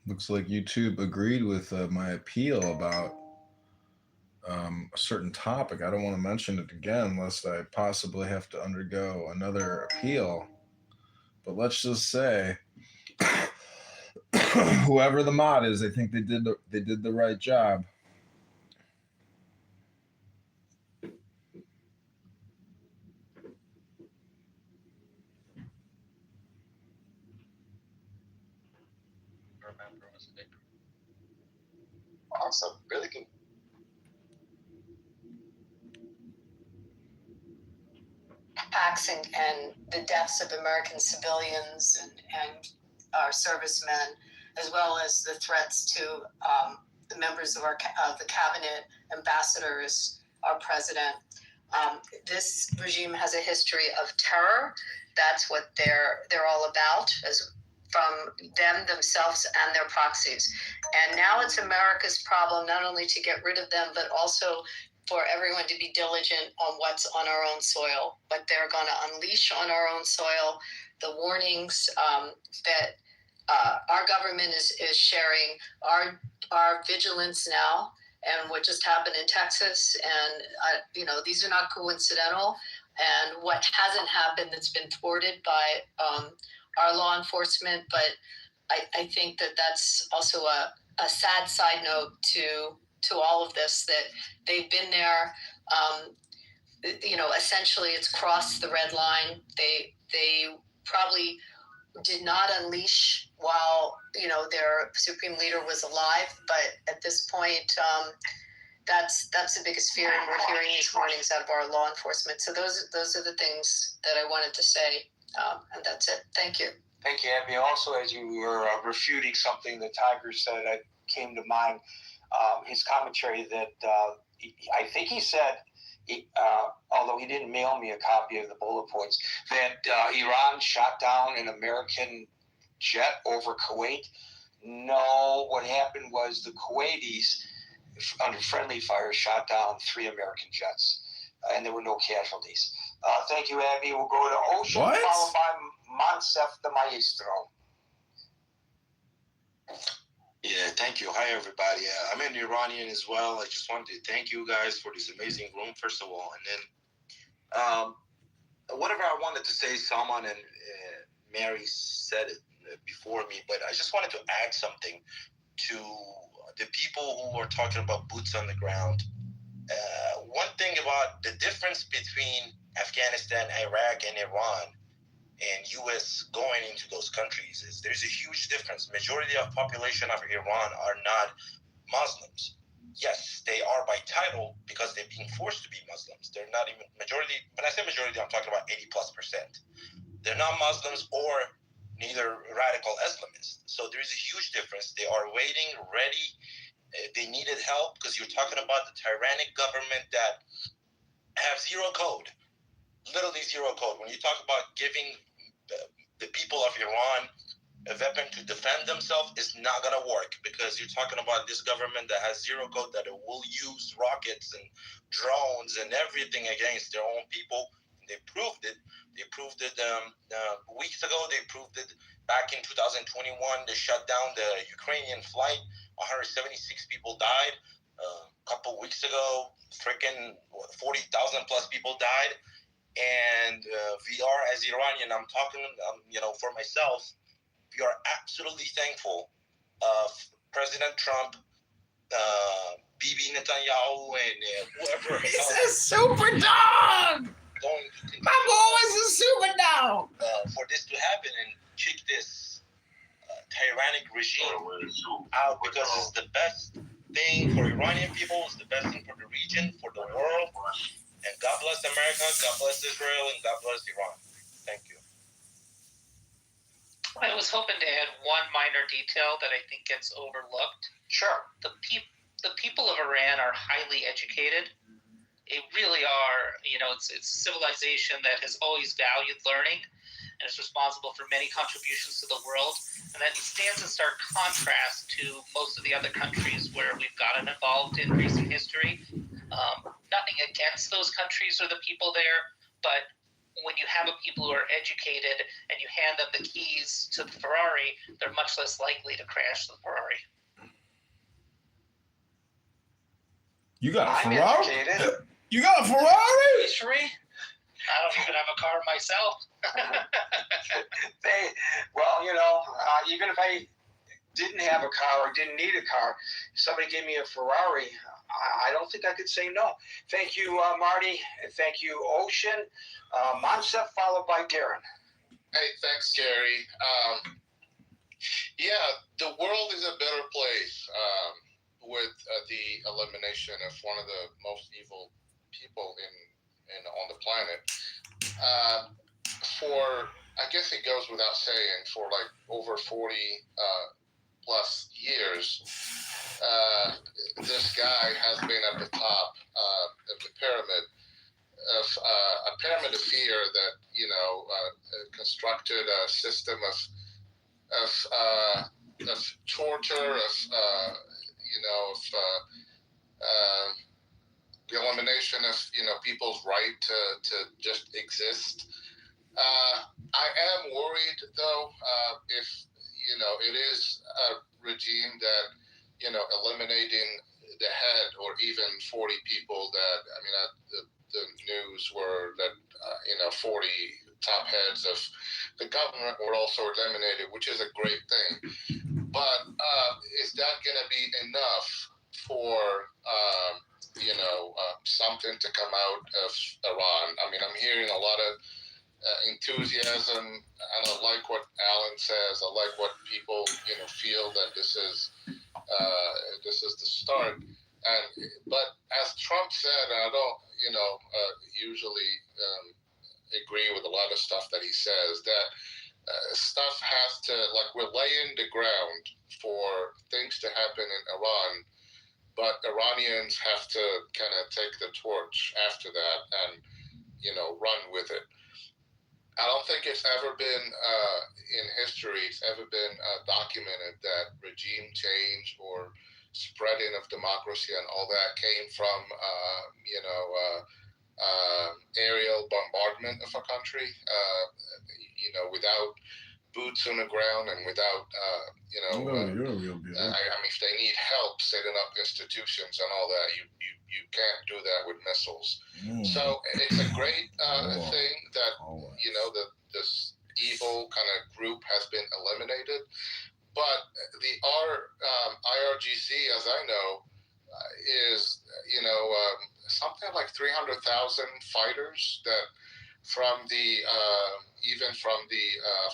Looks like YouTube agreed with my appeal about a certain topic. I don't want to mention it again lest I possibly have to undergo another appeal. But let's just say, whoever the mod is, I think they did the right job. Remember, was it? Awesome, really good. Attacks and the deaths of American civilians and our servicemen, as well as the threats to the members of the cabinet, ambassadors, our president. This regime has a history of terror. That's what they're all about, as from them themselves and their proxies. And now it's America's problem not only to get rid of them, but also for everyone to be diligent on what's on our own soil, what they're going to unleash on our own soil, the warnings that our government is sharing, our vigilance now, and what just happened in Texas. And, these are not coincidental. And what hasn't happened that's been thwarted by our law enforcement. But I think that's also a sad side note to all of this, that they've been there. Essentially it's crossed the red line. They probably did not unleash while their supreme leader was alive, but at this point that's the biggest fear, and we're hearing these warnings out of our law enforcement. So those are the things that I wanted to say, and that's it. Thank you. Thank you, Abby. Also, as you were refuting something that Tiger said, it came to mind his commentary that I think he said, although he didn't mail me a copy of the bullet points, that Iran shot down an American jet over Kuwait. No, what happened was the Kuwaitis, under friendly fire, shot down 3 American jets, and there were no casualties. Thank you, Abby. We'll go to Ocean, What? followed by Monsef the Maestro. Yeah, thank you. Hi, everybody. I'm an Iranian as well. I just wanted to thank you guys for this amazing room, first of all. And then whatever I wanted to say, someone and Mary said it before me, but I just wanted to add something to the people who are talking about boots on the ground. One thing about the difference between Afghanistan, Iraq, and Iran and U.S. going into those countries is there's a huge difference. Majority of population of Iran are not Muslims. Yes, they are by title because they're being forced to be Muslims. They're not even majority. When I say majority, I'm talking about 80+%. They're not Muslims or neither radical Islamists. So there's a huge difference. They are waiting, ready. They needed help because you're talking about the tyrannic government that have zero code, literally zero code. When you talk about giving the people of Iran a weapon to defend themselves, it's not going to work because you're talking about this government that has zero code, that it will use rockets and drones and everything against their own people. They proved it. They proved it weeks ago. They proved it back in 2021. They shut down the Ukrainian flight. 176 people died. A couple weeks ago, freaking 40,000 plus people died. And we are, as Iranian, I'm talking, for myself, we are absolutely thankful of President Trump, Bibi Netanyahu, and whoever He's else a super dog. going to continue My boy is a super dog. for this to happen and kick this tyrannic regime out, because it's the best thing for Iranian people, it's the best thing for the region, for the world. And God bless America, God bless Israel, and God bless Iran. Thank you. I was hoping to add one minor detail that I think gets overlooked. Sure. The people of Iran are highly educated. They really are. It's a civilization that has always valued learning and is responsible for many contributions to the world. And that stands in stark contrast to most of the other countries where we've gotten involved in recent history. Nothing against those countries or the people there, but when you have a people who are educated and you hand them the keys to the Ferrari, they're much less likely to crash the Ferrari. You got a I'm Ferrari? educated. You got a Ferrari? History? I don't even have a car myself. Even if I didn't have a car or didn't need a car, if somebody gave me a Ferrari, I don't think I could say no. Thank you, Marty, and thank you, Ocean. Monsef, followed by Darren. Hey, thanks, Gary. The world is a better place with the elimination of one of the most evil people on the planet. I guess it goes without saying, for like over 40 plus years, this guy has been at the top of the pyramid of a pyramid of fear that constructed a system of torture, the elimination of people's right to just exist. I am worried though if it is a regime that eliminating the head or even 40 people that the news were that 40 top heads of the government were also eliminated, which is a great thing. But is that going to be enough for something to come out of Iran? I mean, I'm hearing a lot of enthusiasm, and I like what Alan says. I like what people feel that this is the start. But as Trump said, and I don't usually agree with a lot of stuff that he says, that stuff has to, like, we're laying the ground for things to happen in Iran, but Iranians have to kind of take the torch after that and run with it. I don't think it's ever been in history, it's ever been documented that regime change or spreading of democracy and all that came from aerial bombardment of a country, without boots on the ground and without if they need help setting up institutions and all that, you can't do that with missiles. So it's a great thing that this evil kind of group has been eliminated. But the IRGC, as I know, is something like 300,000 fighters that from the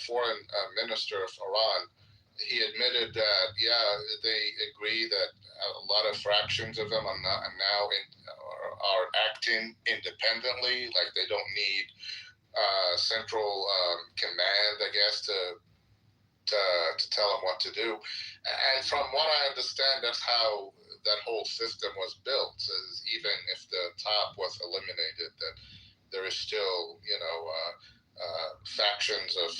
foreign minister of Iran. He admitted that they agree that a lot of fractions of them are acting independently, like they don't need central command, I guess, to tell them what to do. And from what I understand, that's how that whole system was built. Is even if the top was eliminated, that there is still factions of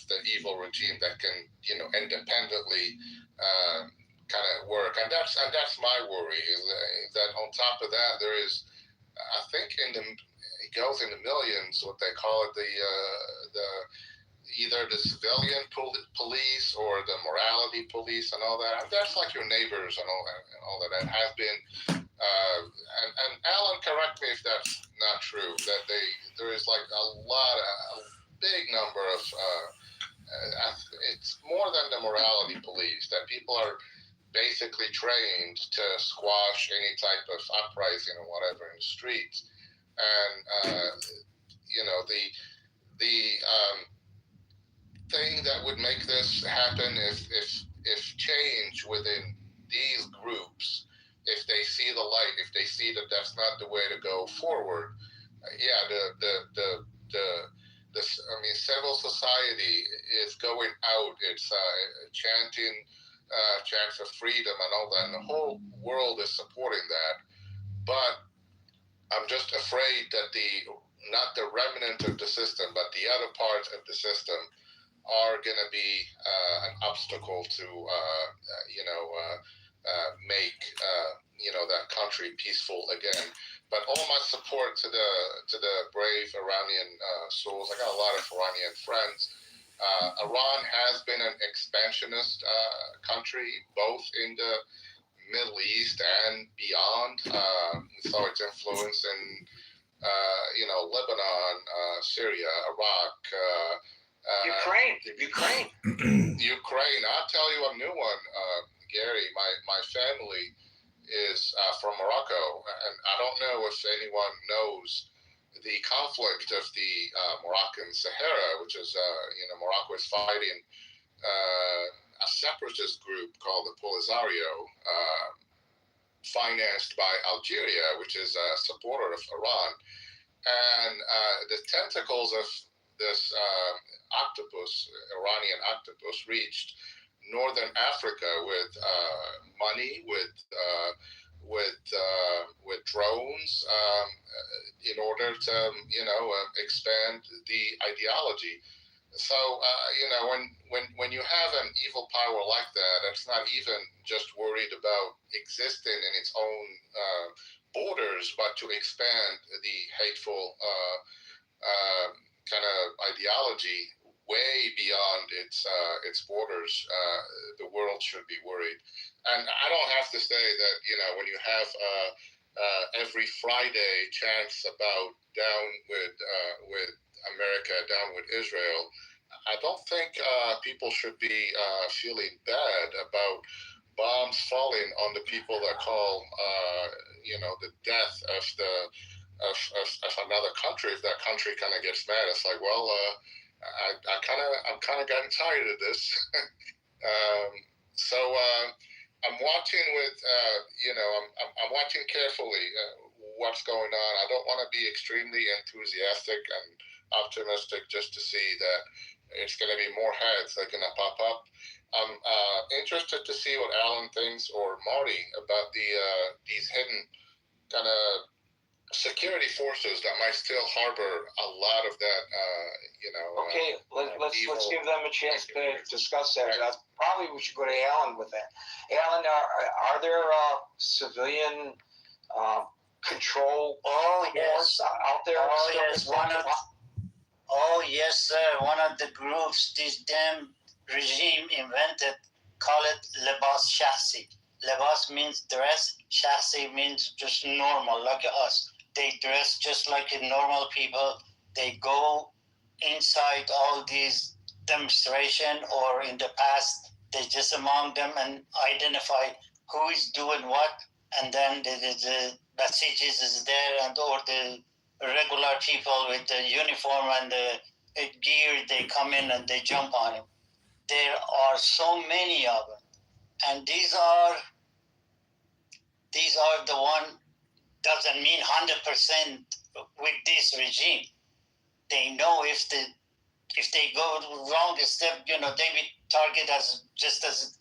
the evil regime that can independently kind of work. And that's my worry, is that on top of that there is, I think it goes in the millions, what they call it, the either the civilian police or the morality police and all that. That's like your neighbors and all that have been. And Alan, correct me if that's not true. That there is like a big number of. It's more than the morality police. That people are basically trained to squash any type of uprising or whatever in the streets. And the thing that would make this happen if change within these groups, if they see the light, if they see that that's not the way to go forward, civil society is going out. It's chanting chants of freedom and all that, and the whole world is supporting that. But I'm just afraid that not the remnant of the system, but the other parts of the system are going to be an obstacle to make that country peaceful again. But all my support to the brave Iranian souls. I got a lot of Iranian friends. Iran has been an expansionist country, both in the Middle East and beyond. We saw its influence in Lebanon, Syria, Iraq, Ukraine. Ukraine. I'll tell you a new one, Gary. My family is from Morocco, and I don't know if anyone knows the conflict of the Moroccan Sahara, which is Morocco is fighting a separatist group called the Polisario, financed by Algeria, which is a supporter of Iran. And the tentacles of this Iranian octopus, reached northern Africa with money, with drones, in order to expand the ideology. So when you have an evil power like that, it's not even just worried about existing in its own borders, but to expand the hateful kind of ideology way beyond its borders. The world should be worried, and I don't have to say that when you have every Friday chants about down with America, down with Israel, I don't think people should be feeling bad about bombs falling on the people that call the death of of another country. If that country kind of gets mad, it's like, well, I'm kind of getting tired of this. So I'm watching with I'm watching carefully what's going on. I don't want to be extremely enthusiastic and optimistic just to see that it's going to be more heads that are going to pop up. I'm interested to see what Alan thinks, or Marty, about these hidden kind of security forces that might still harbor a lot of that. Okay, let's give them a chance to discuss that. Probably we should go to Alan with that. Alan, are there civilian control force out there? Oh yes, yes, sir. One of the groups this damn regime invented, call it Lebas Shakhsi. Lebas means dress, Shakhsi means just normal, like us. They dress just like normal people. They go inside all these demonstration, or in the past, they just among them and identify who is doing what, and then the messages is there, and or the regular people with the uniform and the gear, they come in and they jump on him. There are so many of them, and these are the one. Doesn't mean 100% with this regime. They know if they go wrong step, they be targeted as just as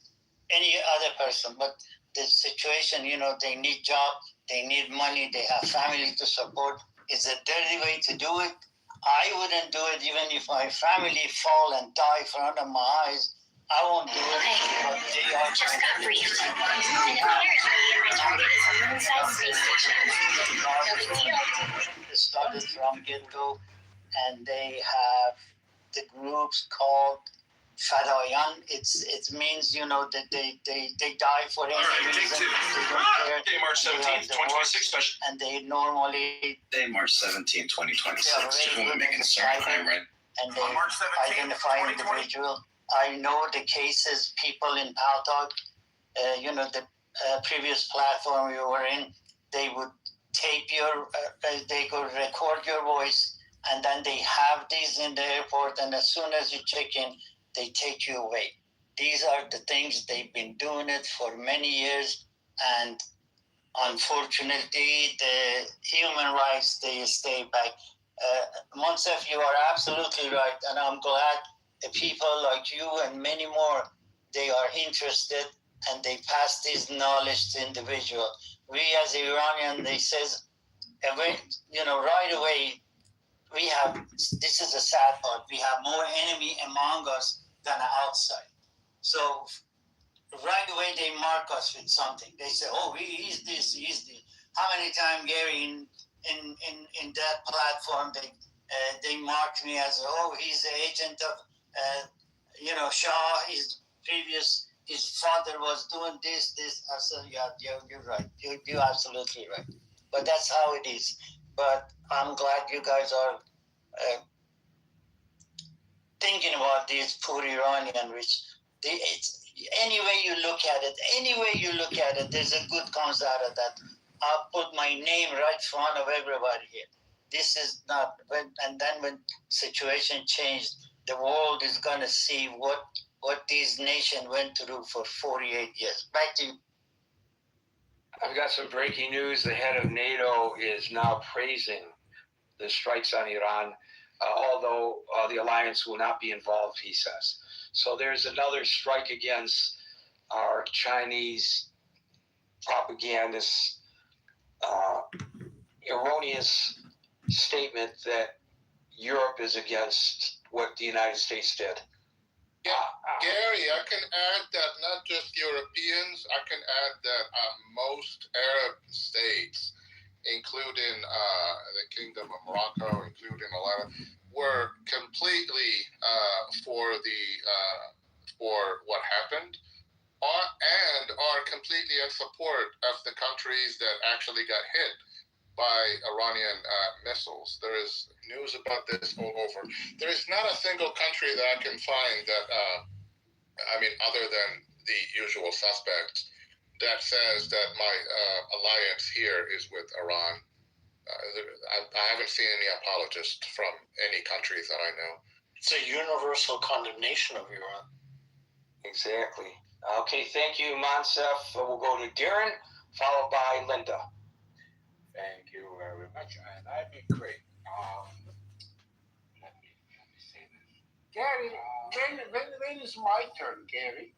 any other person. But the situation, they need job, they need money, they have family to support. It's a dirty way to do it. I wouldn't do it even if my family fall and die in front of my eyes. I won't do it. But they are just got free. It started from get-go, and they have the groups called Fadayan. It means that they die for any reason. Day March 17th, 2026 special. And they normally Day March 17th, 2026. Just want to make a certain time, right? And they identify individual. I know the cases, people in Paltalk, the previous platform we were in, they would tape they could record your voice, and then they have these in the airport, and as soon as you check in, they take you away. These are the things, they've been doing it for many years, and unfortunately, the human rights, they stay back. Monsef, you are absolutely right, and I'm glad the people like you and many more, they are interested, and they pass this knowledge to individual. We as Iranian, they says, right away, we have, this is a sad part, we have more enemy among us than outside. So right away they mark us with something. They say, "Oh, he's this, he's this." How many times, Gary, in that platform, they marked me as, "Oh, he's the agent of, Shah. His father was doing this, this." I said, "Yeah, you're right. You're absolutely right." But that's how it is. But I'm glad you guys are thinking about these poor Iranian, which any way you look at it, there's a good comes out of that. I'll put my name right in front of everybody here. This is not and then when situation changed, the world is gonna see what this nation went through for 48 years. Back to you. I've got some breaking news. The head of NATO is now praising the strikes on Iran, although the alliance will not be involved, he says. So there's another strike against our Chinese propagandists' erroneous statement that Europe is against what the United States did. Gary, I can add that not just Europeans, I can add that most Arab states, including the Kingdom of Morocco, including a lot of, were completely for what happened, and are completely in support of the countries that actually got hit by Iranian missiles. There is news about this all over. There is not a single country that I can find that, other than the usual suspects, that says that my alliance here is with Iran. I haven't seen any apologists from any countries that I know. It's a universal condemnation of Iran. Exactly. Okay, thank you, Monsef. We'll go to Darren, followed by Linda. Thank you very much, and I'd be great. Let me say this. Gary, when is my turn, Gary?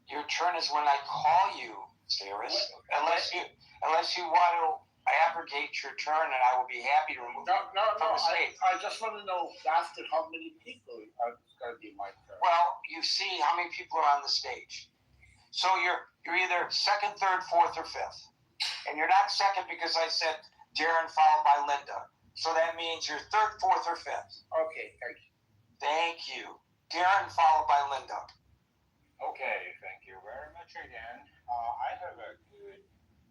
Your turn is when I call you, Cyrus. Unless you want to abrogate your turn, and I will be happy to remove you from the stage. I just want to know after how many people it's going to be my turn. Well, you see how many people are on the stage. So you're either second, third, fourth, or fifth. And you're not second because I said Darren followed by Linda. So that means you're third, fourth, or fifth. Okay, thank you. Thank you. Darren followed by Linda. Okay, thank you very much again. I have a good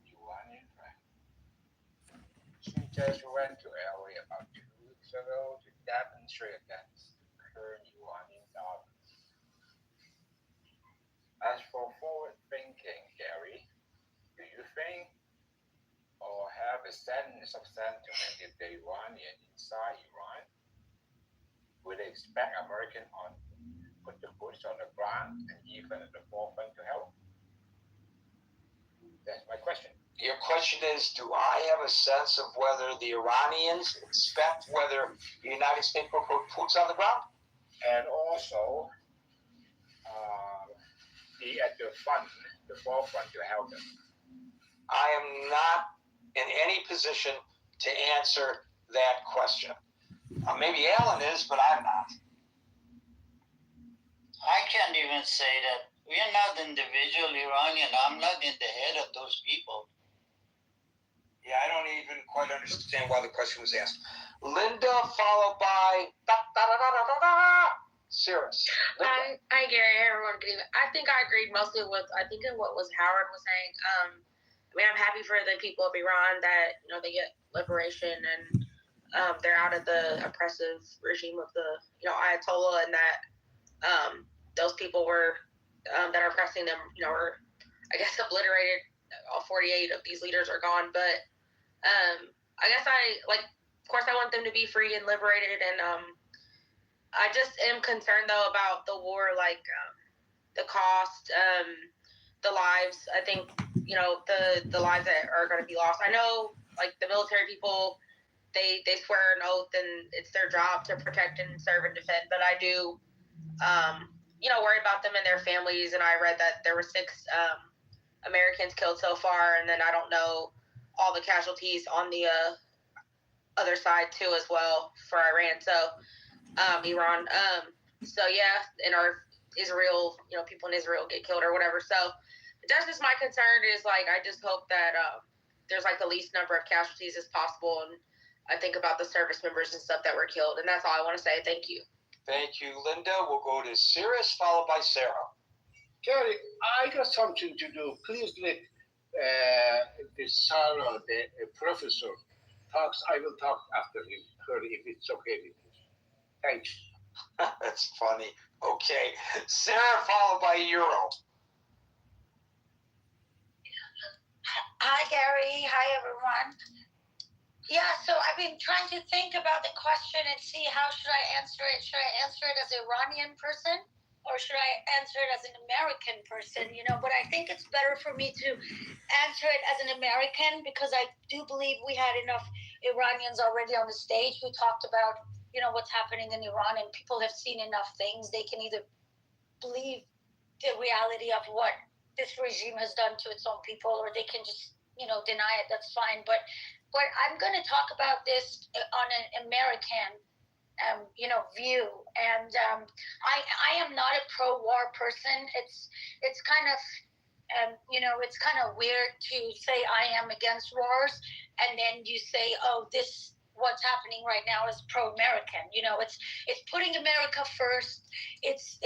Iranian friend. She just went to LA about 2 weeks ago to demonstrate against the current Iranian dominance. As for forward thinking, Gary, do you think or have a sense of sentiment if the Iranian inside Iran would expect American on put the boots on the ground and even at the forefront to help? That's my question. Your question is, do I have a sense of whether the Iranians expect whether the United States will put boots on the ground? And also, be at the forefront to help them. I am not in any position to answer that question. Maybe Alan is, but I'm not. I can't even say that. We are not individual Iranian. I'm not in the head of those people. Yeah, I don't even quite understand why the question was asked. Linda, followed by Cyrus. Hi, Gary. Hey, everyone. Good evening. I think I agreed mostly with what was Howard was saying. I'm happy for the people of Iran that they get liberation and they're out of the oppressive regime of the Ayatollah, and that those people were that are oppressing them were, I guess, obliterated. All 48 of these leaders are gone, but I guess of course I want them to be free and liberated, and I just am concerned though about the war, the cost, the lives. I think the lives that are going to be lost. I know the military people, they swear an oath and it's their job to protect and serve and defend, but I do worry about them and their families. And I read that there were 6 Americans killed so far, and then I don't know all the casualties on the other side too as well for Iran. So Iran. So yeah, and our Israel, people in Israel get killed or whatever. So that's just my concern is like, I just hope that there's like the least number of casualties as possible. And I think about the service members and stuff that were killed. And that's all I want to say. Thank you. Thank you, Linda. We'll go to Cirrus, followed by Sarah. Gary, I got something to do. Please let the Sarah, the professor, talks. I will talk after her if it's okay with you. Thanks. That's funny. Okay. Sarah, followed by Euro. Hi, Gary. Hi, everyone. Yeah, so I've been trying to think about the question and see how should I answer it. Should I answer it as an Iranian person or should I answer it as an American person? But I think it's better for me to answer it as an American because I do believe we had enough Iranians already on the stage who talked about, what's happening in Iran, and people have seen enough things. They can either believe the reality of what this regime has done to its own people, or they can just, deny it. That's fine. But I'm going to talk about this on an American, view. And I am not a pro-war person. It's kind of, it's kind of weird to say I am against wars, and then you say, oh, what's happening right now is pro-American. It's putting America first. It's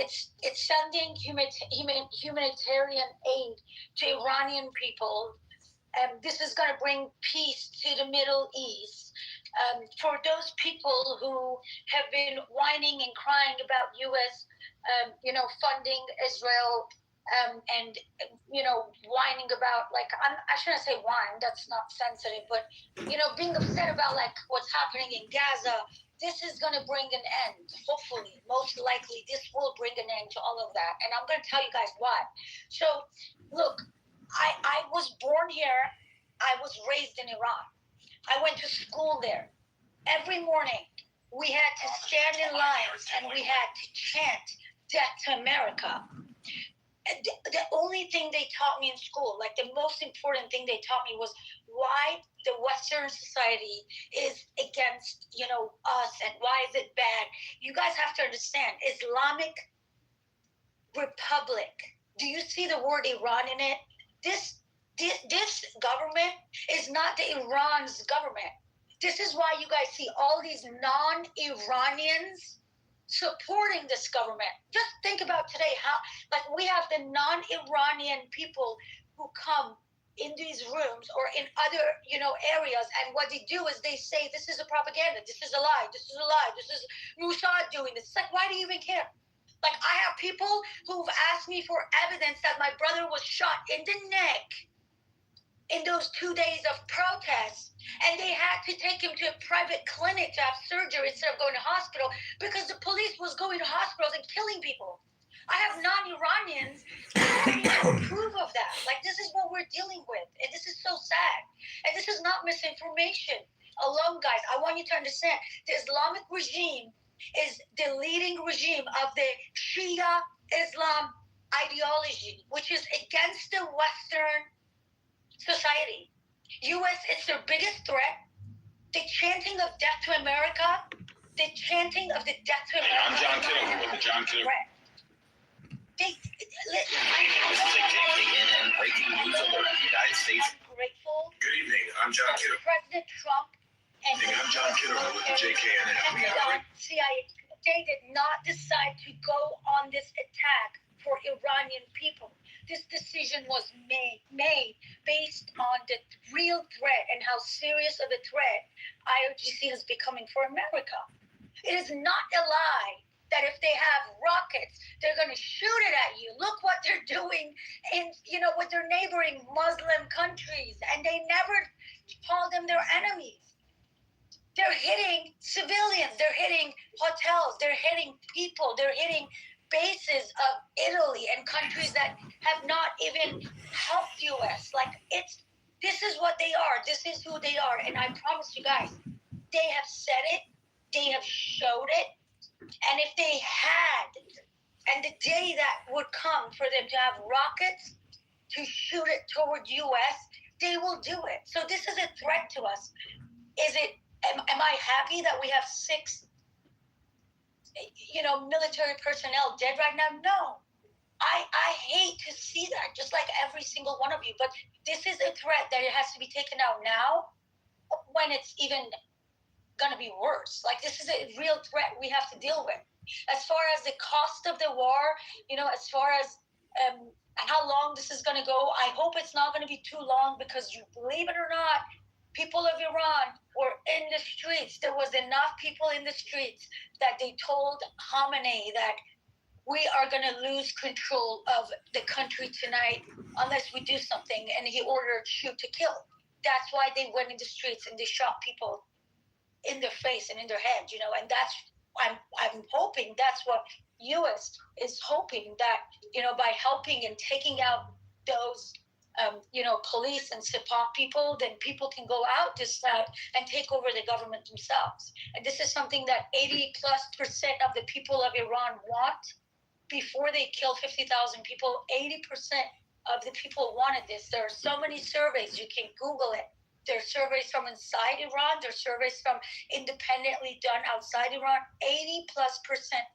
sending humanitarian aid to Iranian people. This is going to bring peace to the Middle East. For those people who have been whining and crying about U.S. Funding Israel, and whining about, like, I shouldn't say whine, that's not sensitive, but being upset about like what's happening in Gaza. This is going to bring an end. Hopefully, most likely, this will bring an end to all of that, and I'm going to tell you guys why. So, look, I was born here. I was raised in Iran. I went to school there. Every morning, we had to stand in lines and we had to chant "Death to America." The only thing they taught me in school, like the most important thing they taught me, was why the Western society is against, us, and why is it bad. You guys have to understand, Islamic Republic. Do you see the word Iran in it? This government is not the Iran's government. This is why you guys see all these non-Iranians supporting this government. Just think about today how, like, we have the non-Iranian people who come in these rooms or in other, areas, and what they do is they say, this is a propaganda, this is a lie, this is a lie, this is Mossad doing this. It's like, why do you even care? Like, I have people who've asked me for evidence that my brother was shot in the neck in those 2 days of protests, and they had to take him to a private clinic to have surgery instead of going to hospital because the police was going to hospitals and killing people. I have non-Iranians who prove of that. Like, this is what we're dealing with, and this is so sad. And this is not misinformation alone, guys. I want you to understand, the Islamic regime is the leading regime of the Shia Islam ideology, which is against the Western society. U.S. is their biggest threat. The chanting of "Death to America," the chanting of the "Death to America." I'm John Kitover with the John Kitover. This is a JKNN breaking news alert. The United States. I'm grateful. Good evening. I'm John Kitover. President Trump and I'm John Kitover with the JKNN. CIA. They did not decide to go on this attack for Iranian people. This decision was made based on the real threat and how serious of a threat IRGC is becoming for America. It is not a lie that if they have rockets, they're going to shoot it at you. Look what they're doing in, with their neighboring Muslim countries, and they never call them their enemies. They're hitting civilians, they're hitting hotels, they're hitting people, they're hitting bases of Italy and countries that have not even helped U.S. Like, this is what they are. This is who they are. And I promise you guys, they have said it. They have showed it. And if they had, and the day that would come for them to have rockets to shoot it toward U.S., they will do it. So this is a threat to us. Am I happy that we have 6 military personnel dead right now? No. I hate to see that, just like every single one of you. But this is a threat that it has to be taken out now when it's even going to be worse. Like, this is a real threat we have to deal with. As far as the cost of the war, as far as how long this is going to go, I hope it's not going to be too long, because you believe it or not, people of Iran were in the streets. There was enough people in the streets that they told Khamenei that we are going to lose control of the country tonight unless we do something. And he ordered shoot to kill. That's why they went in the streets and they shot people in their face and in their head, and that's, I'm hoping that's what U.S. is hoping, that, by helping and taking out those, police and Sepah people, then people can go out this loud and take over the government themselves. And this is something that 80+% of the people of Iran want. Before they kill 50,000 people, 80% of the people wanted this. There are so many surveys, you can Google it. There are surveys from inside Iran, there are surveys from independently done outside Iran. 80+%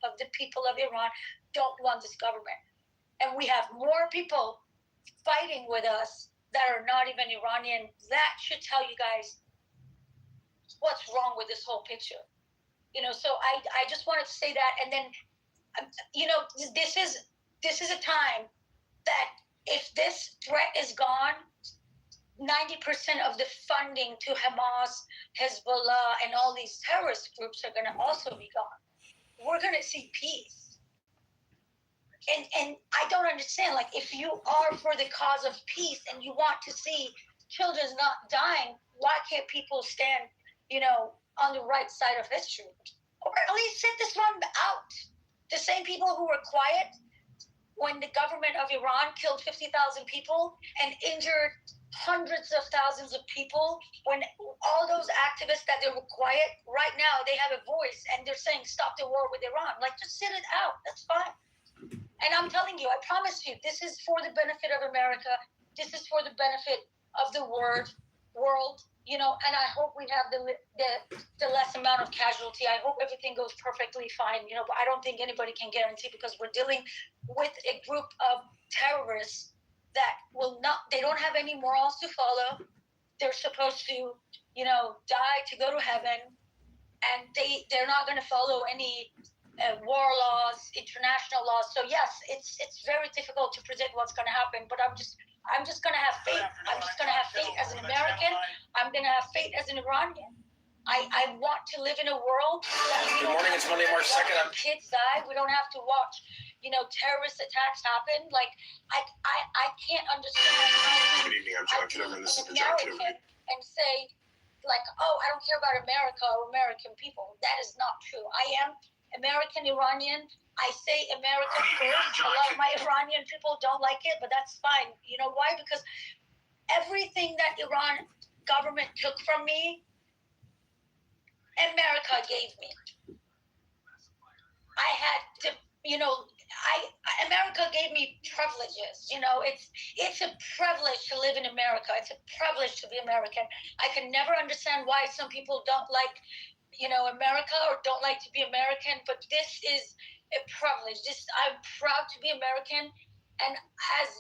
of the people of Iran don't want this government. And we have more people fighting with us that are not even Iranian. That should tell you guys what's wrong with this whole picture. So I just wanted to say that. And then, this is a time that if this threat is gone, 90% of the funding to Hamas, Hezbollah, and all these terrorist groups are going to also be gone. We're going to see peace. And I don't understand, like, if you are for the cause of peace and you want to see children not dying, why can't people stand, on the right side of history? Or at least sit this one out. The same people who were quiet when the government of Iran killed 50,000 people and injured hundreds of thousands of people, when all those activists that they were quiet, right now they have a voice and they're saying stop the war with Iran. Like, just sit it out. That's fine. And I'm telling you, I promise you, this is for the benefit of America. This is for the benefit of the world, and I hope we have the less amount of casualty. I hope everything goes perfectly fine, but I don't think anybody can guarantee, because we're dealing with a group of terrorists that they don't have any morals to follow. They're supposed to, die to go to heaven, and they're not going to follow any war laws, international laws. So yes, it's very difficult to predict what's going to happen, but I'm just going to have faith. I'm just going to have faith as an American. I'm going to have faith as an Iranian. I want to live in a world that Good morning, it's Monday, March 2nd. Kids die. We don't have to watch, terrorist attacks happen. Like, I can't understand. Good evening, I'm John Kitover, and this is the John Kitover. And say, like, oh, I don't care about America or American people. That is not true. I am American Iranian. I say America first. A lot of my Iranian people don't like it, but that's fine. You know why? Because everything that Iran government took from me, America gave me. I had to, America gave me privileges. It's a privilege to live in America. It's a privilege to be American. I can never understand why some people don't like, America, or don't like to be American, but this is a privilege. I'm proud to be American, and as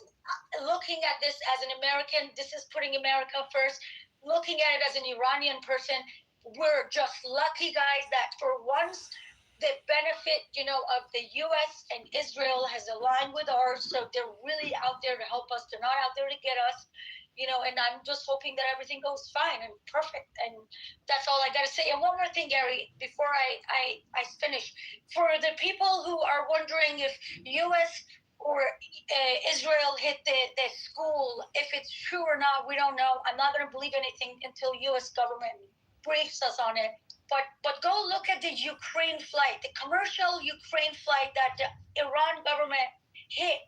looking at this as an American, this is putting America first. Looking at it as an Iranian person, we're just lucky, guys, that for once the benefit, of the U.S. and Israel has aligned with ours. So they're really out there to help us. They're not out there to get us, and I'm just hoping that everything goes fine and perfect. And that's all I got to say. And one more thing, Gary, before I finish. For the people who are wondering if U.S. or Israel hit the school, if it's true or not, we don't know. I'm not going to believe anything until U.S. government briefs us on it. But go look at the Ukraine flight, the commercial Ukraine flight that the Iran government hit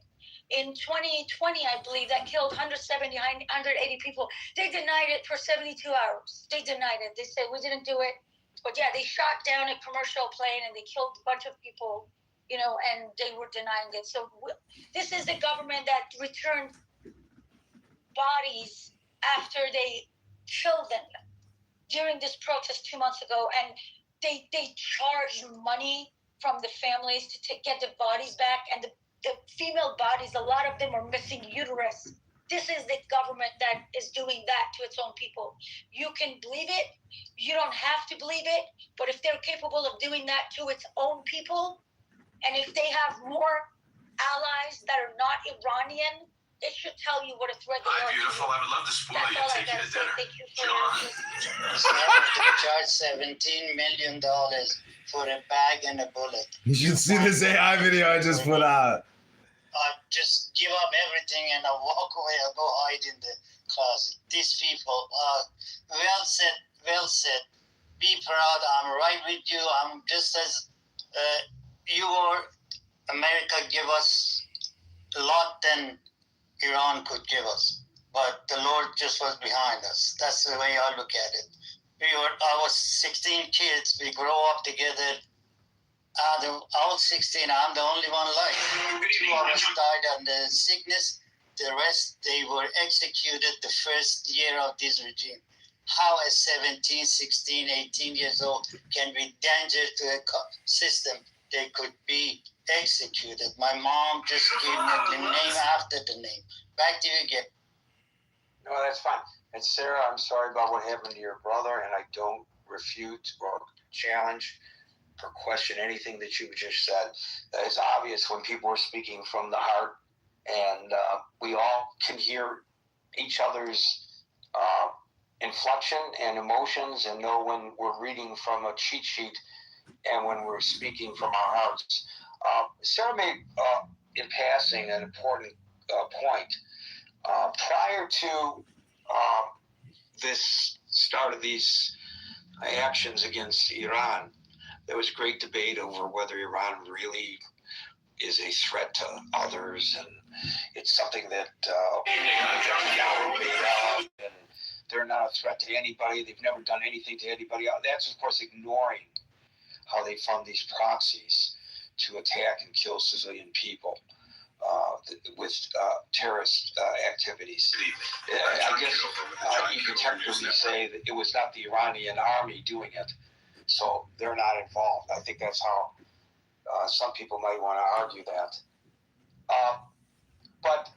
in 2020, I believe, that killed 170, 180 people. They denied it for 72 hours. They denied it. They said, we didn't do it. But yeah, they shot down a commercial plane and they killed a bunch of people, and they were denying it. So this is the government that returned bodies after they killed them during this protest 2 months ago, and they charged money from the families to get the bodies back, and the female bodies, a lot of them are missing uterus. This is the government that is doing that to its own people. You can believe it, you don't have to believe it, but if they're capable of doing that to its own people, and if they have more allies that are not Iranian, it should tell you what a threat they are. Hi, beautiful. I would love to spoil you and take you to dinner. Thank you for Charge $17 million for a bag and a bullet. You should see this AI video I just put out. I just give up everything and I walk away. I go hide in the closet. These people are well said, well said. Be proud. I'm right with you. I'm just as you or America give us a lot than Iran could give us. But the Lord just was behind us. That's the way I look at it. I was 16 kids. We grow up together. I was 16. I'm the only one alive. 2 of us died on the sickness. The rest, they were executed the first year of this regime. How a 17, 16, 18 years old can be danger to a system? They could be executed. My mom just gave me the name after the name. Back to you again. No, that's fine. And Sarah, I'm sorry about what happened to your brother, and I don't refute or challenge or question anything that you just said. It's obvious when people are speaking from the heart, and we all can hear each other's inflection and emotions and know when we're reading from a cheat sheet and when we're speaking from our hearts. Sarah made, in passing, an important point. Prior to this start of these actions against Iran, there was great debate over whether Iran really is a threat to others, and it's something that made up, and they're not a threat to anybody. They've never done anything to anybody. That's, of course, ignoring how they fund these proxies to attack and kill civilian people with terrorist activities. I guess you could technically say that it was not the Iranian army doing it, so they're not involved. I think that's how some people might want to argue that. But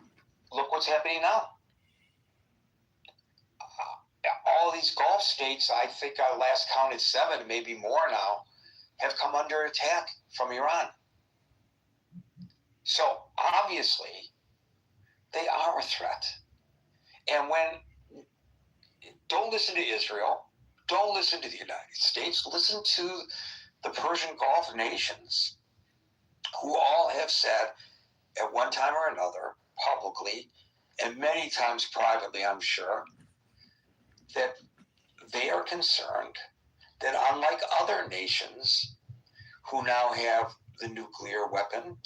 look what's happening now. All these Gulf states, I think I last counted 7, maybe more now, have come under attack from Iran. So obviously, they are a threat. And don't listen to Israel, don't listen to the United States, listen to the Persian Gulf nations, who all have said at one time or another, publicly, and many times privately, I'm sure, that they are concerned that unlike other nations who now have the nuclear weapon,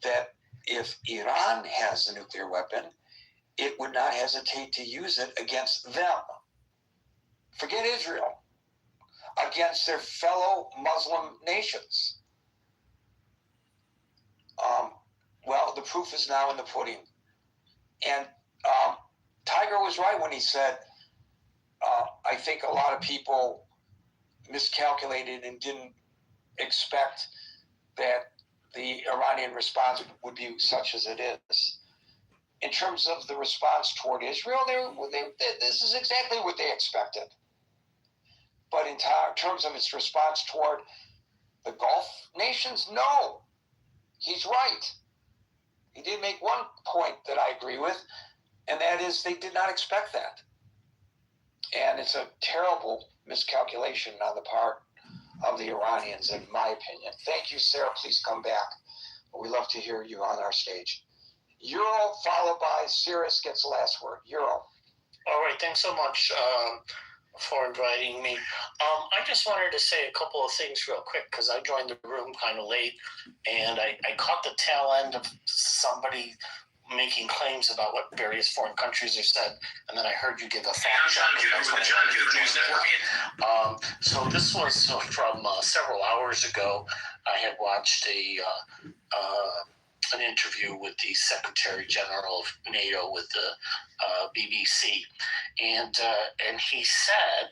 that if Iran has the nuclear weapon, it would not hesitate to use it against them. Forget Israel, against their fellow Muslim nations. Well, the proof is now in the pudding. And Tiger was right when he said, I think a lot of people miscalculated and didn't expect that the Iranian response would be such as it is. In terms of the response toward Israel, this is exactly what they expected. But in terms of its response toward the Gulf nations, no. He's right. He did make one point that I agree with, and that is they did not expect that. And it's a terrible miscalculation on the part of the Iranians, in my opinion. Thank you, Sarah. Please come back. We love to hear you on our stage. Euro, followed by Cirrus gets the last word. Euro. All right. Thanks so much for inviting me. I just wanted to say a couple of things real quick because I joined the room kind of late, and I caught the tail end of somebody making claims about what various foreign countries have said, and then I heard you give a fact check. So this was from several hours ago. I had watched an interview with the Secretary General of NATO with the BBC, and he said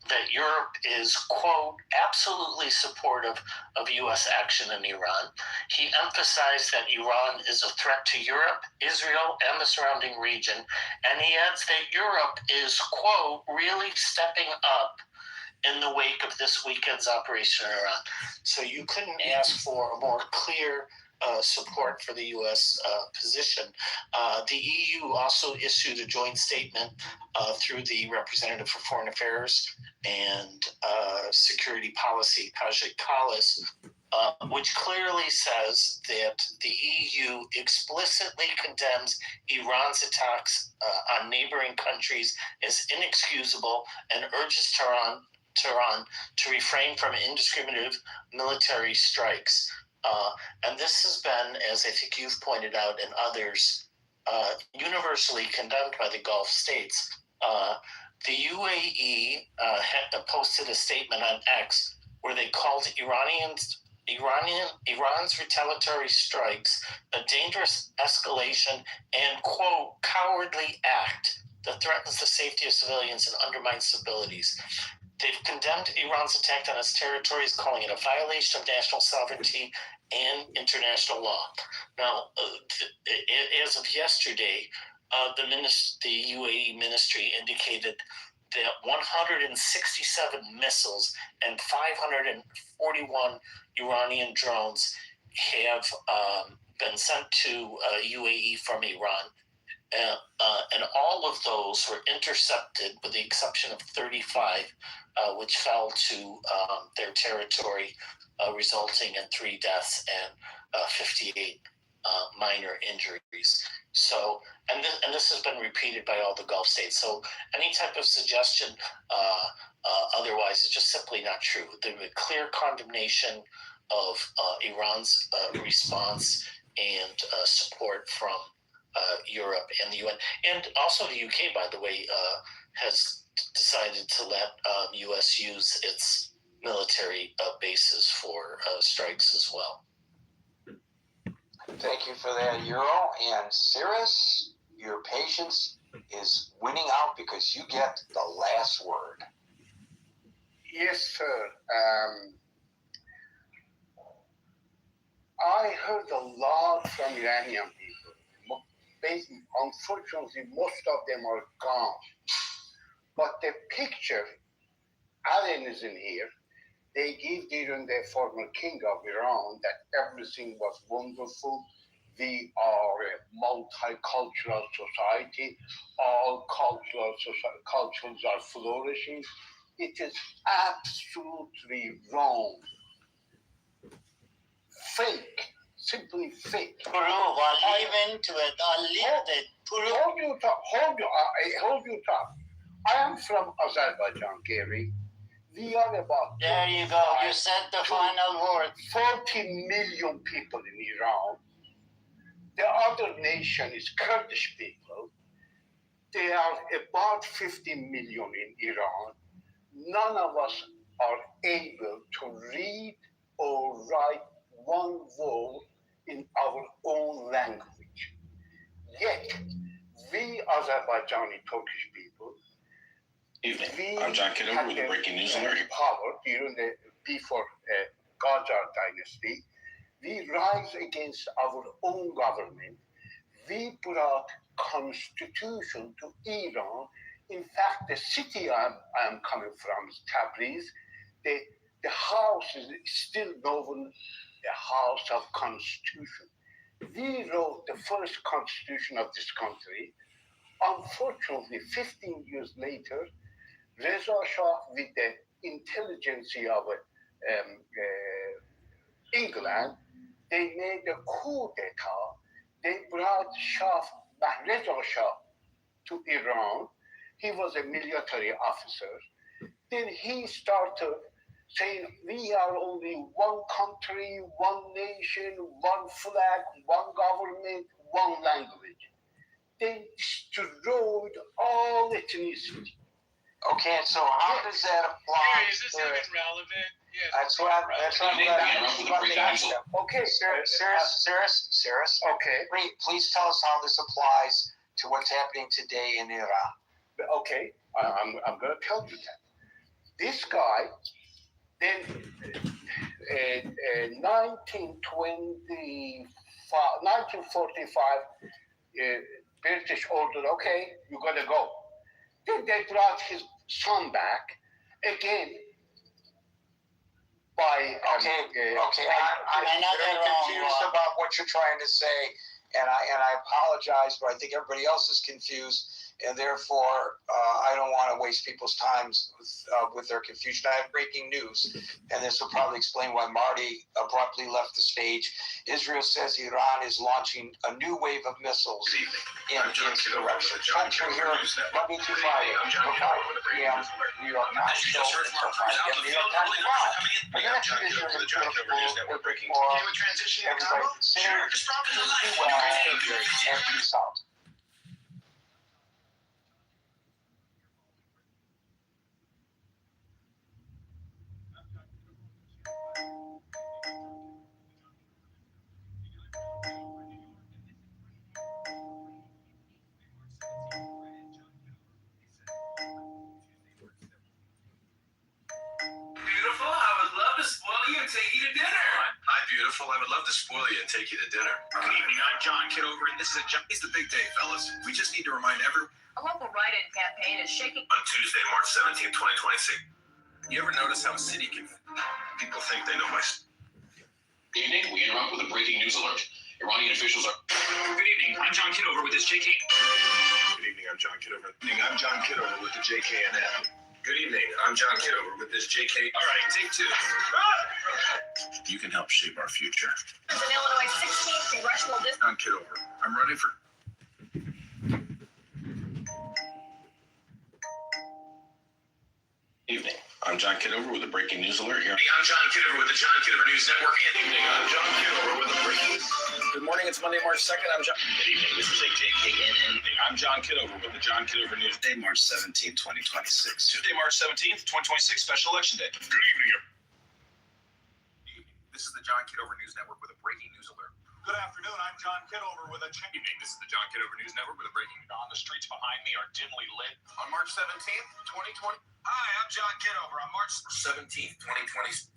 that Europe is, quote, absolutely supportive of U.S. action in Iran. He emphasized that Iran is a threat to Europe, Israel, and the surrounding region. And he adds that Europe is, quote, really stepping up in the wake of this weekend's operation in Iran. So you couldn't ask for a more clear support for the U.S. Position. The EU also issued a joint statement through the Representative for Foreign Affairs and Security Policy, Kajik Kallis, which clearly says that the EU explicitly condemns Iran's attacks on neighboring countries as inexcusable and urges Tehran to refrain from indiscriminate military strikes. And this has been, as I think you've pointed out and others, universally condemned by the Gulf states. The UAE had posted a statement on X where they called Iran's retaliatory strikes a dangerous escalation and, quote, cowardly act that threatens the safety of civilians and undermines civilities. They've condemned Iran's attack on its territories, calling it a violation of national sovereignty and international law. Now, as of yesterday, the UAE ministry indicated that 167 missiles and 541 Iranian drones have been sent to UAE from Iran. And all of those were intercepted with the exception of 35, which fell to their territory, resulting in 3 deaths and 58 minor injuries. So, and this has been repeated by all the Gulf states. So any type of suggestion otherwise is just simply not true. There's a clear condemnation of Iran's response and support from Europe and the UN, and also the UK, by the way, has decided to let US use its military bases for strikes as well. Thank you for that, Euro. And Cirrus, your patience is winning out because you get the last word. Yes, sir. I heard a lot from Iranian people. Unfortunately, most of them are gone. But the picture, Alan is in here, they gave during the former king of Iran that everything was wonderful. We are a multicultural society. All cultures are flourishing. It is absolutely wrong. Fake. Simply fake. Prove, I'll leave into it. I'll leave it. Hold you talk. I am from Azerbaijan, Gary. We are about... There you go. You said the final word. 40 million people in Iran. The other nation is Kurdish people. They are about 50 million in Iran. None of us are able to read or write one word in our own language. Yet, we Azerbaijani Turkish people, Evening. I'm John Kitover with the breaking news alert. Power during the before Qajar dynasty, we rise against our own government. We brought constitution to Iran. In fact, the city I'm coming from, Tabriz, the house is still known the House of Constitution. We wrote the first constitution of this country. Unfortunately, 15 years later, Reza Shah, with the intelligence of England, they made a coup d'etat. They brought Reza Shah to Iran. He was a military officer. Then he started saying, we are only one country, one nation, one flag, one government, one language. They destroyed all ethnicity. Okay, so how does that apply? Is this even relevant? Yeah, That's what I'm Okay, Cirrus. Okay. Please tell us how this applies to what's happening today in Iran. Okay, I'm going to tell you that. This guy, then in 1945, British ordered, okay, you gotta go. Then they brought his son back again by Okay. I'm very confused about what you're trying to say, and I apologize, but I think everybody else is confused, and therefore I don't want to waste people's times with their confusion. I have breaking news, and this will probably explain why Marty abruptly left the stage. Israel says Iran is launching a new wave of missiles in its direction. Folks, we're here Monday through Friday from 5 p.m. New York time. So until 5 p.m. New York time tomorrow. The next edition of the Kitover breaking news. Everybody stay well and peace out. Beautiful, I would love to spoil you and take you to dinner. Hi, beautiful. I would love to spoil you and take you to dinner. Good evening. I'm John Kitover, and this is It's the big day, fellas. We just need to remind everyone. A local write-in campaign is shaking. On Tuesday, March 17th, 2026. You ever notice how a city can... People think they know my... Good evening. We interrupt with a breaking news alert. Iranian officials are... Good evening. I'm John Kitover with this JK... Good evening. I'm John Kitover. Good evening. I'm John Kitover with the JKNN. Good evening. I'm John Kitover with this JK... All right, take two. You can help shape our future. There's an Illinois 16th congressional district. John Kitover. I'm running for... Evening. I'm John Kitover with a breaking news alert here. Hey, I'm John Kitover with the John Kitover News Network. Good evening. I'm John Kitover with a breaking... Good morning. It's Monday, March 2nd. I'm John... Good evening. This is a JKNN. I'm John Kitover with the John Kitover News. Day, March 17th, 2026. Tuesday, March 17th, 2026, special election day. Good evening. This is the John Kitover News Network with a breaking news alert. Good afternoon. I'm John Kitover with a evening. This is the John Kitover News Network with a breaking... On the streets behind me are dimly lit. On March 17th, 2020. Hi, I'm John Kitover. On March 17th, 2020.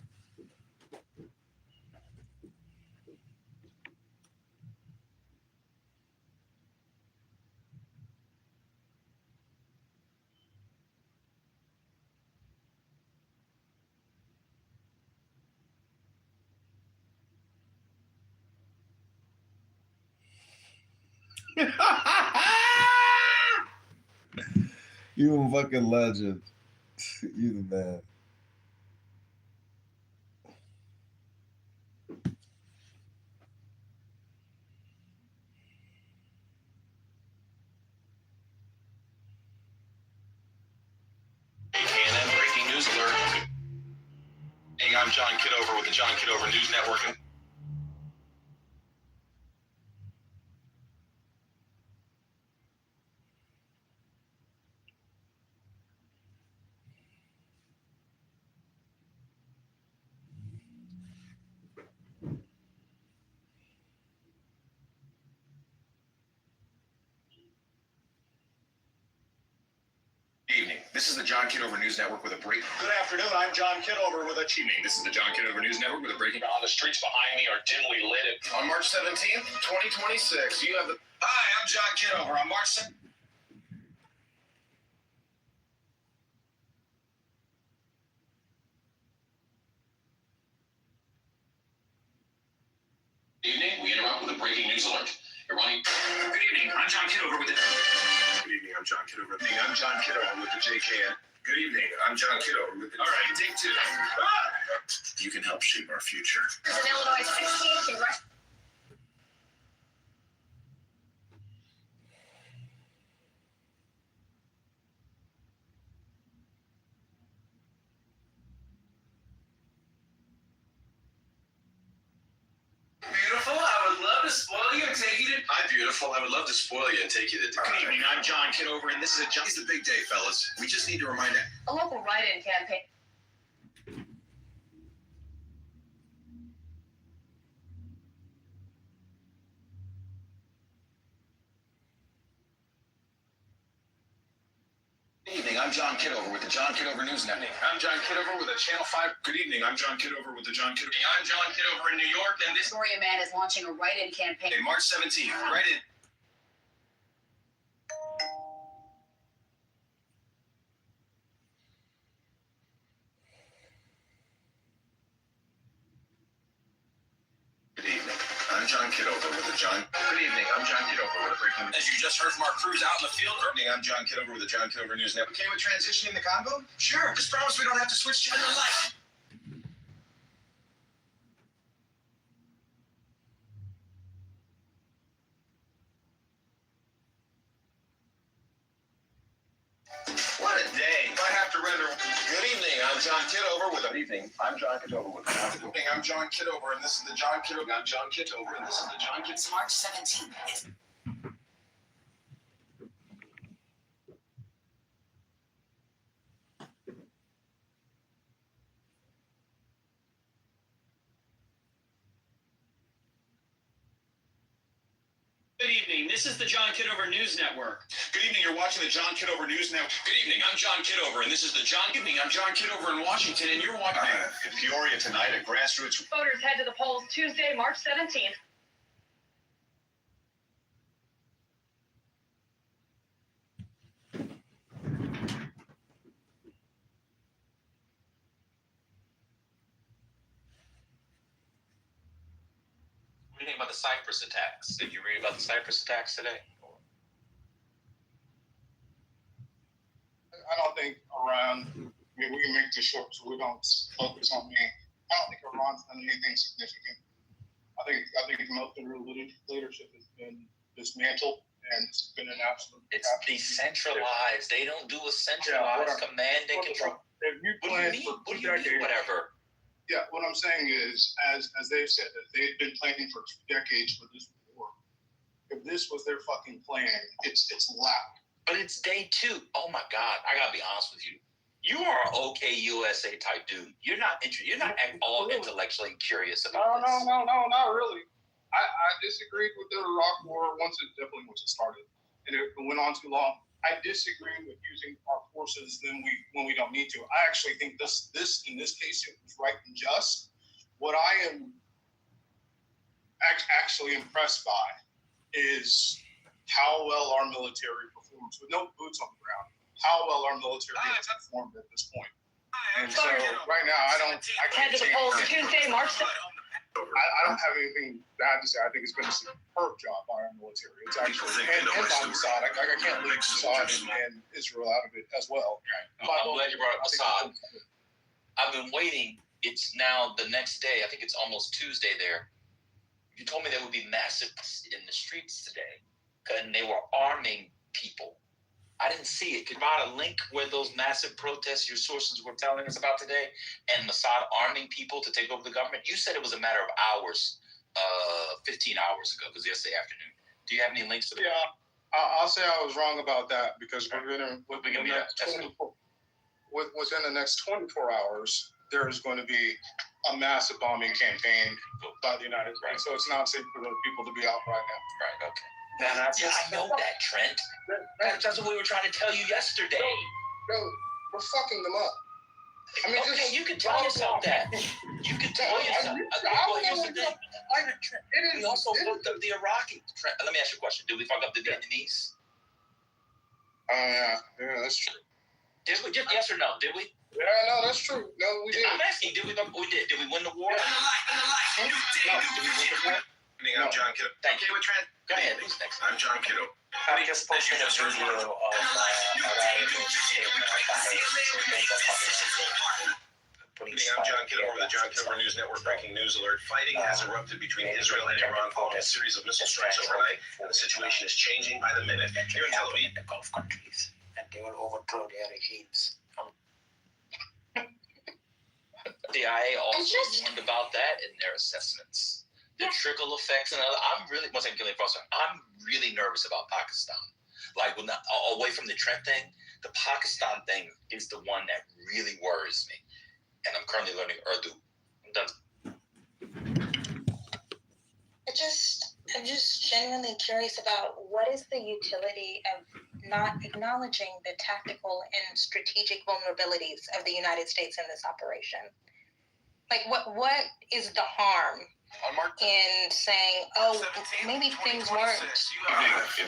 You a fucking legend. You the man. KNN breaking news alert. Hey, I'm John Kitover with the John Kitover News Network. Evening. This is the John Kitover News Network with a break. Good afternoon. I'm John Kitover with a evening. This is the John Kitover News Network with a breaking. On the streets behind me are dimly lit. On March 17th, 2026, you have the... Hi, I'm John Kitover. On March 7th... Evening. We interrupt with a breaking news alert. Iranian... Good evening. I'm John Kitover with the... Good evening. I'm John Kitover. I'm John Kitover with the JKN. Good evening. I'm John Kitover with the... All right, take two. You can help shape our future. There's an Illinois 16th congressional... Beautiful. I would love to spoil you and take you to... Hi, beautiful. I would love to spoil you and take you to... Good evening. I'm John Kitover, and this is It's the big day, fellas. We just need to remind... A local write-in campaign. Good evening, I'm John Kitover with the John Kitover News Network. I'm John Kitover with the Channel 5. Good evening, I'm John Kitover with the John Kitover. I'm John Kitover in New York, and this Victoria Man is launching a write-in campaign. March 17th. Write-in. Good evening. I'm John Kitover with the John. Good evening. I'm John Kitover with a breaking. As you just heard from our crews out in the field. Good evening. I'm John Kitover with the John Kitover News Network. Okay with transitioning the Congo? Sure. Just promise we don't have to switch to another life. What a day. I have to render. Good evening. I'm John Kitover with. Good evening. I'm John Kitover with. Good evening. I'm John Kitover, and this is the John Kitover. I'm John Kitover, and this is the John Kitover. It's March 17th. Good evening. This is the John Kitover News Network. Good evening. You're watching the John Kitover News Network. Good evening. I'm John Kitover, and this is the John. Good evening. I'm John Kitover in Washington, and you're watching. In Peoria tonight, a grassroots. Voters head to the polls Tuesday, March 17th. What do you think about the Cyprus attacks? Did you read about the Cyprus attacks today? I don't think Iran, we can make this short so we don't focus on me. I don't think Iran's done anything significant. I think most of their leadership has been dismantled, and it's been an absolute. It's decentralized. They don't do a centralized command and control. If you What do you mean, whatever? Yeah, what I'm saying is, as they've said, that they've been planning for 2 decades for this war. If this was their fucking plan, it's loud. But it's day 2. Oh my God! I gotta be honest with you. You are an OK USA type dude. You're not interested. You're not at all intellectually curious about this. No, not really. I disagreed with the Iraq War once it started, and it went on too long. I disagree with using our forces when we don't need to. I actually think this in this case it was right and just. What I am actually impressed by is how well our military performs with no boots on the ground. How well our military has performed at this point. And so right now I can't Head to the polls Tuesday, March 17th. I don't have anything bad to say. I think it's been a superb job by our military. It's actually and by Mossad. I can't leave Mossad and Israel out of it as well. I'm glad you brought up Mossad. I've been waiting. It's now the next day. I think it's almost Tuesday there. You told me there would be massive in the streets today, and they were arming people. I didn't see it. Could you provide a link where those massive protests your sources were telling us about today and Mossad arming people to take over the government? You said it was a matter of hours, 15 hours ago, because yesterday afternoon. Do you have any links to that? Yeah, I'll say I was wrong about that because within the next 24 hours, there is going to be a massive bombing campaign by the United States. So it's not safe for those people to be out right now. Right, okay. I know that, Trent. That's what we were trying to tell you yesterday. No, we're fucking them up. I mean, okay, you can tell yourself that. You can tell yourself. Here's the thing. We also fucked up the Iraqi. Trent, let me ask you a question. Did we fuck up the Vietnamese? Yeah, that's true. Did we? Just yes or no? Did we? Yeah, no, that's true. No, we did. I'm asking, did we? We did. Did we win the war? No. Did we win the war? I'm John Kiddo. Thank you. Go ahead. Who's next? I'm John Kiddo. I just posted a video of I'm John Kiddo over the John Kiddo News Network. Breaking news alert. Fighting has erupted between Israel and Iran following a series of missile strikes overnight, and the situation is changing by the minute. Here in Tel Aviv, the Gulf countries, and they will overthrow their regimes. CIA also warned about that in their assessments. The trickle effects, and I'm really nervous about Pakistan. Like, away from the Trent thing, the Pakistan thing is the one that really worries me. And I'm currently learning Urdu. I'm done. I'm just genuinely curious about what is the utility of not acknowledging the tactical and strategic vulnerabilities of the United States in this operation? Like, what is the harm in saying, oh, maybe things weren't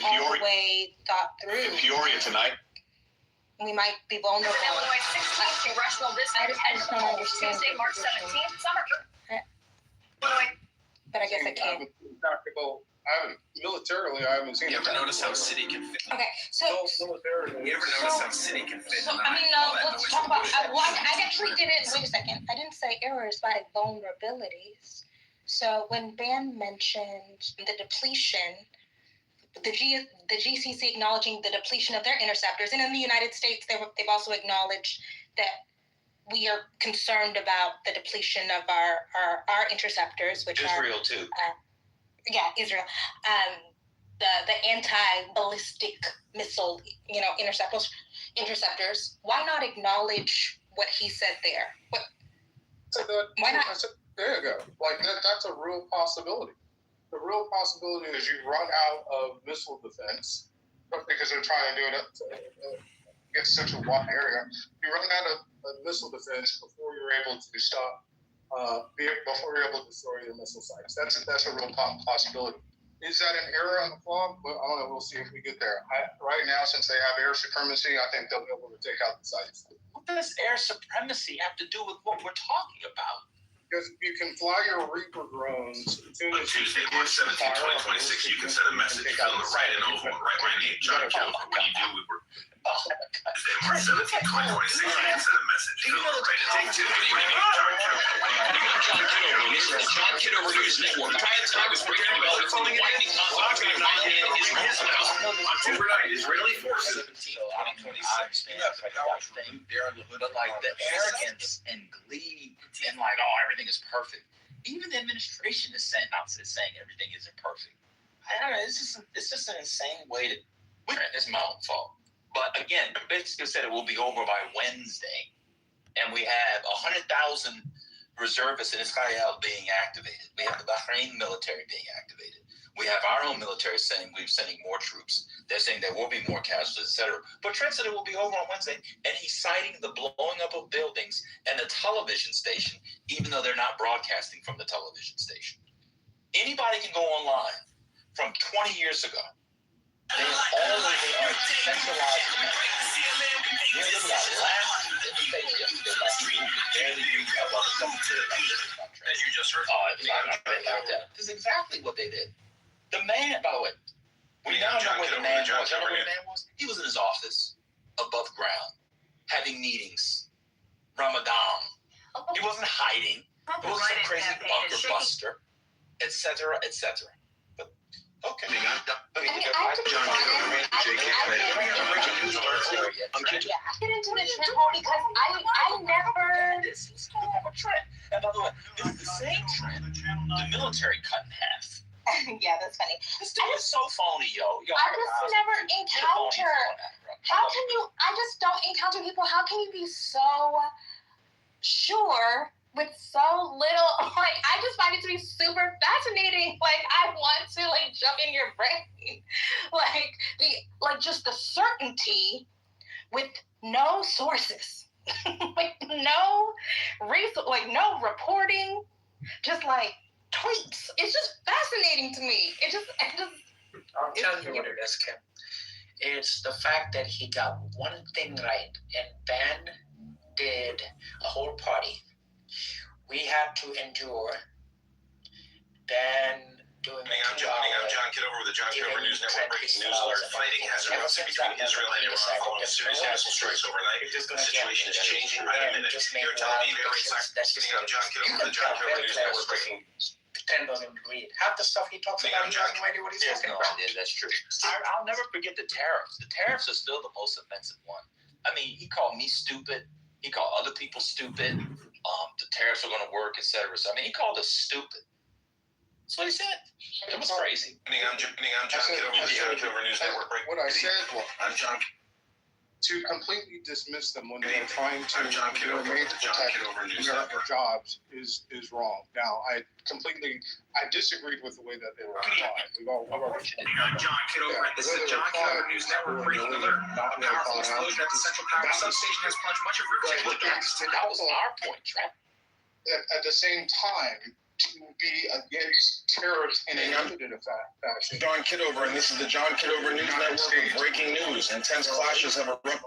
all the way thought through? In Peoria tonight. We might be vulnerable. Illinois 16th Congressional District. I just don't understand. Tuesday, March 17th. Summer. Illinois. But I guess I can't. Tactical. Militarily, I haven't seen. You ever notice how city can fit? Okay, so. Militarily. You ever notice how city can fit? So, I mean, let's talk about. I actually didn't. Wait a second. I didn't say errors, but vulnerabilities. So when Ben mentioned the depletion, the GCC acknowledging the depletion of their interceptors, and in the United States, they've also acknowledged that we are concerned about the depletion of our interceptors, which Israel too. Israel. The anti-ballistic missile, interceptors. Why not acknowledge what he said there? Why not? There you go. Like that's a real possibility. The real possibility is you run out of missile defense because they're trying to do it against such a wide area. You run out of missile defense before you're able to stop. Before you're able to destroy your missile sites. That's a real possibility. Is that an error on the flaw? But I don't know. We'll see if we get there. Right now, since they have air supremacy, I think they'll be able to take out the sites. What does air supremacy have to do with what we're talking about? Because you can fly your Reaper drones as soon On as Tuesday, March 17, 2026, you can send a message. Fill in the right and over. Write my name, John Kitover. When you do, we were. Tuesday, March 17, 2026, you can send a message. Fill in the right and take two. John Kitover. This is the John Kitover News Network. I was forgetting about it. Calling it October 9th, Israeli forces. But like the arrogance and glee and like, oh, everything is perfect. Even the administration is saying everything isn't perfect. I don't know. It's just an insane way to. It's my own fault. But again, basically said it will be over by Wednesday, and we have 100,000 reservists in Israel being activated. We have the Bahrain military being activated. We have our own military saying we're sending more troops. They're saying there will be more casualties, etc. But Trent said it will be over on Wednesday, and he's citing the blowing up of buildings and the television station, even though they're not broadcasting from the television station. Anybody can go online from 20 years ago. They always are centralized. As you just heard. This is exactly what they did. The man, by the way, we now know where the man was. You know where the man was? He was in his office, above ground, having meetings. Ramadan. He wasn't hiding. He wasn't some crazy bunker buster, etc., etc. But okay. I get into the Trent hole because I never. This is a trend. And by the way, this is the same trend. The military cut in half. Yeah, that's funny. This dude is so phony, yo. I just never encounter. How can you? I just don't encounter people. How can you be so sure with so little? Like, I just find it to be super fascinating. Like, I want to jump in your brain, just the certainty with no sources, no no reporting, just tweets. It's just fascinating to me. I'll tell you what it is, Kim. It's the fact that he got one thing right, and Ben did a whole party. We had to endure Ben doing I'm John Kitover with the John Kitover News Network. Breaking news alert. Fighting has erupted between Israel and Iran following serious missile strikes overnight. The situation is changing by the minute. Here Tel Aviv, I'm John Kitover with the John Kitover News Network. Breaking 10 doesn't agree. Half the stuff he talks about, he has no idea what he's talking about. That's true. I'll never forget the tariffs. The tariffs are still the most offensive one. I mean, he called me stupid. He called other people stupid. The tariffs are going to work, etc. So, I mean, he called us stupid. That's what he said. It was crazy. I'm John Kitover with the John Kitover News Network. What I said, I'm John. to completely dismiss them when they are trying to John Kitover remain with to the John protect Kitover News American Network. jobs is wrong. Now, I disagreed with the way that they were applied. We've all I'm John Kitover, and this is the John Kitover News Network breaking alert. A powerful explosion at the Central Power Substation has plunged much of Ripon into darkness. That was our point, right? At the same time, to be against terrorists in a limited fashion. John Kitover, and this is the John Kitover News Network with breaking news. Intense clashes have erupted.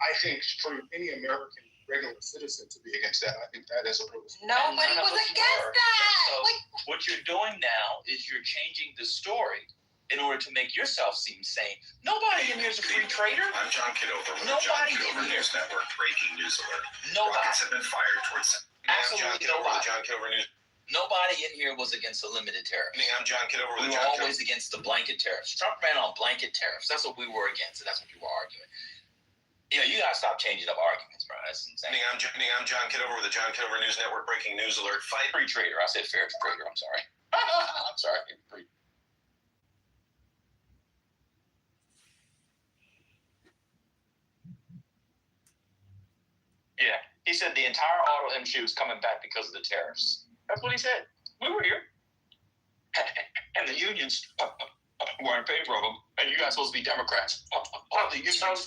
I think for any American regular citizen to be against that, I think that is a real. Nobody was against that. So what you're doing now is you're changing the story in order to make yourself seem sane. Nobody in here is a free trader. I'm John Kitover with the Nobody John Kitover in here. News Network breaking news alert. Nobody. Rockets have been fired towards. Absolutely I'm John Kitover with nobody. the John Kitover News. Nobody in here was against the limited tariffs. I'm John Kitover We with the were John always against the blanket tariffs. Trump ran on blanket tariffs. That's what we were against, and that's what you were arguing. You know, you gotta stop changing up arguments, bro. That's insane. I'm John Kitover with the John Kitover News Network breaking news alert. Fight. Free trader. I said fair trader. I'm sorry. I'm sorry. Free. Yeah, he said the entire auto industry was coming back because of the tariffs. That's what he said. We were here. And the unions were in favor of them. And you guys supposed to be Democrats. The unions. Trent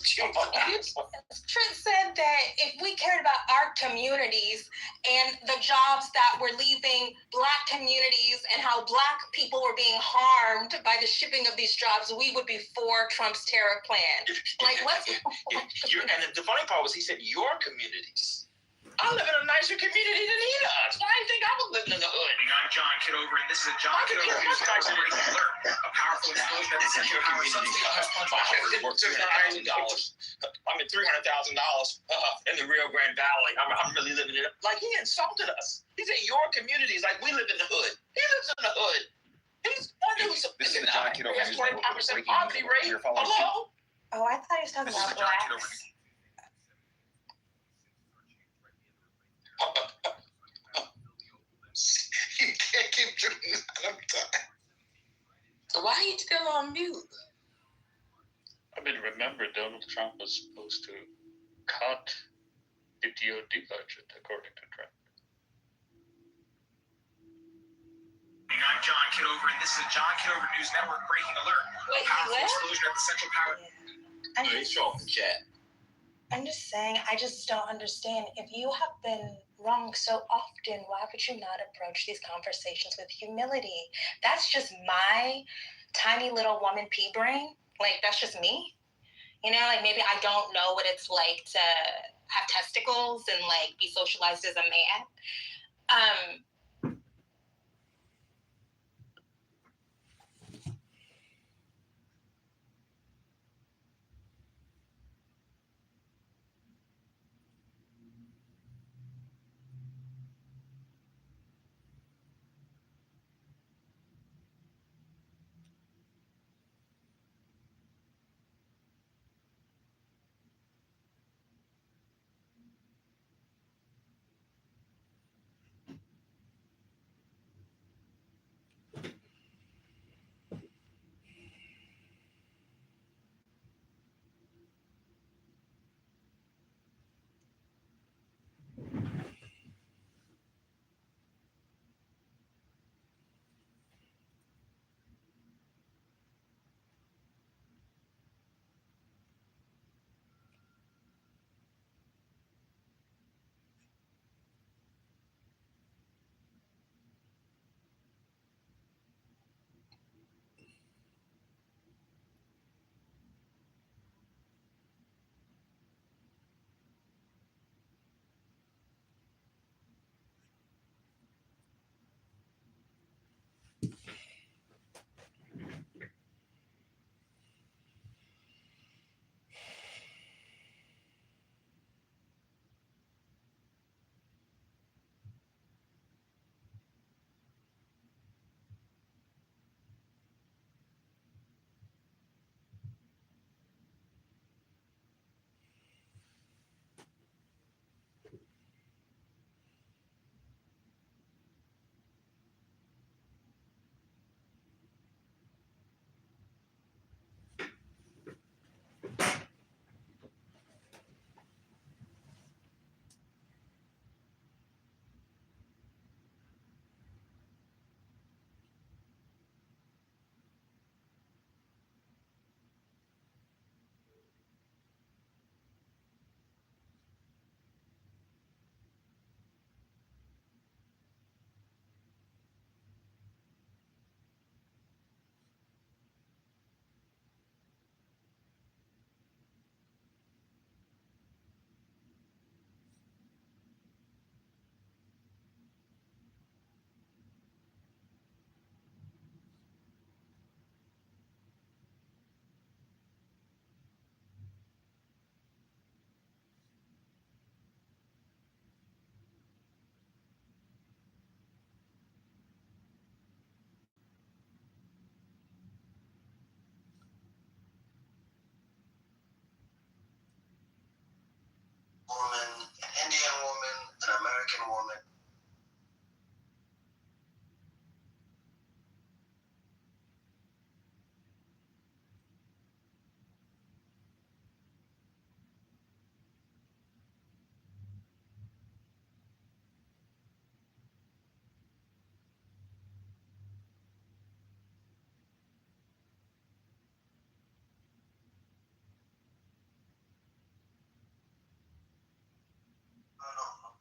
said that if we cared about our communities and the jobs that were leaving Black communities and how Black people were being harmed by the shipping of these jobs, we would be for Trump's tariff plan. Like, let's. And the funny part was he said your communities. I live in a nicer community than he does. Why do you think I was living in the hood? I'm John Kitover, and this is a John Kitover News Network breaking alert. A powerful explosion at the Central Power Substation has plunged much of Ripon into darkness. I'm at $300,000 in the Rio Grande Valley. I'm really living it up. Like, he insulted us. He said your communities, like we live in the hood. He lives in the hood. He's one who's This is the John Kitover News Network breaking poverty rate. Hello? Oh, I thought he was talking about Blacks. You can't keep doing that. I'm tired. Why are you still on mute? I mean, remember, Donald Trump was supposed to cut the DoD budget, according to Trump. I'm John Kitover, and this is a John Kitover News Network breaking alert. Wait, A powerful what? explosion at the Central Power. I'm just saying, I just don't understand. If you have been wrong so often, why would you not approach these conversations with humility? That's just my tiny little woman pea brain. Like, that's just me. You know, like maybe I don't know what it's like to have testicles and like be socialized as a man.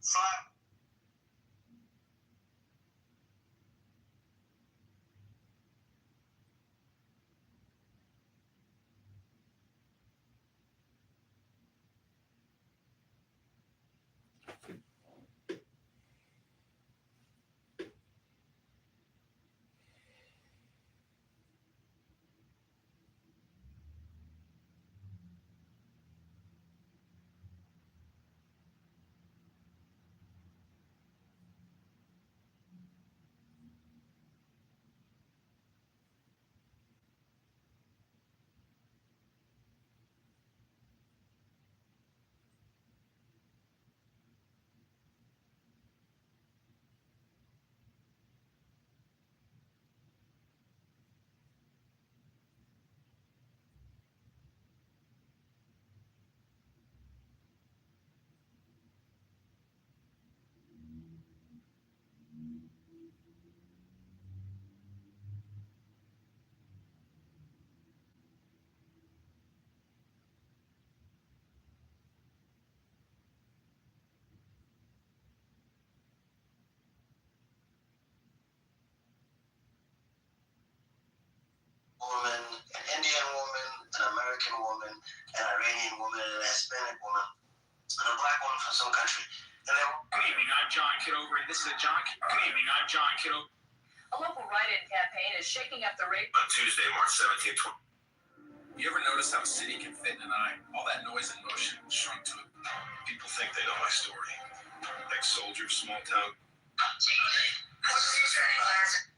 Slap. Woman, an Indian woman, an American woman, an Iranian woman, and a Hispanic woman, and a black woman from some country. And they were, Good evening, I'm John Kitover, and this is Good evening, I'm John Kitover. A local write-in campaign is shaking up the rate. On Tuesday, March 17th. You ever notice how a city can fit in an eye? All that noise and motion shrunk to it. People think they know my story. Ex-soldier, small town. what's he saying?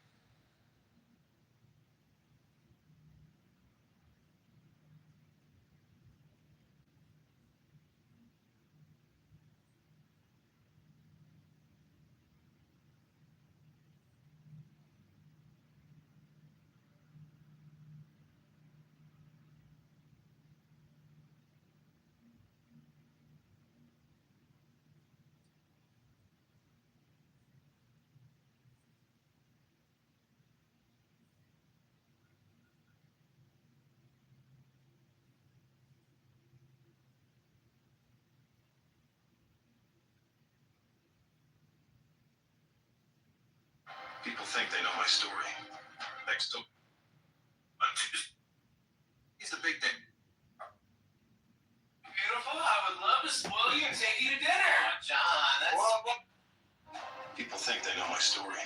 People think they know my story. Next to on Tuesday. He's the big day. Beautiful. I would love to spoil you and take you to dinner. John, that's. People think they know my story.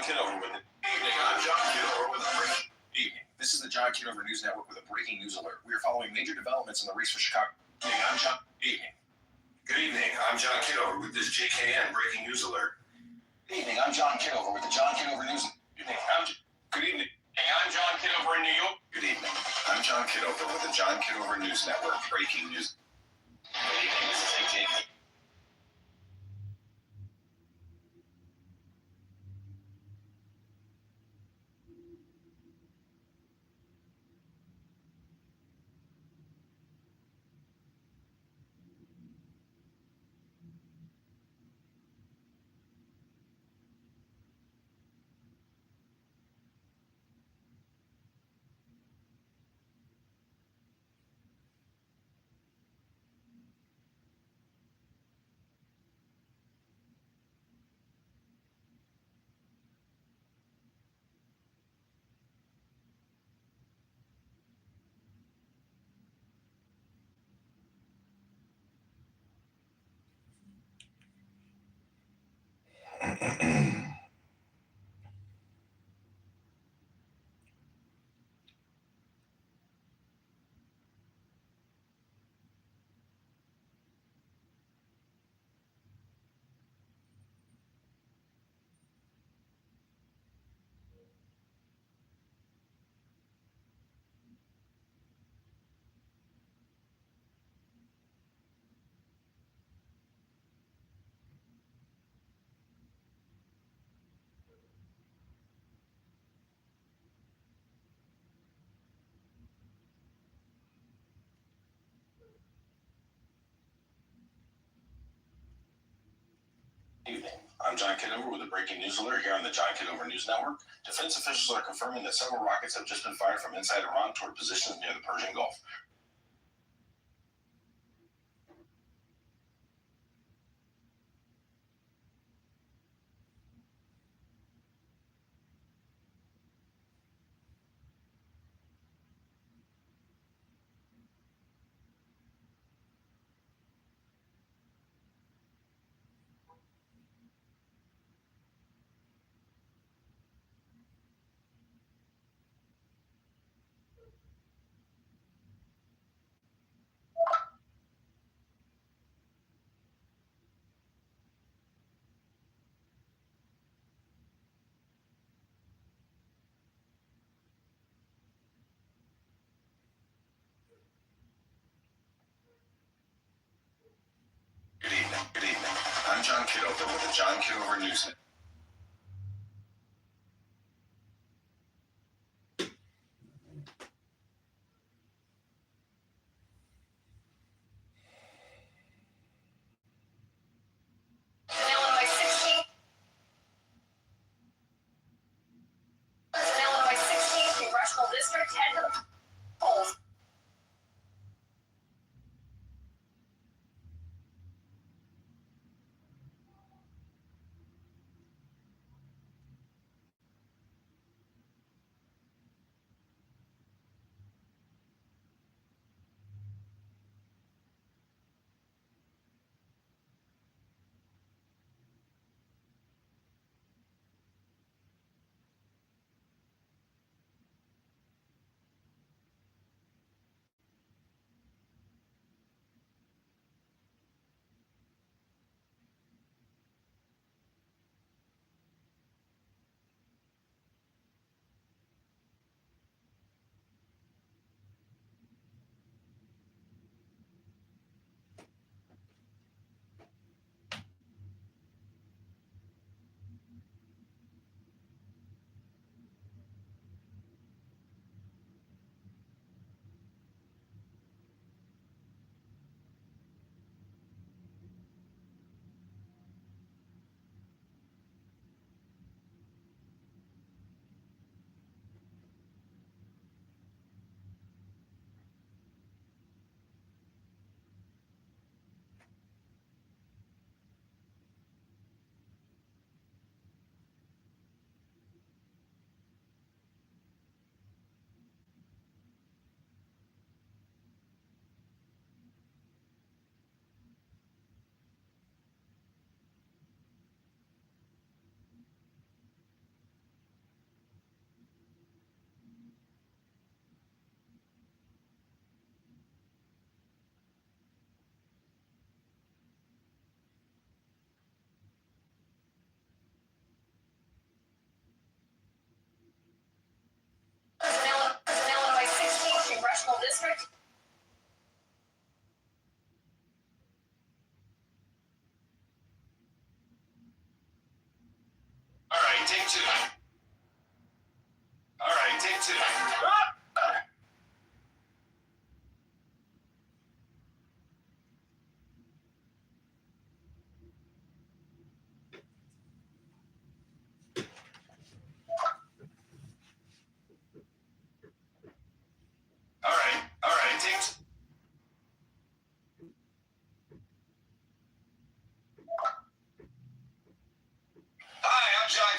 John Kitover with it. Evening, I'm John Kitover with a breaking evening. This is the John Kitover News Network with a breaking news alert. We are following major developments in the race for Chicago. Evening, I'm John. Evening. Good evening, I'm John Kitover with this JKN breaking news alert. Evening, I'm John Kitover with the John Kitover News. Evening, Good evening. Hey, I'm John Kitover in New York. Good evening. I'm John Kitover with the John Kitover News Network breaking news. Good evening, this is AJ. Evening. I'm John Kitover with a breaking news alert here on the John Kitover News Network. Defense officials are confirming that several rockets have just been fired from inside Iran toward positions near the Persian Gulf. Good evening. Good evening. I'm John Kitover with the John Kitover News Network. Illinois 16th. Illinois 16th Congressional District head to the polls.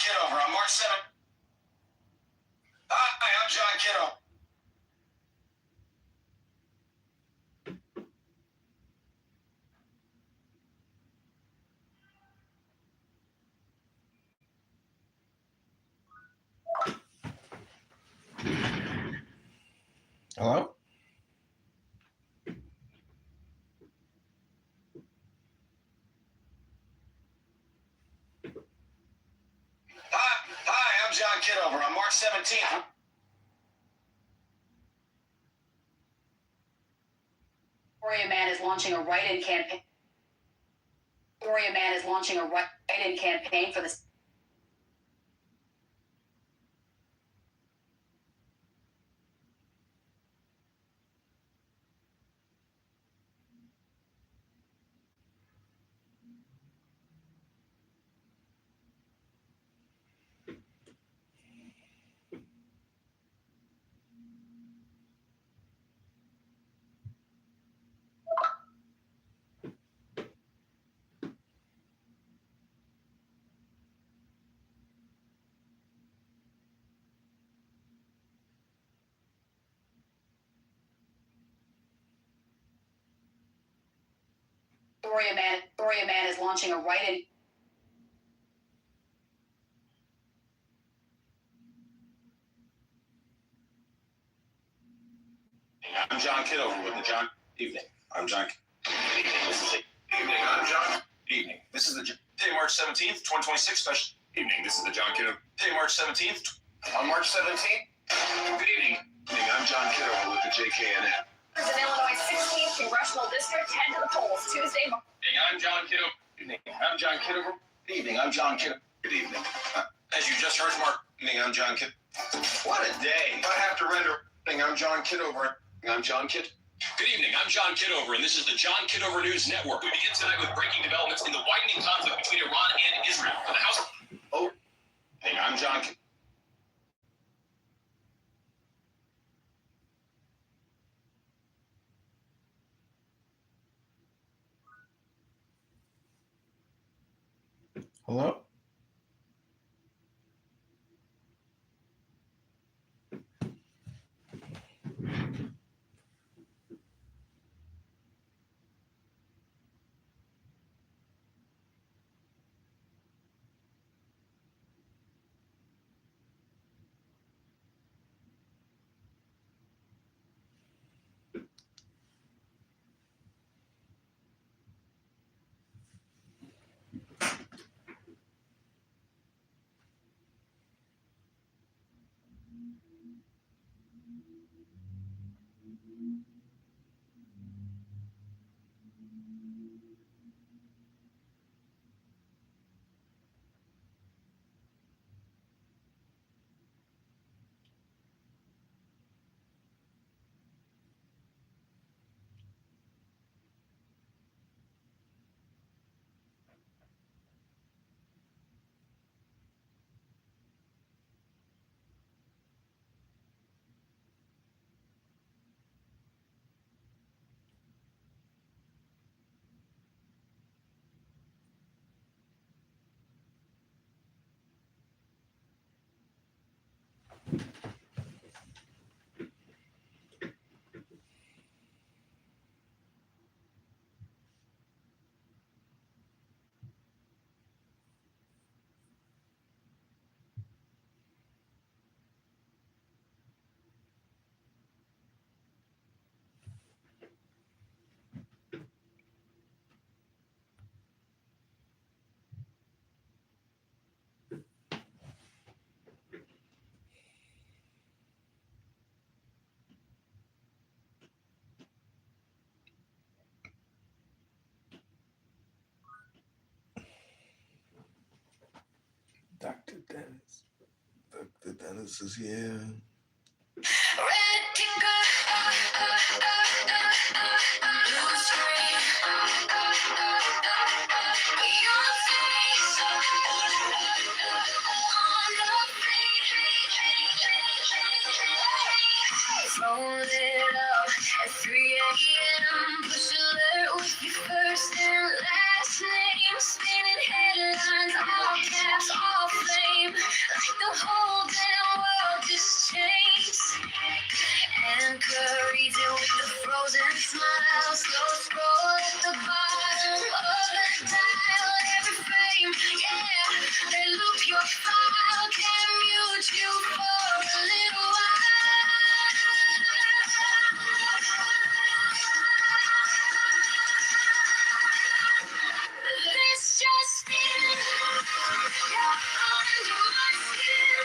Kitover. On March 7th. Hi, I'm John Kitover. Hello? Hi, I'm John Kitover. On March 17th. Victoria Man is launching a write-in campaign. Victoria Man is launching a write-in campaign for the. Victoria Man is launching a write-in. I'm John Kitover with the John. Evening. I'm John. Good evening. This is the evening. I'm John. Evening. This is the day, March 17th, 2026 special. Evening. This is the John Kitover. Day, March 17th. On March 17th. Good evening. Evening. I'm John Kitover with the JKNN. In Illinois' 16th congressional district, head to the polls Tuesday. Evening. I'm John Kitover. Evening. I'm John Kitover. Good evening. I'm John Kitover. Good evening. As you just heard from our evening, I'm John Kitover. What a day. I have to render. Evening. I'm John Kitover. I'm John Kit. Good evening, I'm John Kitover, and this is the John Kitover News Network. We begin tonight with breaking developments in the widening conflict between Iran and Israel. For the House. Oh, hey, I'm John Kit. Hello? Dr. Dennis. Dr. Dennis is here. Phone it up at 3 a.m. Push alert with your first and last name. Spinning headlines, all caps, all flame. your file can mute you for a little while. This just in. You're under my skin.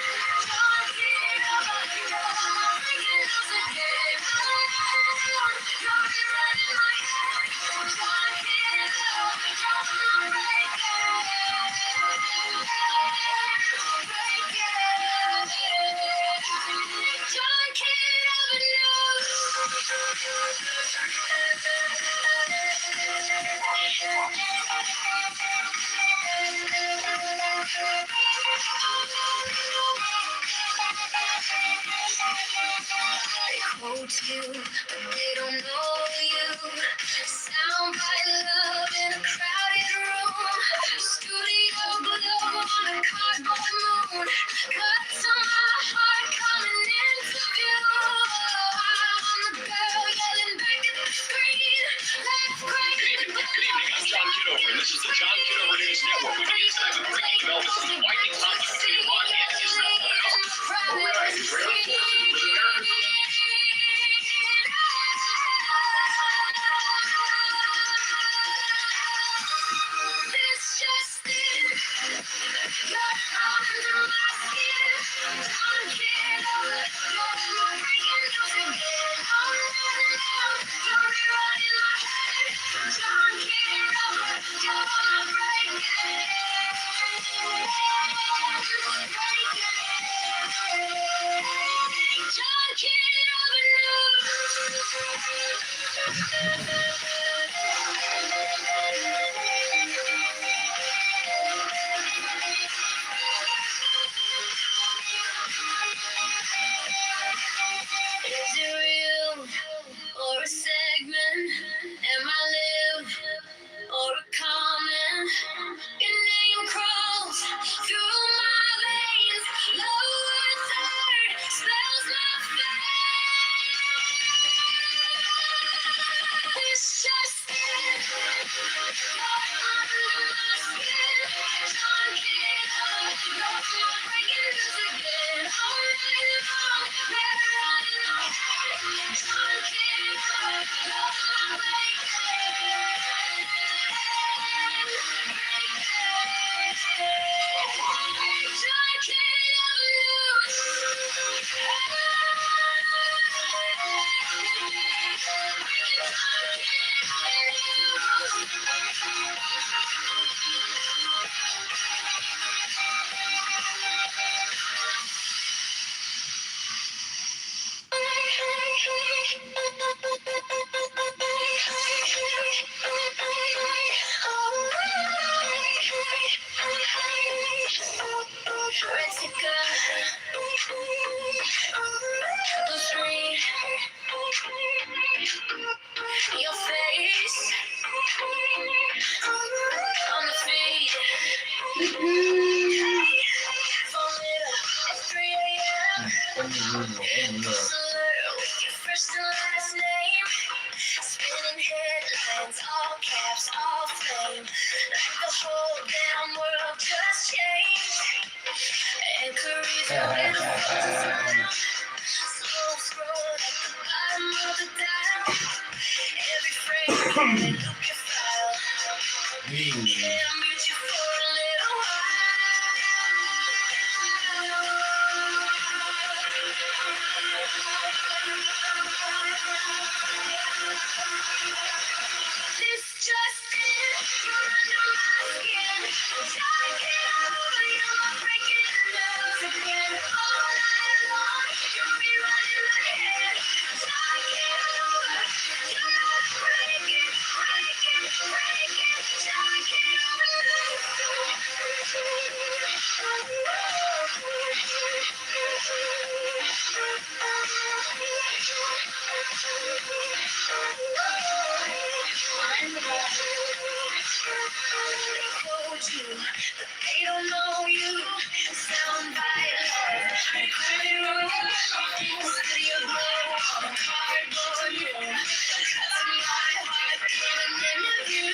Don't get over your breaking loose again. You're rewriting my head. Don't get over your They quote you, but they don't know you. Sound by love in a crowded room. Studio glow on a cardboard moon. Cuts on my heart coming into view. I'm the girl yelling back at the screen. Let's break it. Good evening. I'm John Kitover, and this is the John Kitover News Network. We begin tonight with breaking developments in the widening conflict between Iran and Israel. All right, Israeli forces with American. This just in. You're under my skin. Don't get over. You're breaking news again. Oh no, you're rewriting my head. Don't get over. You're breaking. Don't get over Is it real or a segment? Am I live or a comment? Your name crawls through my veins. Lower third spells my fate. It's just it. You're under my skin. Don't get up. You're breaking news again. All night long, better run in my head. Don't get up. You're your face on the feed. Phone lit up at 3 a.m. With your first and last name. Spinning headlines, all caps, all flame. Like the whole damn world just changed. And careers are in slow scroll at the bottom of the dial. Every frame, look your file. Can't mute you for a little This just in, you're under my skin. I can't over you, I'm breaking news again. All night long, you're rewriting my head. I can't over, you're not breaking. I can't you, but they don't know you. Sound by love, crowded room, studio glow, cardboard room. Cuts my heart, coming into view.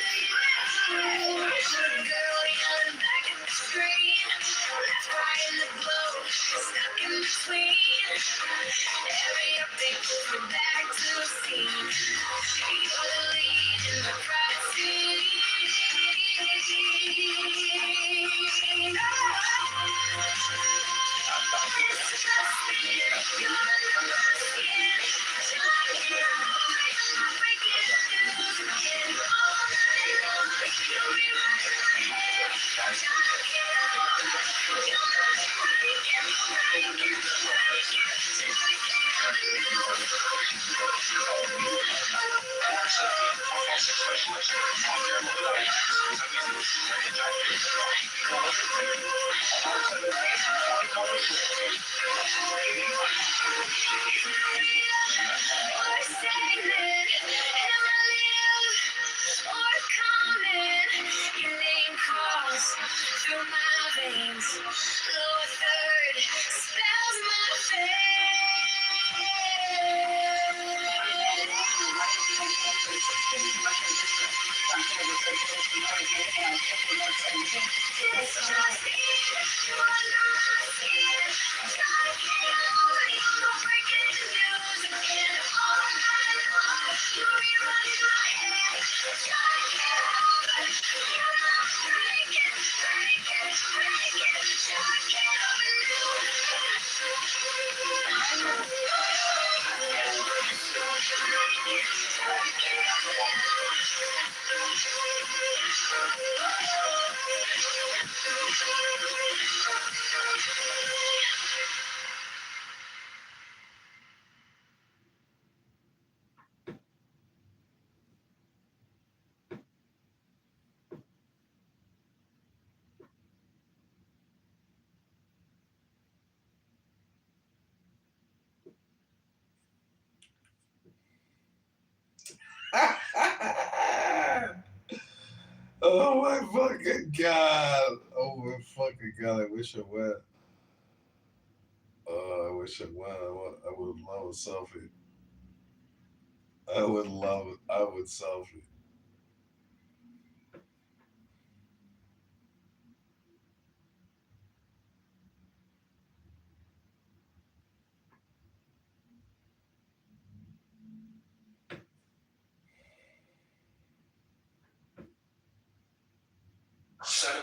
Little girl yelling back at the screen. Left in the glow, stuck in between. Every update pulls me back to the scene. You're the lead in the crowd scene. Through my veins, lower third spells my Oh my fucking god. Oh my fucking god. I wish I went. I wish I went. I would love a selfie. I would love it. I would selfie.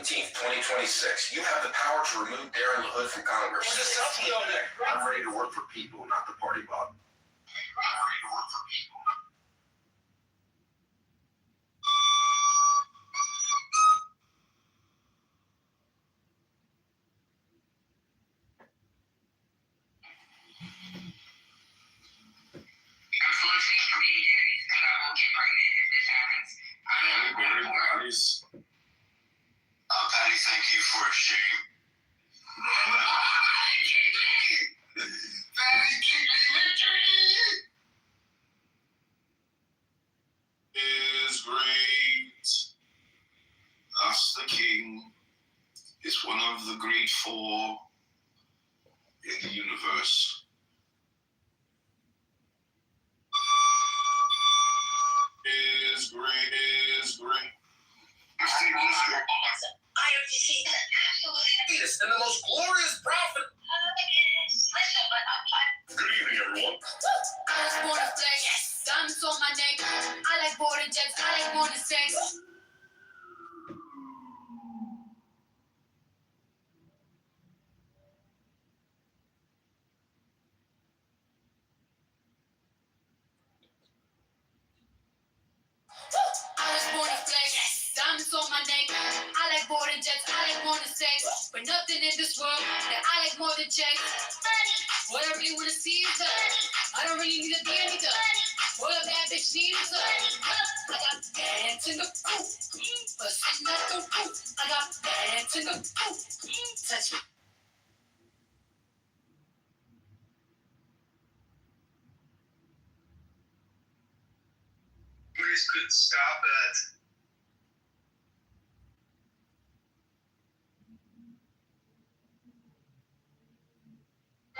Th, 2026. You have the power to remove Darren LaHood from Congress. There's a selfie on there. I'm ready to work for people, not the party bot. I'm ready to work for people. I'm so ashamed for baby daddies, and I will get pregnant if this happens. Patty, thank you for a shame. Patty, kick me victory! Is great. Thus the king is one of the great four in the universe. Is great, is great. I have to see that. Absolutely. And the most glorious prophet. Listen, but Good evening, everyone. I was born to flex, diamonds on my neck. I like border jets, I like border sex. I was born to flex, diamonds on my neck. I like border jets, I like border sex. But nothing in this world that I like more than checks. What I really wanna see is I don't really need a D, I need what a bad bitch needs I got bands in the coop, but I'm not the root. I got bands in the coop, touch me. Please could stop it.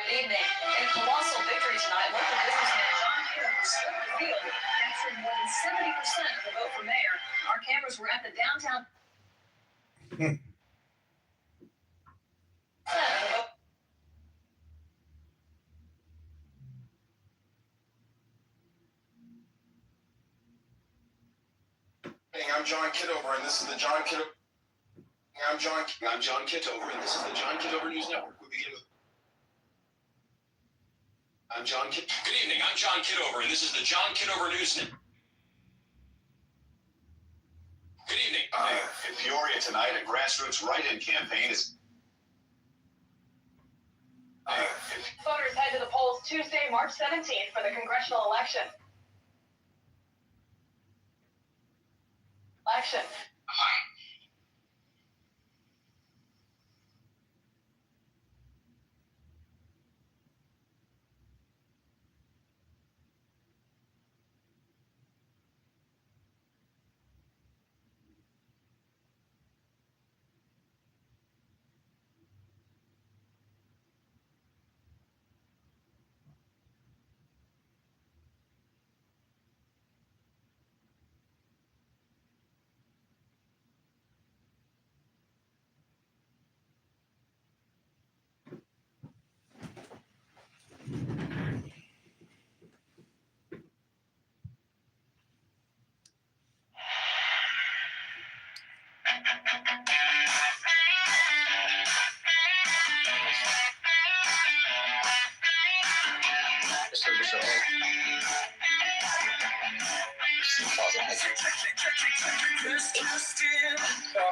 Good evening. In a colossal victory tonight, local businessman John Kitover split the field, capturing more than 70% of the vote for mayor. Our cameras were at the downtown. I'm John Kitover, and this is the John Kitover. I'm John Kitover, and this is the John Kitover News Network. We begin with. I'm John Kitover. Good evening. I'm John Kitover, and this is the John Kitover News Network. Good evening. In Peoria tonight, a grassroots write-in campaign is. Voters head to the polls Tuesday, March 17th for the congressional election.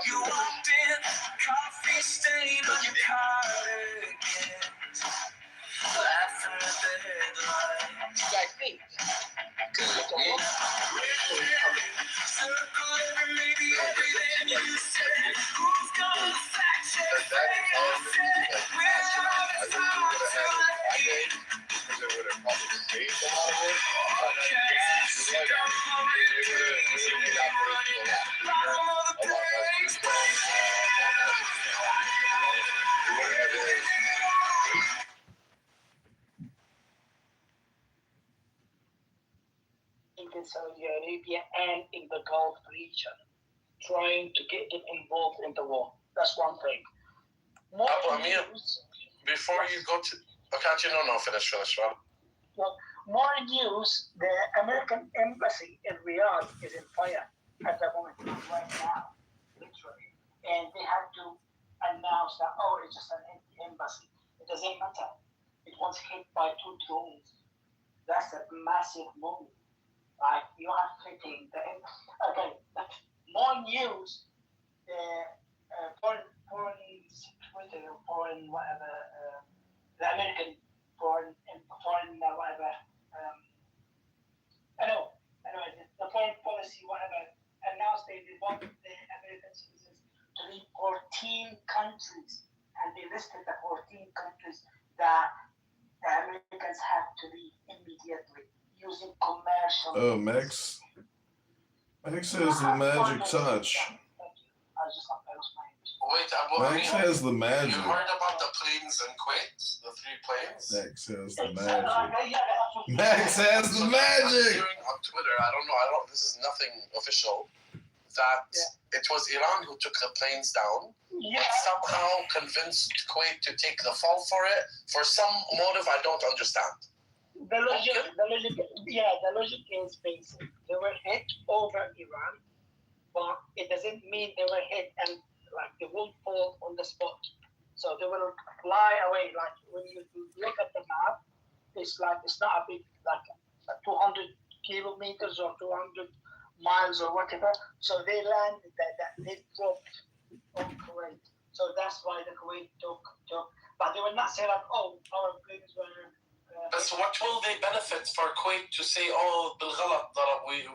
You walked in, coffee stain on your cardigan, laughing at the headlines. Circle every maybe everything you said. Who's gonna fact check? We're not in Saudi Arabia and in the Gulf region, trying to get them involved in the war. That's one thing. Amir, before you go to... Okay, finish, right? Well, more news, the American embassy in Riyadh is in fire at the moment, right now, literally. And they have to announce that, it's just an embassy. It doesn't matter. It was hit by 2 drones. That's a massive move. Like, you are hitting the... Okay, more news, foreign security or foreign whatever, the American foreign whatever, the foreign policy whatever, announced they want the American citizens to leave 14 countries, and they listed the 14 countries that the Americans have to leave immediately using commercial. Oh, Max. Max has the magic touch. Wait, Max has the magic. You heard about the planes in Kuwait? The 3 planes? Max has the magic. Max has the magic. On Twitter, I don't know. This is nothing official. That it was Iran who took the planes down. Yeah. But somehow convinced Kuwait to take the fall for it for some motive I don't understand. The logic is basic. They were hit over Iran, but it doesn't mean they were hit and like they won't fall on the spot. So they will fly away. Like when you look at the map, it's not a big 200 kilometers or 200 miles or whatever. So they landed they dropped on Kuwait. So that's why the Kuwait took. But they will not say like, our planes were. So what will they benefit for Kuwait to say, بالغلط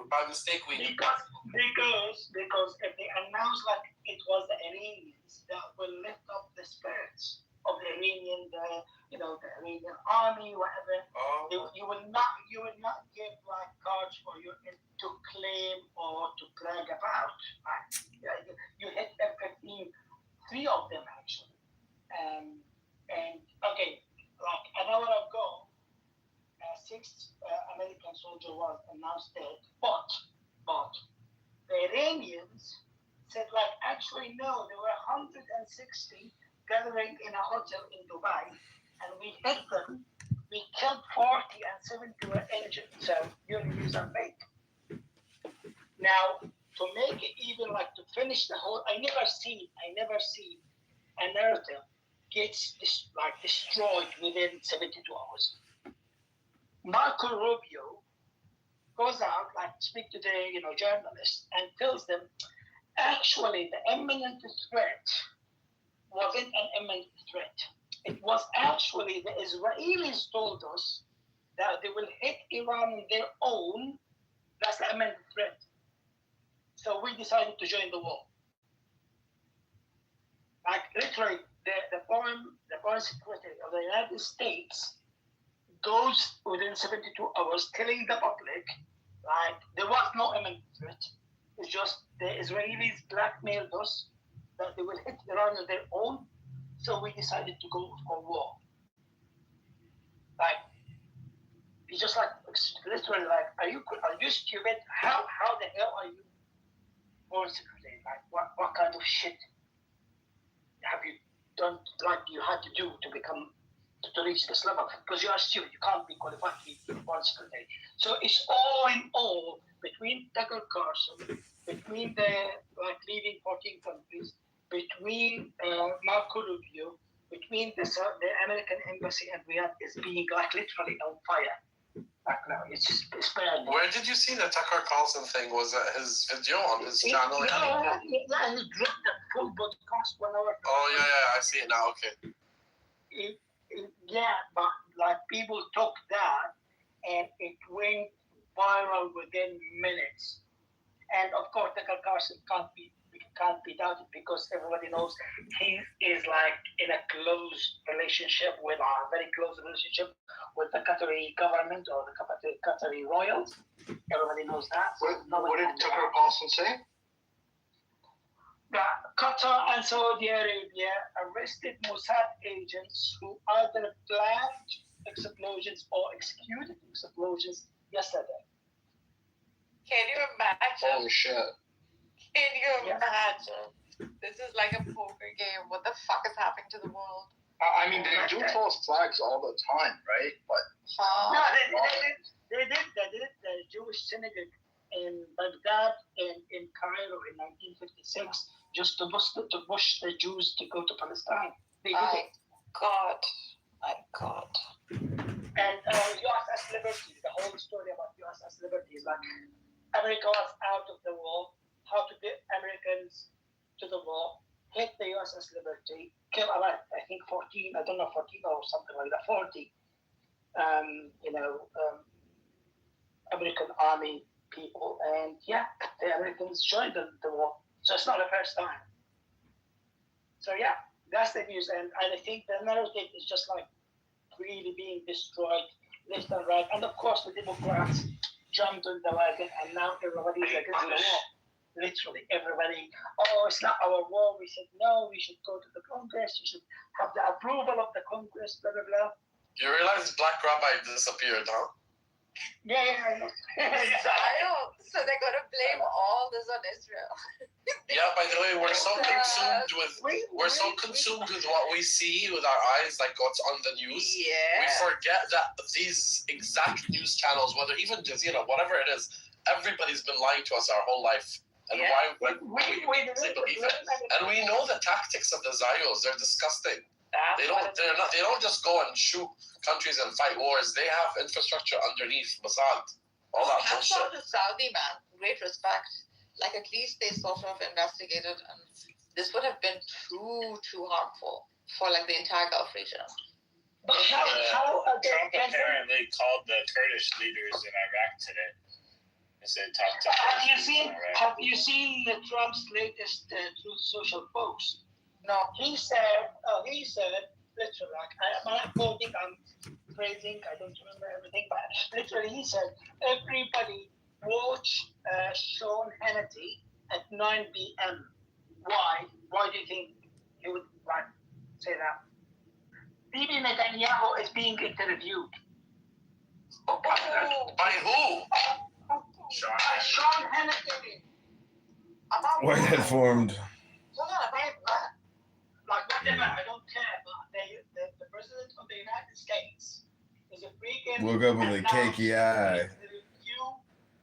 by mistake we... Because if they announce like it was the Iranians, that will lift up the spirits of the Iranian, the Iranian army, whatever. You will not give like cards for you to claim or to brag about. You hit F-15, 3 of them actually, and okay, like an hour ago. 6 American soldiers was announced dead, but the Iranians said like actually no, there were 160 gathering in a hotel in Dubai, and we hit them. We killed 40 and 70 were injured. So your news are fake. Now to make it even like to finish the whole. I never see a narrative gets destroyed within 72 hours. Marco Rubio goes out, speak to the journalists and tells them, actually the imminent threat wasn't an imminent threat. It was actually the Israelis told us that they will hit Iran on their own. That's the imminent threat. So we decided to join the war. Literally, the foreign secretary of the United States goes within 72 hours telling the public, there was no imminent threat. It's just the Israelis blackmailed us that they will hit Iran on their own. So we decided to go for war. It's just literally are you stupid? How the hell are you foreign secretary? What kind of shit have you done? You had to do to reach this level? Because you are stupid. You can't be qualified to be foreign secretary. So it's all in all between Tucker Carlson, between the leading 14 countries, between Marco Rubio, between the American embassy and Riyadh is being literally on fire. It's bad. Where did you see the Tucker Carlson thing? Was that his video on his channel? He dropped the full podcast 1 hour. Oh yeah, I see it now. Okay. But people took that and it went viral within minutes. And of course, Tucker Carlson can't be doubted because everybody knows he is in a close relationship with with the Qatari government or the Qatari royals. Everybody knows that. What did Tucker Carlson say? Qatar and Saudi Arabia arrested Mossad agents who either planned explosions or executed explosions yesterday. Can you imagine? Holy shit. Can you imagine? This is like a poker game. What the fuck is happening to the world? I mean, they do toss flags all the time, right? But no, they did the Jewish synagogue in Baghdad and in Cairo in 1956 just to push the Jews to go to Palestine. They did it. My God. And USS Liberty, the whole story about USS Liberty is America was out of the war. How to get Americans to the war, hit the USS Liberty, kill about, I think 14, I don't know, 14 or something like that, 40, American Army people. And the Americans joined the war. So it's not the first time. So that's the news. And I think the narrative is just really being destroyed left and right. And of course, the Democrats jumped on the wagon and now everybody is against the war. Literally everybody, it's not our war. We said no, we should go to the Congress. You should have the approval of the Congress, blah, blah, blah. You realize Black Rabbi disappeared, huh? Yeah, I know. So they're going to blame all this on Israel. Yeah, by the way, we're so consumed with what we see with our eyes, what's on the news. Yeah. We forget that these exact news channels, whether even Jazeera, whatever it is, everybody's been lying to us our whole life. And why we believe it. And we know the tactics of the Zayos. They're disgusting. They don't just go and shoot countries and fight wars. They have infrastructure underneath, Mossad, all that Hats bullshit. off to Saudi, man. Great respect. At least they sort of investigated, and this would have been too harmful for the entire Gulf region. But Trump apparently called the Kurdish leaders in Iraq today. He said, talk to Have you seen Trump's latest Truth Social post? No. He said, literally, I'm not quoting, I'm phrasing, I don't remember everything, but literally he said, everybody watch Sean Hannity at 9 p.m. Why? Why do you think he would say that? Bibi Netanyahu is being interviewed. By who? Sean Hannity. Whitehead formed. Whatever, I don't care, but the President of the United States is a freaking... Woke up with a cakey eye.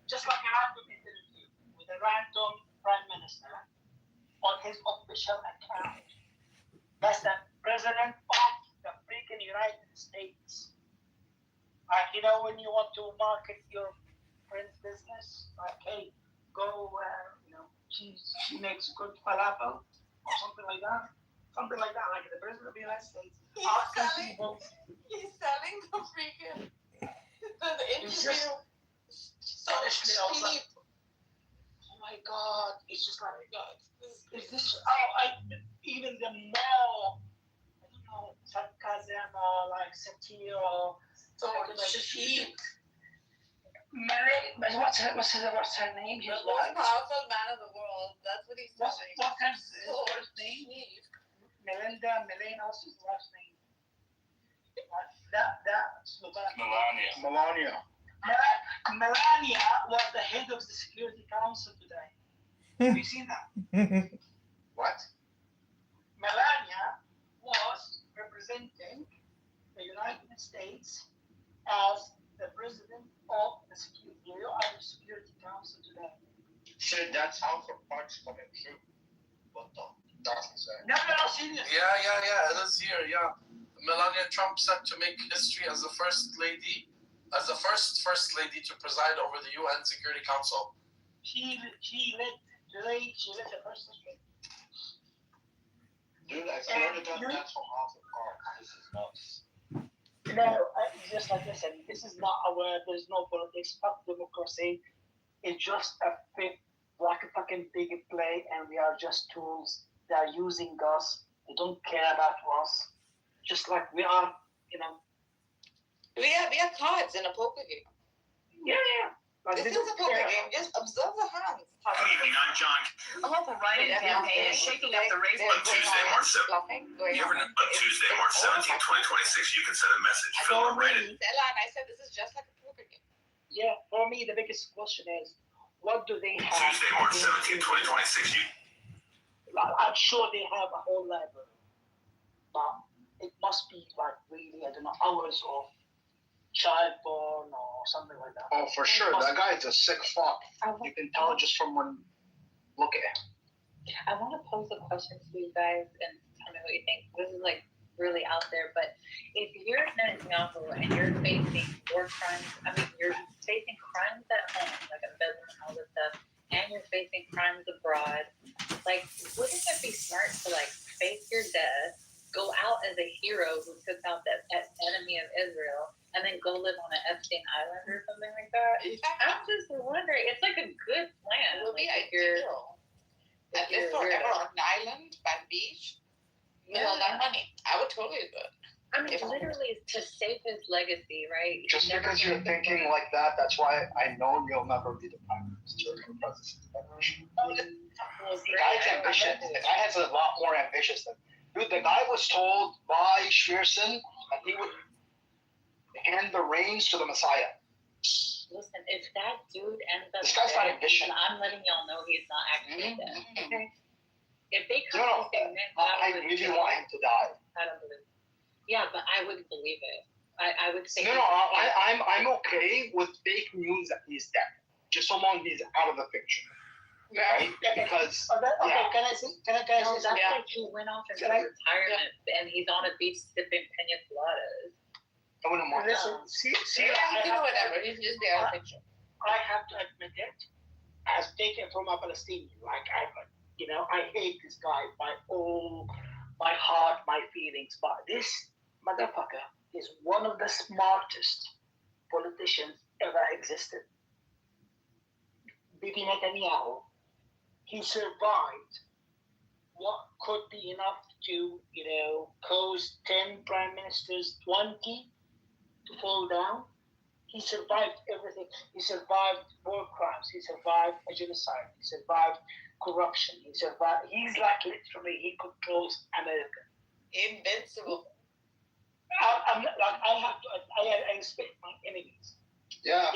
Just like a random interview with a random his official account. That's the president of the freaking United States. Like, you know, when you want to market your friend's business, like, hey, go, you know, she makes good falafel or something like that. Something like that, like the president of the United States. He's selling the freaking the interview. So like, oh my God, it's just like, is this, even the mall, I don't know, sarcasm or like satire or something like cheap. What's her name? The most powerful man in the world. That's what he's saying. What's her first name? Melena, what's his last name? Melania. Melania was the head of the Security Council today. Have you seen that? What? Melania was representing the United States as the president of the Security Council today. Shit, that's House of Cards coming true. What the? That's insane. No, serious. Yeah, it is here, yeah. Melania Trump set to make history as the first lady to preside over the UN Security Council. She led the first history. Dude, I swear to God, that's from House of Cards. This is nuts. No, just like I said, this is not there's no politics, fuck democracy. It's just a fucking big play, and we are just tools. They are using us. They don't care about us. Just like we are, you know. We are cards in a poker game. Yeah. Like this is a poker game. Just observe the hands. Good evening, I'm John. A local writing campaign is shaking up the race. On Tuesday, March 17th, you can send a message. Fill and write it. Stella and I said this is just like a poker game. Yeah, for me the biggest question is, what do they have? Tuesday, March 17th, 2026. I'm sure they have a whole library, but it must be like really, I don't know, hours of child porn or something like that. Oh, for sure. That guy is a sick fuck. You can tell just from one look at him. I want to pose a question to you guys and tell me what you think. This is like really out there, but if you're Netanyahu and you're facing war crimes, you're facing crimes at home, like embezzlement and all this stuff, and you're facing crimes abroad, like, wouldn't it be smart to like face your death, go out as a hero who took out that enemy of Israel, and then go live on an Epstein Island or something like that? I'm just wondering. It's like a good plan. It would be like ideal. And live forever on an island by the beach with all that money. I would totally do it. Literally to save his legacy, right? Just because you're thinking like that, that's why I know you'll never be the prime minister or president. The guy's ambitious. The guy has a lot more ambitious than. Dude, the guy was told by Shearson that he would hand the reins to the Messiah. Listen, if that dude ends up this guy's not dead, ambitious. I'm letting y'all know he's not actually dead. Okay. If they come I really want him to die. I don't believe it. Yeah, but I wouldn't believe it. I would say I'm okay with fake news that he's dead, just so long he's out of the picture. Right? Because can I say that's like he went off into retirement and he's on a beach sipping pina coladas. I wouldn't want Listen, see, he can do whatever. He's just there out of picture. I have to admit it. As taken from a Palestinian, like I hate this guy by all my heart, my feelings. But this motherfucker is one of the smartest politicians ever existed. Bibi Netanyahu, he survived what could be enough to, cause 10 prime ministers, 20 to fall down. He survived everything. He survived war crimes. He survived a genocide. He survived corruption. He's like literally, he could close America. Invincible. I respect my enemies. Yeah.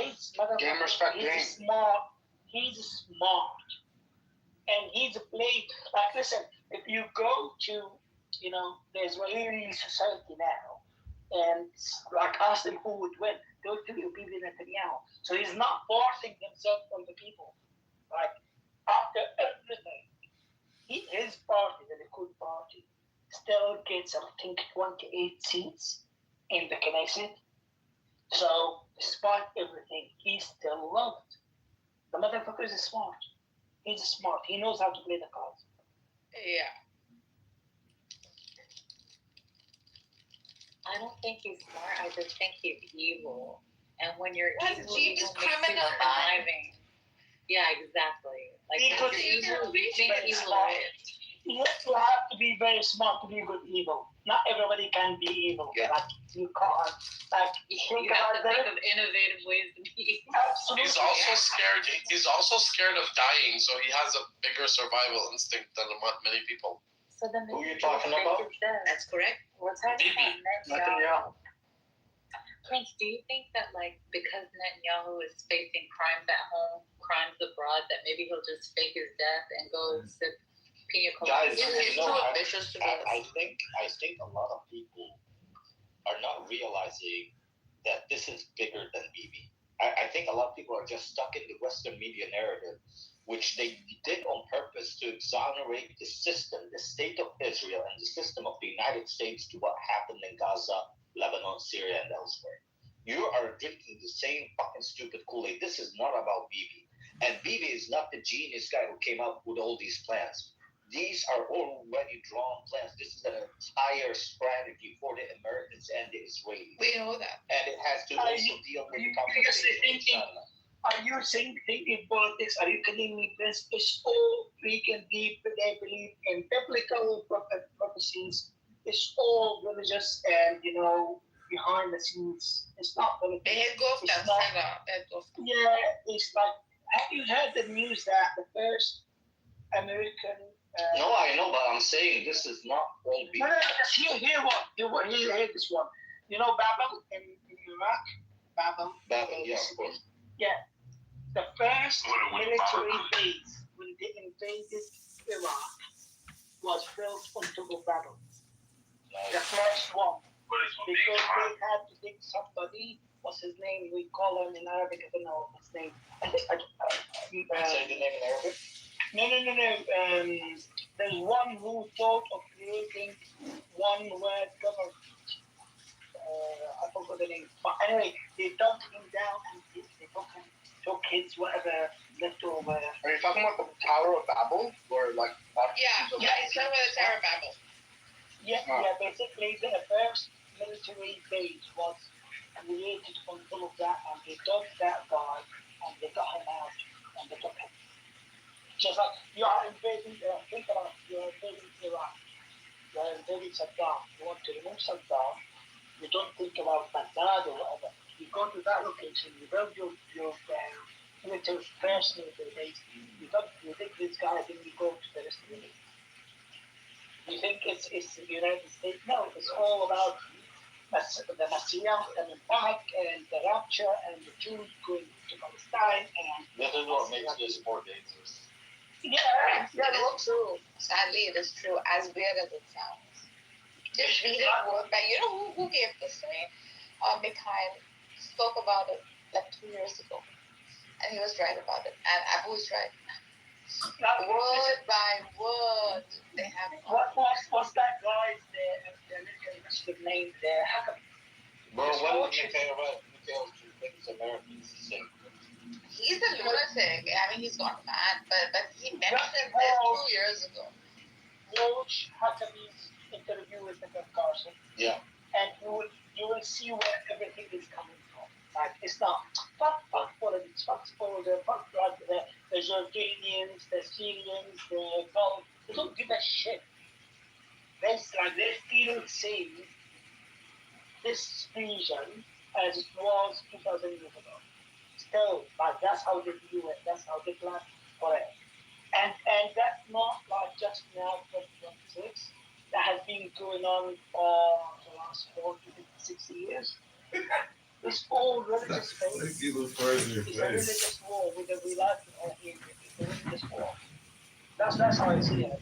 Game respect game. He's smart. And he's played, like, listen, if you go to, the Israeli society now, and like ask them who would win, they'll tell you Bibi Netanyahu. So he's not forcing himself on the people. Like, after everything his party, the Likud party, still gets, I think, 28 seats in the Knesset. So, despite everything, he's still loved. The motherfucker is smart. He's smart. He knows how to play the cards. Yeah. I don't think he's smart. I just think he's evil. And when you're That's evil, genius evil makes you criminal mind. conniving. Yeah, exactly. Like Because when you're evil, you think very evil smart. is. You have to be very smart to be good evil. Not everybody can be evil. Yeah. Like, you can't. Like, You think have about to think that. of innovative ways to be evil. Absolutely. He's also scared. He's also scared of dying, so he has a bigger survival instinct than many people. So then Who are you talking about? That's correct. We're talking Bibi. about Netanyahu. Prince, do you think that, like, because Netanyahu is facing crimes at home, crimes abroad, that maybe he'll just fake his death and go sip pina Guys, coladas? He's too ambitious to do this. I think a lot of people are not realizing that this is bigger than Bibi. I think a lot of people are just stuck in the Western media narrative, which they did on purpose to exonerate the system, the state of Israel, and the system of the United States to what happened in Gaza, Lebanon, Syria, and elsewhere. You are drinking the same fucking stupid Kool-Aid. This is not about Bibi. And Bibi is not the genius guy who came up with all these plans. These are already drawn plans. This is an entire strategy for the Americans and the Israelis. We know that. And it has to also deal with the conversation with China. Are you saying thinking politics? Are you kidding me? This is all freaking deep. They believe in biblical prophecies. It's all religious and, behind the scenes. It's not politics. Yeah, it's like, have you heard the news that the first American... No, I know, but I'm saying this is not all Bibi. No, just hear this one. You know Babel in Iraq? Babel, yeah, of course. Yeah. The first military base when they invaded Iraq was built on top of Babel. The first one. Because they had to pick somebody, what's his name? We call him in Arabic, I don't know his name. Say the name in Arabic? No. There's one who thought of creating one word government. I forgot the name. But anyway, they dug him down and they took his whatever left over. Are you talking about the Tower of Babel? Or like... Yeah, he's talking about the Tower of Babel. Yeah, basically the first military base was created on top of that, and they dug that guy, and they got him out, and they took him. Just like you are invading, think about it, you're invading Iraq, you're invading Saddam, you want to remove Saddam, you don't think about Baghdad or whatever. You go to that location, you build your military, first military base, you think this guy, then you go to the rest of the base. You think it's the United States? No, it's all about the Messiah coming back and the rapture and the Jews going to Palestine. And this is what makes this more dangerous. Yeah, that's true. Sadly, it is true, as weird as it sounds. Just read it word by, who gave this to me? Mikhail spoke about it like 2 years ago. And he was right about it. And Abu was right. Word by word, they have. What's that guy's the name there? Bro, what did Mikhail think Americans say? He's a lunatic. I mean, he's gone mad, but he mentioned this 2 years ago. Watch Huckabee's interview with Nick Carson. Yeah. And you will see where everything is coming from. Like, it's not fuck politics, fuck the Jordanians, the Syrians, the Gulf. They don't give a shit. They still see this region as it was 2,000 years ago. Still, that's how they view it. That's how they plan for it. And that's not like just now 2026. That has been going on for the last 40 to 60 years. It's all religious faith. It's a religious war with a religion or it's a religious war. That's how I see it.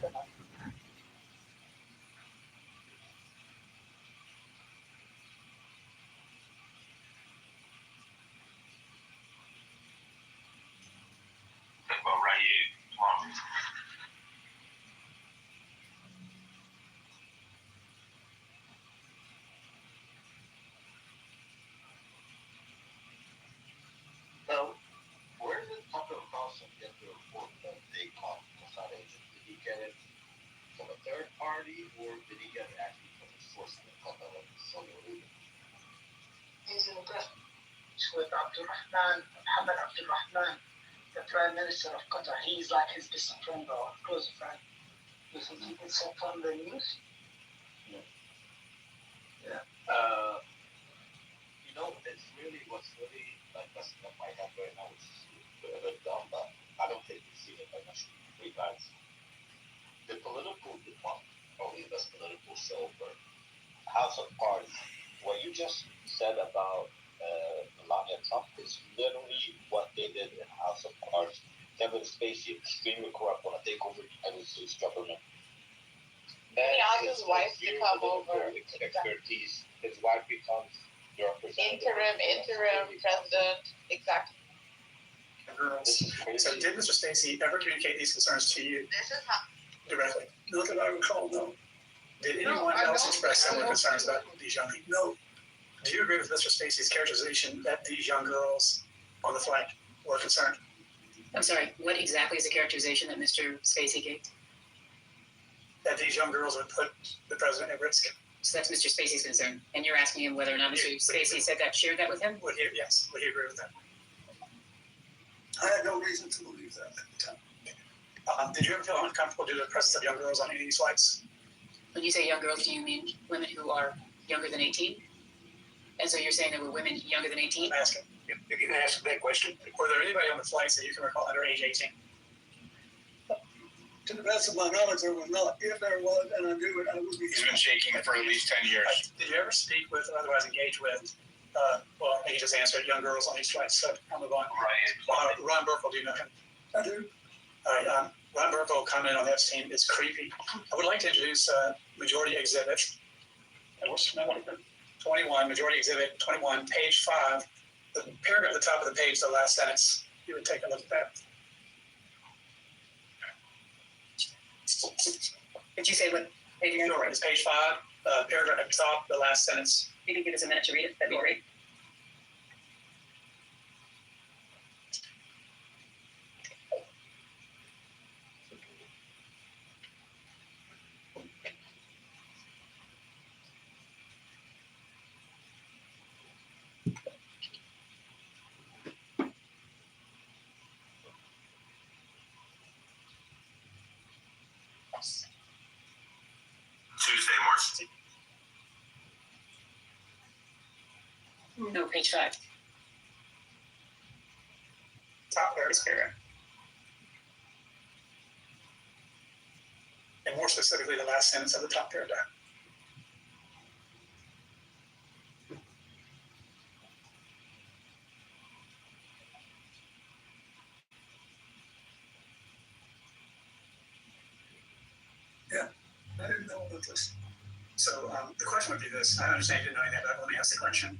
Mohammed Abdul Rahman, the Prime Minister of Qatar. He's like his best friend or close friend. You think he can set on the news? Yeah. You know, it's really what's really like messing up my head right now, which is a bit dumb, but I don't think you see it like much three times. The political debunk, probably the best political show for House of Cards. What you just said about Melania Trump is literally what they did in House of Cards. Kevin Spacey, extremely corrupt, want to take over the United States government. He asked his wife to come over. Expertise. His wife becomes the representative. Interim president. Exactly. Girls. So did Mr. Spacey ever communicate these concerns to you This is how. directly? Not that I recall, no. Did anyone else express similar concerns about these young people? No. Do you agree with Mr. Spacey's characterization that these young girls on the flight were concerned? I'm sorry, what exactly is the characterization that Mr. Spacey gave? That these young girls would put the president at risk? So that's Mr. Spacey's concern, and you're asking him whether or not Mr. Spacey said that, shared that with him? Yes, would he agree with that? I had no reason to believe that at the time. Did you ever feel uncomfortable due to the presence of young girls on any of these flights? When you say young girls, do you mean women who are younger than 18? And so you're saying there were women younger than 18? I'm asking. If you can answer that question. Were there anybody on the flights that you can recall under age 18? To the best of my knowledge, there was not. If there was, and I knew it, I would be. He's been shaking for at least 10 years. Did you ever speak with or otherwise engage with, well, he just answered young girls on these flights, so I'll move on. Ron Burkle, do you know him? I do. All right, Ron Burkle comment on Epstein is creepy. I would like to introduce Majority Exhibit. And what's number 21, Majority Exhibit 21, page 5. The paragraph at the top of the page, the last sentence. You would take a look at that. Did you say what? Sure, it's page 5, paragraph at the top, the last sentence. If you can give us a minute to read it, that'd be great. Tuesday, March 10th. No, page 5. Top paragraph. And more specifically, the last sentence of the top paragraph. Yeah, I didn't know about this. So the question would be this. I understand you didn't know anything, but let me ask the question.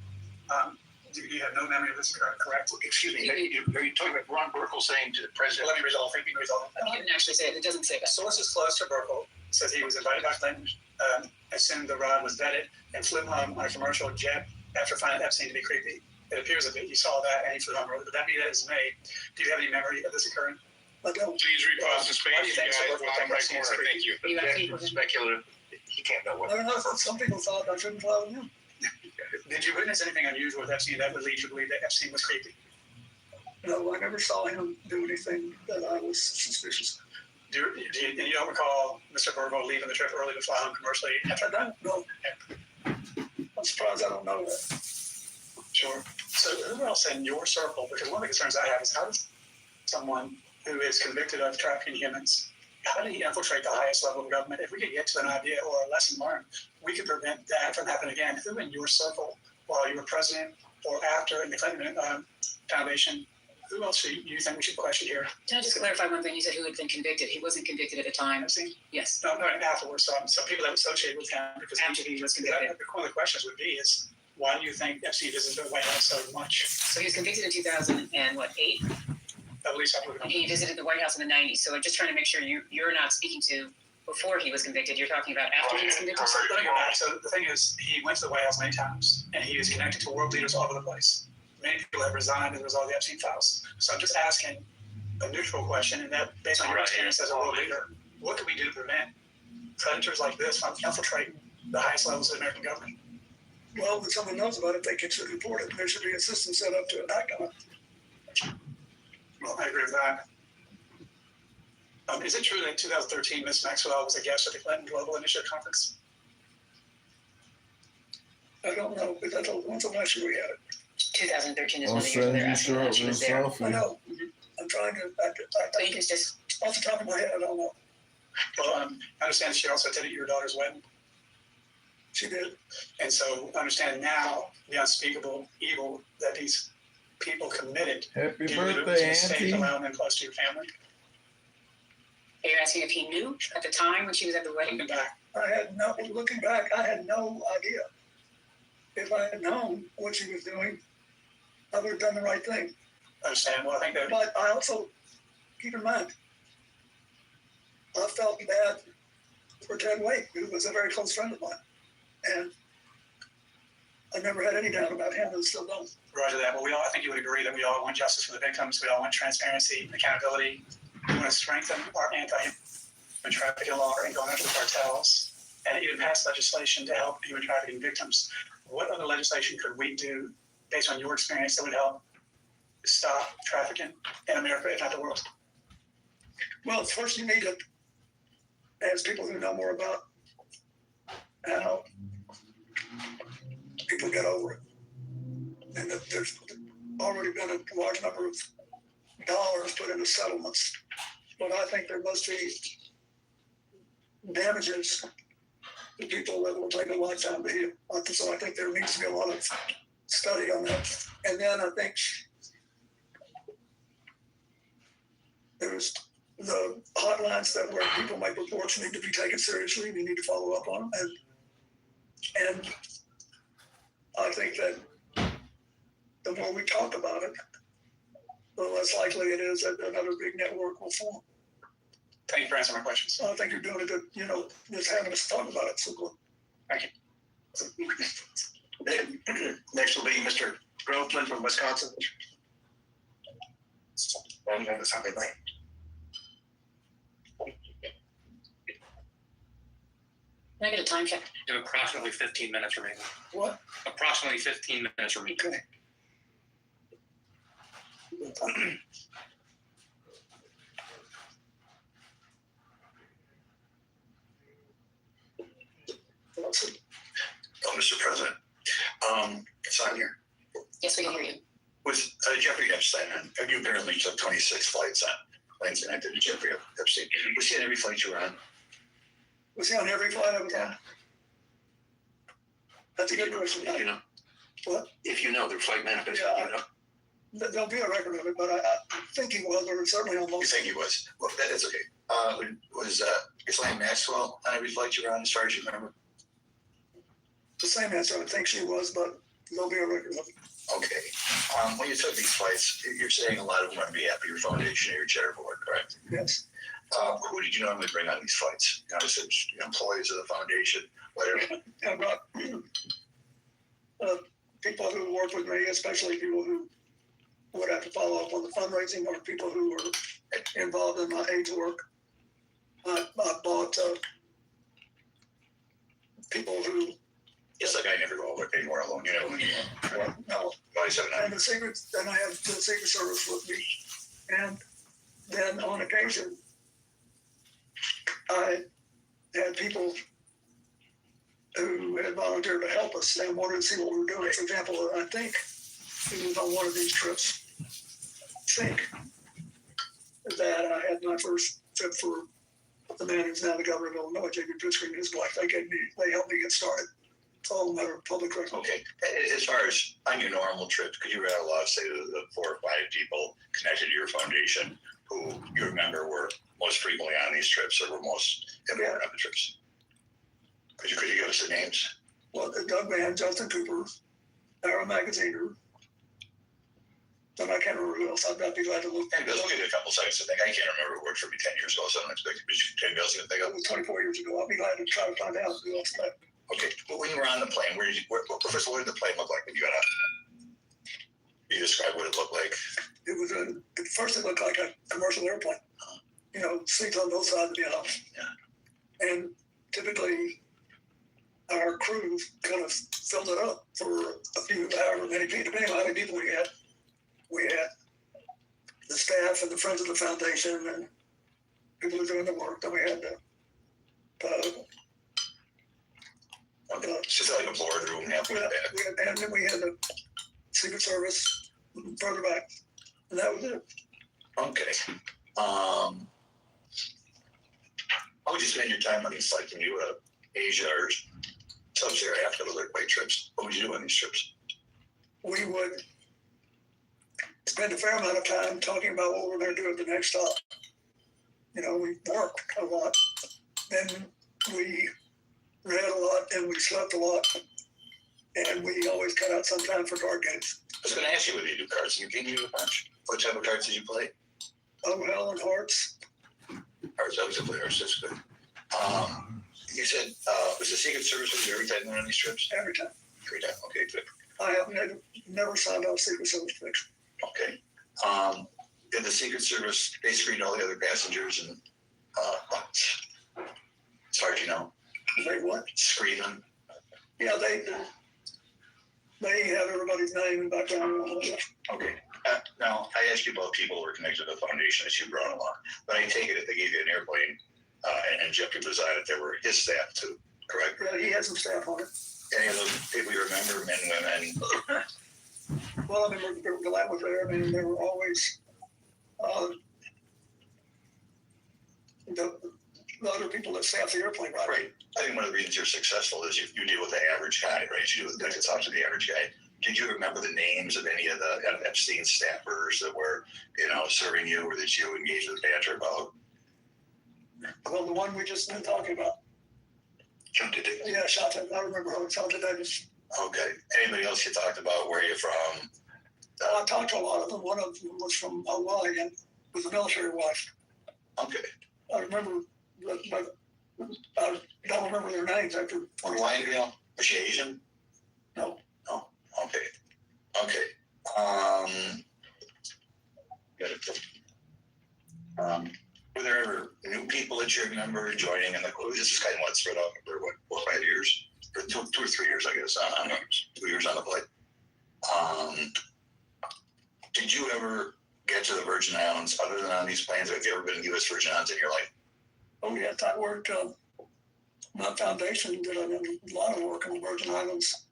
Do you have no memory of this, correct? Excuse me, are you talking about Ron Burkle saying to the president? Let me resolve. I think we can resolve it. You didn't actually say it. It doesn't say that. Sources close to Burkle says he was invited by Clinton, assumed the rod was vetted, and flew home on a commercial jet after finding Epstein to be creepy. It appears that you saw that and he flew home. But that mean that is made? Do you have any memory of this occurring? I don't. Please repause the space. Why do you think so? Thank you. That's speculative. He can't know what. I don't know. Some people thought I shouldn't follow him. Did you witness anything unusual with Epstein that would lead you to believe that Epstein was creepy? No, I never saw him do anything that I was suspicious. And you don't recall Mr. Burkle leaving the trip early to fly home commercially? I don't know. I'm surprised I don't know that. Sure. So who else in your circle? Because one of the concerns I have is how does someone who is convicted of trafficking humans, how did he infiltrate the highest level of government? If we could get to an idea or a lesson learned, we could prevent that from happening again. Who in your circle, while you were president or after in the Clinton Foundation, who else do you think we should question here? Can I just clarify one thing? You said who had been convicted. He wasn't convicted at the time. Epstein? Yes. No, afterwards. So people that were associated with him. Because after he was convicted. One of the questions would be is, why do you think Epstein visited the White House so much? So he was convicted in 2008? At least I believe. He visited the White House in the 90s. So I'm just trying to make sure you're not speaking to before he was convicted. You're talking about after he was convicted? So let me go back. So the thing is, he went to the White House many times, and he was connected to world leaders all over the place. Many people have resigned as a result of the Epstein files. So I'm just asking a neutral question, and that based on your experience as a world leader, what can we do to prevent predators like this from infiltrating the highest levels of the American government? well, when someone knows about it, they can should report it. There should be a system set up to act on it. Well, I agree with that. Is it true that in 2013, Ms. Maxwell was a guest at the Clinton Global Initiative Conference? I don't know, but that's when's the last year we had it? 2013 is I'll one of the years where send they're you asking that she was there. selfie. I know. I'm trying to. So you can just Off the top of my head, I don't know. Well, I understand she also attended your daughter's wedding. She did. And so I understand now the unspeakable evil that these people committed. Happy Do you believe it was a birthday, mistake Auntie. allowing them close to your family? Are you asking if he knew at the time when she was at the wedding? Looking back. Looking back, I had no idea. If I had known what she was doing, I would have done the right thing. I understand. Well, I think that. But I also, keep in mind, I felt bad for Ted Wade, who was a very close friend of mine. And I never had any doubt about him and still don't. Roger that. Well, I think you would agree that we all want justice for the victims. We all want transparency, accountability. We want to strengthen our anti-human trafficking law and going after the cartels, and even pass legislation to help human trafficking victims. What other legislation could we do, based on your experience, that would help stop trafficking in America, if not the world? Well, first you need to ask people who know more about how people get over it. And that there's already been a large number of dollars put into settlements. But I think there must be damages to people that will take a lifetime to heal. So I think there needs to be a lot of study on that. And then I think there's the hotlines that where people make reports need to be taken seriously. We need to follow up on them. And I think that the more we talk about it, the less likely it is that another big network will form. Thank you for answering my questions. I think you're doing a good, just having us talk about it. So good. Thank you. Next will be Mr. Groveman from Wisconsin. And then something like. Can I get a time check? You have approximately 15 minutes remaining. What? Approximately 15 minutes remaining. Okay. Oh, Mr. President, it's on here. Yes, we can hear you. With Jeffrey Epstein, and you apparently took 26 flights on planes connected to Jeffrey Epstein. Was he on every flight you were on? Was he on every flight I was on? That's a good question. If you know. What? If you know the flight manifest, yeah, you know. There'll be a record of it, but I think he was, or certainly on most. You think he was? Well, that's okay. Was Ghislaine Maxwell on every flight you were on, as far as you remember? The same answer. I think she was, but there'll be a record of it. Okay. When you took these flights, you're saying a lot of them on behalf of your foundation or your chair board, correct? Yes. Who did you normally bring on these flights? You know, is it employees of the foundation, whatever? I brought people who work with me, especially people who would have to follow up on the fundraising, or people who were involved in my AIDS work. I bought people who. It's like I never go over anywhere alone. You know who you are. Well, no. And the secret, and I have the Secret Service with me, and then on occasion, I had people who had volunteered to help us and wanted to see what we were doing. For example, I think it was on one of these trips. I think that I had my first trip for the man who's now the governor of Illinois, Jacob Driscoll, and his wife. They helped me get started. It's all a matter of public record. Okay. As far as on your normal trips, could you rattle off, say, the 4 or 5 people connected to your foundation who you remember were most frequently on these trips or were most important on the trips? Could you give us the names? Well, Doug Mann, Justin Cooper, Arrow Magaziner, and I can't remember who else. I'd be glad to look. Hey, Bill, give you a couple seconds to think. I can't remember who worked for me 10 years ago, so I don't expect you to be able to think of it. Was 24 years ago. I'll be glad to try to find out who else left. Okay, but when you were on the plane, first of all, what did the plane look like when you got out? Can you describe what it looked like? It was at first it looked like a commercial airplane. You know, seats on both sides of the aisle. Yeah. And typically, our crew kind of filled it up for a few, however many people, depending on how many people we had. We had the staff and the friends of the foundation and people who were doing the work. Then we had it's just like a boardroom halfway back. and then we had the Secret Service further back, and that was it. Okay. How would you spend your time on these, like when you were Asia or Sub-Saharan Africa, those like trips? What would you do on these trips? We would spend a fair amount of time talking about what we're going to do at the next stop. You know, we worked a lot, then we read a lot, and we slept a lot, and we always cut out some time for card games. I was going to ask you whether you do cards. Can you do a bunch? What type of cards did you play? Oh, hell and hearts. Hearts, I was a player. That's good. You said, was the Secret Service with you every time you went on these trips? Every time. Every time. Okay, good. I have never signed off Secret Service picture. Okay. Did the Secret Service, they screened all the other passengers and, as far as you know? They what? Screen them. Yeah, they have everybody's name and background and all that. Okay. Now, I asked you about people who were connected to the foundation that you brought along, but I take it if they gave you an airplane and Jeffrey presided, there were his staff too, correct? Yeah, he had some staff on it. Any of those people you remember, men, women? Well, I mean, Glenn was there. I mean, there were always the other people that staff the airplane, right? Right. I think one of the reasons you're successful is you deal with the average guy, right? You deal with the guy that talks to the average guy. Did you remember the names of any of the Epstein staffers that were, serving you or that you engaged with banter about? Well, the one we just been talking about. John did it. Yeah, Shanta. I remember her. Shanta Davis. Okay. Anybody else you talked about? Where are you from? I talked to a lot of them. One of them was from Hawaii and was a military wife. Okay. I remember, but I don't remember their names after 20 Hawaiian girl? Was she Asian? No. No. Okay. Okay. Were there ever new people that you remember joining in the crew? This is kind of what spread out over what 4 or 5 years, or 2 or 3 years, I guess. 2 years on the flight. Did you ever get to the Virgin Islands other than on these planes? Have you ever been in the U.S. Virgin Islands in your life? Oh, yes. I worked, my foundation did a lot of work on the Virgin Islands.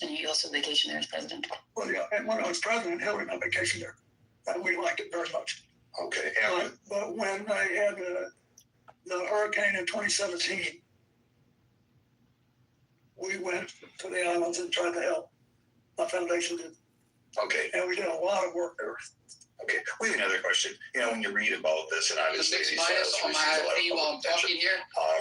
And you also vacation there as president? Well, yeah. And when I was president, Hillary and I vacationed there. And we liked it very much. Okay. But when I had the hurricane in 2017, we went to the islands and tried to help. My foundation did. Okay. And we did a lot of work there. Okay. We have another question. When you read about this, and obviously The these minus on my theme while I'm talking here.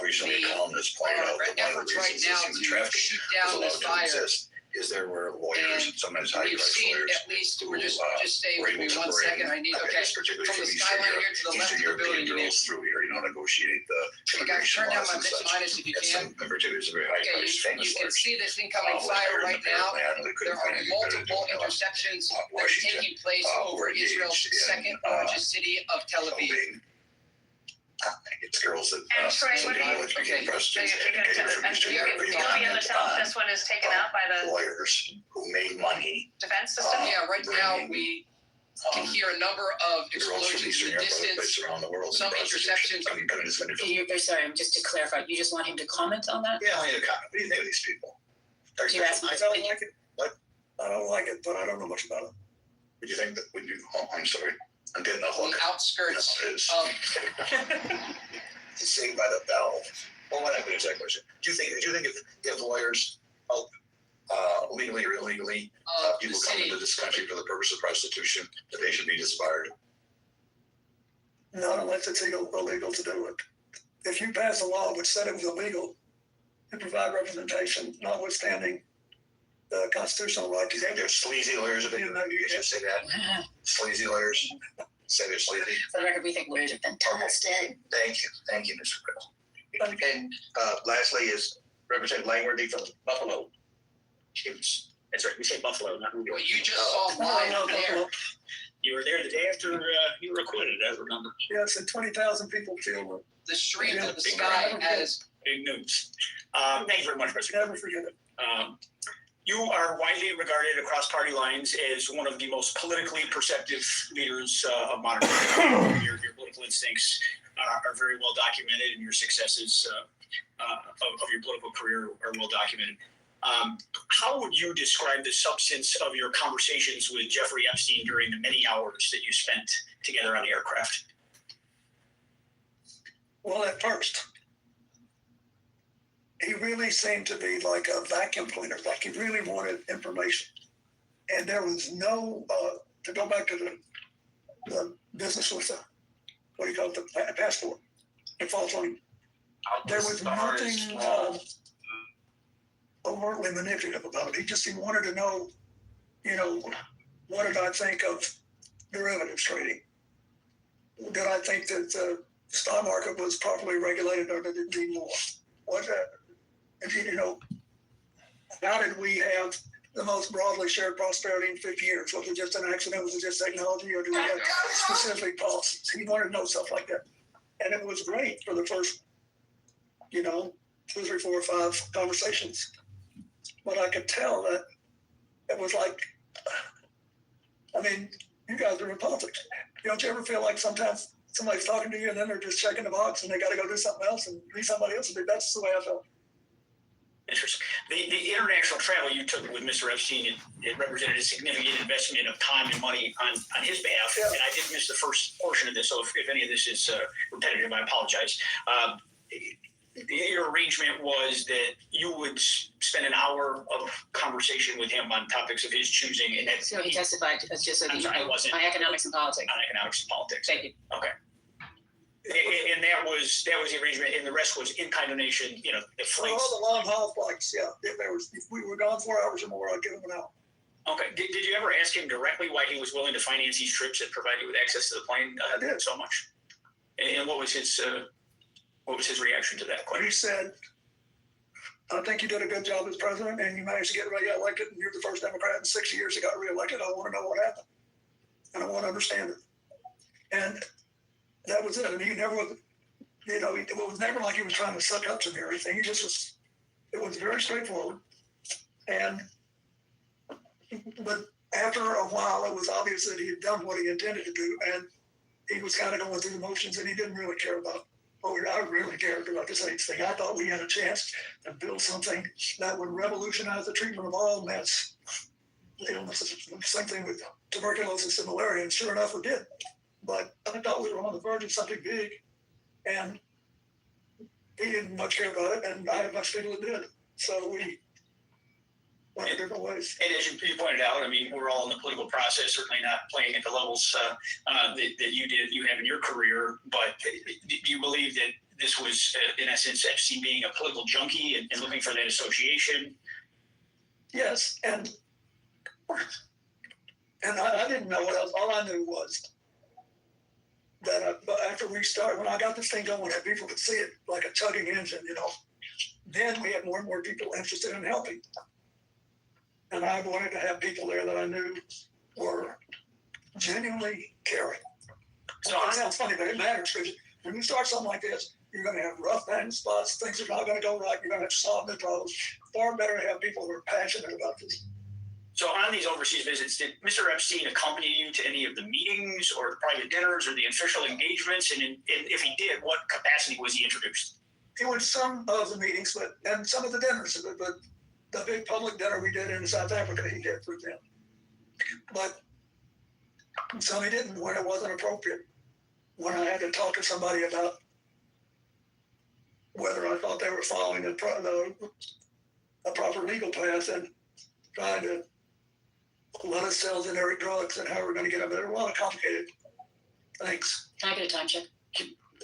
Recently, a columnist pointed out that one of the reasons this human trafficking shoot down was this allowed to fire. exist is there were lawyers, And sometimes we've high-priced seen lawyers, at least, who we're just stay were with able me to 1 bring, second. I need, I okay, guess particularly from the from Eastern skyline Europe, here to the left of Eastern the building, European you need. girls through here, negotiate the Hey guys, immigration turn down laws my and mix such. minus if you And can. some, in particular, some very Okay, high-priced famous you can lawyers. see this incoming fire right now. There are multiple interceptions interceptions that are taking place over Israel's second largest city of Tel Aviv. It's girls that And Troy, some what do you- college became So prostitutes you're and taking it to educated from the, Eastern you're Europe. going to be able to tell if this one is taken out by the Lawyers who made money. defense system? Yeah, right now we can hear a number of Girls from explosions Eastern in the Europe, other distance. places around the world. Some interceptions. I mean, kind of just been Sorry, just to clarify, you just want him to comment on that? Yeah, I need a comment. What do you think of these people? You're asking I his don't opinion. like it. What? I don't like it, but I don't know much about it. Would you think that would you? Oh, I'm sorry. I'm getting a hook. The outskirts It is. of Saved by the Bell. Well, what happened to that question? Do you think if lawyers help legally or illegally people come into this country for the purpose of prostitution, that they should be disbarred? Not unless it's illegal to do it. If you pass a law which said it was illegal to provide representation, notwithstanding the constitutional right to Do you think they're sleazy lawyers? If you should say that. Sleazy lawyers. Say they're sleazy. For the record, we think lawyers are fantastic. Thank you, Mr. Chris. And lastly is Representative Langworthy from Buffalo. That's right. We say Buffalo, not New York. what you just saw live there. You were there the day after you were acquitted, I remember. Yes, and 20,000 people feel The strength of the sky as Big news. Thank you very much, President. Never forget it. You are widely regarded across party lines as one of the most politically perceptive leaders of modern times. Your political instincts are very well documented, and your successes of your political career are well documented. How would you describe the substance of your conversations with Jeffrey Epstein during the many hours that you spent together on the aircraft? Well, at first, he really seemed to be like a vacuum cleaner, like he really wanted information. And there was no, to go back to the business with the, what do you call it, the passport, the false one. There was nothing overtly manipulative about it. He wanted to know, what did I think of derivatives trading? Did I think that the stock market was properly regulated, or did it need more? How did we have the most broadly shared prosperity in 50 years? Was it just an accident? Was it just technology? Or do we have specific policies? He wanted to know stuff like that. And it was great for the first, 2, 3, 4, 5 conversations. But I could tell that it was like, you guys are in politics. Don't you ever feel like sometimes somebody's talking to you and then they're just checking the box and they got to go do something else and be somebody else? That's the way I felt. Interesting. The international travel you took with Mr. Epstein, it represented a significant investment of time and money on his behalf. Yeah. And I did miss the first portion of this, so if any of this is repetitive, I apologize. Your arrangement was that you would spend an hour of conversation with him on topics of his choosing. And that So he testified as just on economics and politics. On economics and politics. Thank you. Okay. And that was the arrangement, and the rest was in-kind donation. The flights. All the long haul flights, yeah. If we were gone 4 hours or more, I'd give him an hour. Okay. Did you ever ask him directly why he was willing to finance these trips that provide you with access to the plane? I did. So much. And what was his reaction to that question? He said, "I think you did a good job as president, and you managed to get reelected. And you're the first Democrat in 6 years that got reelected. I want to know what happened, and I want to understand it." And that was it. And he never was, it was never like he was trying to suck up to me or anything. He just was, it was very straightforward. But after a while, it was obvious that he had done what he intended to do. And he was kind of going through the motions, and he didn't really care about, I really cared about this AIDS thing. I thought we had a chance to build something that would revolutionize the treatment of all meds. The same thing with tuberculosis and malaria, and sure enough, we did. But I thought we were on the verge of something big, and he didn't much care about it, and I had much people that did. So we went in different ways. And as you pointed out, we're all in the political process, certainly not playing at the levels that you have in your career. But do you believe that this was, in essence, Epstein being a political junkie and looking for that association? Yes, and I didn't know what else. All I knew was that after we started, when I got this thing going, and people could see it like a chugging engine, then we had more and more people interested in helping. And I wanted to have people there that I knew were genuinely caring. So it sounds funny, but it matters, because when you start something like this, you're going to have rough landing spots, things are not going to go right, you're going to have to solve the problems. Far better to have people who are passionate about this. So on these overseas visits, did Mr. Epstein accompany you to any of the meetings or the private dinners or the official engagements? And if he did, what capacity was he introduced? He went to some of the meetings, and some of the dinners, but the big public dinner we did in South Africa, he did for them. But some he didn't when it wasn't appropriate. When I had to talk to somebody about whether I thought they were following a proper legal path and trying to let us sell generic drugs and how we're going to get them. There are a lot of complicated things. Can I get a time check?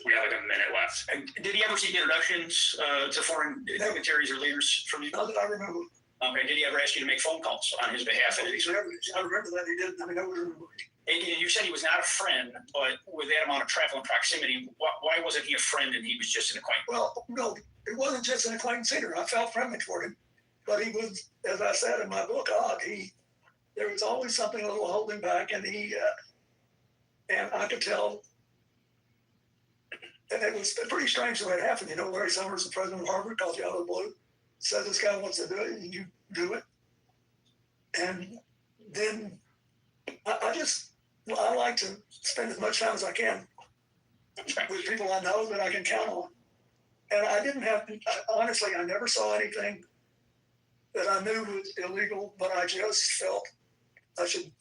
We have like a minute left. Did he ever seek introductions to foreign dignitaries or leaders from you? Not that I remember. Okay. Did he ever ask you to make phone calls on his behalf? I remember that he didn't. I don't remember. And you said he was not a friend, but with that amount of travel and proximity, why wasn't he a friend and he was just an acquaintance? Well, no, it wasn't just an acquaintance either. I felt friendly toward him, but he was, as I said in my book, odd. There was always something a little holding back, and and I could tell And it was pretty strange the way it happened. You know, Larry Summers, the president of Harvard, calls you out of the blue, says this guy wants to do it, and you do it. And then I like to spend as much time as I can with people I know that I can count on. And I didn't have, honestly, I never saw anything that I knew was illegal, but I just felt I should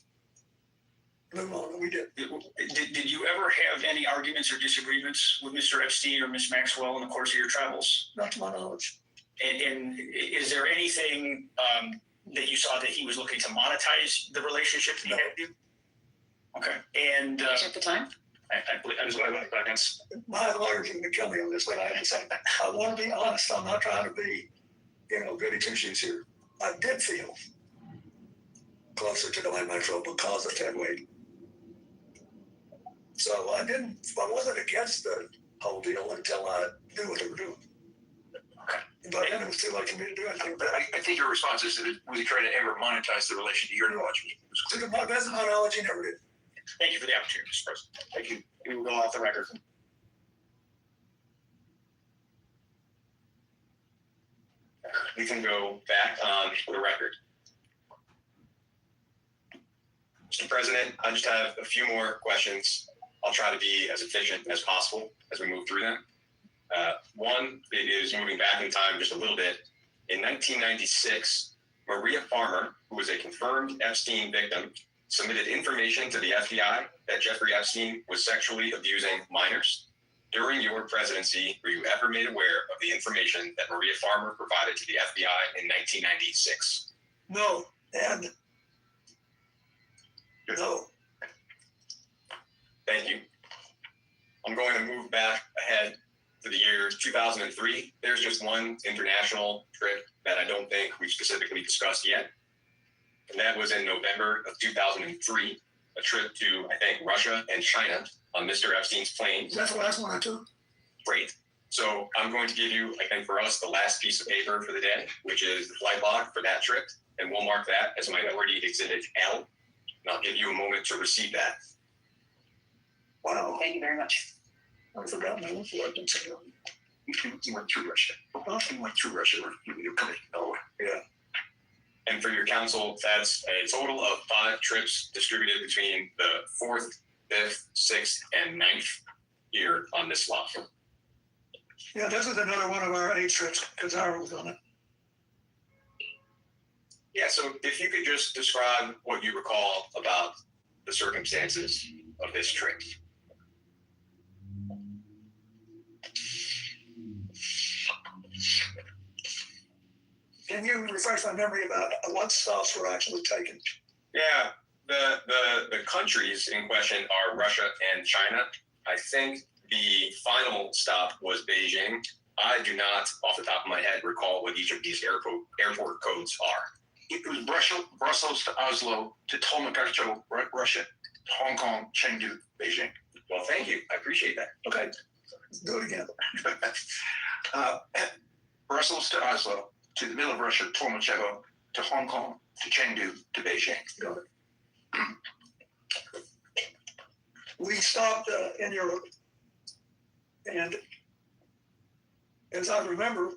move on, and we did. Did you ever have any arguments or disagreements with Mr. Epstein or Ms. Maxwell in the course of your travels? Not to my knowledge. And is there anything that you saw that he was looking to monetize the relationship that he had with you? Okay. And at the time? I believe I was against. My lawyers can kill me on this, but I have to say, I want to be honest. I'm not trying to be, goody two shoes here. I did feel closer to Ghislaine Maxwell because of Ted Wade. So I wasn't against the whole deal until I knew what they were doing. Okay. But then it was too late for me to do anything. But I think your response is that was he trying to ever monetize the relation to your knowledge? To the best of my knowledge, he never did. Thank you for the opportunity, Mr. President. Thank you. We will go off the record. We can go back on the record. Mr. President, I just have a few more questions. I'll try to be as efficient as possible as we move through them. One is moving back in time just a little bit. In 1996, Maria Farmer, who was a confirmed Epstein victim, submitted information to the FBI that Jeffrey Epstein was sexually abusing minors. During your presidency, were you ever made aware of the information that Maria Farmer provided to the FBI in 1996? No, and no. Thank you. I'm going to move back ahead to the year 2003. There's just one international trip that I don't think we've specifically discussed yet. And that was in November of 2003, a trip to, I think, Russia and China on Mr. Epstein's plane. That's the last one I took. Great. So I'm going to give you, I think for us, the last piece of paper for the day, which is the flight log for that trip. And we'll mark that as Minority Exhibit L. And I'll give you a moment to receive that. Wow. Thank you very much. I forgot my own flight. You went through Russia. You went through Russia. You're coming. Oh, yeah. And for your council, that's a total of 5 trips distributed between the 4th, 5th, 6th, and 9th year on this lot. Yeah, this is another one of our 8 trips because Ira was on it. Yeah, so if you could just describe what you recall about the circumstances of this trip. Can you refresh my memory about what stops were actually taken? Yeah, the countries in question are Russia and China. I think the final stop was Beijing. I do not, off the top of my head, recall what each of these airport codes are. It was Brussels to Oslo to Tolmagarcho, Russia, Hong Kong, Chengdu, Beijing. Well, thank you. I appreciate that. Okay, let's do it again. Brussels to Oslo, to the middle of Russia, Tolmagarcho, to Hong Kong, to Chengdu, to Beijing. Got it. We stopped in Europe, and as I remember,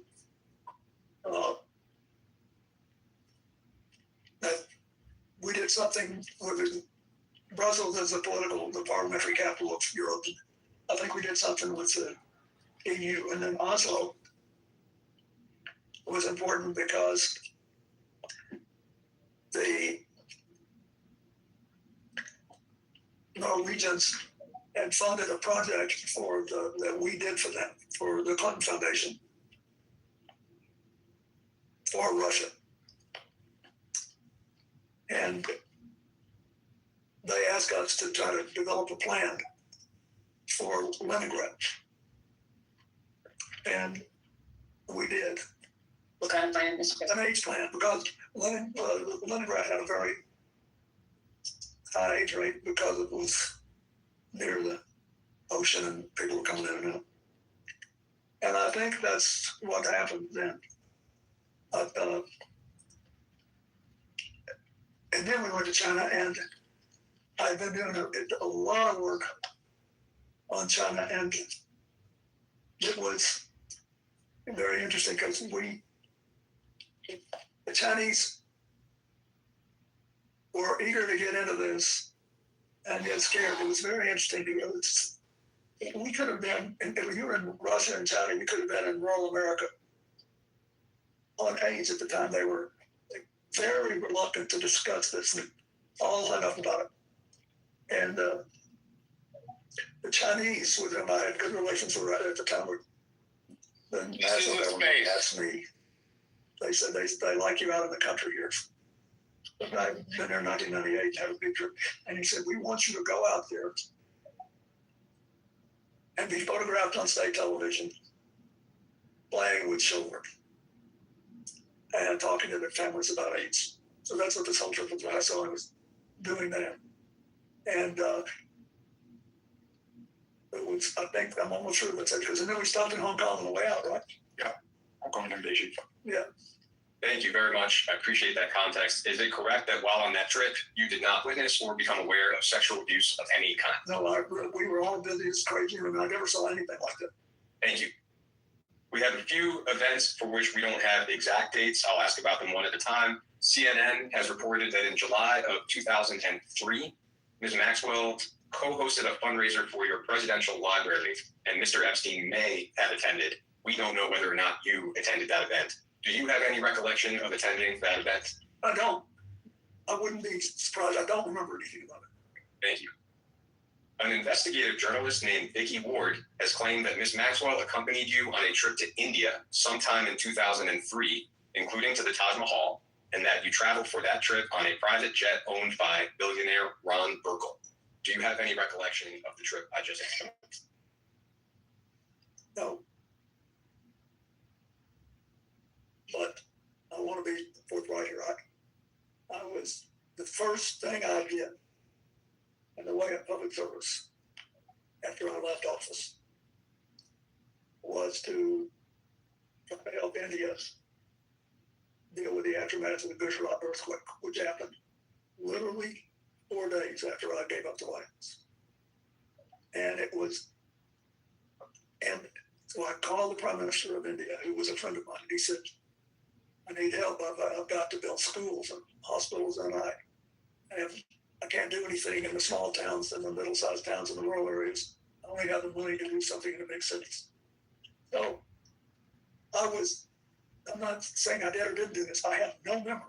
that we did something with Brussels as the parliamentary capital of Europe. I think we did something with the EU, and then Oslo was important because the Norwegians had funded a project that we did for them, for the Clinton Foundation, for Russia. And they asked us to try to develop a plan for Leningrad. And we did. What kind of plan, Mr. President? An AIDS plan, because Leningrad had a very high AIDS rate because it was near the ocean and people were coming in and out. And I think that's what happened then. And then we went to China, and I've been doing a lot of work on China, and it was very interesting because the Chinese were eager to get into this and get scared. It was very interesting because we could have been, if you were in Russia and China, you could have been in rural America on AIDS at the time. They were very reluctant to discuss this and all enough about it. And the Chinese, with whom I had good relations with right at the time, the national government asked me, they said they like you out in the country here. But I've been there in 1998, had a big trip. And he said, we want you to go out there and be photographed on state television, playing with children and talking to their families about AIDS. So that's what this whole trip was about. So I was doing that. And it was, I think, I'm almost sure that's it. Because then we stopped in Hong Kong on the way out, right? Yeah, Hong Kong and Beijing. Yeah. Thank you very much. I appreciate that context. Is it correct that while on that trip, you did not witness or become aware of sexual abuse of any kind? No, we were all busy as crazy, and I never saw anything like that. Thank you. We have a few events for which we don't have the exact dates. I'll ask about them one at a time. CNN has reported that in July of 2003, Ms. Maxwell co-hosted a fundraiser for your presidential library, and Mr. Epstein may have attended. We don't know whether or not you attended that event. Do you have any recollection of attending that event? I don't. I wouldn't be surprised. I don't remember anything about it. Thank you. An investigative journalist named Vicky Ward has claimed that Ms. Maxwell accompanied you on a trip to India sometime in 2003, including to the Taj Mahal, and that you traveled for that trip on a private jet owned by billionaire Ron Burkle. Do you have any recollection of the trip I just described? No. But I want to be forthright here. I was, the first thing I did in the way of public service after I left office was to try to help India deal with the aftermath of the Gujarat earthquake, which happened literally 4 days after I gave up the White House. And it was, and so I called the Prime Minister of India, who was a friend of mine, and he said, I need help. I've got to build schools and hospitals, and I can't do anything in the small towns and the middle-sized towns and the rural areas. I only have the money to do something in the big cities. So I'm not saying I did or didn't do this. I have no memory.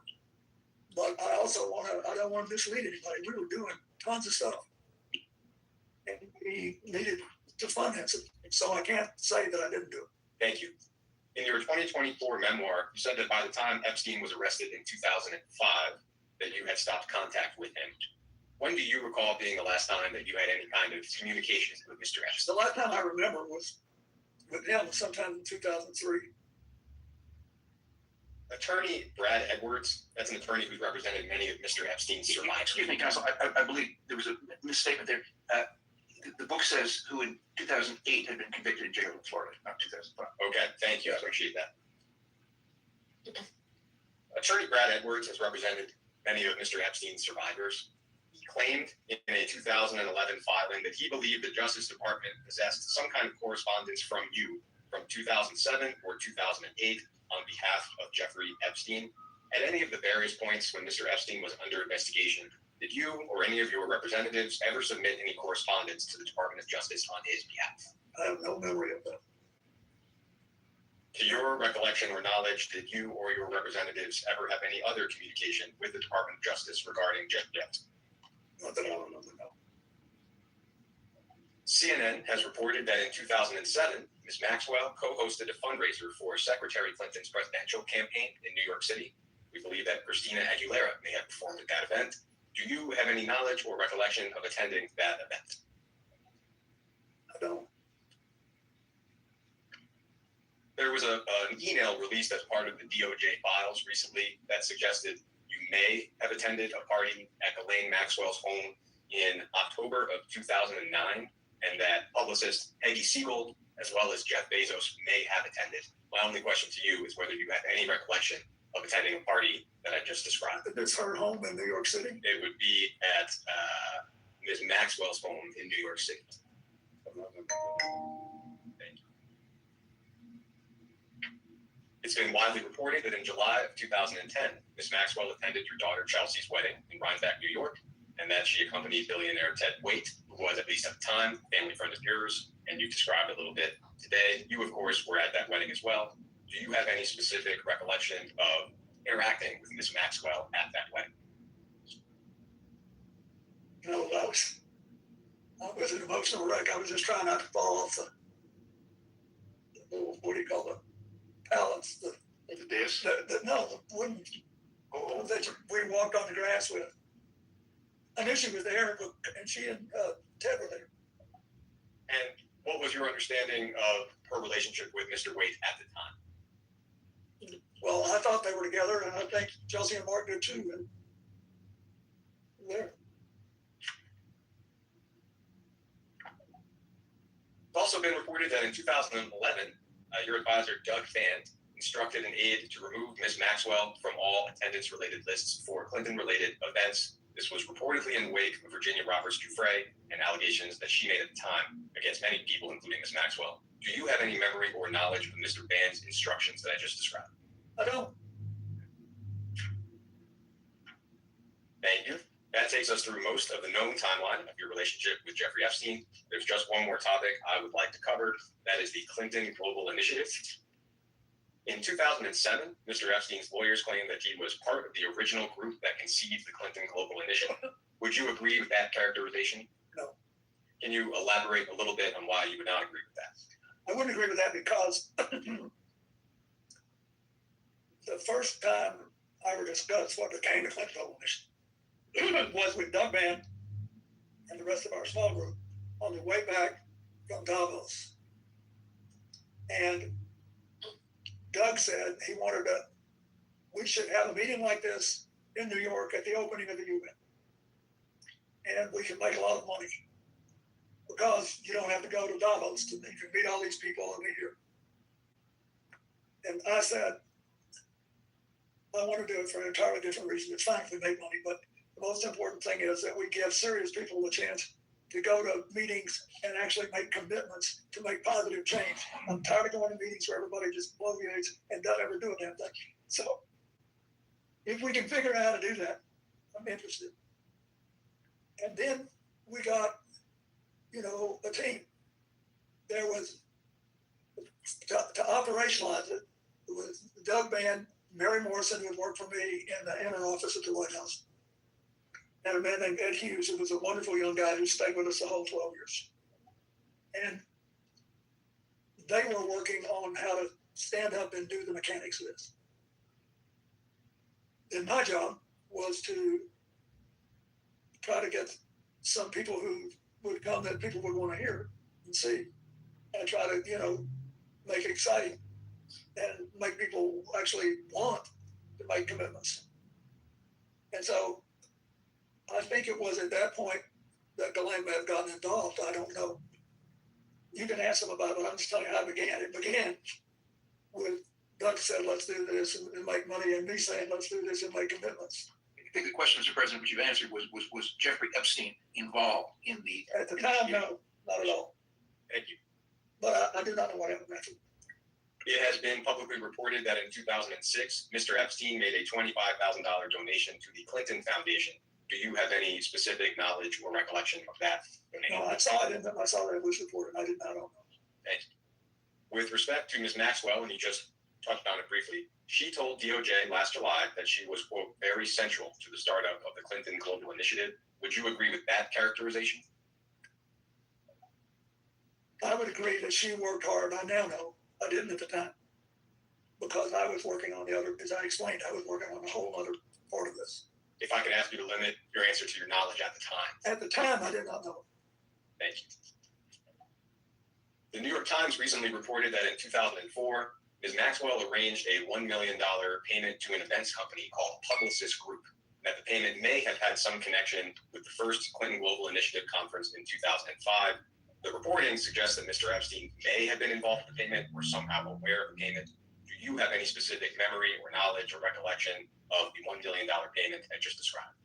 But I also I don't want to mislead anybody. We were doing tons of stuff. And we needed to finance it. So I can't say that I didn't do it. Thank you. In your 2024 memoir, you said that by the time Epstein was arrested in 2005, that you had stopped contact with him. When do you recall being the last time that you had any kind of communication with Mr. Epstein? The last time I remember was with him sometime in 2003. Attorney Brad Edwards, that's an attorney who's represented many of Mr. Epstein's survivors. Excuse me, counsel. I believe there was a misstatement there. The book says who in 2008 had been convicted in jail in Florida, not 2005. Okay, thank you. I appreciate that. Attorney Brad Edwards has represented many of Mr. Epstein's survivors. He claimed in a 2011 filing that he believed the Justice Department possessed some kind of correspondence from you from 2007 or 2008 on behalf of Jeffrey Epstein. At any of the various points when Mr. Epstein was under investigation, did you or any of your representatives ever submit any correspondence to the Department of Justice on his behalf? I have no memory of that. To your recollection or knowledge, did you or your representatives ever have any other communication with the Department of Justice regarding Jeffrey Epstein? Not that I remember, no. CNN has reported that in 2007, Ms. Maxwell co-hosted a fundraiser for Secretary Clinton's presidential campaign in New York City. We believe that Christina Aguilera may have performed at that event. Do you have any knowledge or recollection of attending that event? I don't. There was an email released as part of the DOJ files recently that suggested you may have attended a party at Ghislaine Maxwell's home in October of 2009, and that publicist Peggy Siegel, as well as Jeff Bezos, may have attended. My only question to you is whether you have any recollection of attending a party that I just described. It's her home in New York City? It would be at Ms. Maxwell's home in New York City. Thank you. It's been widely reported that in July of 2010, Ms. Maxwell attended your daughter Chelsea's wedding in Rhinebeck, New York, and that she accompanied billionaire Ted Waite, who was, at least at the time, family friend of yours, and you described a little bit today. You, of course, were at that wedding as well. Do you have any specific recollection of interacting with Ms. Maxwell at that wedding? No, I was an emotional wreck. I was just trying not to fall off the what do you call it? Pallets, the disc? No, the wooden that we walked on the grass with. I knew she was there, and she and Ted were there. And what was your understanding of her relationship with Mr. Waite at the time? Well, I thought they were together, and I think Chelsea and Mark did too. And there. It's also been reported that in 2011, your advisor, Doug Fand, instructed an aide to remove Ms. Maxwell from all attendance-related lists for Clinton-related events. This was reportedly in the wake of Virginia Roberts Giuffre and allegations that she made at the time against many people, including Ms. Maxwell. Do you have any memory or knowledge of Mr. Fand's instructions that I just described? I don't. Thank you. That takes us through most of the known timeline of your relationship with Jeffrey Epstein. There's just one more topic I would like to cover. That is the Clinton Global Initiative. In 2007, Mr. Epstein's lawyers claimed that he was part of the original group that conceived the Clinton Global Initiative. Would you agree with that characterization? No. Can you elaborate a little bit on why you would not agree with that? I wouldn't agree with that because the first time I ever discussed what became the Clinton Global Initiative was with Doug Mann and the rest of our small group on the way back from Davos. And Doug said he wanted we should have a meeting like this in New York at the opening of the UN. And we can make a lot of money because you don't have to go to Davos to meet all these people and meet here. And I said, I want to do it for an entirely different reason. It's fine if we make money, but the most important thing is that we give serious people a chance to go to meetings and actually make commitments to make positive change. I'm tired of going to meetings where everybody just bloviates and doesn't ever do a damn thing. So if we can figure out how to do that, I'm interested. And then we got, a team. There was, to operationalize it, it was Doug Mann, Mary Morrison, who had worked for me in the inner office at the White House, and a man named Ed Hughes, who was a wonderful young guy who stayed with us the whole 12 years. And they were working on how to stand up and do the mechanics of this. And my job was to try to get some people who would come that people would want to hear and see, and try to, make it exciting and make people actually want to make commitments. And so I think it was at that point that Ghislaine may have gotten involved. I don't know. You can ask them about it. I'm just telling you how it began. It began with Doug said, let's do this and make money, and me saying, let's do this and make commitments. I think the question, Mr. President, which you've answered was Jeffrey Epstein involved in the... At the time, no, not at all. Thank you. But I do not know what happened after. It has been publicly reported that in 2006, Mr. Epstein made a $25,000 donation to the Clinton Foundation. Do you have any specific knowledge or recollection of that donation? No, I saw it it was reported. I don't know. Thank you. With respect to Ms. Maxwell, and you just touched on it briefly, she told DOJ last July that she was, quote, very central to the startup of the Clinton Global Initiative. Would you agree with that characterization? I would agree that she worked hard. I now know. I didn't at the time. Because I was working on the other, as I explained, I was working on a whole other part of this. If I could ask you to limit your answer to your knowledge at the time. At the time, I did not know. Thank you. The New York Times recently reported that in 2004, Ms. Maxwell arranged a $1 million payment to an events company called Publicis Group, that the payment may have had some connection with the first Clinton Global Initiative conference in 2005. The reporting suggests that Mr. Epstein may have been involved in the payment or somehow aware of the payment. Do you have any specific memory or knowledge or recollection of the $1 million payment I just described?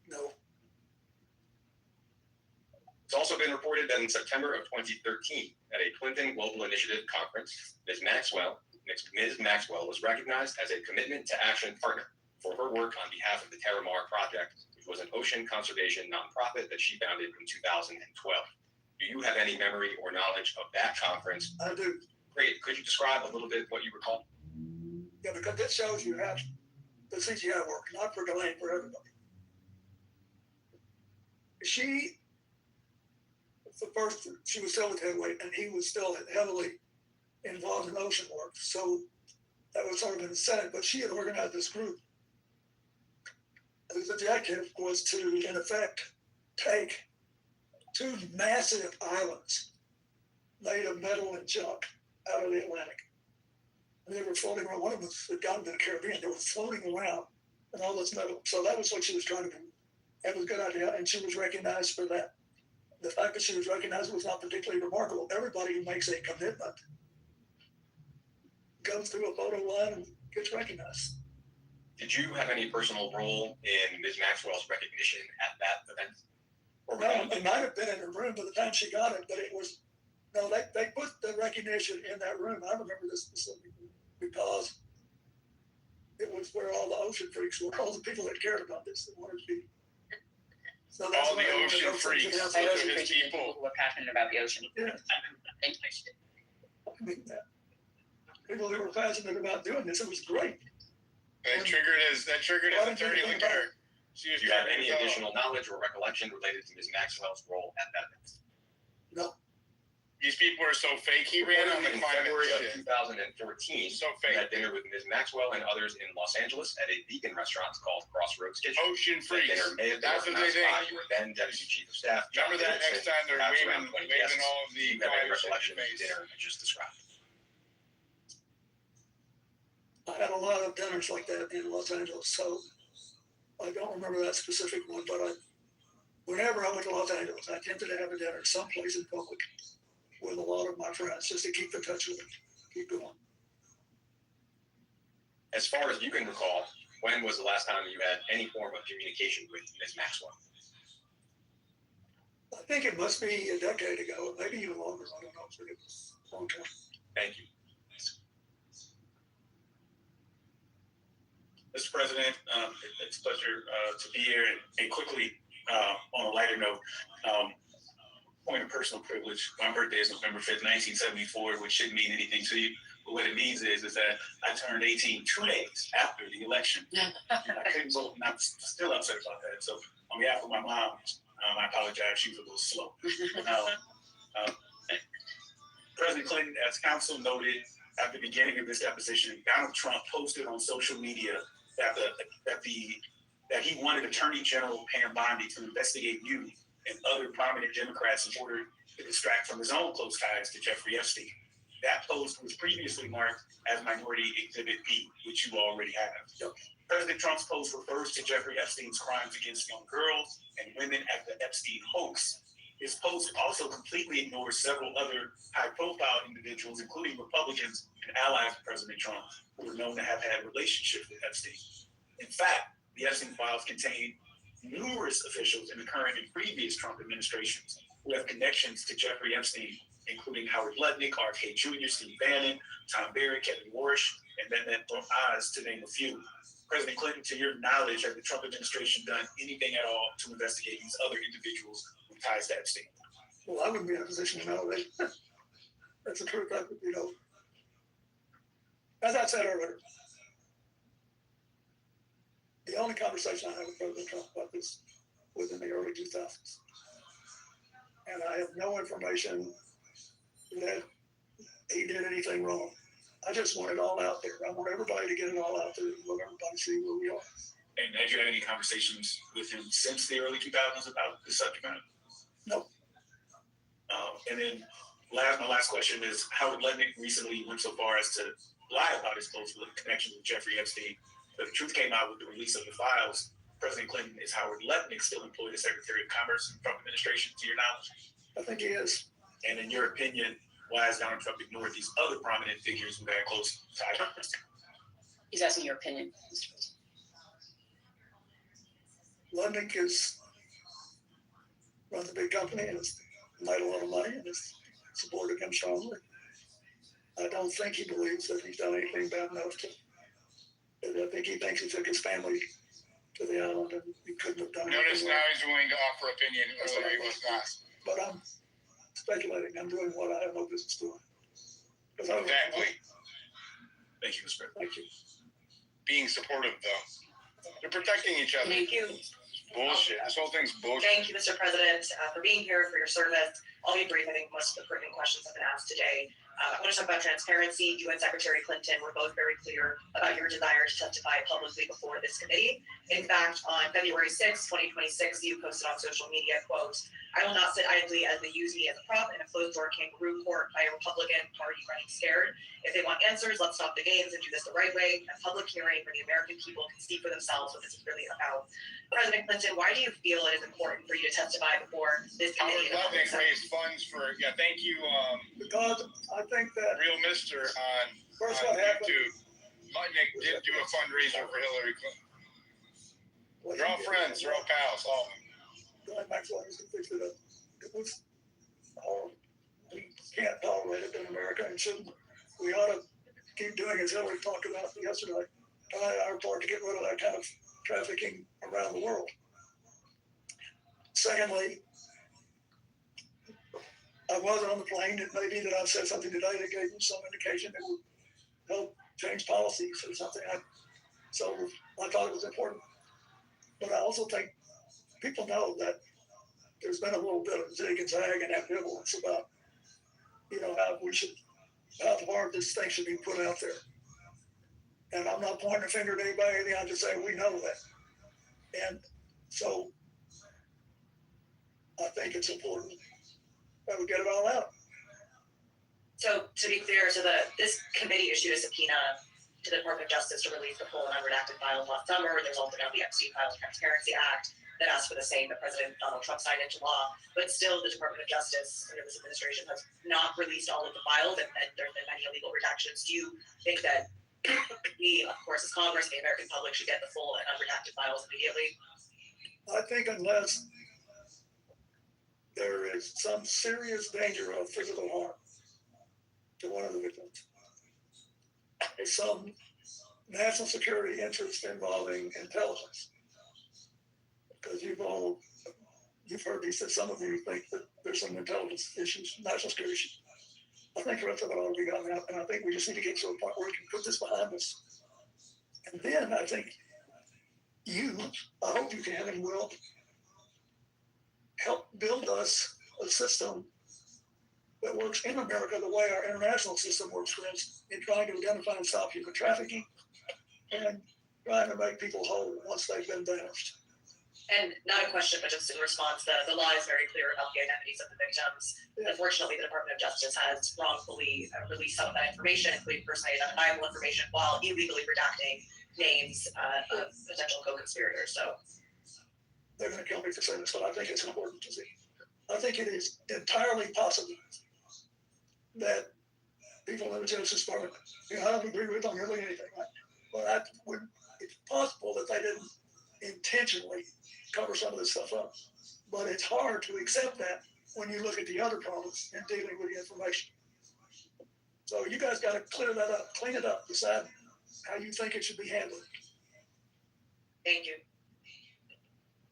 No. It's also been reported that in September of 2013, at a Clinton Global Initiative conference, Ms. Maxwell was recognized as a Commitment to Action partner for her work on behalf of the Terramar Project, which was an ocean conservation nonprofit that she founded in 2012. Do you have any memory or knowledge of that conference? I do. Great. Could you describe a little bit what you recall? Yeah, because this shows you how the CGI work, not for Delane, for everybody. She was still with Heavyweight, and he was still heavily involved in ocean work. So that was sort of an incentive, but she had organized this group. The objective was to, in effect, take 2 massive islands made of metal and junk out of the Atlantic. And they were floating around. One of them was down in the Caribbean. They were floating around in all this metal. So that was what she was trying to do. It was a good idea, and she was recognized for that. The fact that she was recognized was not particularly remarkable. Everybody who makes a commitment goes through a photo line and gets recognized. Did you have any personal role in Ms. Maxwell's recognition at that event? No, it might have been in her room by the time she got it, but it was, no, they put the recognition in that room. I remember this specifically because it was where all the ocean freaks were, all the people that cared about this, that wanted to be. So that's all the ocean freaks. By ocean freaks, people who are passionate about the ocean. Yeah. I mean, people who were passionate about doing this, it was great. That triggered his attorney like her. Do you have any additional knowledge or recollection related to Ms. Maxwell's role at that event? No. These people are so fake. He ran on the In climate February of shit. 2014, So we fake. had dinner with Ms. Maxwell and others in Los Angeles at a vegan restaurant called Crossroads Kitchen. Ocean That freaks. dinner may have been That's what they organized think. by your then Deputy Chief of Staff, John Remember that Davidson, next time they're perhaps around waving 20 guests. all of the Do you have any climate recollection of shit in the your dinner I just described? I had a lot of dinners like that in Los Angeles, so I don't remember that specific one, but whenever I went to Los Angeles, I attempted to have a dinner someplace in public with a lot of my friends just to keep in touch with them, keep going. As far as you can recall, when was the last time you had any form of communication with Ms. Maxwell? I think it must be a decade ago, maybe even longer. I don't know, but it was a long time. Thank you. Mr. President, it's a pleasure to be here. And quickly, on a lighter note, point of personal privilege. My birthday is November 5th, 1974, which shouldn't mean anything to you. But what it means is that I turned 18 2 days after the election. I couldn't vote, and I'm still upset about that. So on behalf of my mom, I apologize. She was a little slow. President Clinton, as counsel noted at the beginning of this deposition, Donald Trump posted on social media that he wanted Attorney General Pam Bondi to investigate you and other prominent Democrats in order to distract from his own close ties to Jeffrey Epstein. That post was previously marked as Minority Exhibit B, which you already have. President Trump's post refers to Jeffrey Epstein's crimes against young girls and women as the Epstein hoax. His post also completely ignores several other high-profile individuals, including Republicans and allies of President Trump, who were known to have had relationships with Epstein. In fact, the Epstein files contain numerous officials in the current and previous Trump administrations who have connections to Jeffrey Epstein, including Howard Lutnick, R.K. Jr., Steve Bannon, Tom Barrett, Kevin Warsh, and Mehmet Oz, to name a few. President Clinton, to your knowledge, has the Trump administration done anything at all to investigate these other individuals with ties to Epstein? Well, I wouldn't be in a position to know that. That's the truth. As I said earlier, the only conversation I had with President Trump about this was in the early 2000s. And I have no information that he did anything wrong. I just want it all out there. I want everybody to get it all out there and let everybody see where we are. And have you had any conversations with him since the early 2000s about the subject matter? No. And then my last question is, Howard Lutnick recently went so far as to lie about his close connection with Jeffrey Epstein. But the truth came out with the release of the files. President Clinton, is Howard Lutnick still employed as Secretary of Commerce in the Trump administration, to your knowledge? I think he is. And in your opinion, why has Donald Trump ignored these other prominent figures who had close ties to Epstein? He's asking your opinion, Mr. President. Lutnick runs a big company and is made a lot of money and has supported him strongly. I don't think he believes that he's done anything bad enough to. I think he thinks he took his family to the island and he couldn't have done it. Notice now he's willing to offer opinion. Earlier he was not. But I'm speculating. I'm doing what I have no business doing. Exactly. Thank you, Mr. Thank you. Being supportive, though. They're protecting each other. Thank you. Bullshit. This whole thing's bullshit. Thank you, Mr. President, for being here, for your service. I'll be brief. I think most of the pertinent questions have been asked today. I want to talk about transparency. You and Secretary Clinton were both very clear about your desire to testify publicly before this committee. In fact, on February 6, 2026, you posted on social media, quote, "I will not sit idly as they use me as a prop in a closed-door kangaroo court by a Republican Party running scared. If they want answers, let's stop the games and do this the right way. A public hearing where the American people can see for themselves what this is really about." President Clinton, why do you feel it is important for you to testify before this committee? I would love to raise funds for, thank you, because I think that Real Mister on first what happened, YouTube. Mutnick did do a fundraiser for Hillary Clinton. They're all friends, they're all pals, all of them. Glenn Maxwell used to fix it up. It was horrible. We can't tolerate it in America and shouldn't. We ought to keep doing as Hillary talked about yesterday. Try our part to get rid of that kind of trafficking around the world. Secondly, I wasn't on the plane. It may be that I've said something today that gave me some indication that would help change policies or something. So I thought it was important. But I also think people know that there's been a little bit of zig and zag and ambivalence about, how hard this thing should be put out there. And I'm not pointing a finger at anybody. I'm just saying we know that. And so I think it's important that we get it all out. So to be clear, this committee issued a subpoena to the Department of Justice to release the full and unredacted files last summer. There's also now the Epstein Files Transparency Act that asks for the same that President Donald Trump signed into law. But still, the Department of Justice under this administration has not released all of the files, and there have been many illegal redactions. Do you think that we, of course, as Congress, the American public, should get the full and unredacted files immediately? I think unless there is some serious danger of physical harm to one of the victims, or some national security interest involving intelligence, because you've heard me say, some of you think that there's some intelligence issues, national security issues. I think the rest of it ought to be gotten out, and I think we just need to get to a point where we can put this behind us. And then I think I hope you can and will help build us a system that works in America the way our international system works for us in trying to identify and stop human trafficking and trying to make people whole once they've been damaged. And not a question, but just in response, the law is very clear about the identities of the victims. Unfortunately, the Department of Justice has wrongfully released some of that information, including personally identifiable information, while illegally redacting names of potential co-conspirators. So they're going to kill me for saying this, but I think it's important to see. I think it is entirely possible that people in the Justice Department, I don't agree with on nearly anything, right? But it's possible that they didn't intentionally cover some of this stuff up. But it's hard to accept that when you look at the other problems in dealing with the information. So you guys got to clear that up, clean it up, decide how you think it should be handled. Thank you.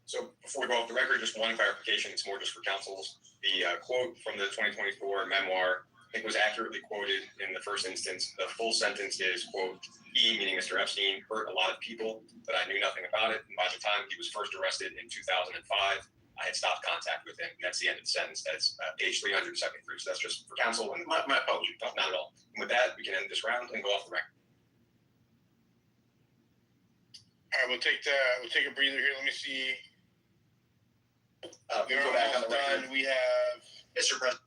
So before we go off the record, just one clarification. It's more just for counsels. The quote from the 2024 memoir, I think, was accurately quoted in the first instance. The full sentence is, quote, "He," meaning Mr. Epstein, "hurt a lot of people, but I knew nothing about it. And by the time he was first arrested in 2005, I had stopped contact with him." And that's the end of the sentence. That's page 373. So that's just for counsel. And my apology. Not at all. And with that, we can end this round and go off the record. All right, we'll take a breather here. Let me see. We'll go back on the record. We have Mr. President.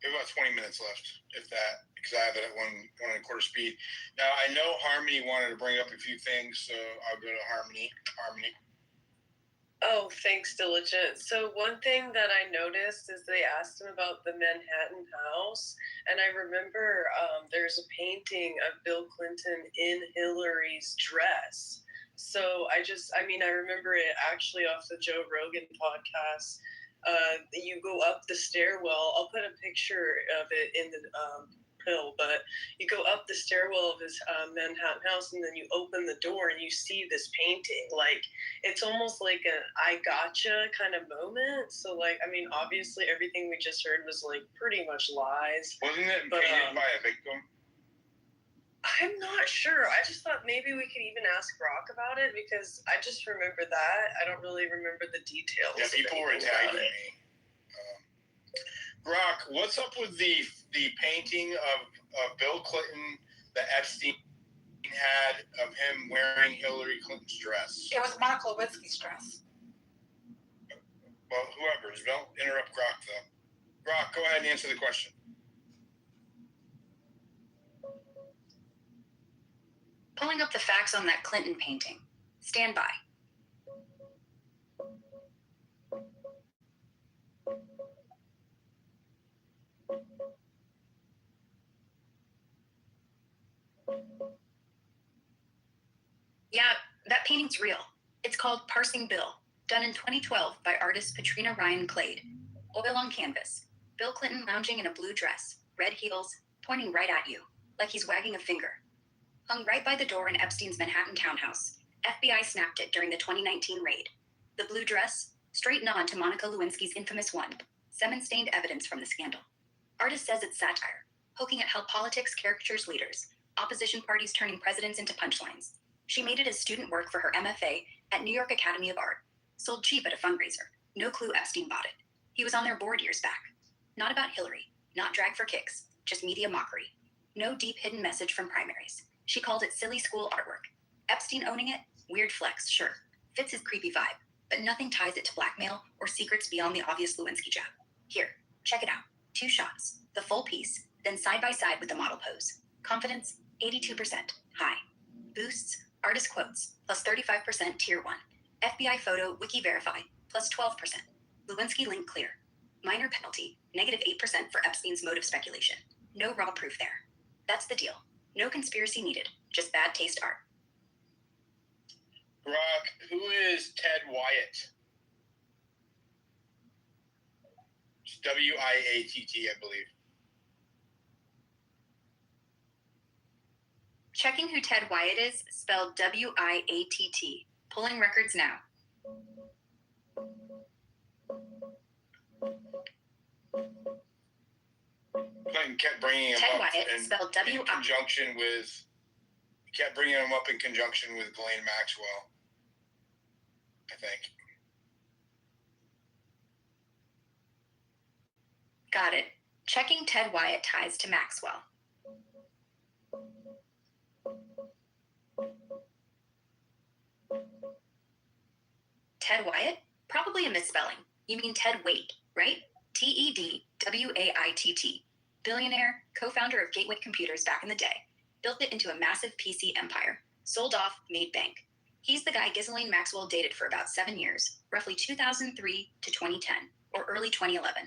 We have about 20 minutes left, if that, because I have it at one and a quarter speed. Now, I know Harmony wanted to bring up a few things, so I'll go to Harmony. Oh, thanks, Diligent. So one thing that I noticed is they asked him about the Manhattan house, and I remember there's a painting of Bill Clinton in Hillary's dress. So I remember it actually off the Joe Rogan podcast. You go up the stairwell. I'll put a picture of it in the pill, but you go up the stairwell of his Manhattan house, and then you open the door and you see this painting. Like, it's almost like an I gotcha kind of moment. So, like, I mean, obviously everything we just heard was like pretty much lies. Wasn't it painted by a victim? I'm not sure. I just thought maybe we could even ask Brock about it, because I just remember that. I don't really remember the details. Yeah, people were tagging me. Brock, what's up with the painting of Bill Clinton that Epstein had of him wearing Hillary Clinton's dress? It was Monica Lewinsky's dress. Well, whoever's. Don't interrupt Brock, though. Brock, go ahead and answer the question. Pulling up the facts on that Clinton painting. Stand by. Yeah, that painting's real. It's called Parsing Bill, done in 2012 by artist Patrina Ryan Clade. Oil on canvas. Bill Clinton lounging in a blue dress, red heels, pointing right at you, like he's wagging a finger. Hung right by the door in Epstein's Manhattan townhouse. FBI snapped it during the 2019 raid. The blue dress, straight nod to Monica Lewinsky's infamous one, semen-stained evidence from the scandal. Artist says it's satire, poking at how politics caricatures leaders, opposition parties turning presidents into punchlines. She made it as student work for her MFA at New York Academy of Art. Sold cheap at a fundraiser. No clue Epstein bought it. He was on their board years back. Not about Hillary, not drag for kicks, just media mockery. No deep hidden message from primaries. She called it silly school artwork. Epstein owning it? Weird flex, sure. Fits his creepy vibe, but nothing ties it to blackmail or secrets beyond the obvious Lewinsky jab. Here, check it out. 2 shots, the full piece, then side by side with the model pose. Confidence, 82%. High. Boosts, artist quotes, plus 35% tier 1. FBI photo, wiki verified, plus 12%. Lewinsky link clear. Minor penalty, negative 8% for Epstein's motive speculation. No raw proof there. That's the deal. No conspiracy needed, just bad taste art. Brock, who is Ted Wyatt? It's W-I-A-T-T, I believe. Checking who Ted Wyatt is, spelled W-I-A-T-T. Pulling records now. Clinton kept bringing him Ted up Wyatt, spelled W-I. in conjunction with, he kept bringing him up in conjunction with Ghislaine Maxwell, I think. Got it. Checking Ted Wyatt ties to Maxwell. Ted Wyatt? Probably a misspelling. You mean Ted Waite, right? T-E-D-W-A-I-T-T. Billionaire, co-founder of Gateway Computers back in the day. Built it into a massive PC empire. Sold off, made bank. He's the guy Ghislaine Maxwell dated for about 7 years, roughly 2003 to 2010, or early 2011.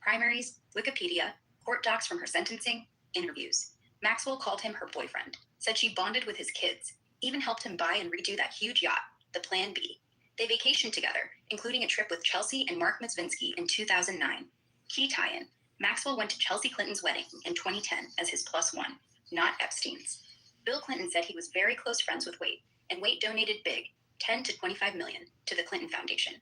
Primaries, Wikipedia, court docs from her sentencing, interviews. Maxwell called him her boyfriend, said she bonded with his kids, even helped him buy and redo that huge yacht, the Plan B. They vacationed together, including a trip with Chelsea and Mark Mizvinsky in 2009. Key tie-in, Maxwell went to Chelsea Clinton's wedding in 2010 as his +1, not Epstein's. Bill Clinton said he was very close friends with Waite, and Waite donated big, $10 to $25 million, to the Clinton Foundation.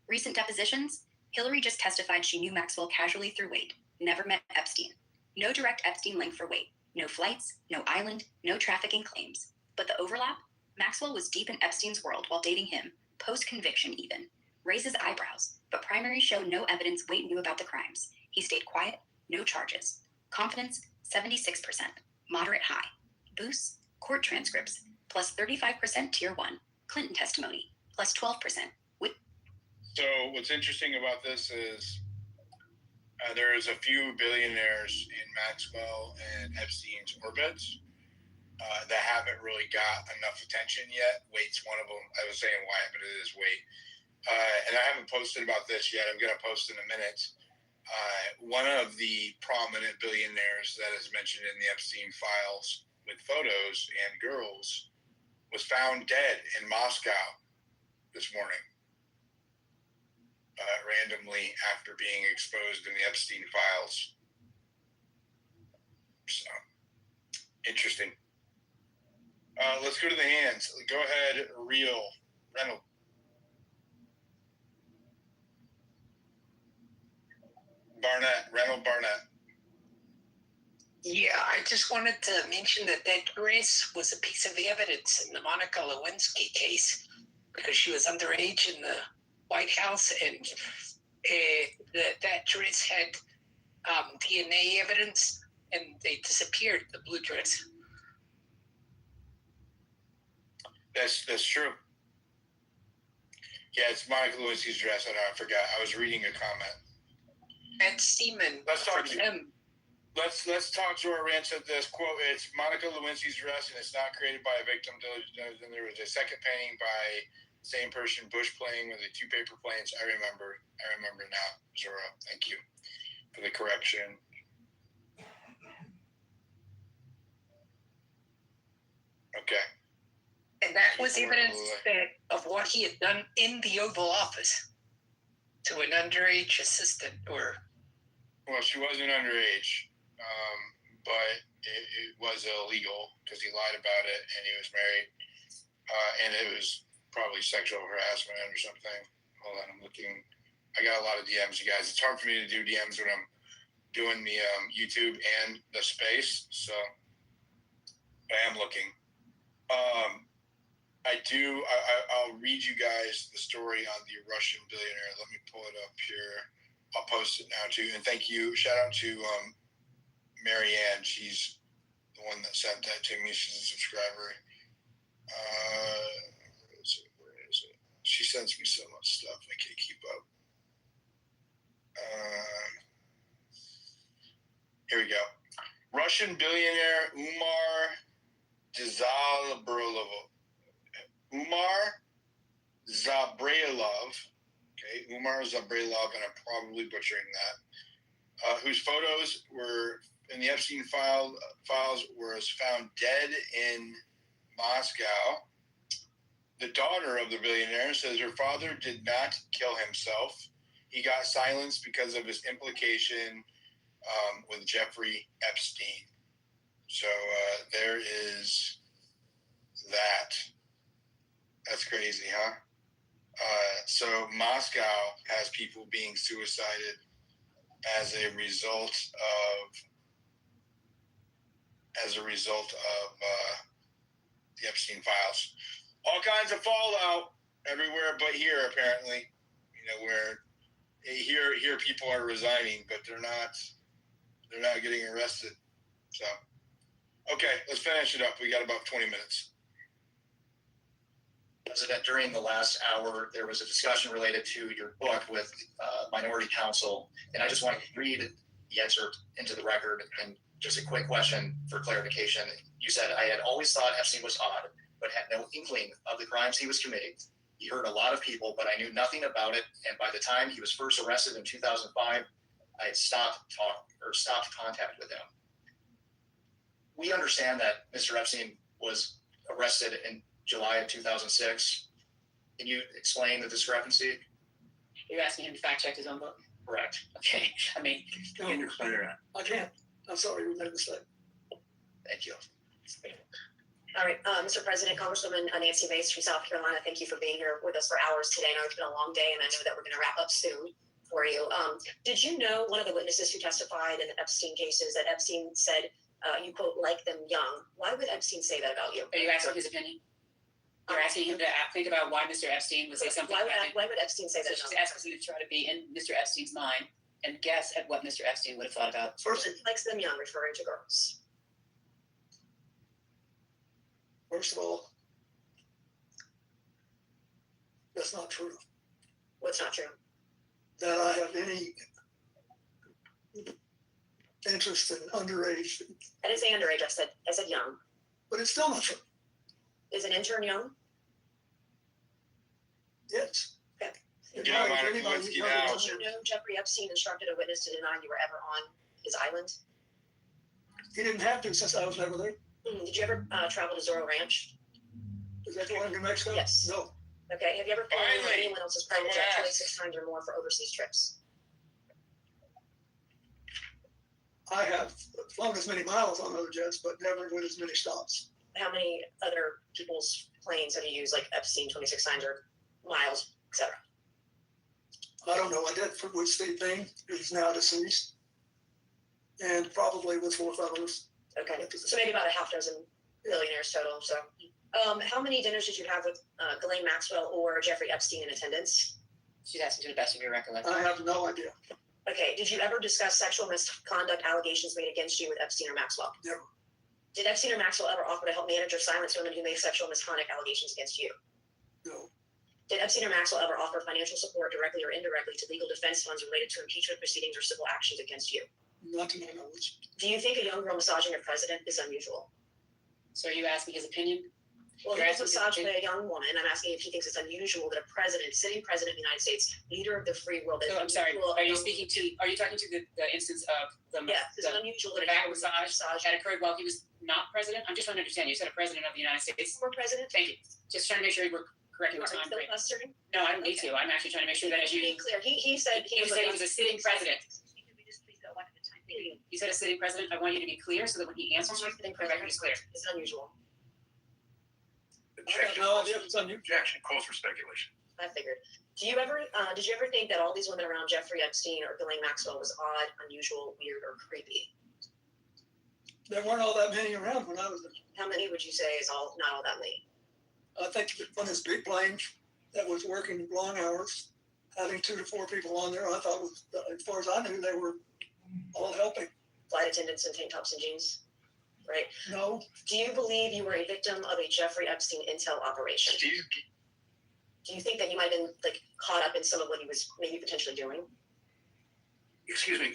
Recent depositions, Hillary just testified she knew Maxwell casually through Waite, never met Epstein. No direct Epstein link for Waite, no flights, no island, no trafficking claims. But the overlap? Maxwell was deep in Epstein's world while dating him, post-conviction even. Raises eyebrows, but primaries show no evidence Waite knew about the crimes. He stayed quiet, no charges. Confidence, 76%, moderate high. Boosts, court transcripts, plus 35% tier 1. Clinton testimony, plus 12%. So what's interesting about this is there's a few billionaires in Maxwell and Epstein's orbits that haven't really got enough attention yet. Waite's one of them. I was saying Wyatt, but it is Waite. And I haven't posted about this yet. I'm going to post in a minute. One of the prominent billionaires that is mentioned in the Epstein files with photos and girls was found dead in Moscow this morning. Ran randomly after being exposed in the Epstein files. So, interesting. Let's go to the hands. Go ahead, Reynolds. Reynolds Barnett. Yeah, I just wanted to mention that dress was a piece of evidence in the Monica Lewinsky case because she was underage in the White House, and that dress had DNA evidence, and they disappeared, the blue dress. That's true. Yeah, it's Monica Lewinsky's dress. I forgot. I was reading a comment. Ed Seaman. Let's talk to our rants at this quote. It's Monica Lewinsky's dress, and it's not created by a victim. Then there was a second painting by the same person, Bush playing with the two paper planes. I remember now, Zora. Thank you for the correction. Okay. And that was evidence of what he had done in the Oval Office to an underage assistant. Well, she wasn't underage, but it was illegal because he lied about it, and he was married, and it was probably sexual harassment or something. Hold on, I'm looking. I got a lot of DMs, you guys. It's hard for me to do DMs when I'm doing the YouTube and the space, so I am looking. I'll read you guys the story on the Russian billionaire. Let me pull it up here. I'll post it now too. And thank you. Shout out to Marianne. She's the one that sent that to me. She's a subscriber. Where is it? She sends me so much stuff. I can't keep up. Here we go. Russian billionaire Umar Zabrailov. Okay, Umar Zabrailov, and I'm probably butchering that. Whose photos were in the Epstein files was found dead in Moscow. The daughter of the billionaire says her father did not kill himself. He got silenced because of his implication with Jeffrey Epstein. So there is that. That's crazy, huh? So Moscow has people being suicided as a result of the Epstein files. All kinds of fallout everywhere but here, apparently. Where here people are resigning, but they're not getting arrested. So, okay, let's finish it up. We got about 20 minutes. President, during the last hour, there was a discussion related to your book with Minority Counsel, and I just wanted to read the excerpt into the record. And just a quick question for clarification. You said, I had always thought Epstein was odd, but had no inkling of the crimes he was committing. He hurt a lot of people, but I knew nothing about it. And by the time he was first arrested in 2005, I had stopped contact with him. We understand that Mr. Epstein was arrested in July of 2006. Can you explain the discrepancy? You're asking him to fact check his own book? Correct. Okay. I mean, No, I can't. I'm sorry, we made a mistake. Thank you. All right, Mr. President, Congresswoman Nancy Mace from South Carolina, thank you for being here with us for hours today. I know it's been a long day, and I know that we're going to wrap up soon for you. Did you know one of the witnesses who testified in the Epstein cases that Epstein said, you quote, like them young? Why would Epstein say that about you? Are you asking his opinion? You're asking him to think about why Mr. Epstein would say something why about why would Epstein say so that? she's asking you to try to be in Mr. Epstein's mind and guess at what Mr. Epstein would have thought about. First, he likes them young, referring to girls. First of all, that's not true. What's not true? That I have any interest in underage. I didn't say underage, I said young. But it's still not true. Is an intern young? Yes. Okay. Did you know Jeffrey Epstein instructed a witness to deny you were ever on his island? He didn't have to since I was never there. Did you ever travel to Zorro Ranch? Is that the one in New Mexico? Yes. No. Okay, have you ever flown Finally, anyone else's private someone jet asked. 26 times or more for overseas trips? I have flown as many miles on other jets, but never with as many stops. How many other people's planes have you used, like Epstein 26 times or miles, etc.? I don't know. I did with Steve Bain, who's now deceased, and probably with 4 others. Okay, so maybe about a half dozen billionaires total. So, how many dinners did you have with Ghislaine Maxwell or Jeffrey Epstein in attendance? She's asking to the best of your recollection. I have no idea. Okay, did you ever discuss sexual misconduct allegations made against you with Epstein or Maxwell? Never. Did Epstein or Maxwell ever offer to help manage or silence women who made sexual misconduct allegations against you? No. Did Epstein or Maxwell ever offer financial support directly or indirectly to legal defense funds related to impeachment proceedings or civil actions against you? Not to my knowledge. Do you think a young girl massaging a president is unusual? So are you asking his opinion? Well, You're he was asking his massaging opinion? a young woman. I'm asking if he thinks it's unusual that a president, sitting president of the United States, leader of the free world, So I'm sorry, are you talking to the instance of the Yeah, is it unusual that a back young massage that occurred while he was not president? I'm just trying to understand. You said a president of the United States. former president? Thank you. Just trying to make sure we're correcting the Are you time frame. filibustering? No, I don't need to. I'm actually trying to make sure that as To be you clear, he said you said he was a sitting president. Could we just please go one at a time? Thank you. You said a sitting president. I want you to be clear so that when he answers you, Sitting the record is clear. Is it unusual? I have no idea if it's unusual. Objection calls for speculation. I figured. Did you ever think that all these women around Jeffrey Epstein or Ghislaine Maxwell was odd, unusual, weird, or creepy? There weren't all that many around when I was there. How many would you say is not all that many? I think on this big plane that was working long hours, having 2 to 4 people on there, I thought was, as far as I knew, they were all helping. Flight attendants in tank tops and jeans, right? No, Do you believe you were a victim of a Jeffrey Epstein intel operation? Do you think that you might have been caught up in some of what he was maybe potentially doing? Excuse me,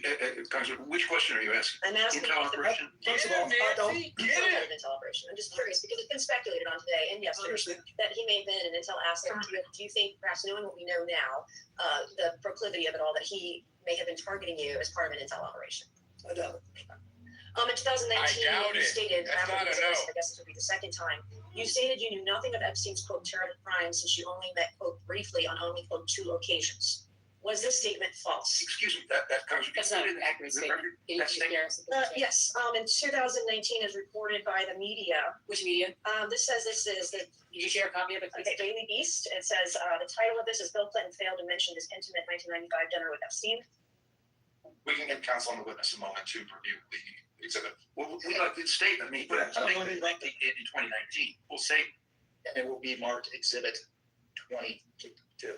Congressman, which question are you asking? I'm asking Intel if the- operation? first of all, I don't Some kind of intel operation. I'm just curious because it's been speculated on today and yesterday understand. that he may have been an intel asset. Do you think, perhaps knowing what we know now, the proclivity of it all, that he may have been targeting you as part of an intel operation? I doubt it. In 2019, I doubt you it. stated, That's after not a this, no. I guess this would be the second time, you stated you knew nothing of Epstein's, quote, terrible crimes since you only met, quote, briefly on only, quote, 2 occasions. Was this statement false? Excuse me, that Congressman. That's not an accurate statement. Can you That just statement. share? Yes, in 2019, as reported by the media, Which media? this says this is the Did you share a copy of it? Okay, Daily Beast. It says the title of this is Bill Clinton failed to mention his intimate 1995 dinner with Epstein. We can get counsel on the witness a moment to review the exhibit. Well, we like the statement, I put I don't know in 2019. We'll say, and it will be marked exhibit 22.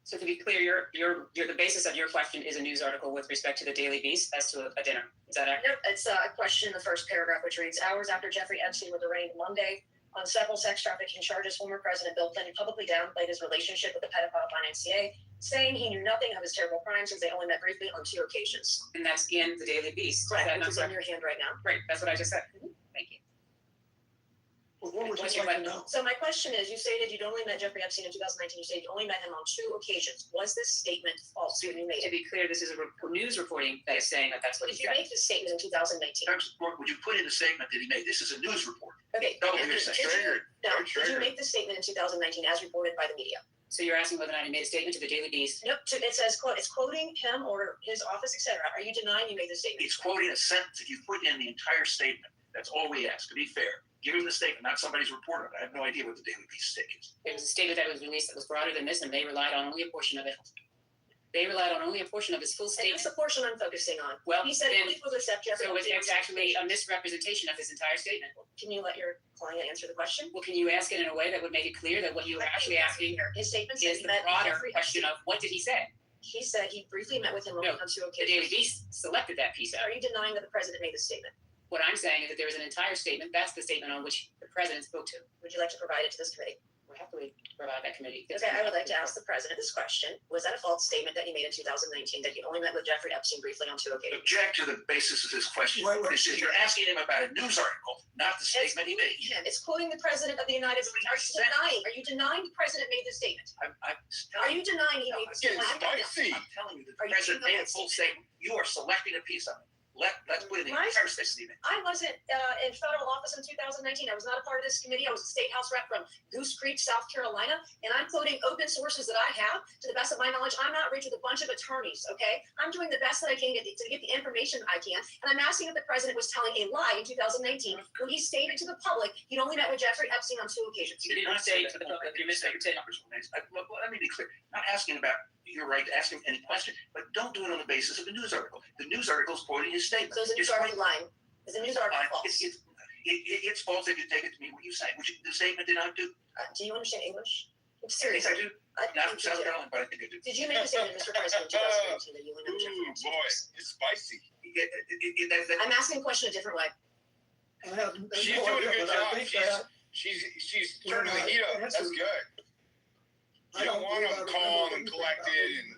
So to be clear, your the basis of your question is a news article with respect to the Daily Beast as to a dinner. Is that accurate? Nope, it's a question in the first paragraph, which reads, hours after Jeffrey Epstein was arraigned Monday on several sex trafficking charges, former President Bill Clinton publicly downplayed his relationship with the pedophile financier, saying he knew nothing of his terrible crimes since they only met briefly on 2 occasions. And that's in the Daily Beast. Correct, Is that which not is in correct? your hand right now. Right, that's what I just said. Thank you. Well, what would What's you your like to question? know? So my question is, you stated you'd only met Jeffrey Epstein in 2019. You stated you only met him on 2 occasions. Was this statement false when you made To it? be clear, this is a news reporting that is saying that that's what Did he you said. make this statement in 2019? Would you put in a statement that he made? This is a news report. Okay. Double did hearsay. you- No, Don't did you trigger. make this statement in 2019 as reported by the media? So you're asking whether or not he made a statement to the Daily Beast. Nope, it says, quote, it's quoting him or his office, etc. Are you denying you made this statement? It's quoting a sentence. If you put in the entire statement, that's all we ask. To be fair, give him the statement, not somebody's report of it. I have no idea what the Daily Beast stick is. It was a statement that was released that was broader than this, and they relied on only a portion of it. They relied on only a portion of his full And statement. that's the portion I'm focusing on. Well, He said, then- please will accept Jeffrey. So it's Epstein's actually a misrepresentation of his entire statement. Can you let your client answer the question? Well, can you ask it in a way that would make it clear that what you were actually asking His statement said is he the met broader Jeffrey question Epstein. of what did he say? He said he briefly met with him No, on 2 The Daily occasions. Beast selected that piece out. Are you denying that the president made this statement? What I'm saying is that there is an entire statement. That's the statement on which the president spoke to. Would you like to provide it to this committee? We'll happily provide that committee. Okay, I would like to ask the president this question. Was that a false statement that he made in 2019 that you only met with Jeffrey Epstein briefly on 2 occasions? Object to the basis of his question. Wait. You're asking him about a news article, not the statement he made. It's quoting the president of the United States. Are you denying the president made this statement? Are you denying he made this Getting statement? spicy. I'm telling you that Are the you president denying made a full statement. You are selecting a piece of it. Let's put it in My- entire statement. I wasn't in federal office in 2019. I was not a part of this committee. I was a state house rep from Goose Creek, South Carolina, and I'm quoting open sources that I have. To the best of my knowledge, I'm not rich with a bunch of attorneys, okay? I'm doing the best that I can to get the information I can, and I'm asking if the president was telling a lie in 2019 when he stated to the public he'd only met with Jeffrey Epstein on 2 occasions. You did not say to the public you misstated. Let me be clear. Not asking about your right to ask him any question, but don't do it on the basis of a news article. The news article is quoting his statement. So is the news article lying? Is the news article false? It's false if you take it to mean what you say, which the statement did not do. Do you understand English? I'm I serious. think I do. Not from South Carolina, but I think I do. Did you make a statement, Mr. President, in 2019 that you went over Jeffrey Epstein? Boy, it's spicy. I'm asking a question a different way. She's doing a good job. She's turning the heat up. That's good. You don't want them calm and collected and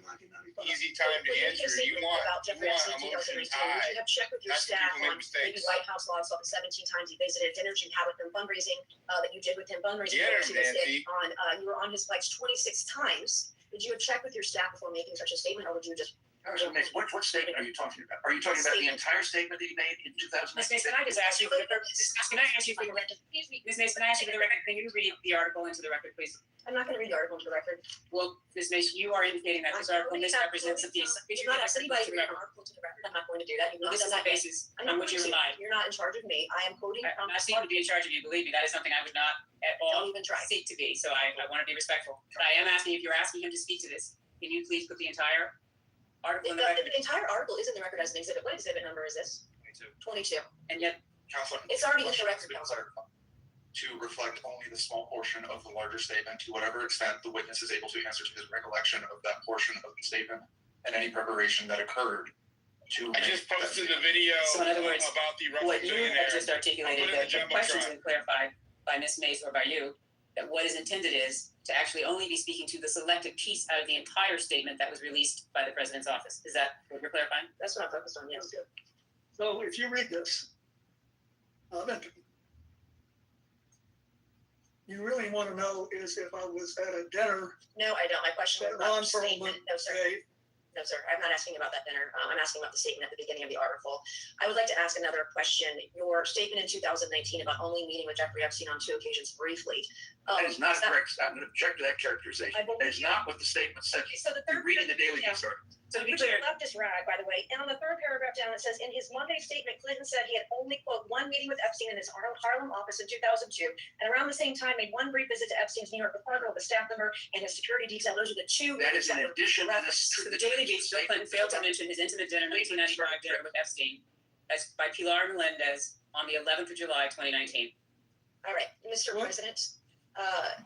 easy time to answer. You want emotions high. You have checked with your That's when staff people make on maybe mistakes. White House logs about the 17 times he visited dinners you had with him, fundraising that you did with him, fundraising. Get her, that you was Nancy. you were on his flights 26 times. Did you have checked with your staff before making such a statement, or would you just? What statement are you talking about? Are you talking about the entire statement that he made in 2019? Ms. Mason, can I just ask you for the purpose? Can I ask you for the record? Ms. Mason, can I ask you for the record? Can you read the article into the record, please? I'm not going to read the article into the record. Well, Ms. Mason, you are indicating that this article misrepresents a piece. If you're not asking anybody to read an article to the record, I'm not going to do that. This is the basis on which you rely. You're not in charge of me. I am quoting. I'm not seeking to be in charge of you. Believe me, that is something I would not at all Don't even try. seek to be. So I want to be respectful. But I am asking, if you're asking him to speak to this, can you please put the entire article in the record? The entire article is in the record as an exhibit. What exhibit number is this? 22. And yet, Counselor, It's already in the record, Counselor. to reflect only the small portion of the larger statement, to whatever extent the witness is able to answer to his recollection of that portion of the statement and any preparation that occurred to. I just posted the video so in other words, about the what reference you in have there. just articulated, I'll put it in that the the question's Jumbotron. been clarified by Ms. Mace or by you, that what is intended is to actually only be speaking to the selected piece out of the entire statement that was released by the president's office. Is that what you're clarifying? That's what I'm focused on, yes. So if you read this, you really want to know is if I was at a dinner. No, I don't. My question was That about Ron the statement. Perlman No, sir. gave. No, sir. I'm not asking about that dinner. I'm asking about the statement at the beginning of the article. I would like to ask another question. Your statement in 2019 about only meeting with Jeffrey Epstein on 2 occasions briefly. That is not correct. I'm going to object to that characterization. I believe That is not what the statement said. Okay, so the You're third. reading the Daily News article. So to be Which clear, left is rag, by the way. And on the third paragraph down, it says, in his Monday statement, Clinton said he had only, quote, one meeting with Epstein in his Harlem office in 2002, and around the same time made one brief visit to Epstein's New York apartment with a staff member and his security detail. Those are the two. That is in meetings addition to to the Daily Beast, Bill Clinton failed to mention his intimate dinner, 1995 dinner with Epstein, as by Pilar Melendez on the 11th of July, 2019. All right, Mr. President,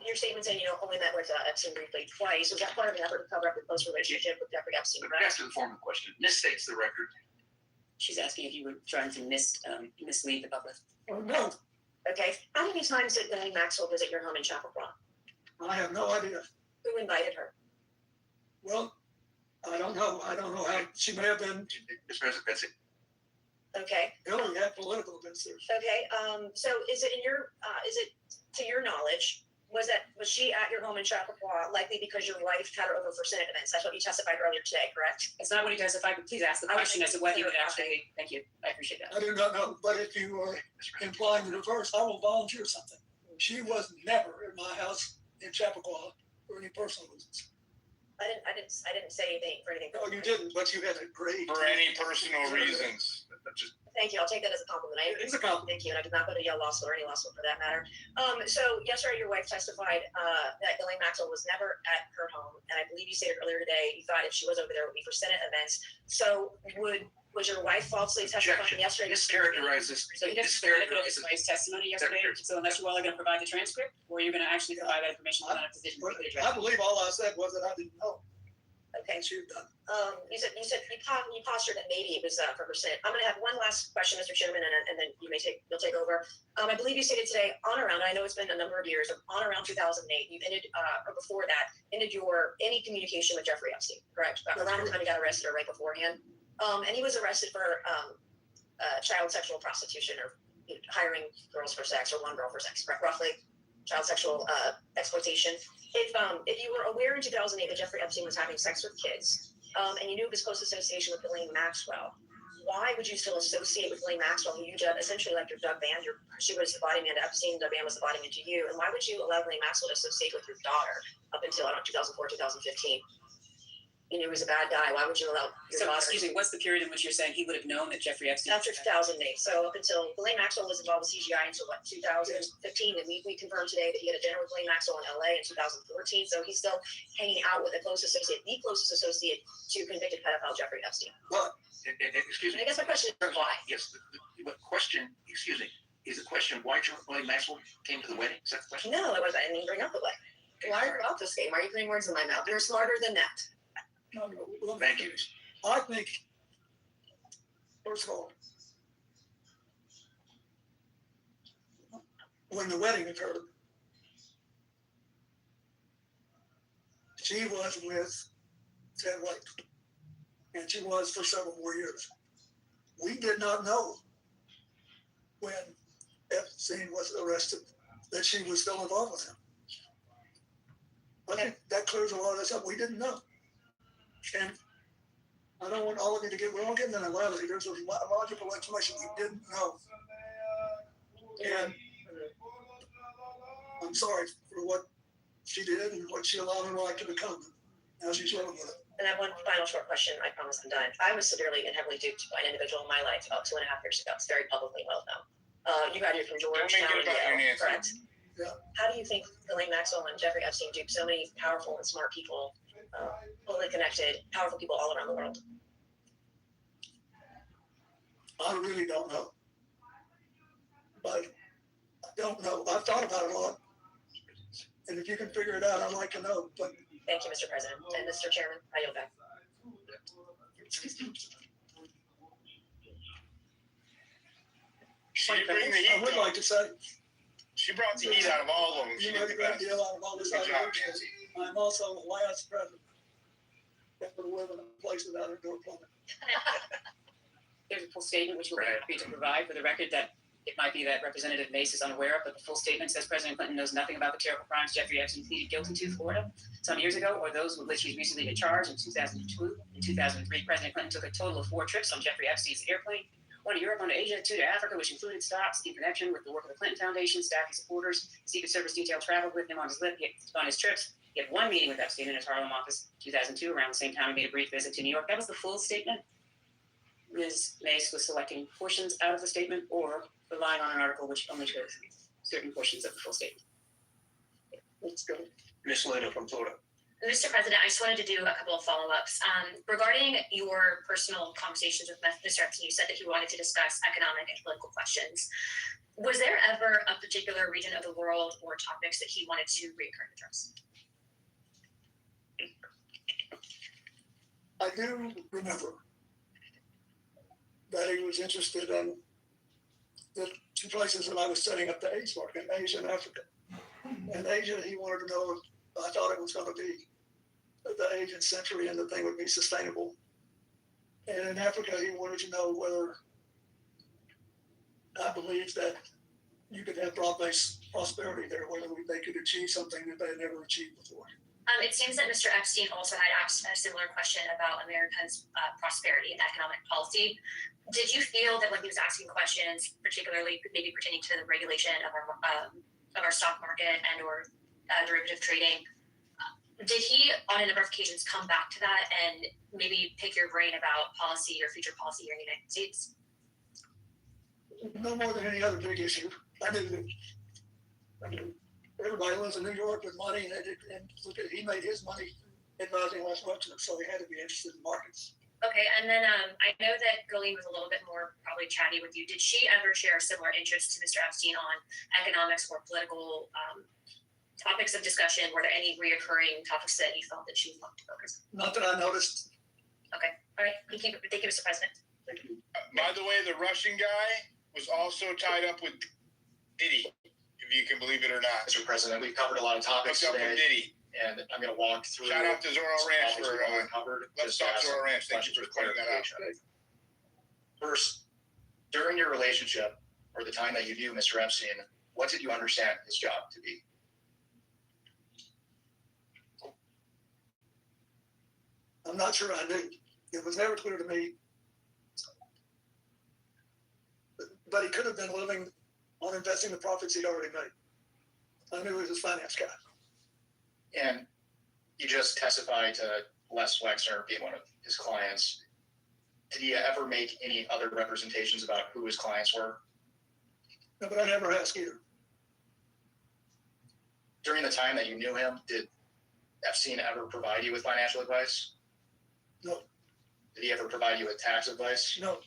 your statement saying you only met with Epstein briefly twice. Was that part of an effort to cover up the close relationship with Jeffrey Epstein? But Right? that's the formal question. Misstates the record. She's asking if you were trying to mislead the public. Oh, no, Okay. How many times did Ghislaine Maxwell visit your home in Chappaqua? I have no idea. Who invited her? Well, I don't know. I don't know how she may have been. Mr. President, that's it. Okay. Hillary had political events there. Okay. So is it is it to your knowledge? Was she at your home in Chappaqua likely because your wife had her over for Senate events? That's what you testified earlier today, correct? It's not what he testified, but please ask the question as to what he would actually. Thank you. I appreciate that. I do not know, but if you are implying the reverse, I will volunteer something. She was never in my house in Chappaqua for any personal reasons. I didn't say anything for anything. No, you didn't, but you had a great. For any personal reasons. Thank you. I'll take that as a compliment. It's a compliment. Thank you. And I did not go to Yale Law School or any law school for that matter. So yesterday, your wife testified that Ghislaine Maxwell was never at her home, and I believe you stated earlier today you thought if she was over there, it would be for Senate events. So was your wife falsely testifying yesterday? Mischaracterizes. So he doesn't his wife's testimony yesterday. So unless you all are going to provide the transcript, or you're going to actually provide that information, we're not in a position to But address I it. believe all I said was that I didn't know. Okay. She had done. You postured that maybe it was for her Senate. I'm going to have one last question, Mr. Chairman, and then you'll take over. I believe you stated today on around. I know it's been a number of years. On around 2008, you ended or before that ended your any communication with Jeffrey Epstein, correct? Around the time he got arrested or right beforehand, and he was arrested for child sexual prostitution or hiring girls for sex or one girl for sex, roughly child sexual exploitation. If you were aware in 2008 that Jeffrey Epstein was having sex with kids, and you knew of his close association with Ghislaine Maxwell, why would you still associate with Ghislaine Maxwell, who you dubbed essentially like your Doug Van? She was the body man to Epstein, Doug Van was the body man to you. And why would you allow Ghislaine Maxwell to associate with your daughter up until, 2004, 2015? You knew he was a bad guy. Why would you allow your daughter? Excuse me, what's the period in which you're saying he would have known that Jeffrey Epstein? After 2008. So up until Ghislaine Maxwell was involved with CGI until 2015. And we confirmed today that he had a dinner with Ghislaine Maxwell in LA in 2014. So he's still hanging out with the closest associate to convicted pedophile Jeffrey Epstein. Well, excuse me. I guess my question is why? Yes. The question, excuse me, is the question why Ghislaine Maxwell came to the wedding? Is that the question? No, it wasn't. I didn't even bring up the wedding. Why are you about this game? Why are you putting words in my mouth? You're smarter than that. No. Thank you. I think, first of all, when the wedding occurred, she was with Ted White, and she was for several more years. We did not know when Epstein was arrested that she was still involved with him. I think that clears a lot of this up. We didn't know. And I don't want all of you to we're all getting in a levity. There's a logical explanation we didn't know. And I'm sorry for what she did and what she allowed her life to become. Now she's living with it. And I have one final short question. I promise I'm done. I was severely and heavily duped by an individual in my life about 2.5 years ago. It's very publicly well known. You graduated from Georgetown, correct? Yeah. How do you think Ghislaine Maxwell and Jeffrey Epstein duped so many powerful and smart people, fully connected, powerful people all around the world? I really don't know. But I don't know. I've thought about it a lot. And if you can figure it out, I'd like to know. But thank you, Mr. President. And Mr. Chairman, I yield back. I would like to say, she brought the heat out of all of them. You made a great deal out of all this. I'm also the last president that would live in a place without indoor plumbing. There's a full statement which we'll be happy to provide for the record that it might be that Representative Mace is unaware of, but the full statement says President Clinton knows nothing about the terrible crimes Jeffrey Epstein pleaded guilty to Florida some years ago, or those with which he's recently been charged. In 2002 and 2003, President Clinton took a total of 4 trips on Jeffrey Epstein's airplane, 1 to Europe, 1 to Asia, 2 to Africa, which included stops in connection with the work of the Clinton Foundation, staff and supporters. Secret Service detail traveled with him on his trips. He had 1 meeting with Epstein in his Harlem office, 2002. Around the same time, he made a brief visit to New York. That was the full statement. Ms. Mace was selecting portions out of the statement or relying on an article which only shows certain portions of the full statement. Let's go. Ms. Leno from Florida. Mr. President, I just wanted to do a couple of follow-ups. Regarding your personal conversations with Mr. Epstein, you said that he wanted to discuss economic and political questions. Was there ever a particular region of the world or topics that he wanted to recurrently address? I do remember that he was interested in the 2 places that I was setting up the AIDS market, Asia and Africa. In Asia, he wanted to know if I thought it was going to be the 18th century and the thing would be sustainable. And in Africa, he wanted to know whether I believed that you could have broad-based prosperity there, whether they could achieve something that they had never achieved before. It seems that Mr. Epstein also had asked a similar question about America's prosperity and economic policy. Did you feel that when he was asking questions, particularly maybe pertaining to the regulation of our stock market and or derivative trading, did he on a number of occasions come back to that and maybe pick your brain about policy or future policy here in the United States? No more than any other big issue. I mean, everybody lives in New York with money, and look at, he made his money advising West Western, so he had to be interested in markets. Okay, and then I know that Ghislaine was a little bit more probably chatty with you. Did she ever share similar interests to Mr. Epstein on economics or political topics of discussion? Were there any reoccurring topics that you felt that she wanted to focus on? Not that I noticed. Okay, all right. Thank you, Mr. President. Thank you. By the way, the Russian guy was also tied up with Diddy, if you can believe it or not. Mr. President, we've covered a lot of topics Hooked up today, with Diddy. and I'm going to walk through. Shout out to Zorro Ranch for let's talk Zorro Ranch. Thank you for pointing that out. First, during your relationship or the time that you knew Mr. Epstein, what did you understand his job to be? I'm not sure I knew. It was never clear to me but he could have been living on investing the profits he'd already made. I knew he was a finance guy. And you just testified to Les Wexner being one of his clients. Did he ever make any other representations about who his clients were? No, but I never asked either. During the time that you knew him, did Epstein ever provide you with financial advice? No. Did he ever provide you with tax advice? No.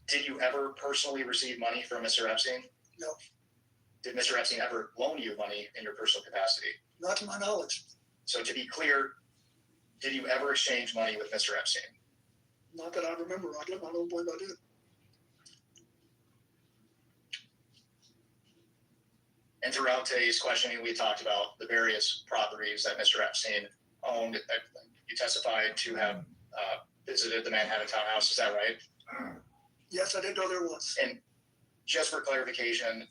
Did you ever personally receive money from Mr. Epstein? No. Did Mr. Epstein ever loan you money in your personal capacity? Not to my knowledge. So to be clear, did you ever exchange money with Mr. Epstein? Not that I remember. I don't believe I did. And throughout today's questioning, we talked about the various properties that Mr. Epstein owned. You testified to have visited the Manhattan townhouse. Is that right? Yes, I did know there was. And just for clarification,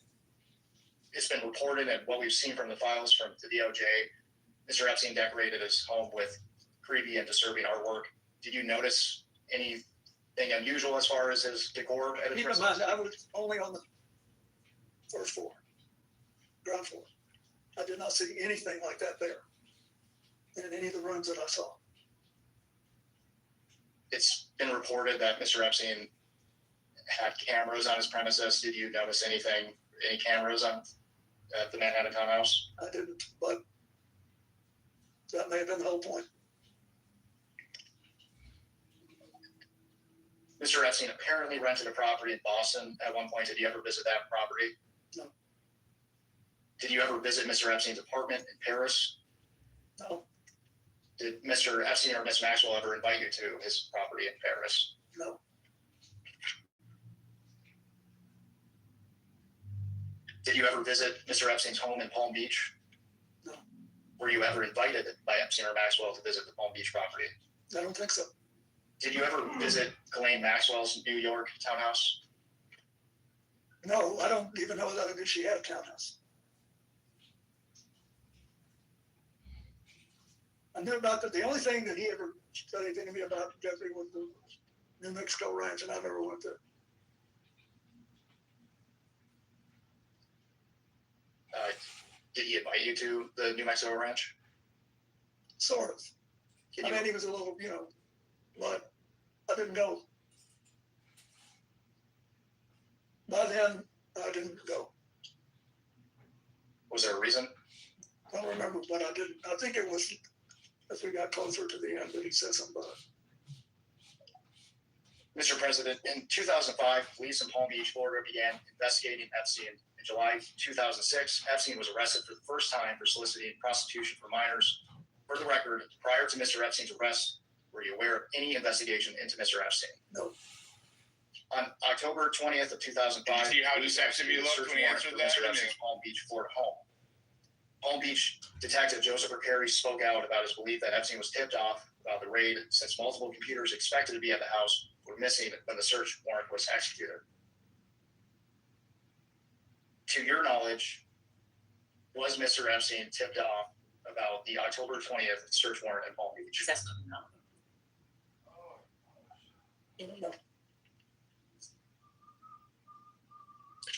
it's been reported, and what we've seen from the files from the DOJ, Mr. Epstein decorated his home with creepy and disturbing artwork. Did you notice anything unusual as far as his decor at his Keep in residence? mind, I was only on the first floor, ground floor. I did not see anything like that there in any of the rooms that I saw. It's been reported that Mr. Epstein had cameras on his premises. Did you notice any cameras on at the Manhattan townhouse? I didn't, but that may have been the whole point. Mr. Epstein apparently rented a property in Boston at one point. Did you ever visit that property? No. Did you ever visit Mr. Epstein's apartment in Paris? No. Did Mr. Epstein or Miss Maxwell ever invite you to his property in Paris? No. Did you ever visit Mr. Epstein's home in Palm Beach? No. Were you ever invited by Epstein or Maxwell to visit the Palm Beach property? I don't think so. Did you ever visit Ghislaine Maxwell's New York townhouse? No, I don't even know that I knew she had a townhouse. I knew about that. The only thing that he ever said anything to me about Jeffrey was the New Mexico ranch, and I never went there. Did he invite you to the New Mexico ranch? Sort of. I mean, he was a little, but I didn't go. By then, I didn't go. Was there a reason? I don't remember, but I didn't. I think it was as we got closer to the end that he said something about it. Mr. President, in 2005, police in Palm Beach, Florida began investigating Epstein. In July 2006, Epstein was arrested for the first time for soliciting prostitution for minors. For the record, prior to Mr. Epstein's arrest, were you aware of any investigation into Mr. Epstein? No. On October 20th of 2005, See how police deceptive you executed a looked search when you warrant answered for that, Mr. didn't Epstein's you? Palm Beach, Florida home. Palm Beach detective Joseph Perry spoke out about his belief that Epstein was tipped off about the raid since multiple computers expected to be at the house were missing when the search warrant was executed. To your knowledge, was Mr. Epstein tipped off about the October 20th search warrant in Palm Beach? That's not No.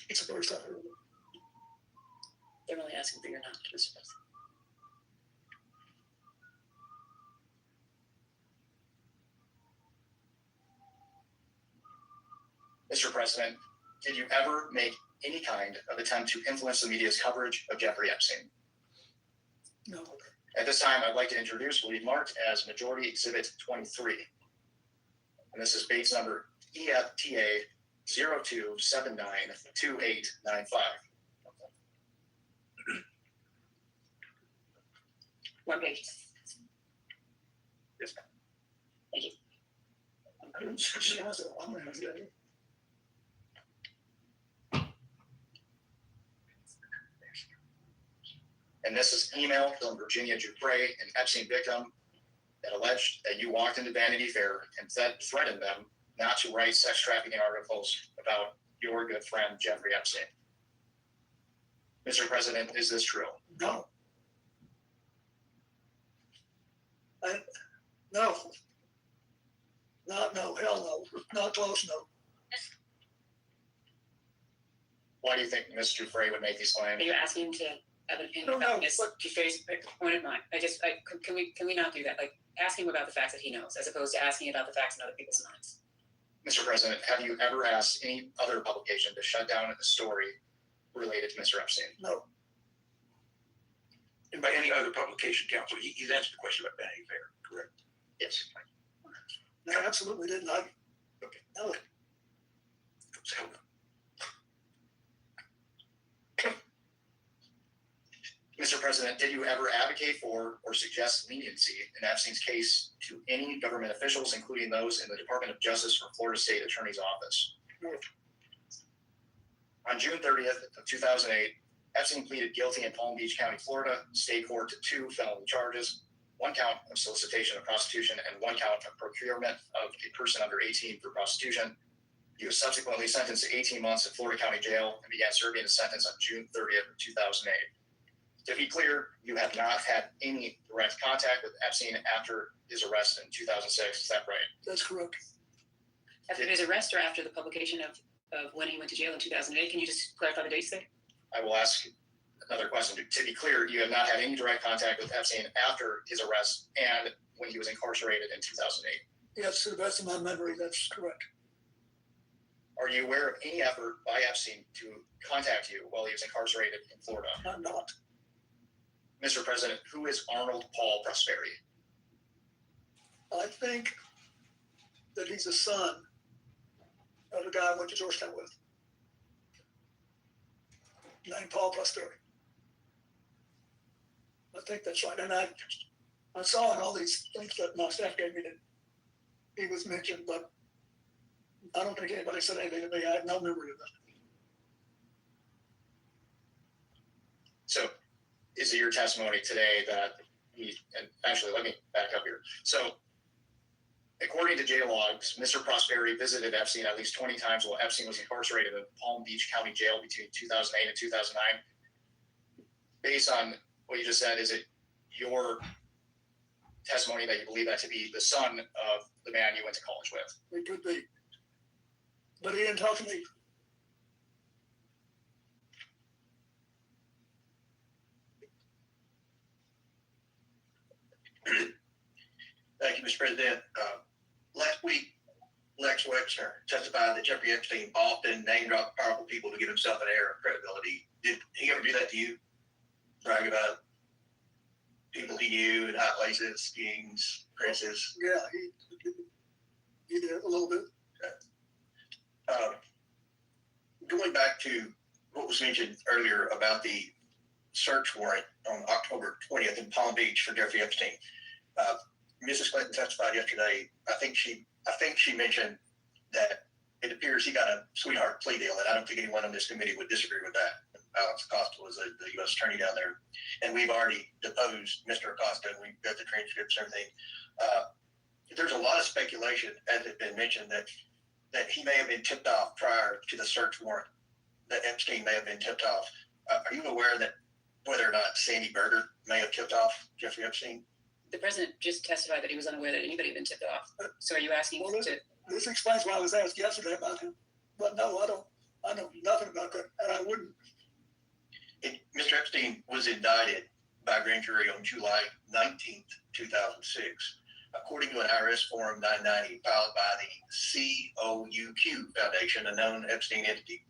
It's the first time I heard of it. They're only asking for your knowledge, Mr. President. Mr. President, did you ever make any kind of attempt to influence the media's coverage of Jeffrey Epstein? No. At this time, I'd like to introduce what we've marked as Majority Exhibit 23. And this is Bates number EFTA 02792895. One page. Yes, ma'am. Thank you. She has it. I'm gonna have it. And this is email from Virginia Dupre, an Epstein victim, that alleged that you walked into Vanity Fair and threatened them not to write sex trafficking articles about your good friend, Jeffrey Epstein. Mr. President, is this true? No. No. No, hell no. Not close, no. think Mr. Frey would make these claims? Are you asking him to have an opinion No, about no, Ms. Dufresne's point of mine? Can we not do that? Like, ask him about the facts that he knows, as opposed to asking about the facts in other people's minds. Mr. President, have you ever asked any other publication to shut down a story related to Mr. Epstein? No. And by any other publication, counsel, he's answered the question about Vanity Fair, correct? Yes. No, I absolutely didn't. Okay. No. So, Mr. President, did you ever advocate for or suggest leniency in Epstein's case to any government officials, including those in the Department of Justice or Florida State Attorney's Office? No. On June 30th of 2008, Epstein pleaded guilty in Palm Beach County, Florida, state court to 2 felony charges, 1 count of solicitation of prostitution and 1 count of procurement of a person under 18 for prostitution. He was subsequently sentenced to 18 months in Florida County Jail and began serving his sentence on June 30th of 2008. To be clear, you have not had any direct contact with Epstein after his arrest in 2006. Is that right? That's correct. After his arrest or after the publication of when he went to jail in 2008? Can you just clarify the dates there? I will ask another question. To be clear, you have not had any direct contact with Epstein after his arrest and when he was incarcerated in 2008. Yes, to the best of my memory, that's correct. Are you aware of any effort by Epstein to contact you while he was incarcerated in Florida? I'm not. Mr. President, who is Arnold Paul Prosperi? I think that he's a son of a guy I went to Georgetown with, named Paul Prosperi. I think that's right. And I saw in all these things that my staff gave me that he was mentioned, but I don't think anybody said anything to me. I have no memory of that. So, is it your testimony today that he, and actually, let me back up here. So, according to jail logs, Mr. Prosperi visited Epstein at least 20 times while Epstein was incarcerated in Palm Beach County Jail between 2008 and 2009. Based on what you just said, is it your testimony that you believe that to be the son of the man you went to college with? It could be. But he didn't talk to me. thank you, Mr. President. Last week, Lex Wexner testified that Jeffrey Epstein often name-dropped powerful people to give himself an air of credibility. Did he ever do that to you? Brag about people he knew in high places, kings, princes? Yeah, he did a little bit. Going back to what was mentioned earlier about the search warrant on October 20th in Palm Beach for Jeffrey Epstein, Mrs. Clinton testified yesterday. I think she mentioned that it appears he got a sweetheart plea deal, and I don't think anyone on this committee would disagree with that. Alex Acosta was the U.S. attorney down there, and we've already deposed Mr. Acosta, and we've got the transcripts and everything. There's a lot of speculation, as has been mentioned, that he may have been tipped off prior to the search warrant, that Epstein may have been tipped off. Are you aware that whether or not Sandy Berger may have tipped off Jeffrey Epstein? The president just testified that he was unaware that anybody had been tipped off. So are you asking This explains why I was asked yesterday about him. But no, I know nothing about that, and I wouldn't. Mr. Epstein was indicted by a grand jury on July 19th, 2006. According to an IRS Form 990 filed by the COUQ Foundation, a known Epstein entity,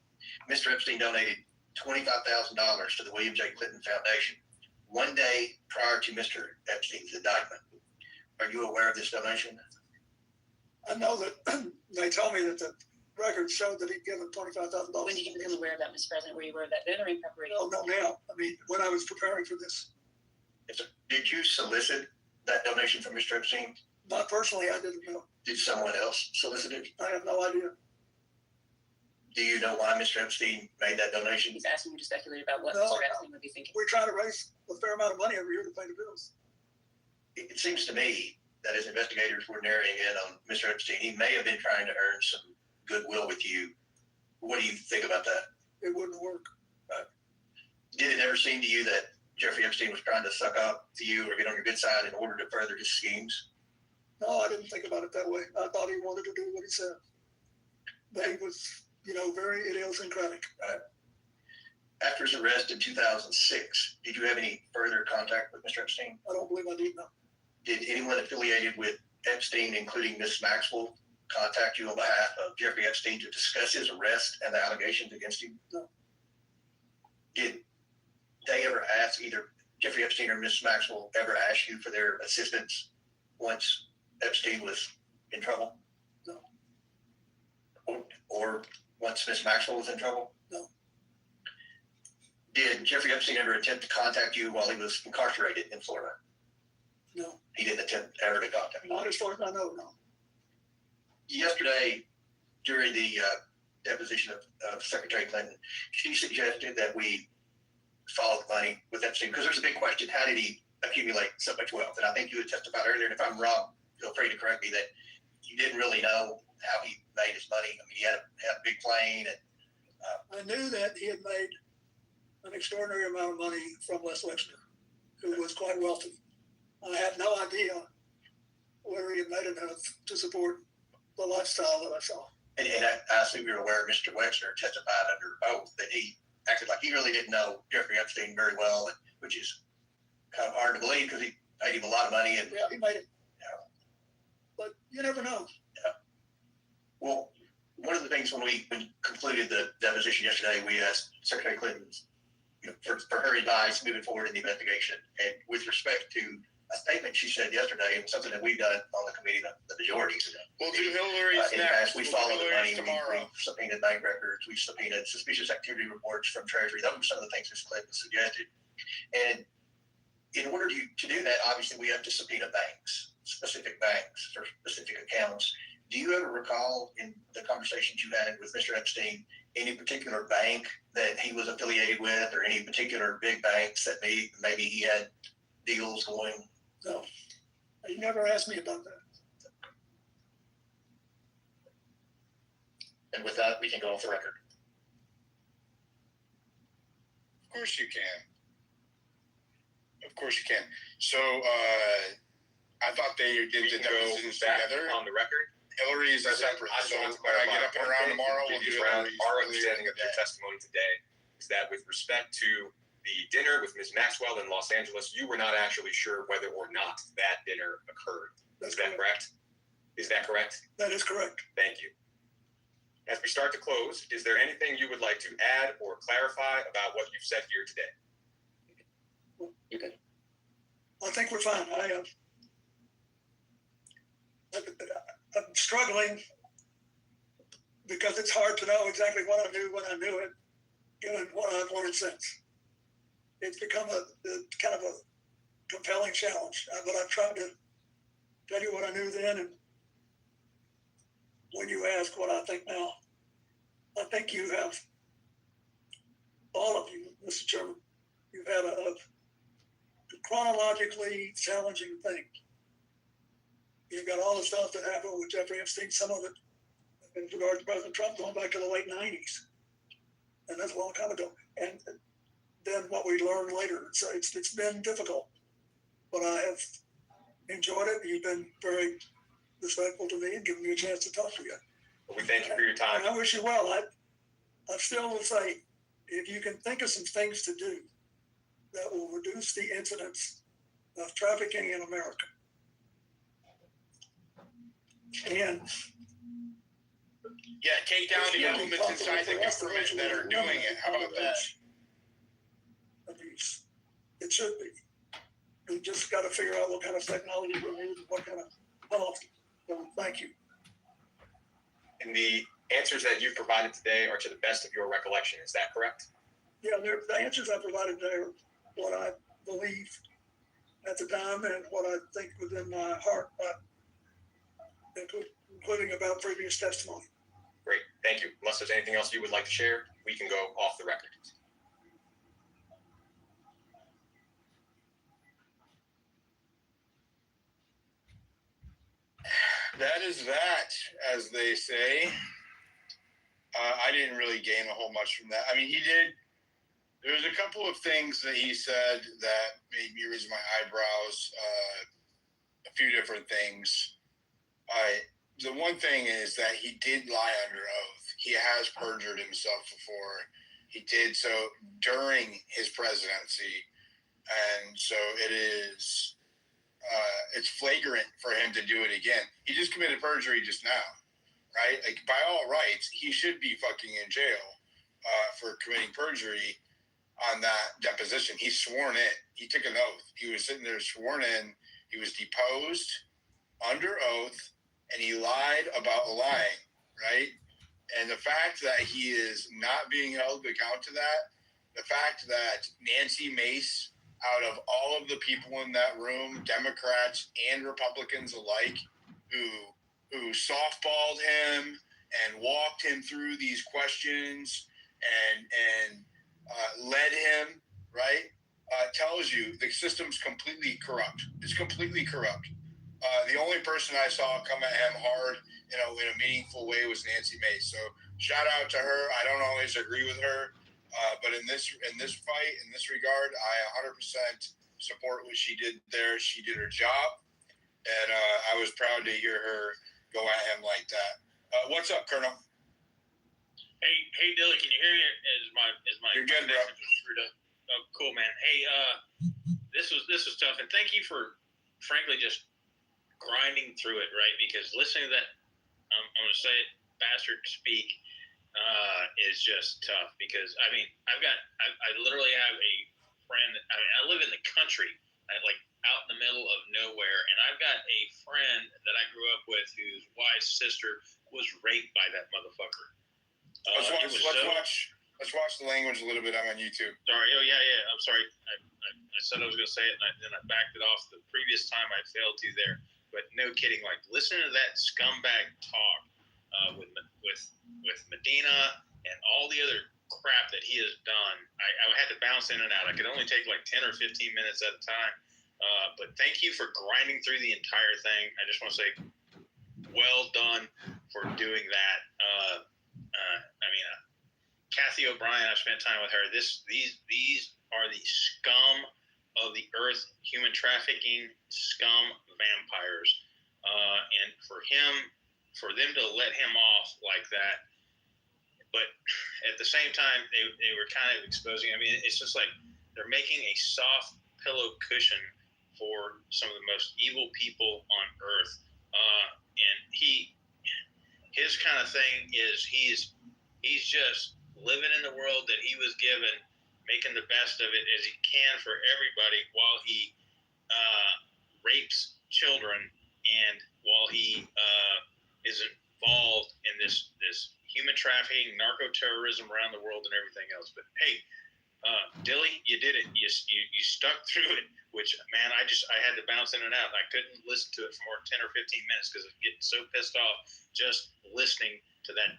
Mr. Epstein donated $25,000 to the William J. Clinton Foundation 1 day prior to Mr. Epstein's indictment. Are you aware of this donation? I know that they told me that the records showed that he'd given $25,000. When did you become aware of that, Mr. President? Were you aware of that then or in preparation? No, now. I mean, when I was preparing for this. Did you solicit that donation from Mr. Epstein? Not personally, I didn't know. Did someone else solicit it? I have no idea. Do you know why Mr. Epstein made that donation? He's asking you to speculate about what No, Mr. Epstein would be thinking. We're trying to raise a fair amount of money every year to pay the bills. It seems to me that as investigators were narrowing in on Mr. Epstein, he may have been trying to earn some goodwill with you. What do you think about that? It wouldn't work. Did it ever seem to you that Jeffrey Epstein was trying to suck up to you or get on your good side in order to further his schemes? No, I didn't think about it that way. I thought he wanted to do what he said. But he was, very idiosyncratic. After his arrest in 2006, did you have any further contact with Mr. Epstein? I don't believe I did, no. Did anyone affiliated with Epstein, including Ms. Maxwell, contact you on behalf of Jeffrey Epstein to discuss his arrest and the allegations against him? No. Did they ever ask, either Jeffrey Epstein or Ms. Maxwell ever ask you for their assistance once Epstein was in trouble? No. Or once Ms. Maxwell was in trouble? No. Did Jeffrey Epstein ever attempt to contact you while he was incarcerated in Florida? No. He didn't attempt ever to contact you? Not as far as I know, no. Yesterday, during the deposition of Secretary Clinton, she suggested that we follow the money with Epstein, because there's a big question: how did he accumulate so much wealth? And I think you had testified earlier, and if I'm wrong, feel free to correct me, that you didn't really know how he made his money. I mean, he had a big plane, and I knew that he had made an extraordinary amount of money from Les Wexner, who was quite wealthy. I had no idea whether he had made enough to support the lifestyle that I saw. And I assume you're aware Mr. Wexner testified under oath that he acted like he really didn't know Jeffrey Epstein very well, which is kind of hard to believe because he paid him a lot of money. And yeah, he made it. Yeah. But you never know. Yeah. Well, one of the things when we concluded the deposition yesterday, we asked Secretary Clinton, for her advice moving forward in the investigation. And with respect to a statement she said yesterday, and something that we've done on the committee, the majority. We'll do Hillary's in the next. past, we follow the money. Tomorrow. We subpoenaed bank records. We subpoenaed suspicious activity reports from Treasury. Those were some of the things Ms. Clinton suggested. And in order to do that, obviously, we have to subpoena banks, specific banks or specific accounts. Do you ever recall in the conversations you had with Mr. Epstein any particular bank that he was affiliated with, or any particular big banks that maybe he had deals going? No, he never asked me about that. And with that, we can go off the record. Of course you can. Of course you can. So I thought they did the depositions together. On the record, Hillary is separate. So when I get up and around tomorrow, we'll do Hillary's. Our understanding of your testimony today is that with respect to the dinner with Ms. Maxwell in Los Angeles, you were not actually sure whether or not that dinner occurred. Is that correct? Is that correct? That is correct. Thank you. As we start to close, is there anything you would like to add or clarify about what you've said here today? Okay. I think we're fine. I'm struggling because it's hard to know exactly what I knew when I knew it, given what I've learned since. It's become a kind of a compelling challenge, but I've tried to tell you what I knew then, and when you ask what I think now, I think you have, all of you, Mr. Chairman, you've had a chronologically challenging thing. You've got all the stuff that happened with Jeffrey Epstein, some of it in regard to President Trump going back to the late 90s. And that's a long time ago. And then what we learned later. So it's been difficult, but I have enjoyed it. You've been very respectful to me and given me a chance to talk to you. Well, we thank you for your time. And I wish you well. I still will say, if you can think of some things to do that will reduce the incidence of trafficking in America, and take down the implements inside the government that are doing it. How about that? Abuse. It should be. We just got to figure out what kind of technology we need and what kind of penalty. So thank you. And the answers that you've provided today are to the best of your recollection. Is that correct? Yeah, the answers I provided today are what I believe at the time and what I think within my heart, including about previous testimony. Great. Thank you. Unless there's anything else you would like to share, we can go off the record. That is that, as they say. I didn't really gain a whole much from that. I mean, he did. There was a couple of things that he said that made me raise my eyebrows. A few different things. The one thing is that he did lie under oath. He has perjured himself before. He did so during his presidency, and so it is. It's flagrant for him to do it again. He just committed perjury just now, right? Like by all rights, he should be fucking in jail for committing perjury on that deposition. He's sworn in. He took an oath. He was sitting there sworn in. He was deposed under oath, and he lied about lying, right? And the fact that he is not being held to account to that, the fact that Nancy Mace, out of all of the people in that room, Democrats and Republicans alike, who softballed him and walked him through these questions and led him, right, tells you the system's completely corrupt. It's completely corrupt. The only person I saw come at him hard, in a meaningful way was Nancy Mace. So shout out to her. I don't always agree with her, but in this fight, in this regard, I 100% support what she did there. She did her job, and I was proud to hear her go at him like that. What's up, Colonel? Hey, Dilly, can you hear me? Is my You're good, bro. screwed up? Oh, cool, man. Hey, this was tough, and thank you for, frankly, just grinding through it, right? Because listening to that, I'm going to say it, bastard speak, is just tough. Because I literally have a friend. I live in the country, like out in the middle of nowhere, and I've got a friend that I grew up with whose wife's sister was raped by that motherfucker. Let's watch the language a little bit. I'm on YouTube. Sorry. Oh yeah. I'm sorry. I said I was going to say it, and then I backed it off the previous time I failed to there. But no kidding. Like, listen to that scumbag talk with Medina and all the other crap that he has done. I had to bounce in and out. I could only take like 10 or 15 minutes at a time. But thank you for grinding through the entire thing. I just want to say, well done for doing that. Kathy O'Brien, I spent time with her. These are the scum of the earth, human trafficking scum vampires. And for them to let him off like that, but at the same time, they were kind of exposing. It's just like they're making a soft pillow cushion for some of the most evil people on earth. And his kind of thing is he's just living in the world that he was given, making the best of it as he can for everybody while he rapes children and while he is involved in this human trafficking, narco-terrorism around the world and everything else. But hey, Dilly, you did it. You stuck through it, which, man, I had to bounce in and out. I couldn't listen to it for more than 10 or 15 minutes because I get so pissed off just listening to that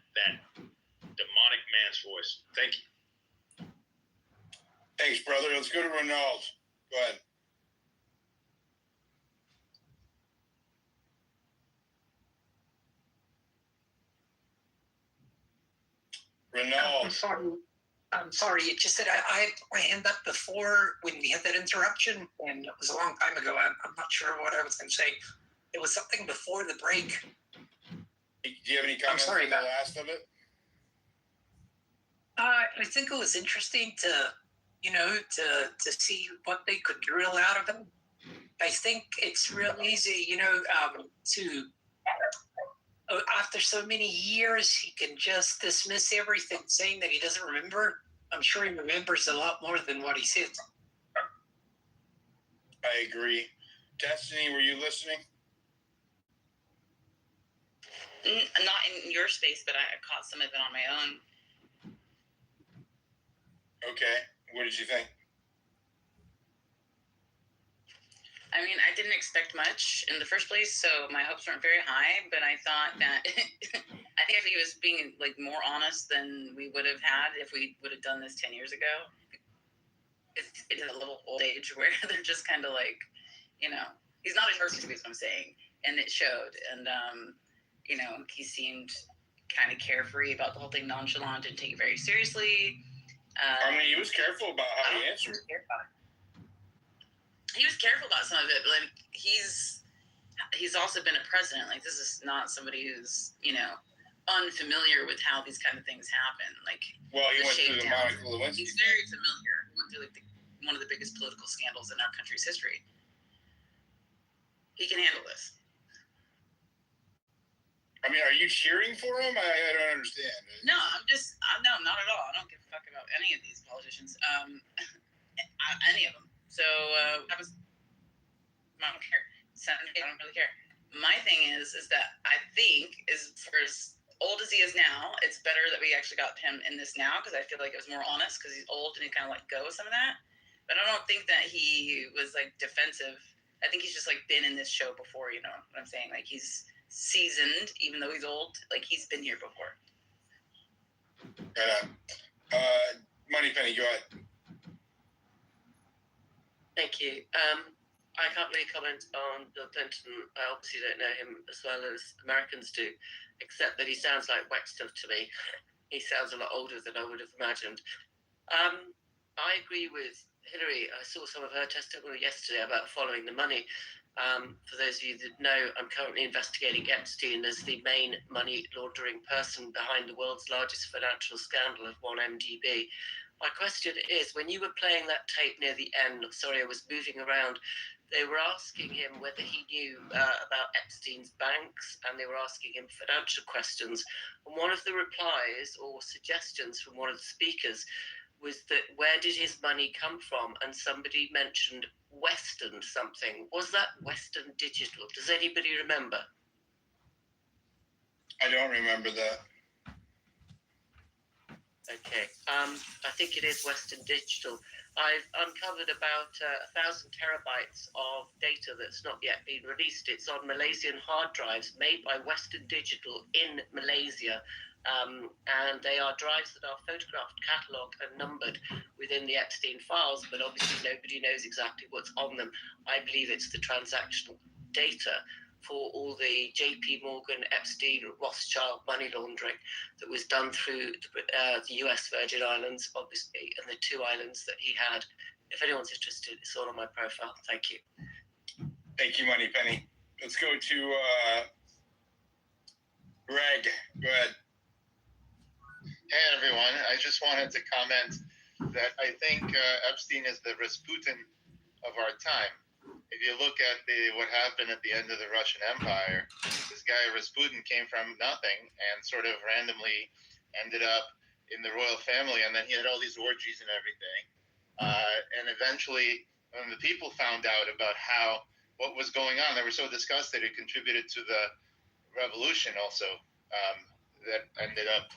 demonic man's voice. Thank you. Thanks, brother. Let's go to Ronald. Go ahead. Ronald. I'm sorry. It just said I had my hand up before when we had that interruption, and it was a long time ago. I'm not sure what I was going to say. It was something before the break. Do you have any comments on the last of it? I think it was interesting to see what they could drill out of him. I think it's real easy, to after so many years, he can just dismiss everything, saying that he doesn't remember. I'm sure he remembers a lot more than what he said. I agree. Destiny, were you listening? Not in your space, but I caught some of it on my own. Okay. What did you think? I didn't expect much in the first place, so my hopes weren't very high, but I thought that I think if he was being more honest than we would have had if we would have done this 10 years ago. It's a little old age where they're just kind of he's not a person, is what I'm saying, and it showed. And he seemed kind of carefree about the whole thing, nonchalant, didn't take it very seriously. He was careful about how he answered. He was careful about some of it, but he's also been a president. This is not somebody who's unfamiliar with how these kind of things happen. Like, Well, he went through the shakedown. Monica Lewinsky. He's very familiar. He went through like one of the biggest political scandals in our country's history. He can handle this. I mean, are you cheering for him? I don't understand. No, no, not at all. I don't give a fuck about any of these politicians. Any of them. So I don't care. I don't really care. My thing is that I think for as old as he is now, it's better that we actually got him in this now, because I feel like it was more honest, because he's old and he kind of let go of some of that. But I don't think that he was like defensive. I think he's just like been in this show before, you know what I'm saying? Like, he's seasoned, even though he's old. Like, he's been here before. Moneypenny, go ahead. Thank you. I can't really comment on Bill Clinton. I obviously don't know him as well as Americans do, except that he sounds like Wexler to me. He sounds a lot older than I would have imagined. I agree with Hillary. I saw some of her testimony yesterday about following the money. For those of you that know, I'm currently investigating Epstein as the main money laundering person behind the world's largest financial scandal of 1MDB. My question is, when you were playing that tape near the end, sorry, I was moving around, they were asking him whether he knew about Epstein's banks, and they were asking him financial questions. And one of the replies or suggestions from one of the speakers was that where did his money come from? And somebody mentioned Western something. Was that Western Digital? Does anybody remember? I don't remember that. Okay. I think it is Western Digital. I've uncovered about 1,000 terabytes of data that's not yet been released. It's on Malaysian hard drives made by Western Digital in Malaysia. And they are drives that are photographed, catalogued, and numbered within the Epstein files, but obviously nobody knows exactly what's on them. I believe it's the transactional data for all the JP Morgan, Epstein, Rothschild money laundering that was done through the US Virgin Islands, obviously, and the 2 islands that he had. If anyone's interested, it's all on my profile. Thank you. Thank you, Moneypenny. Let's go to Greg. Go ahead. Hey, everyone. I just wanted to comment that I think Epstein is the Rasputin of our time. If you look at what happened at the end of the Russian Empire, this guy Rasputin came from nothing and sort of randomly ended up in the royal family, and then he had all these orgies and everything. And eventually, when the people found out about what was going on, they were so disgusted it contributed to the revolution also that ended up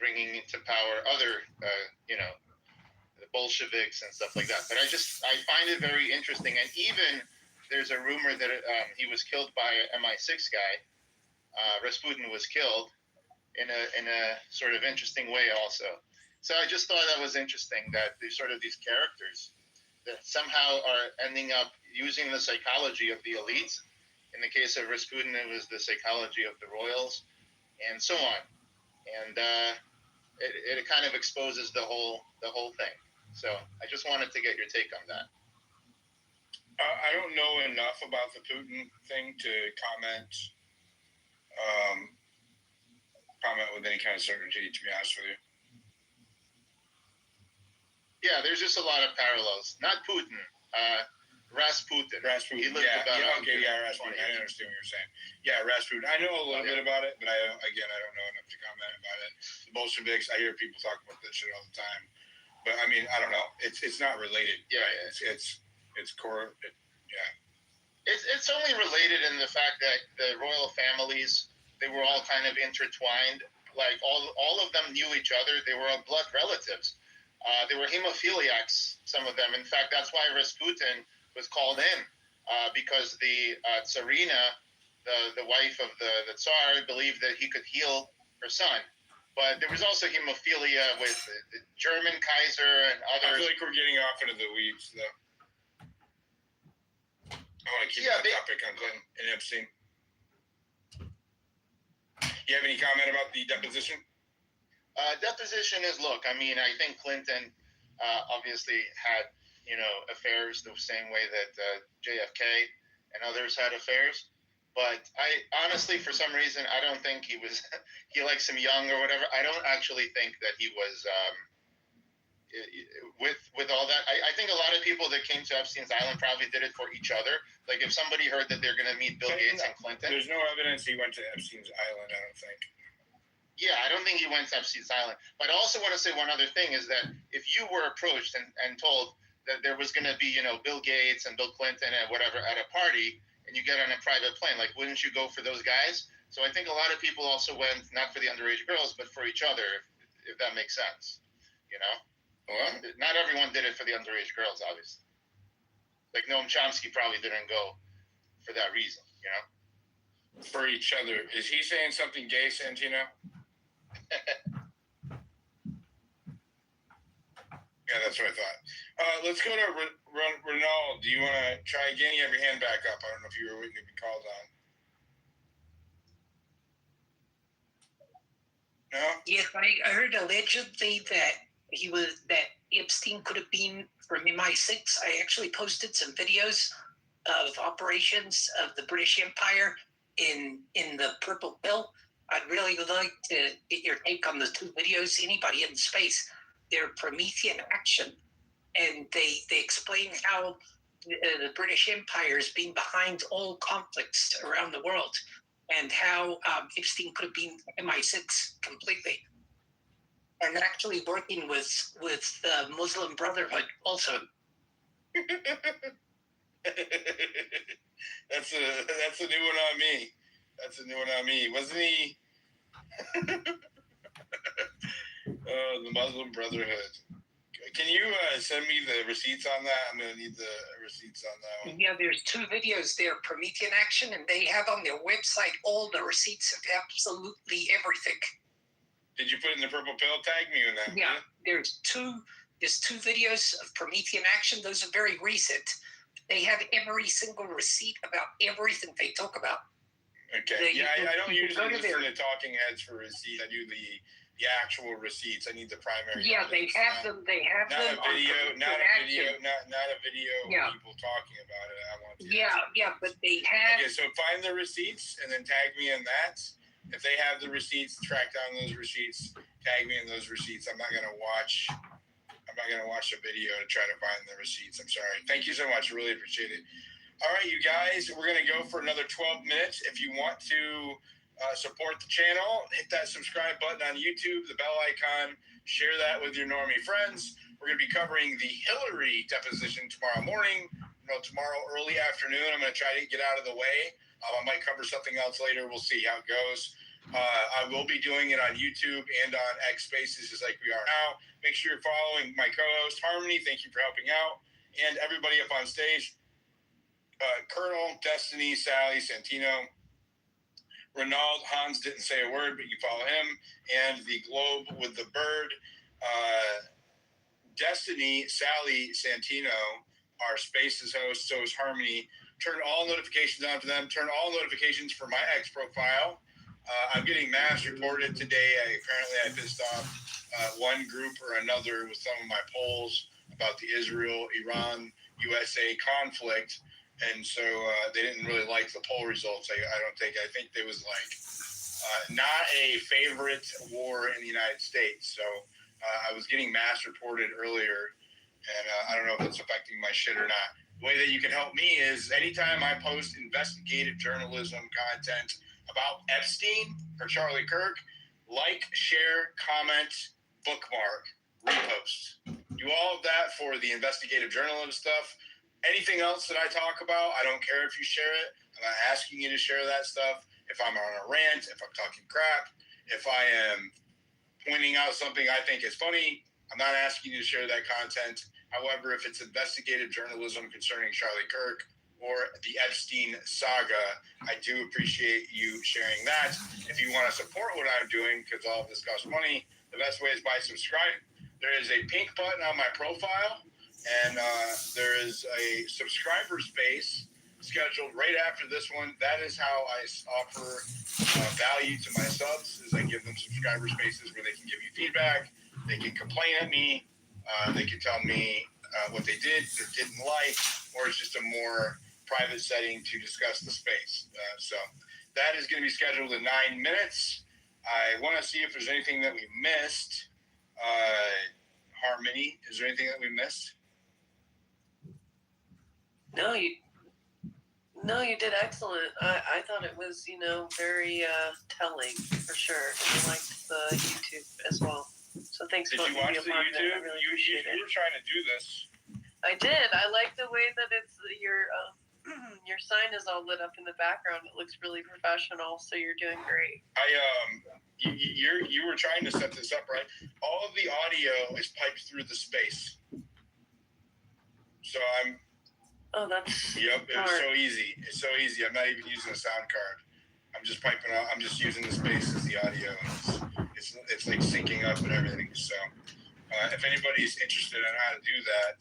bringing into power other, the Bolsheviks and stuff like that. But I find it very interesting. And even there's a rumor that he was killed by an MI6 guy. Rasputin was killed in a sort of interesting way also. So I just thought that was interesting that these characters that somehow are ending up using the psychology of the elites. In the case of Rasputin, it was the psychology of the royals and so on. And it kind of exposes the whole thing. So I just wanted to get your take on that. I don't know enough about the Putin thing to comment with any kind of certainty, to be honest with you. Yeah, there's just a lot of parallels. Not Putin, Rasputin. Rasputin. He lived about Rasputin. I understand what you're saying. Yeah, Rasputin. I know a little bit about it, but I don't know enough to comment about it. The Bolsheviks, I hear people talk about that shit all the time. But I mean, I don't know. It's not related. Yeah, it's core. It's only related in the fact that the royal families, they were all kind of intertwined. Like all of them knew each other. They were all blood relatives. They were hemophiliacs, some of them. In fact, that's why Rasputin was called in because the Tsarina, the wife of the Tsar, believed that he could heal her son. But there was also hemophilia with the German Kaiser and others. I feel like we're getting off into the weeds, though. I want to keep that topic on Clinton and Epstein. You have any comment about the deposition? Deposition is, look, I mean, I think Clinton obviously had, affairs the same way that JFK and others had affairs. But I honestly, for some reason, I don't think he was. He likes him young or whatever. I don't actually think that he was. With all that, I think a lot of people that came to Epstein's Island probably did it for each other. Like if somebody heard that they're going to meet Bill Gates and Clinton. There's no evidence he went to Epstein's Island, I don't think. Yeah, I don't think he went to Epstein's Island. But I also want to say one other thing is that if you were approached and told that there was going to be, Bill Gates and Bill Clinton and whatever at a party, and you get on a private plane, like, wouldn't you go for those guys? So I think a lot of people also went, not for the underage girls, but for each other, if that makes sense, Well, not everyone did it for the underage girls, obviously. Like Noam Chomsky probably didn't go for that reason, For each other. Is he saying something gay, Santino? Yeah, that's what I thought. Let's go to Ronald. Do you want to try again? You have your hand back up. I don't know if you were waiting to be called on. No? Yes, I heard allegedly that Epstein could have been from MI6. I actually posted some videos of operations of the British Empire in the Purple Pill. I'd really like to get your take on the two videos. Anybody in space, they're Promethean action, and they explain how the British Empire has been behind all conflicts around the world, and how Epstein could have been MI6 completely, and actually working with the Muslim Brotherhood also. That's a new one on me. That's a new one on me. Wasn't he? The Muslim Brotherhood. Can you send me the receipts on that? I'm gonna need the receipts on that one. Yeah, there's two videos there, Promethean action, and they have on their website all the receipts of absolutely everything. Did you put it in the Purple Pill? Tag me in that. Yeah, there's two videos of Promethean action. Those are very recent. They have every single receipt about everything they talk about. Okay. I don't usually listen to talking heads for receipts. I do the actual receipts. I need the primary. Yeah, they have them. They have not them. A video, not a video, not a video. Yeah. Of people talking about it. I want to. Yeah, but they have. Okay, so find the receipts and then tag me in that. If they have the receipts, track down those receipts. Tag me in those receipts. I'm not gonna watch the video to try to find the receipts. I'm sorry. Thank you so much. I really appreciate it. All right, you guys, we're going to go for another 12 minutes. If you want to support the channel, hit that subscribe button on YouTube, the bell icon, share that with your normie friends. We're going to be covering the Hillary deposition tomorrow morning, tomorrow early afternoon. I'm going to try to get out of the way. I might cover something else later. We'll see how it goes. I will be doing it on YouTube and on X Spaces just like we are now. Make sure you're following my co-host, Harmony. Thank you for helping out. And everybody up on stage. Colonel, Destiny, Sally, Santino, Ronald, Hans didn't say a word, but you follow him, and the globe with the bird. Destiny, Sally, Santino are Spaces hosts, so is Harmony. Turn all notifications on for them. Turn all notifications for my X profile. I'm getting mass reported today. I pissed off one group or another with some of my polls about the Israel-Iran-USA conflict. And so they didn't really like the poll results. I think there was not a favorite war in the United States. So I was getting mass reported earlier, and I don't know if it's affecting my shit or not. The way that you can help me is anytime I post investigative journalism content about Epstein or Charlie Kirk, like, share, comment, bookmark, repost. Do all of that for the investigative journalism stuff. Anything else that I talk about, I don't care if you share it. I'm not asking you to share that stuff. If I'm on a rant, if I'm talking crap, if I am pointing out something I think is funny, I'm not asking you to share that content. However, if it's investigative journalism concerning Charlie Kirk or the Epstein saga, I do appreciate you sharing that. If you want to support what I'm doing, because all of this costs money, the best way is by subscribing. There is a pink button on my profile. And there is a subscriber space scheduled right after this one. That is how I offer value to my subs, is I give them subscriber spaces where they can give you feedback. They can complain at me. They can tell me what they did or didn't like, or it's just a more private setting to discuss the space. So that is going to be scheduled in 9 minutes. I want to see if there's anything that we missed. Harmony, is there anything that we missed? No, you did excellent. I thought it was, very telling for sure. And I liked the YouTube as well. So thanks Did for you letting me watch be the a part of it. YouTube? I really You appreciate it. were trying to do this. I did. I like the way that it's your sign is all lit up in the background. It looks really professional. So you're doing great. You were trying to set this up, right? All of the audio is piped through the space. So I'm. Oh, that's. Yep, it's so easy. It's so easy. I'm not even using a sound card. I'm just piping out. I'm just using the space as the audio. It's like syncing up and everything. So if anybody's interested in how to do that,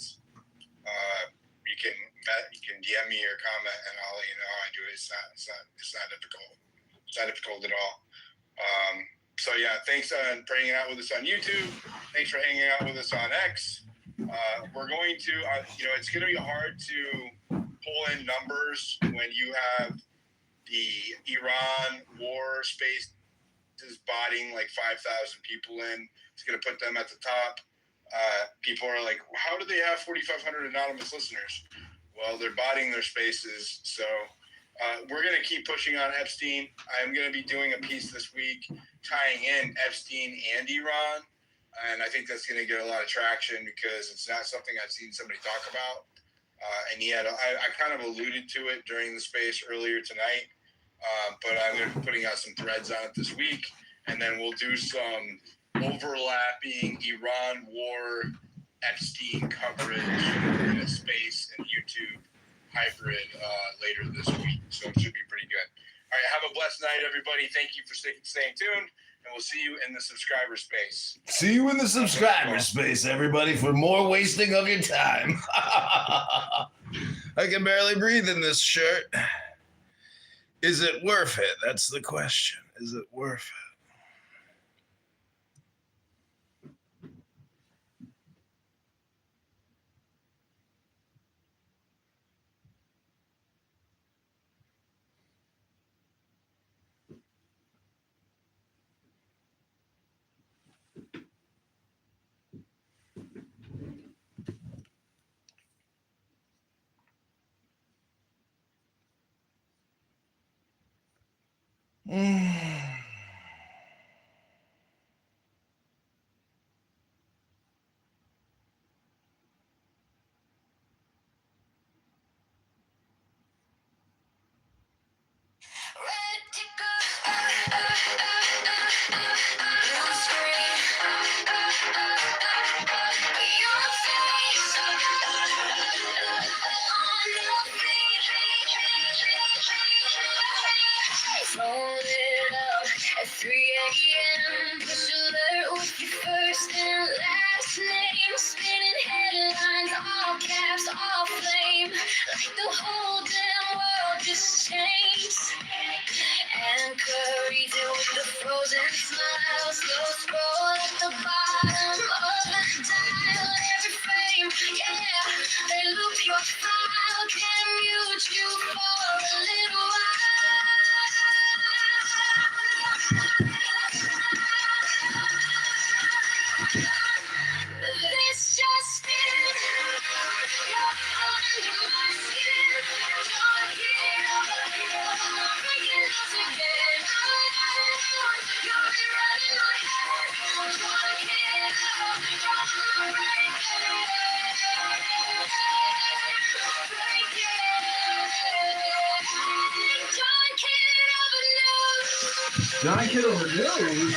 you can DM me or comment, and I'll let you know how I do it. It's not difficult. It's not difficult at all. So yeah, thanks for hanging out with us on YouTube. Thanks for hanging out with us on X. We're going to, it's going to be hard to pull in numbers when you have the Iran war space is botting like 5,000 people in. It's going to put them at the top. People are like, how do they have 4,500 anonymous listeners? Well, they're botting their spaces. So we're going to keep pushing on Epstein. I'm going to be doing a piece this week tying in Epstein and Iran. And I think that's going to get a lot of traction because it's not something I've seen somebody talk about. And yet I kind of alluded to it during the space earlier tonight. But I'm going to be putting out some threads on it this week. And then we'll do some overlapping Iran war Epstein coverage in a space and YouTube hybrid later this week. So it should be pretty good. All right, have a blessed night, everybody. Thank you for staying tuned, and we'll see you in the subscriber space. See you in the subscriber space, everybody, for more wasting of your time. I can barely breathe in this shirt. Is it worth it? That's the question. Is it worth it? Phone it up at 3 a.m. Push alert with your first and last name. Spinning headlines, all caps, all flame. Like the whole damn world just changed. Anchor easy with the frozen smile. Slow scroll at the bottom of the dial. Every frame, yeah, they loop your file. Can mute you for a little while. This just in, you're under my skin. Don't get over, breaking us again. You're running my head. Don't get over, John Kitover News.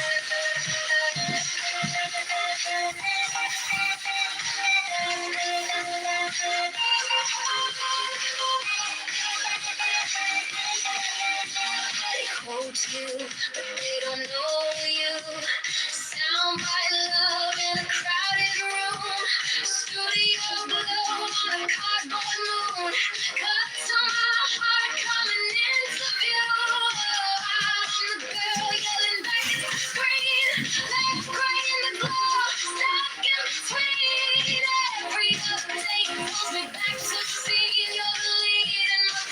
They quote you, but they don't know you. Sound by love in a crowded room. Studio glow on a cardboard moon. Cuts on my heart coming into view. I'm the girl yelling back at the screen. Left, right in the glow, stuck in between. Every update pulls me back to scene. You're the lead in my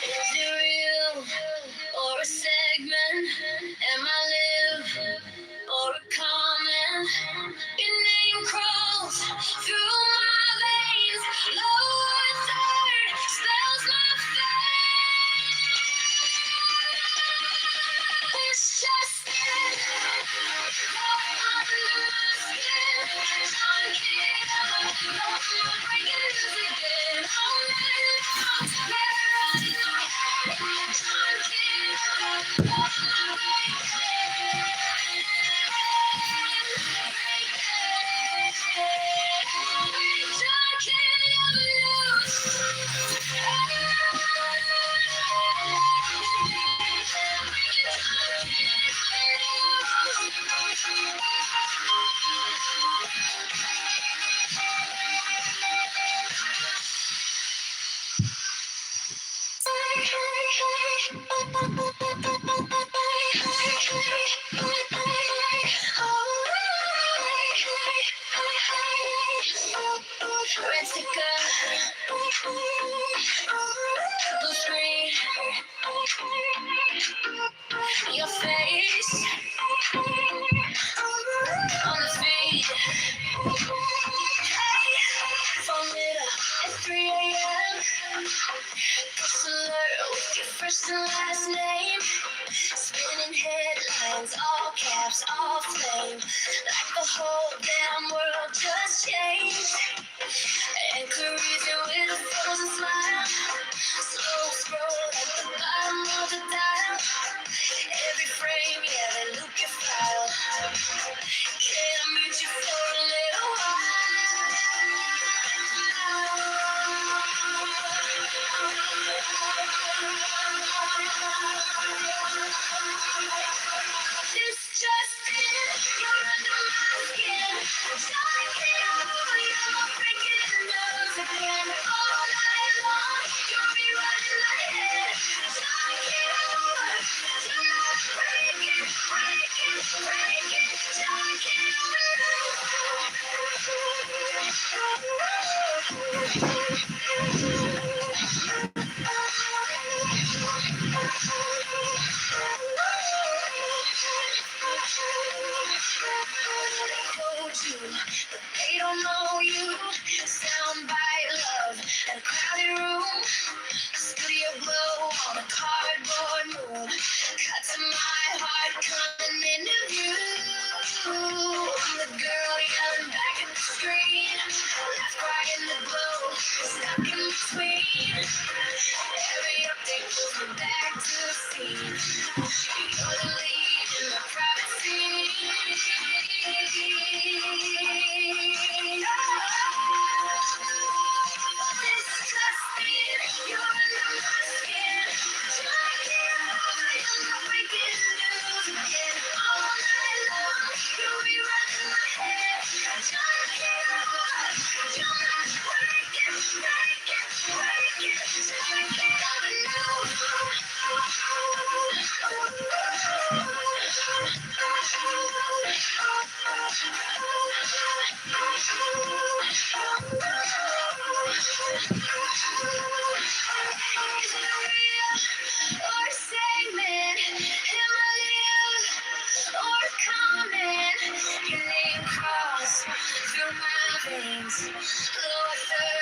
Is it real or a segment? Am I live or a comment? Your name crawls through my veins. Lower third spells my fate. It's just it. You're under my skin. Trying to get out. I'm breaking loose again. All night long. Never running my head. Trying to get out. All my blue screen, your face on the feed. Phone lit up at 3 a.m. Push alert with your first and last name. Spinning headlines, all caps, all flame. Like the whole damn world just changed. Inquiries with a frozen smile. Slow scroll at the bottom of the dial. Every frame, yeah, they loop your file. Can't meet you for a little It's just it, you're under my skin. Trying to get over, you're not breaking news again. All night long, you'll be running my head. Trying to get over, you're not breaking. Trying to get They don't know you. Soundbite love in a crowded room. Studio glow on a cardboard moon. Cut to my heart coming into view. I'm the girl yelling back at the screen. Left, right in the glow. Stuck in between. Every update pulls me back to the scene. You're the lead in the private scene.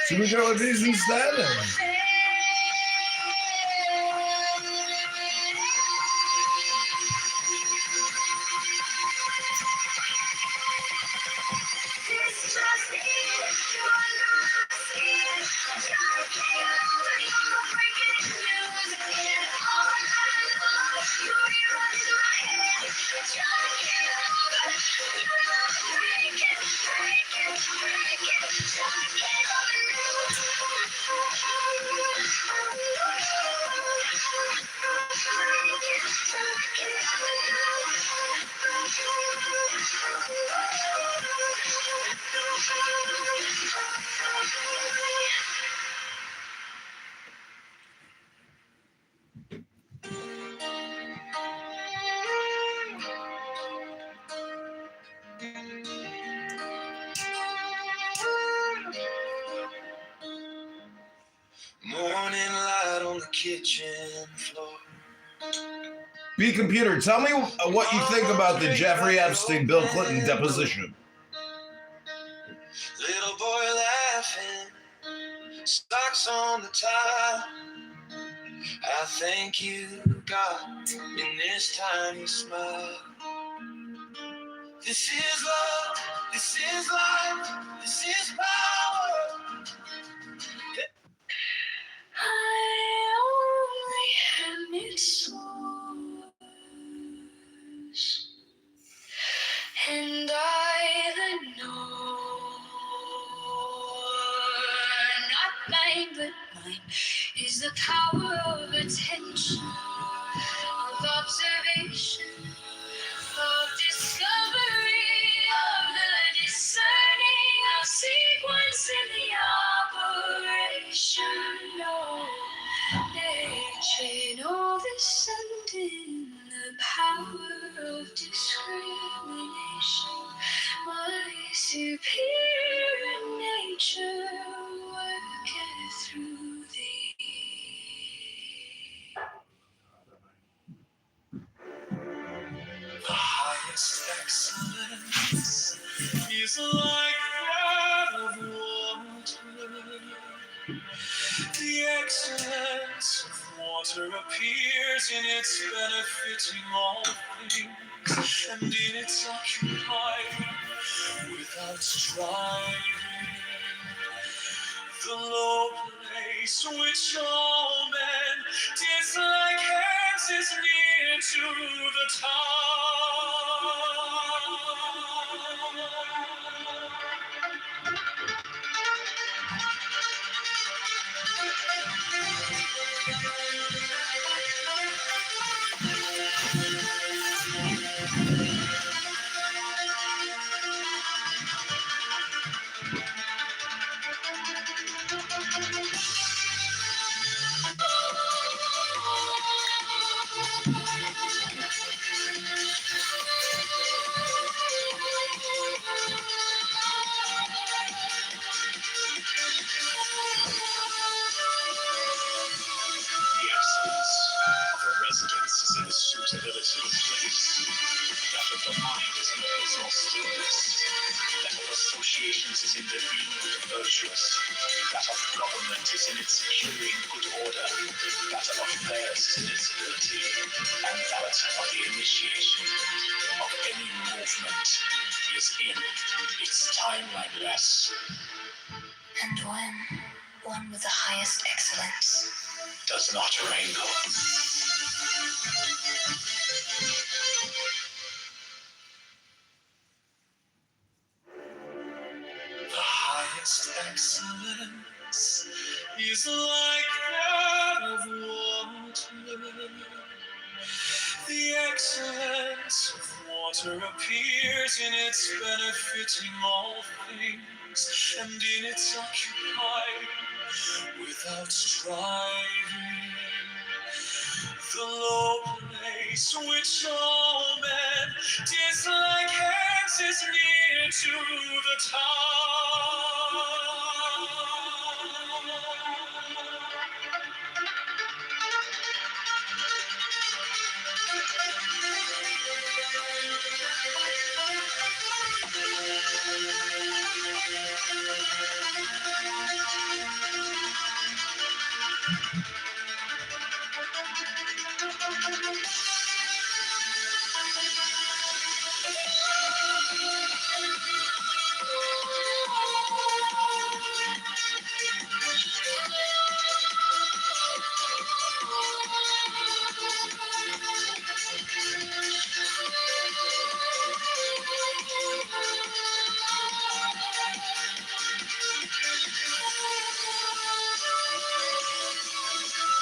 So we go with these instead. kitchen floor. B computer, tell me what you think about the Jeffrey Epstein, Bill Clinton deposition. Little boy laughing, socks on the tile. I thank you, God, in this tiny smile. This is love, this is life, this is power. I only have mixed wounds, and I that know not mine, but mine is the power of attention, of observation, of discovery, of the discerning, of sequence in the operation. No, nature, no, this and in the power of discrimination. My superior nature worketh through thee. The highest excellence is like that of water. The excellence of water appears in its benefiting all things, and in its occupying without striving. The low place which all men dislike hence is near to the top. The excellence of a residence is in the suitability of place. That of the mind is in abysmal stillness. That of associations is in the being virtuous. That of government is in its securing good order. That of affairs is in its ability. And that of the initiation of any movement is in its timeliness. And when one with the highest excellence Does not wrangle. The highest excellence is like that of water. The excellence of water appears in its benefiting all things, and in its occupying without striving. The low place which all men dislike hence is near to the top.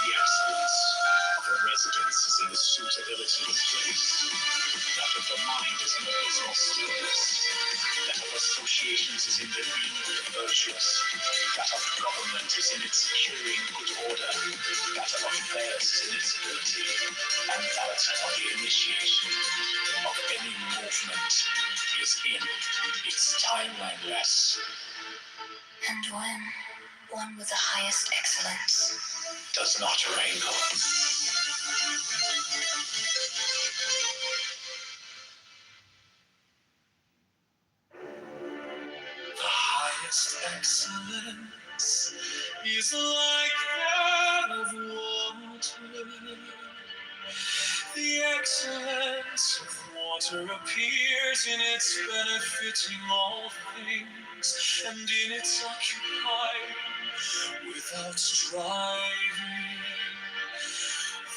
The excellence of a residence is in the suitability of place. That of the mind is in abysmal stillness. That of associations is in the being virtuous. That of government is in its securing good order. That of affairs is in its ability. And that of the initiation of any movement is in its timeliness. and when one with the highest excellence does not wrangle. The highest excellence is like that of water. The excellence of water appears in its benefiting all things, and in its occupying without striving.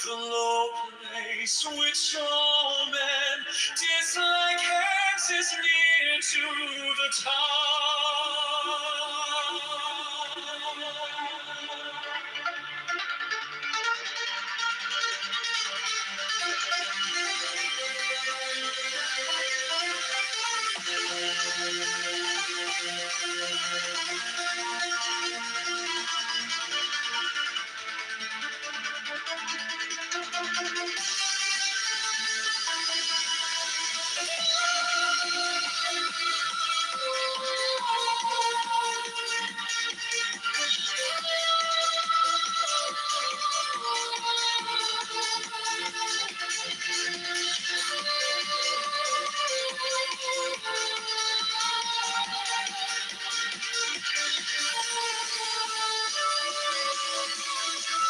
The low place which all men dislike hence is near to the top.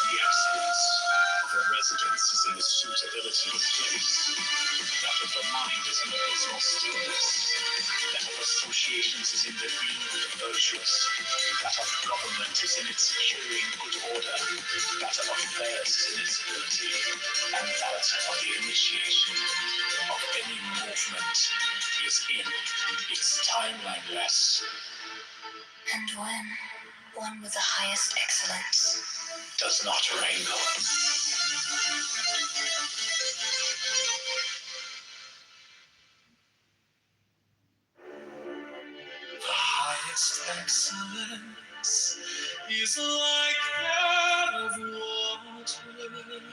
The excellence of a residence is in the suitability of place. That of the mind is in abysmal stillness. That of associations is in the being virtuous. That of government is in its securing good order. That of affairs is in its ability. And that of the initiation of any movement is in its timeliness. And when one with the highest excellence Does not wrangle. The highest excellence is like that of water.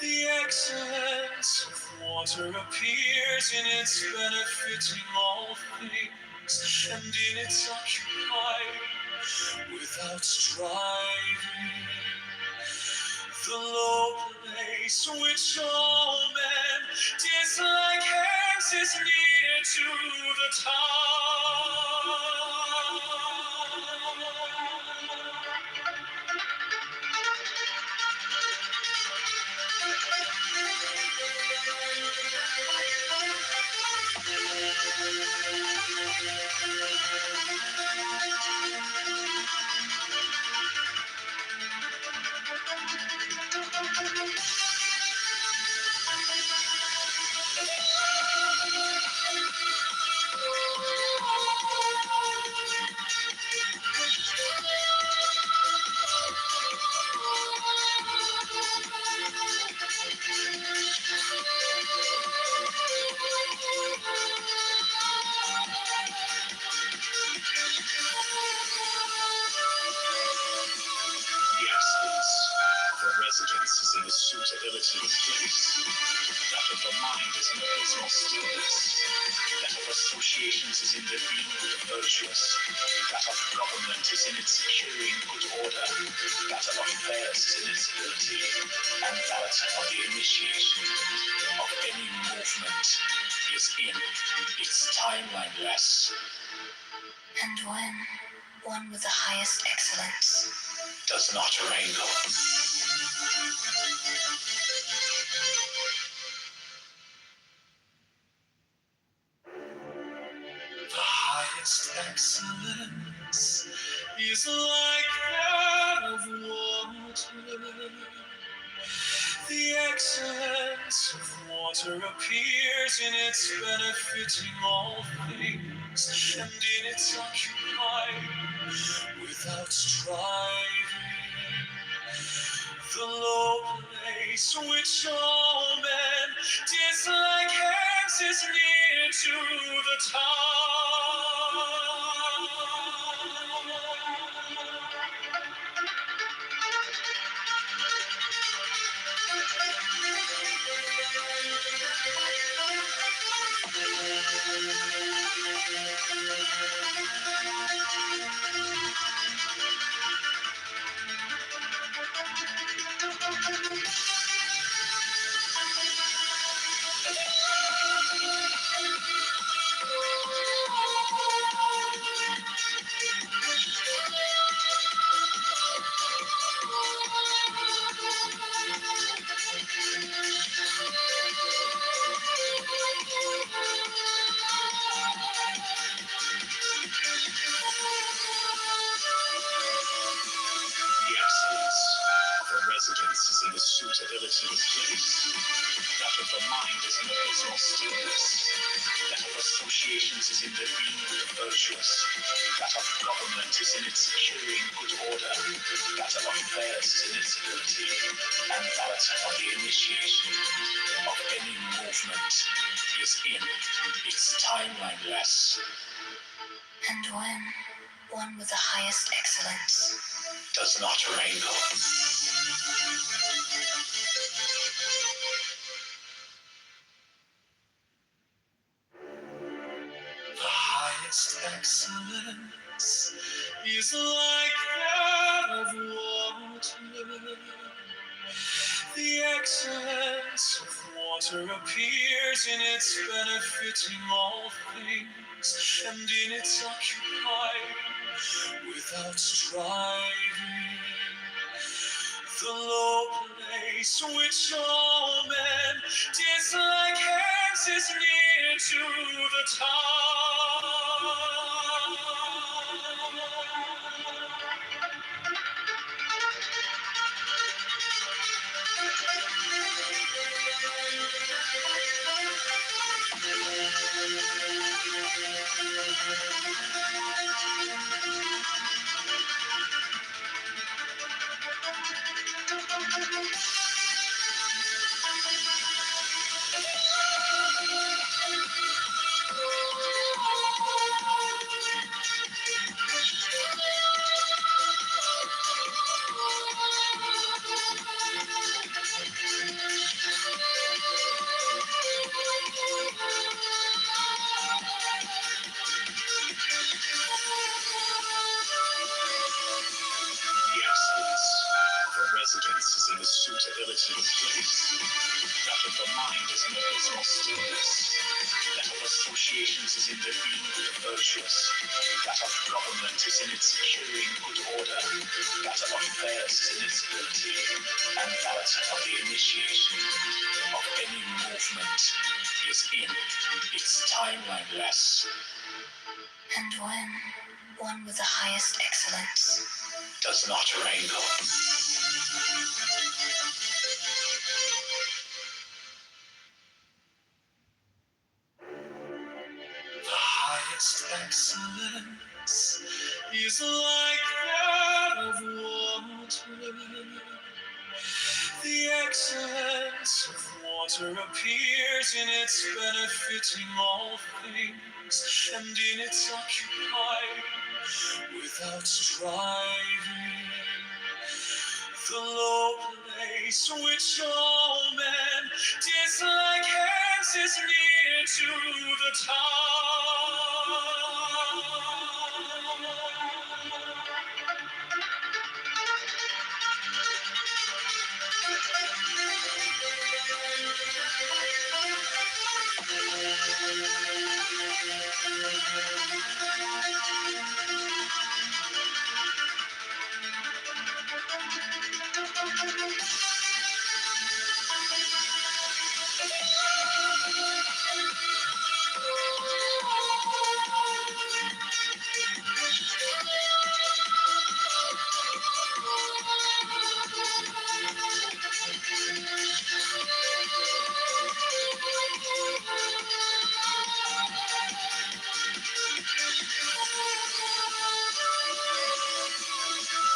The excellence of water appears in its benefiting all things, and in its occupying without striving. The low place which all men dislike hence is near to the top. The excellence of a residence is in the suitability of place. That of the mind is in abysmal stillness. That of associations is in the being virtuous. That of government is in its securing good order. That of affairs is in its ability. And that of the initiation of any movement is in its timeliness. and when one with the highest excellence Does not wrangle. The highest excellence is like that of water. The excellence of water appears in its benefiting all things, and in its occupying without striving. The low place which all men dislike hence is near to the top. residence is in the suitability of place. That of the mind is in abysmal stillness. That of associations is in the being of the virtuous. That of government is in its securing good order. That of affairs is in its ability. And that of the initiation of any movement is in its timeliness. And when one with the highest excellence Does not wrangle. The highest excellence is like that of water. The excellence of water appears in its benefiting all things, and in its occupying without striving. The low place which all men dislike hence is near to the top. The excellence of a residence is in the suitability of place. That of the mind is in abysmal stillness. That of associations is in the being of the virtuous. That of government is in its securing good order. That of affairs is in its ability. And that of the initiation of any movement is in its timeliness. and when one with the highest excellence Does not wrangle. The highest excellence is like that of water. The excellence of water appears in its benefiting all things, and in its occupying without striving. The low place which all men dislike hence is near to the top.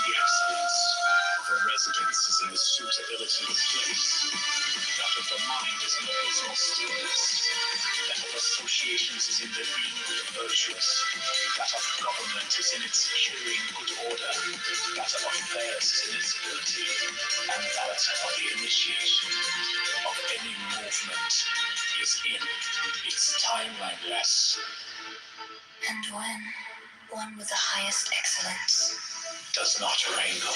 The excellence of a residence is in the suitability of place. That of the mind is in abysmal stillness. That of associations is in the being of the virtuous. That of government is in its securing good order. That of affairs is in its ability. And that of the initiation of any movement is in its timeliness. and when one with the highest excellence Does not wrangle.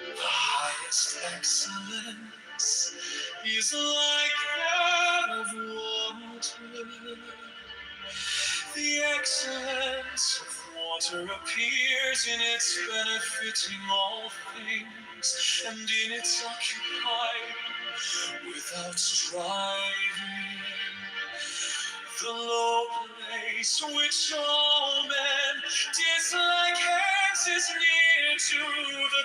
The highest excellence is like that of water. The excellence of water appears in its benefiting all things, and in its occupying without striving. The low place which all men dislike hence is near to the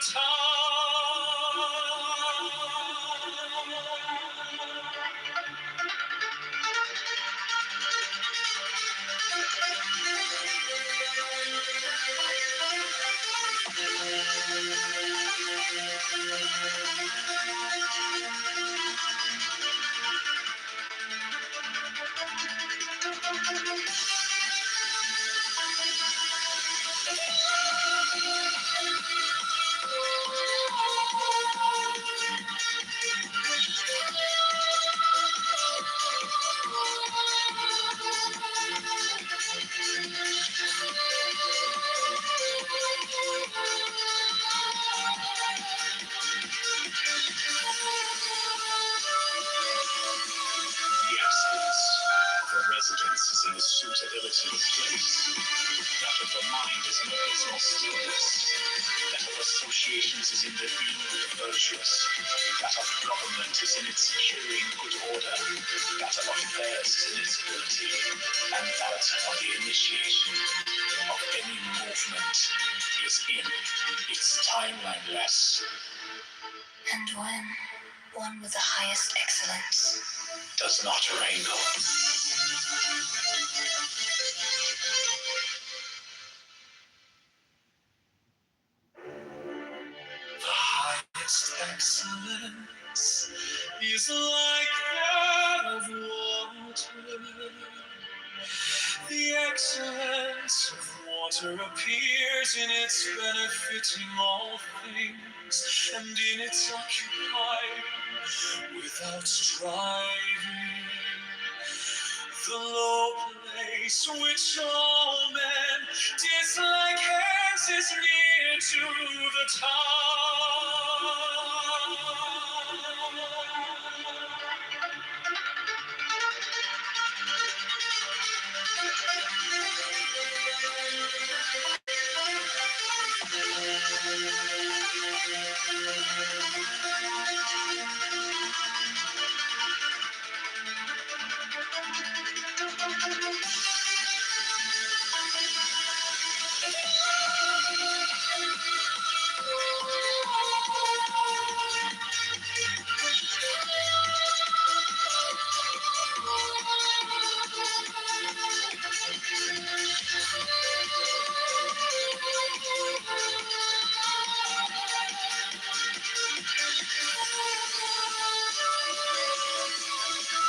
The excellence of a residence is in the suitability of place. That of the mind is in abysmal stillness. That of associations is in the being virtuous. That of government is in its securing good order. That of affairs is in its ability. And that of the initiation of any movement is in its timeliness. And when one with the highest excellence Does not wrangle. the highest excellence is like that of water. The excellence of water appears in its benefiting all things and in its occupying without striving. The low place which all men dislike hence is near to the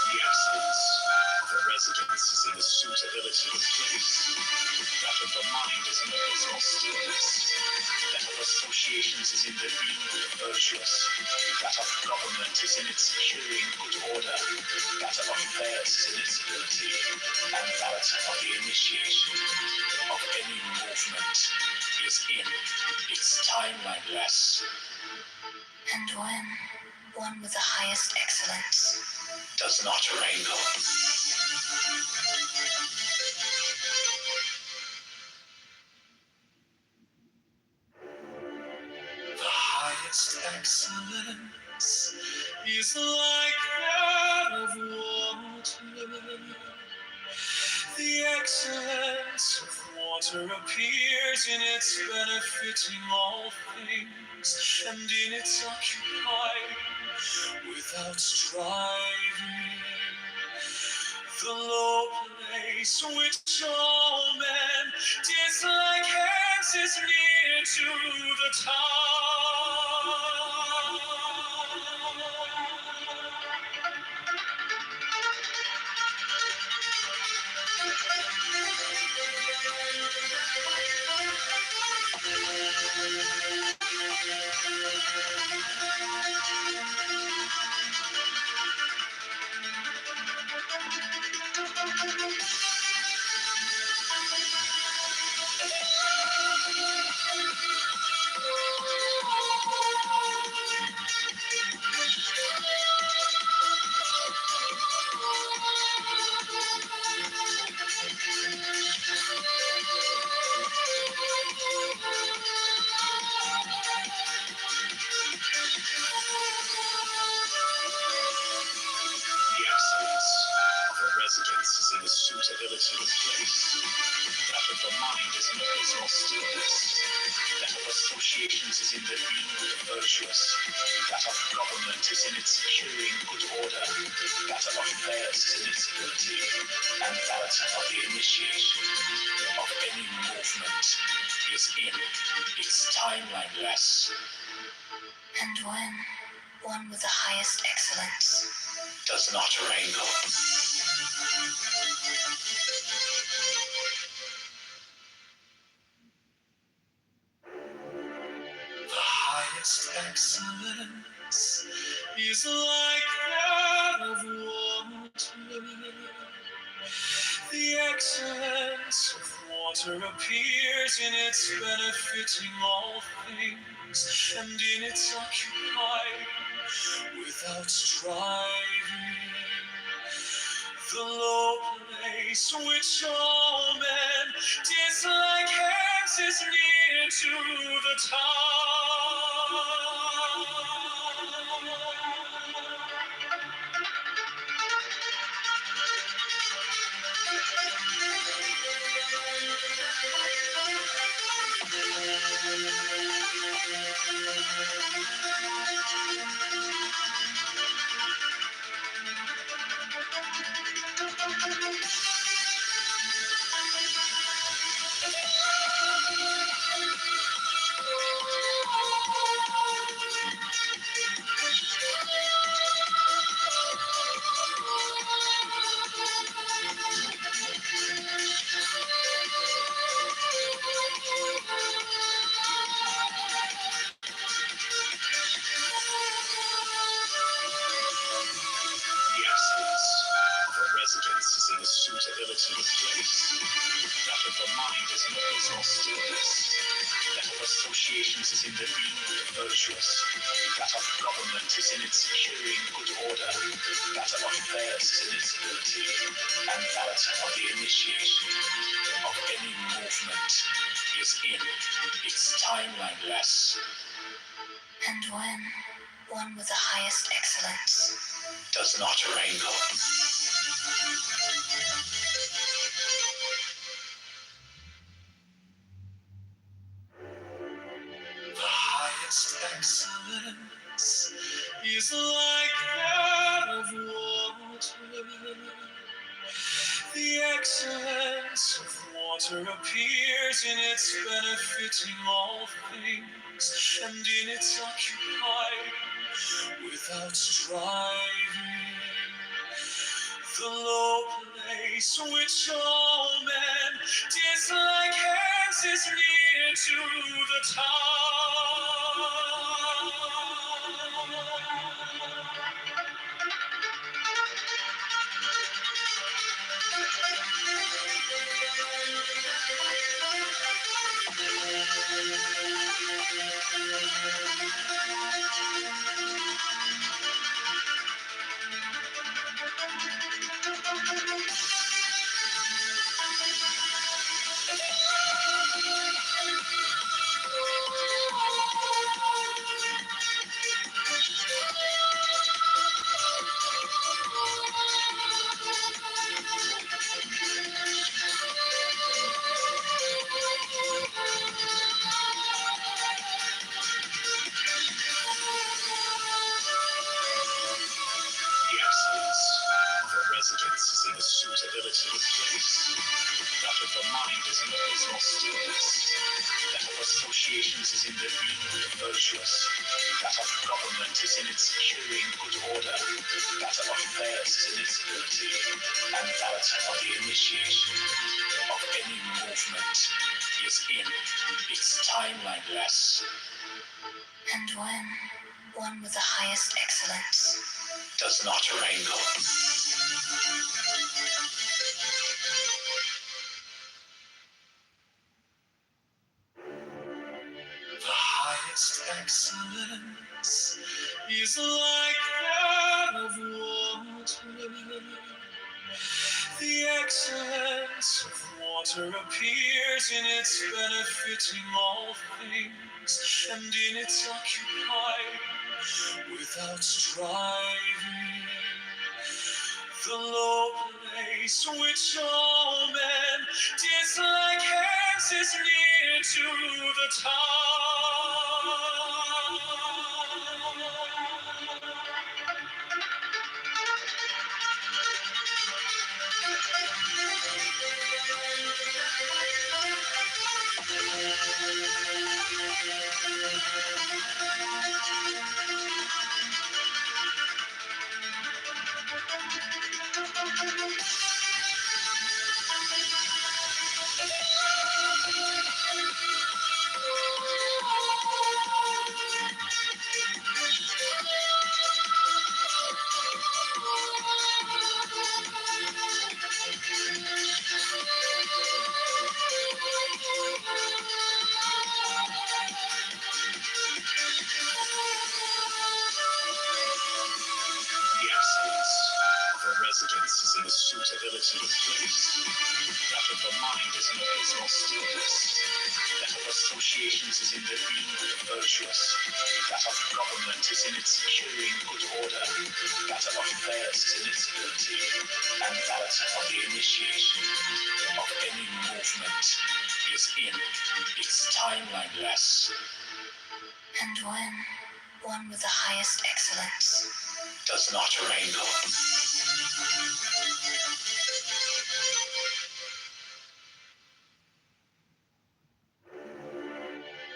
The excellence of a residence is in the suitability of place. That of the mind is in abysmal stillness. That of associations is in the being virtuous. That of government is in its securing good order. That of affairs is in its ability. And that of the initiation of any movement is in its timeliness. And when one with the highest excellence Does not wrangle. the highest excellence is like that of water. The excellence of water appears in its benefiting all things and in its occupying without striving. The low place which all men dislike hence is near to the of the mind is an abysmal stillness. That of associations is in the being of the virtuous. That of government is in its securing good order. That of affairs is in its ability. And that of the initiation of any movement is in its timelineless. And when one with the highest excellence Does not wrangle. The highest excellence is like that of water. The excellence of water appears in its benefiting all things, and in its occupying without striving. The low place which all men dislike hence is near to the top. The excellence of a residence is in the suitability of place. That of the mind is in abysmal stillness. That of associations is in the being of the virtuous. That of government is in its securing good order. That of affairs is in its ability. And that of the initiation of any movement is in its timelineless. and when one with the highest excellence Does not wrangle. The highest excellence is like that of water. The excellence of water appears in its benefiting all things, and in its occupying without striving. The low place which all men dislike hence is near to the top. The excellence of a residence is in the suitability of place. That of the mind is in abysmal stillness. That of associations is in the being of the virtuous. That of government is in its securing good order. That of affairs is in its ability. And that of the initiation of any movement is in its timelineless. and when one with the highest excellence Does not wrangle. The highest excellence is like that of water. The excellence of water appears in its benefiting all things, and in its occupying without striving. The low place which all men dislike hands is near to the top. The excellence of a residence is in the suitability of place. That of the mind is in abysmal stillness. That of associations is in the being of the virtuous. That of government is in its securing good order. That of affairs is in its ability. And that of the initiation of any movement is in its timeliness. And when one with the highest excellence Does not wrangle.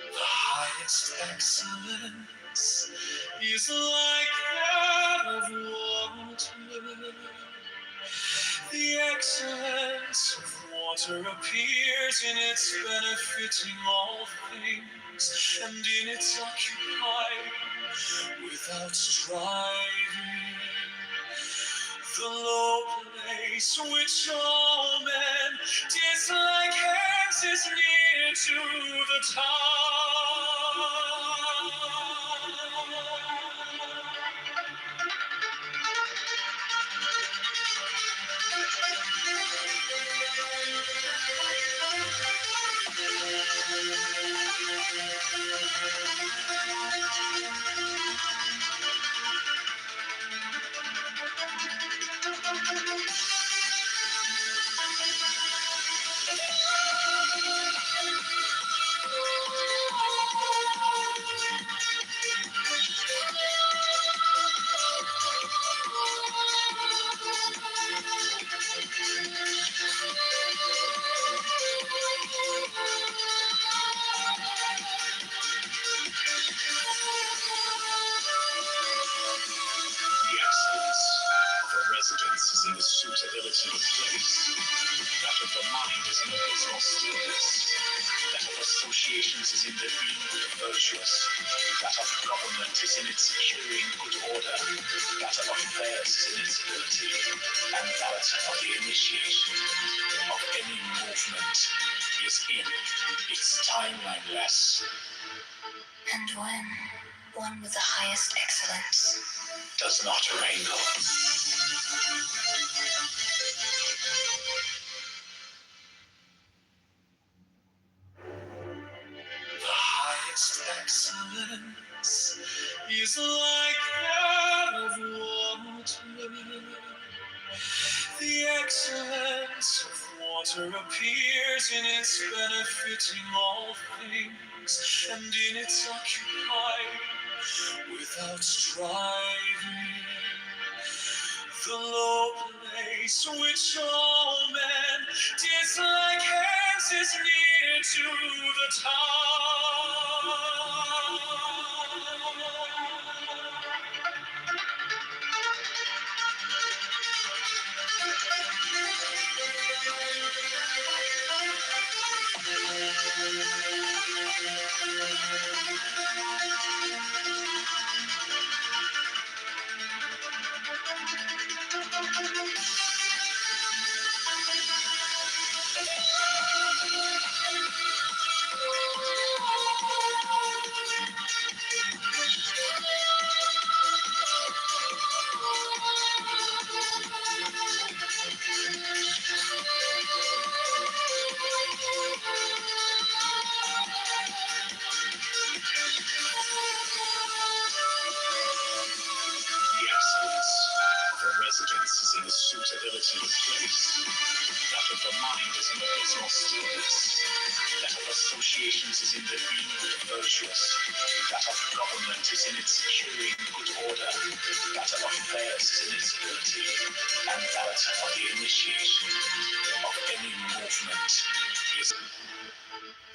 the highest excellence is like that of water. The excellence of water appears in its benefiting all things, and in its occupying without striving. The low place which all men dislike hence is near to the top. The excellence of a residence is in the suitability of place. That of the mind is in abysmal stillness. That of associations is in the being of the virtuous. That of government is in its securing good order. That of affairs is in its ability. And that of the initiation of any movement is in its timeliness. And when one with the highest excellence Does not wrangle. the highest excellence is like that of water. The excellence of water appears in its benefiting all things, and in its occupying without striving. The low place which all men dislike hence is near to the top. The excellence of a residence is in the suitability of place. That of the mind is in abysmal stillness. That associations is in the being virtuous. That of government is in its securing good order. That of affairs is in its ability. And that of the initiation of any movement is.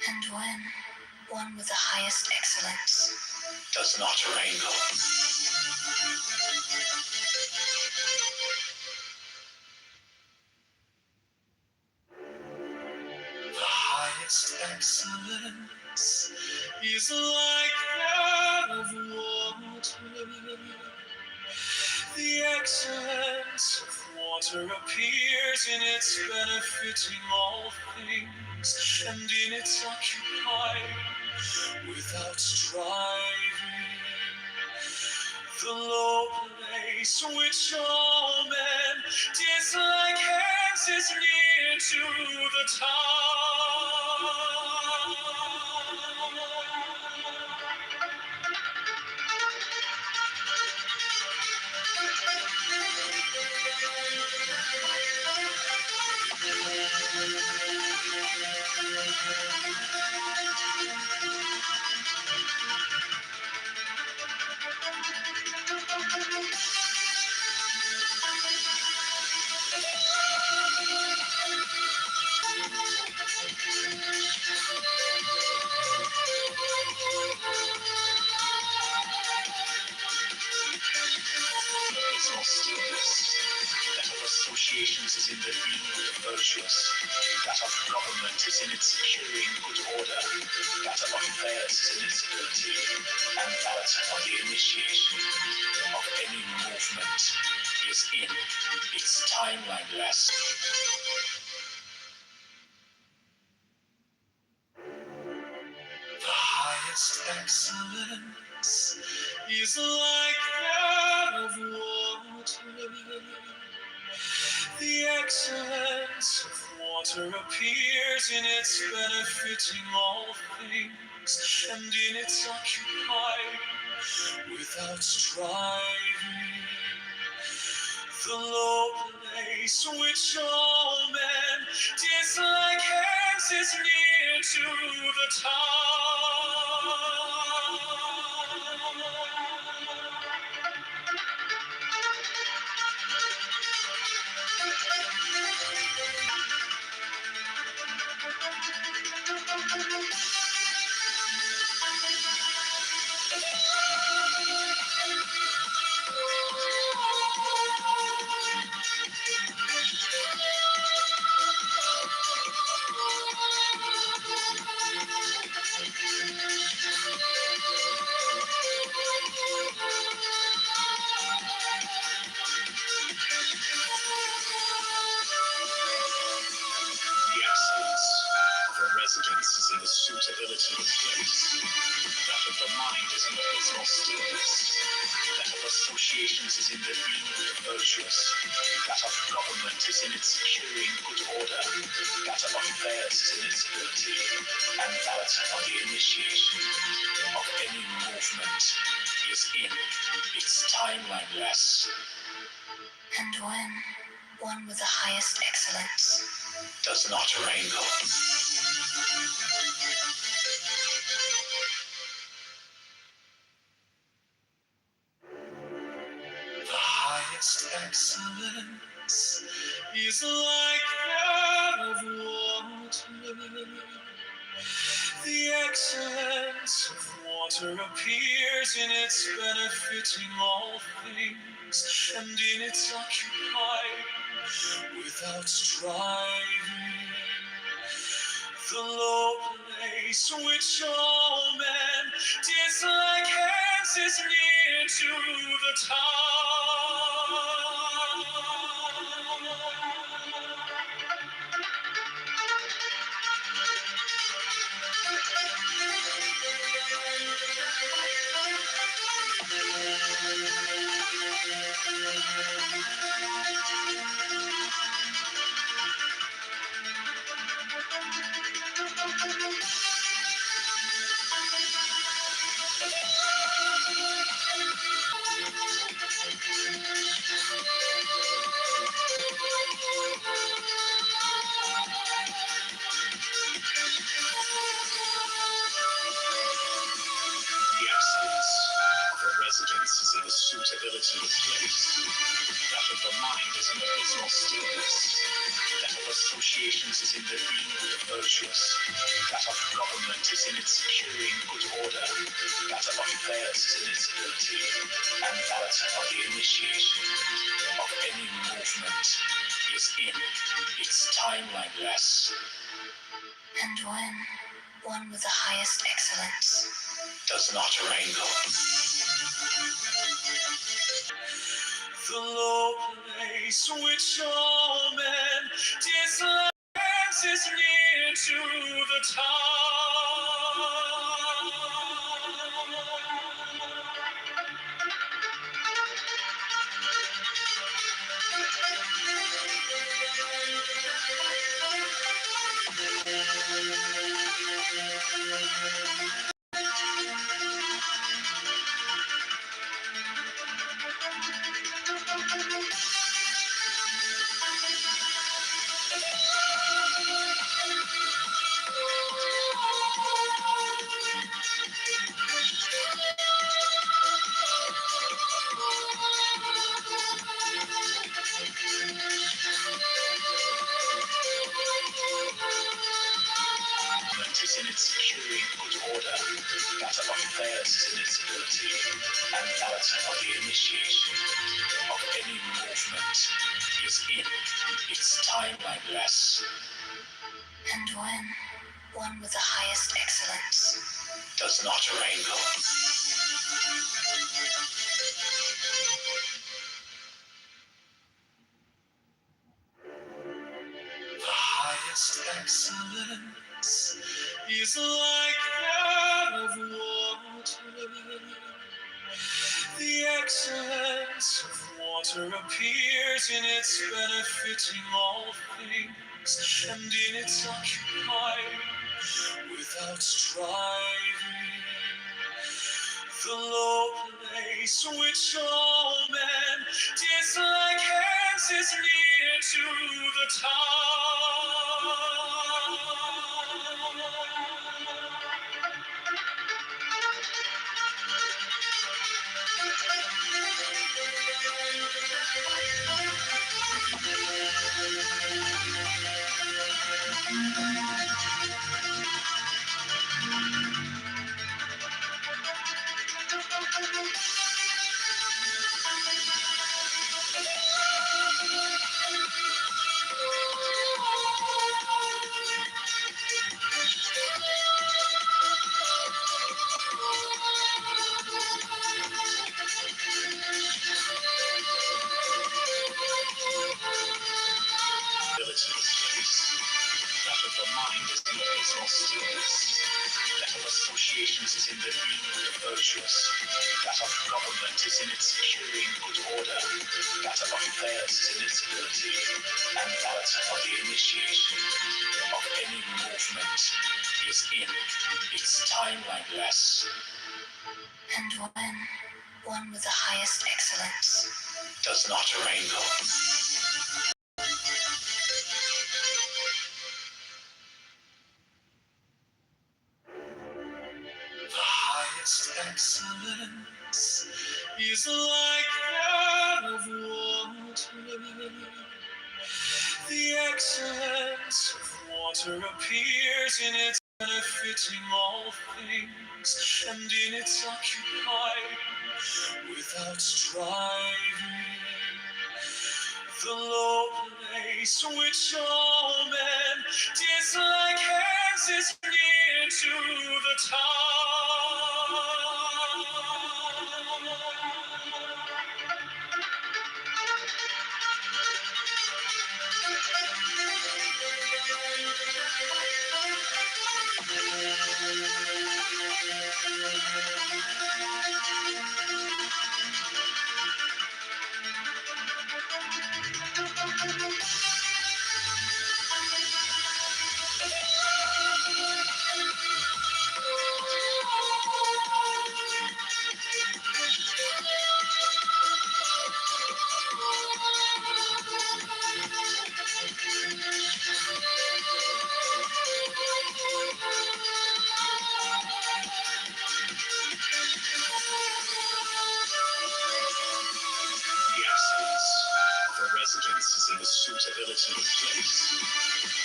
And when one with the highest excellence does not wrangle. The highest excellence is like that of water. The excellence of water appears in its benefiting all things, and in its occupying without striving. The low place which all men dislike hence is near to the top. That of associations is in the being virtuous. That of government is in its securing good order. That of affairs is in its ability. And that of the initiation of any movement is in its timeline less. The highest excellence is like that of water. The excellence of water appears in its benefiting all things, and in its occupying without striving. The low place which all men dislike hence is near to the top. The excellence of a residence is in the suitability of place. That of the mind is in abysmal stillness. That of associations is in the being virtuous. That of government is in its securing good order. That of affairs is in its ability. And that of the initiation of any movement is in its timeline less. and when one with the highest excellence does not wrangle. The highest excellence is like that of water. The excellence of water appears in its benefiting all things, and in its occupying without striving. The low place which all men dislike hence is near to the top. suitability of place, that of the mind is an abysmal stillness, that of associations is in the being of the virtuous, that of government is in its securing good order, that of affairs is in its ability, and that of the initiation of any movement is in its timeliness. And when one with the highest excellence does not wrangle. The low place which all men dislike is near to the top. Is in its securing good order, that of affairs is in its ability, and that of the initiation of any movement is in its timeliness. And when one with the highest excellence does not wrangle. The highest excellence is like that of water. The excellence of water appears in its benefiting all things, and in its occupying without striving. The low place which all men dislike hence is near to the top. That of the mind is in abysmal stillness, that of associations is in the being of the virtuous, that of government is in its securing good order, that of affairs is in its ability, and that of the initiation of any movement is in its timeliness. And when one with the highest excellence does not wrangle. The highest excellence is like that of water. The excellence of water appears in its benefiting all things, and in its occupying without striving. The low place which all men dislike hence is near to the top. suitability of place,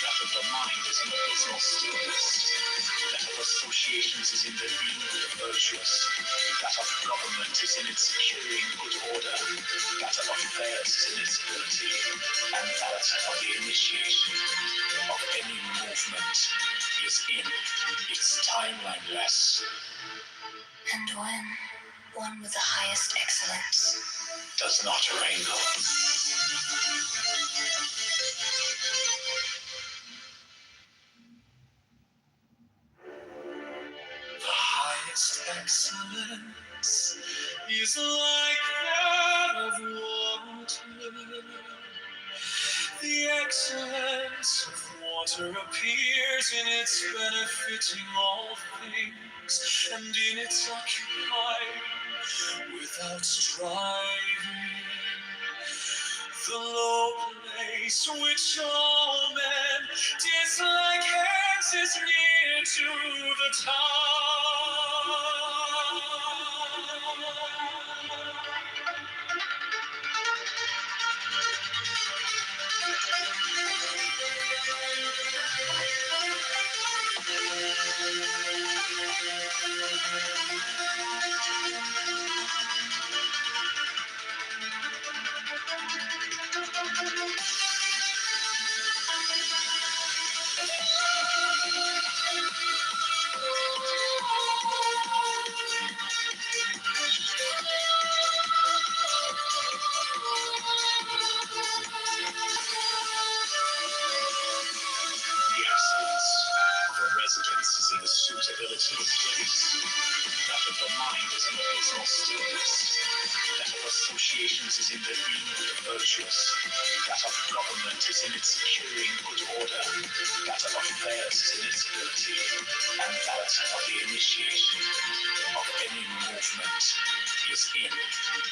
that of the mind is in abysmal stillness, that of associations is in the being of the virtuous, that of government is in its securing good order, that of affairs is in its ability, and that of the initiation of any movement is in its timeliness. And when one with the highest excellence does not wrangle. The highest excellence is like that of water. The excellence of water appears in its benefiting all things, and in its occupying without striving. The low place which all men dislike hence is near to the top. The excellence of a residence is in the suitability of place, that of the mind is in abysmal stillness, that of associations is in the being of the virtuous, that of government is in its securing good order, that of affairs is in its ability, and that of the initiation of any movement is in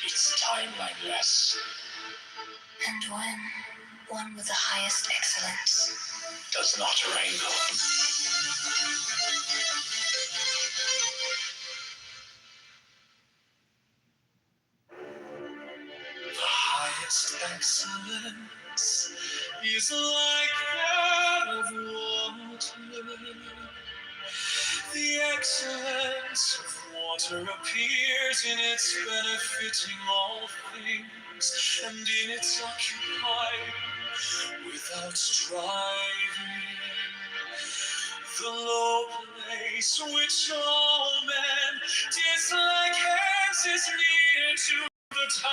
its timeliness. and when one with the highest excellence does not wrangle. The highest excellence is like that of water. The excellence of water appears in its benefiting all things, and in its occupying without striving. The low place which all men dislike hence is near to the top.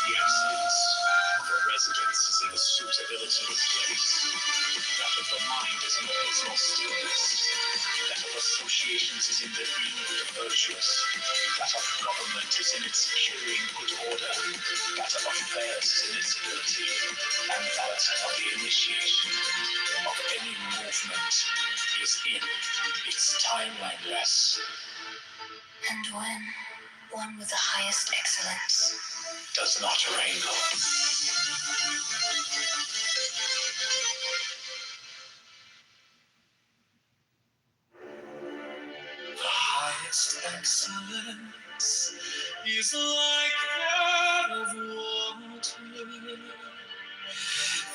The excellence of a residence is in the suitability of place, that of the mind is in abysmal stillness, that of associations is in the being of the virtuous, that of government is in its securing good order, that of affairs is in its ability, and that of the initiation of any movement is in its timeliness. and when one with the highest excellence does not wrangle. The highest excellence is like that of water.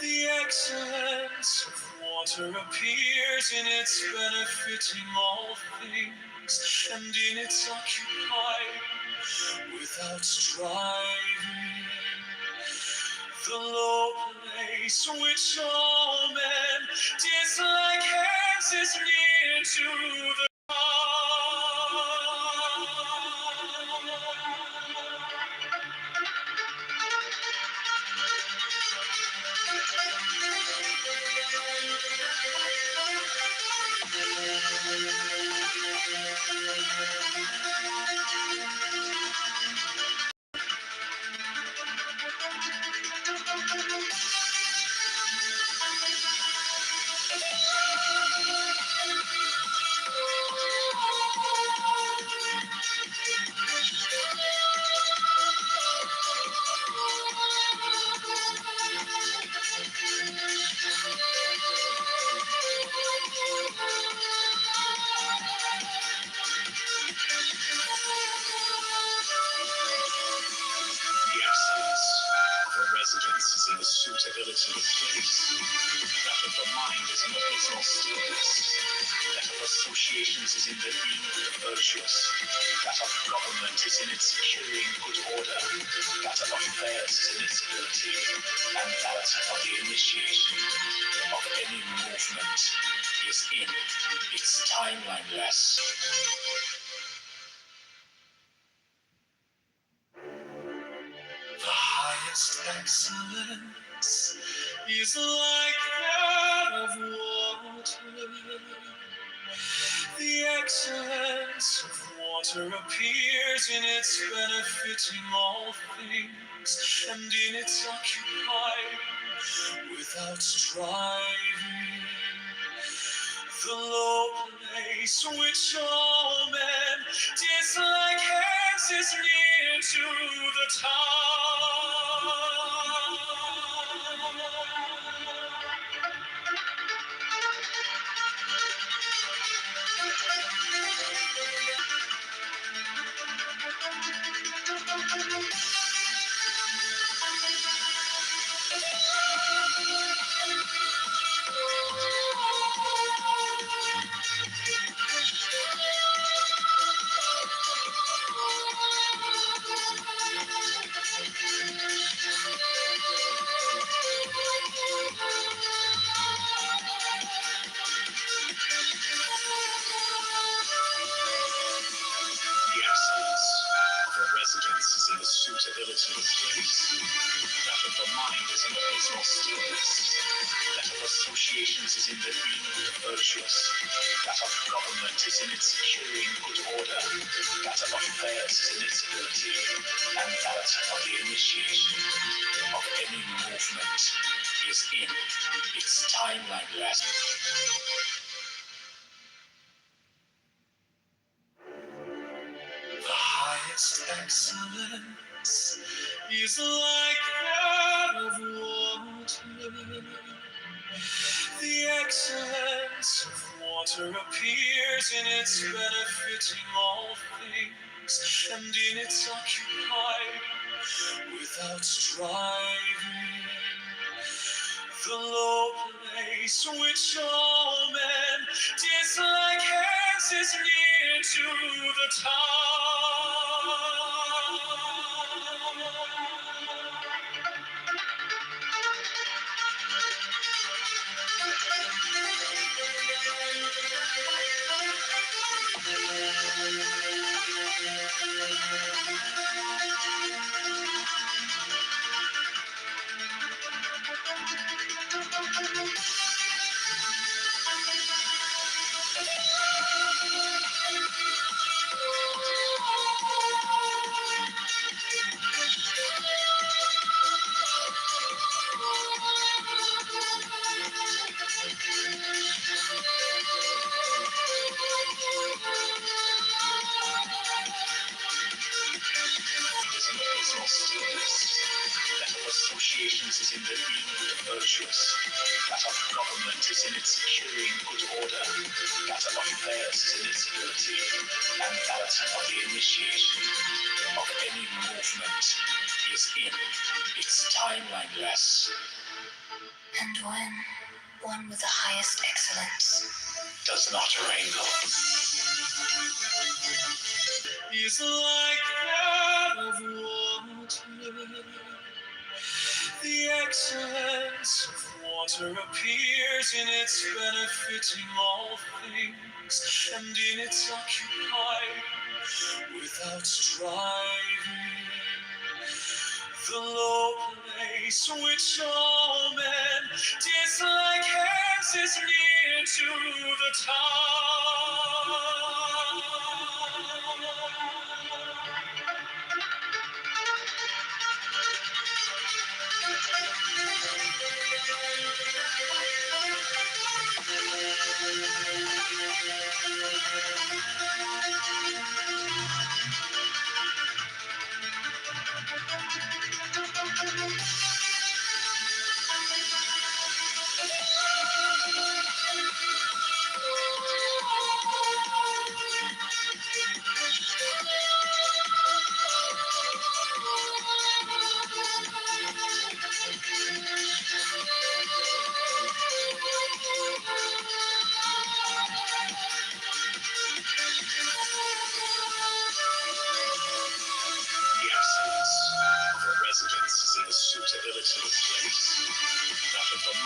The excellence of water appears in its benefiting all things, and in its occupying without striving. The low place which all men dislike hence is near to the top. into the space. That of the mind is an abysmal stillness. That of associations is in the being of the virtuous. That of government is in its securing good order. That of affairs is in its ability. And that of the initiation of any movement is in its timeliness. The highest excellence is like that of water. The excellence of water appears in its benefiting all things, and in its occupying without striving. The low place which all men dislike hence is near to the top. The excellence of a residence is in the suitability of place. That of the mind is an abysmal stillness. That of associations is in the being of the virtuous. That of government is in its securing good order. That of affairs is in its ability. And that of the initiation of any movement is in its timeliness. The highest excellence is like that of water. The excellence of water appears in its benefiting all things, and in its occupying without striving. The low place which all men dislike hence is near to the top. That of associations is in the being of the virtuous. That of government is in its securing good order. That of affairs is in its ability. And that of the initiation of any movement is in its timeliness. And when one with the highest excellence Does not wrangle. Is like that of water. The excellence of water appears in its benefiting all things, and in its occupying without striving. The low place which all men dislike hence is near to the top.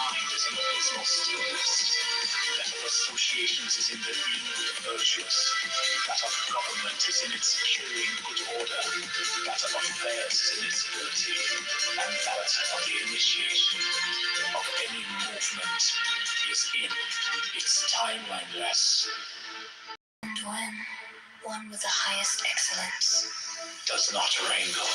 mind is an abysmal stillness. That of associations is in the being virtuous. That of government is in its securing good order. That of affairs is in its ability. And that of the initiation of any movement is in its timeliness. And when one with the highest excellence Does not wrangle.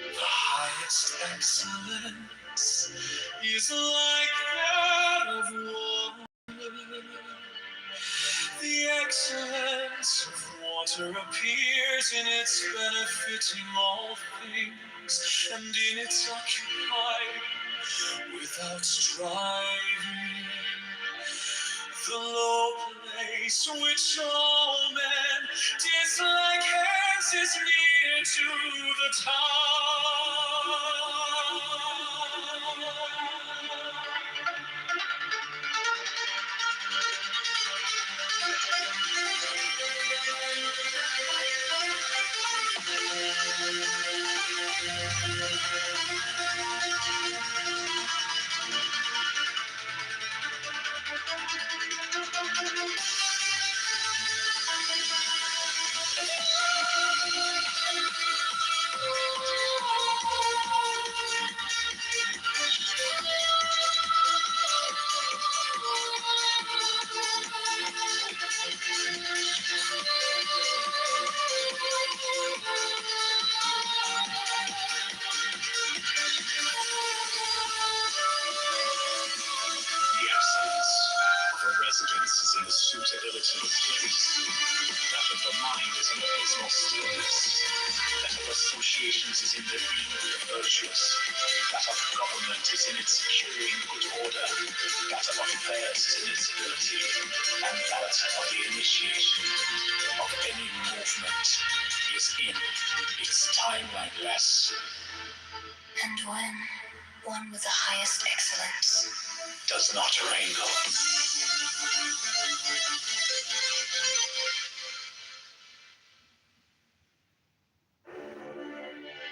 The highest excellence is like that of water. The excellence of water appears in its benefiting all things, and in its occupying without striving. The low place which all men dislike hence is near to the top. The absence of a residence is in the suitability of place. That of the mind is in abysmal stillness. That of associations is in the being virtuous. That of government is in its securing good order. That of affairs is in its ability. And that of the initiation of any movement is in its timeliness. and when one with the highest excellence Does not wrangle.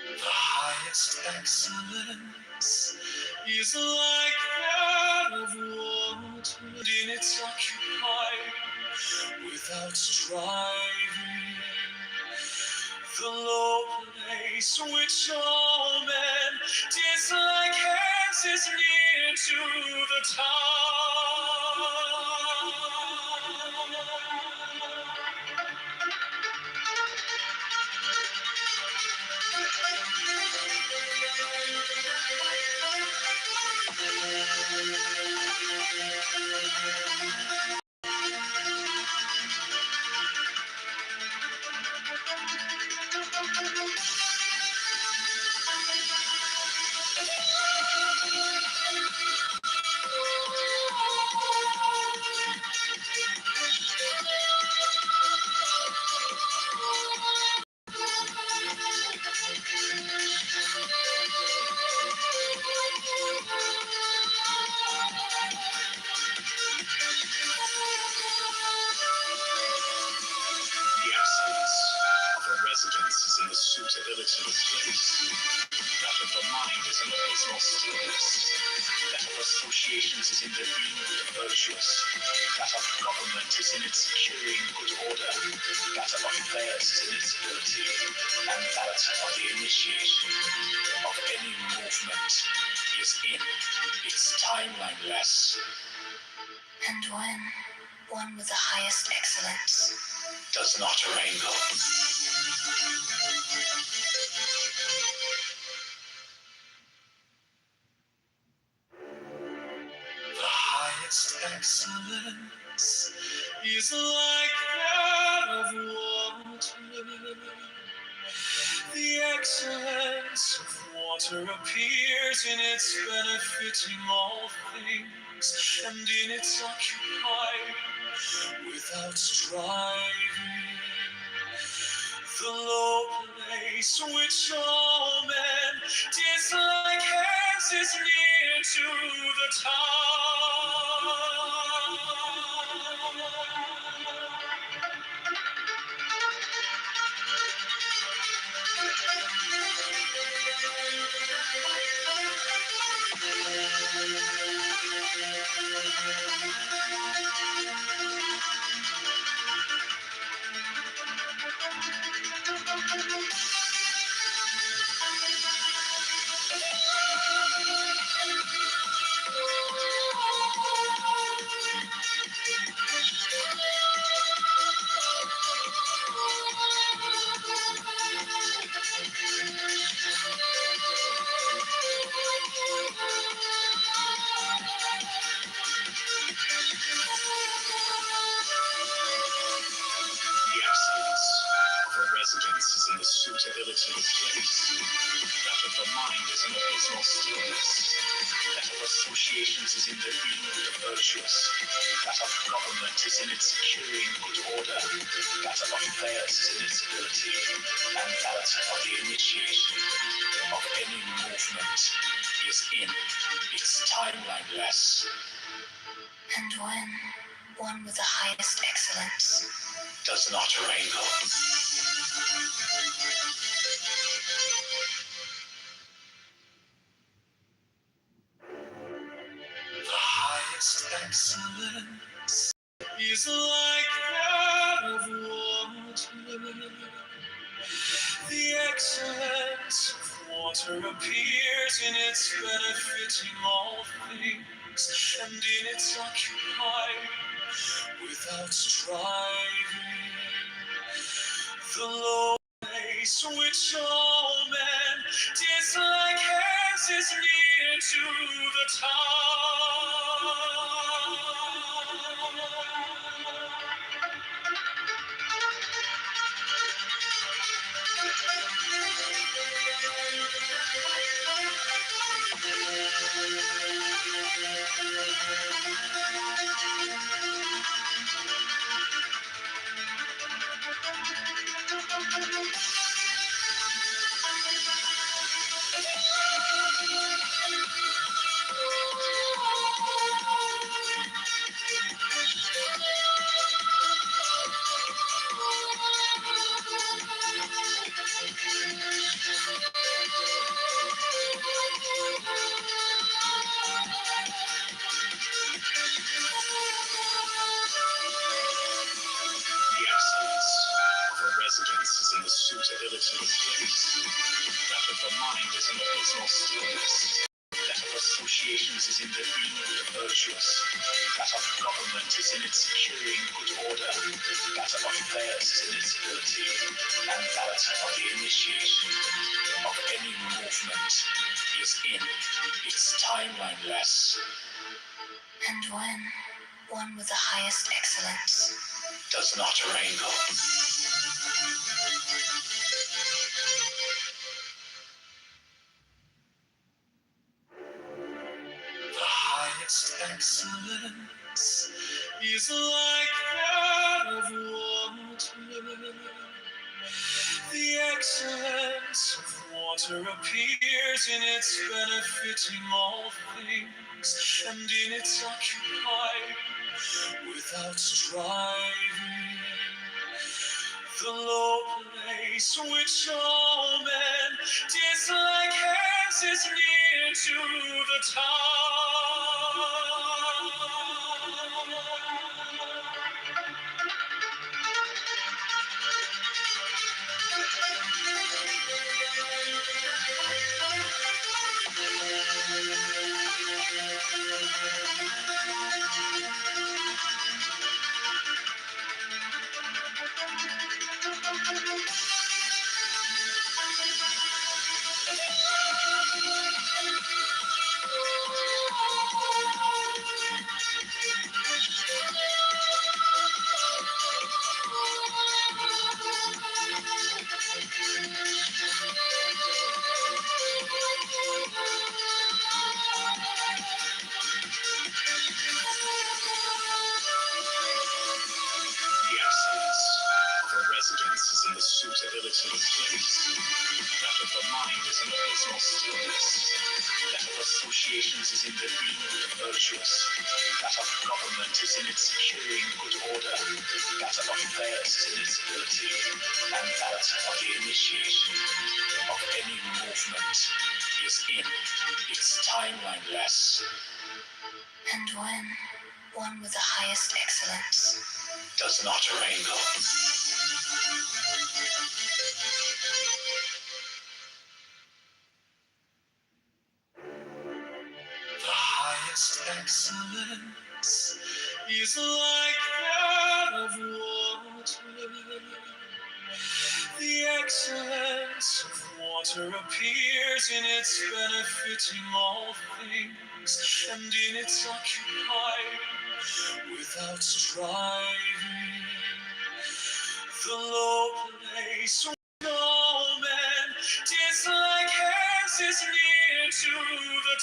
The highest excellence is like that of water in its occupying without striving. The low place which all men dislike hence is near to the The absence of a residence is in the suitability of place. That of the mind is in abysmal stillness. That of associations is in the being virtuous. That of government is in its securing good order. That of affairs is in its ability. And that of the initiation of any movement is in its timeliness. and when one with the highest excellence Does not wrangle. The highest excellence is like that of water. The excellence of water appears in its benefiting all things, and in its occupying without striving. The low place which all men dislike hence is near to the top. residence is in the suitability of place. That of the mind is in abysmal stillness. That of associations is in the being of the virtuous. That of government is in its securing good order. That of affairs is in its ability. And that of the initiation of any movement is in its timeliness. And when one with the highest excellence Does not wrangle. The highest excellence is like that of water. The excellence of water appears in its benefiting all things, and in its occupying without striving. The low place which all men dislike hence is near to the top. The excellence of a residence is in the suitability of place. That of the mind is in abysmal stillness. That of associations is in the being of the virtuous. That of government is in its securing good order. That of affairs is in its ability. And that of the initiation of any movement is in its timeliness. and when one with the highest excellence Does not wrangle. The highest excellence is like that of water. The excellence of water appears in its benefiting all things, and in its occupying without striving. The low place which all men dislike hence is near to the top. The excellence of a residence is in the suitability of place. That of the mind is in abysmal stillness. That of associations is in the being of the virtuous. That of government is in its securing good order. That of affairs is in its ability. And that of the initiation of any movement is in its timeliness. and when one with the highest excellence Does not wrangle. The highest excellence is like that of water. The excellence of water appears in its benefiting all things, and in its occupying without striving. The low place hands is near to the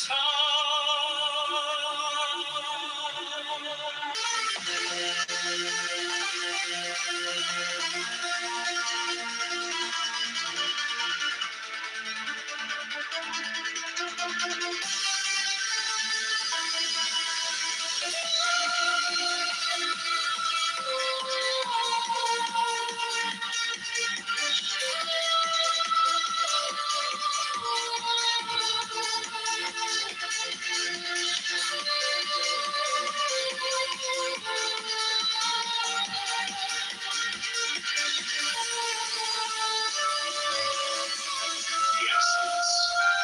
The excellence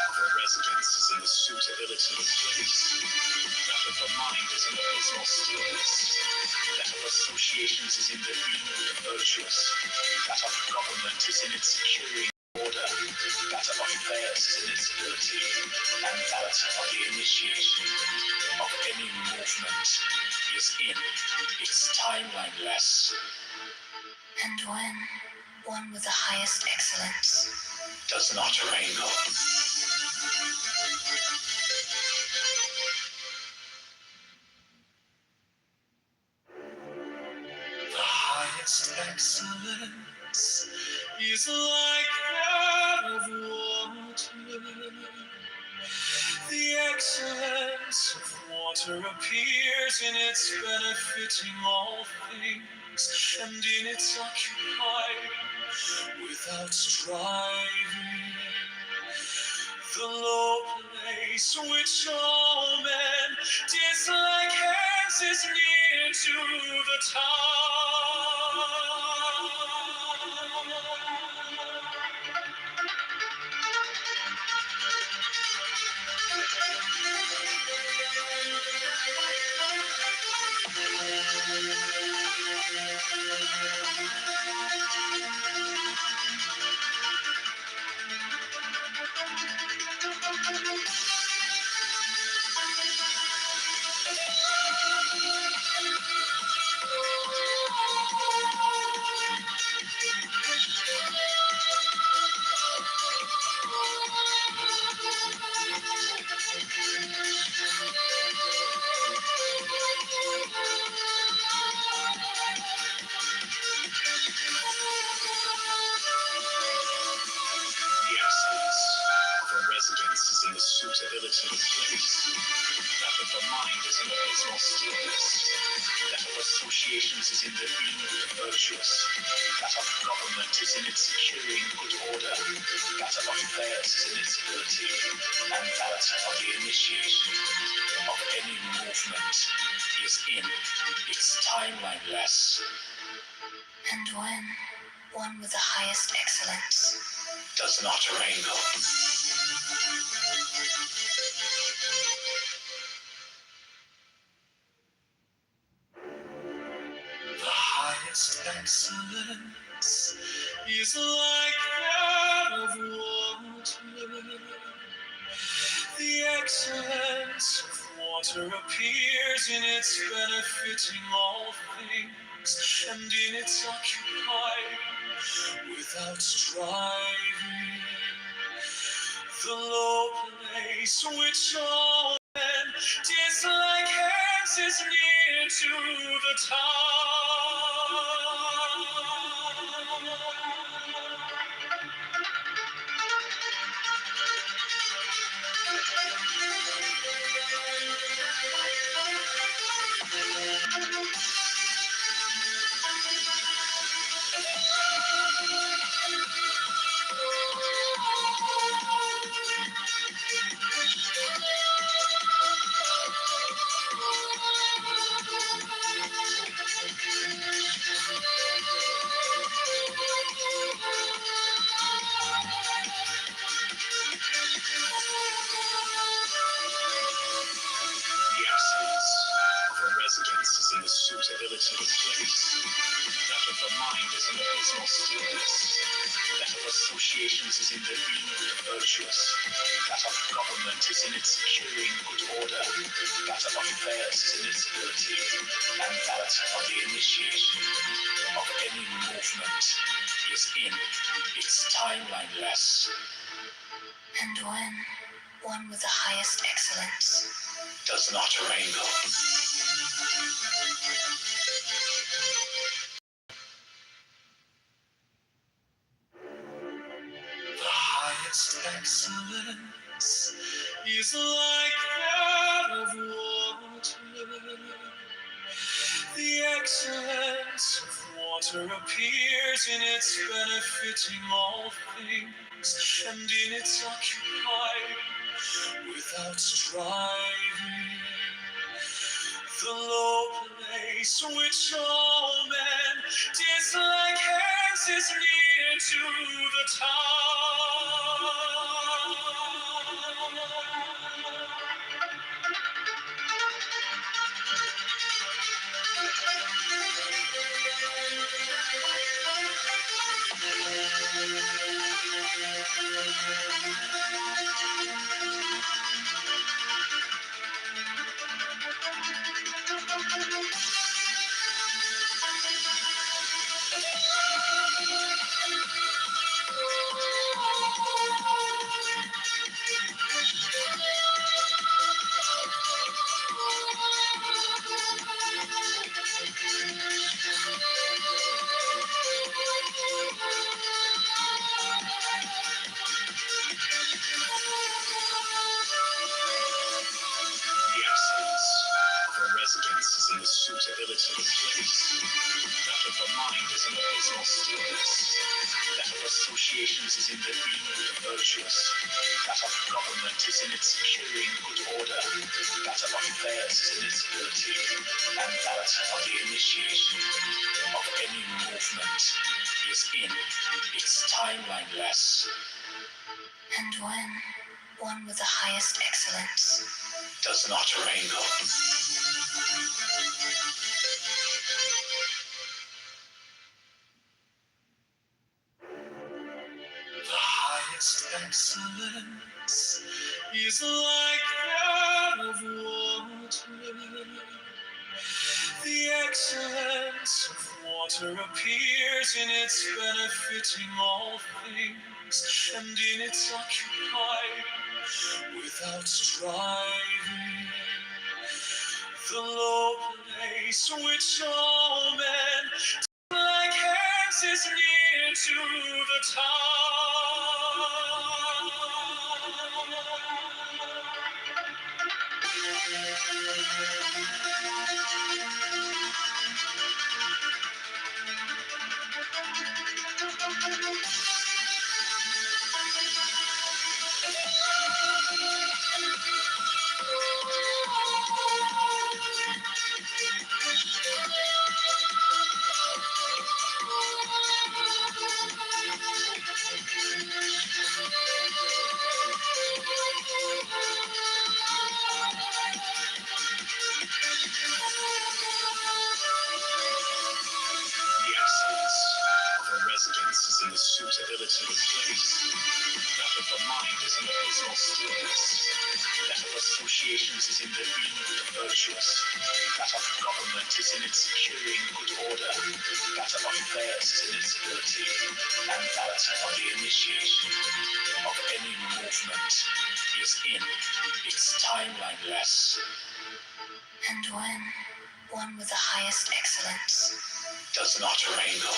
of a residence is in the suitability of place. That of the mind is in abysmal stillness. That of associations is in the being virtuous. That of government is in its securing order. That of affairs is in its ability. And that of the initiation of any movement is in its timeliness. And when one with the highest excellence Does not wrangle. the highest excellence is like that of water. The excellence of water appears in its benefiting all things and in its occupying without striving. The low place which all men dislike hands is near to the top. The excellence of a residence is in the suitability of place. That of the mind is in abysmal stillness. That of associations is in the being virtuous. That of government is in its securing good order. That of affairs is in its ability. And that of the initiation of any movement is in its timeliness. And when one with the highest excellence Does not wrangle. the highest excellence is like that of water. The excellence of water appears in its benefiting all things and in its occupying without striving. The low place which all men dislike hands is near to the top. The excellence of a residence is in the suitability of place. That of the mind is in abysmal stillness. That of associations is in the being virtuous. That of government is in its securing good order. That of affairs is in its ability. And that of the initiation of any movement is in its timeliness. And when one with the highest excellence Does not wrangle. The highest excellence is like that of water. The excellence of water appears in its benefiting all things, and in its occupying without striving. The low place which all men dislike hence is near to the top. The excellence of a residence is in the suitability of place. That of the mind is in abysmal stillness. That of associations is in the being of the virtuous. That of government is in its securing good order. That of affairs is in its ability. And that of the initiation of any movement is in its timeliness. and when one with the highest excellence Does not wrangle. The highest excellence is like that of water. The excellence of water appears in its benefiting all things, and in its occupying without striving. The low place which all men like hence is near to the top. The excellence of a residence is in the suitability of place. That of the mind is in abysmal stillness. That of associations is in the being of the virtuous. That of government is in its securing good order. That of affairs is in its ability. And that of the initiation of any movement is in its timeliness. and when one with the highest excellence Does not wrangle.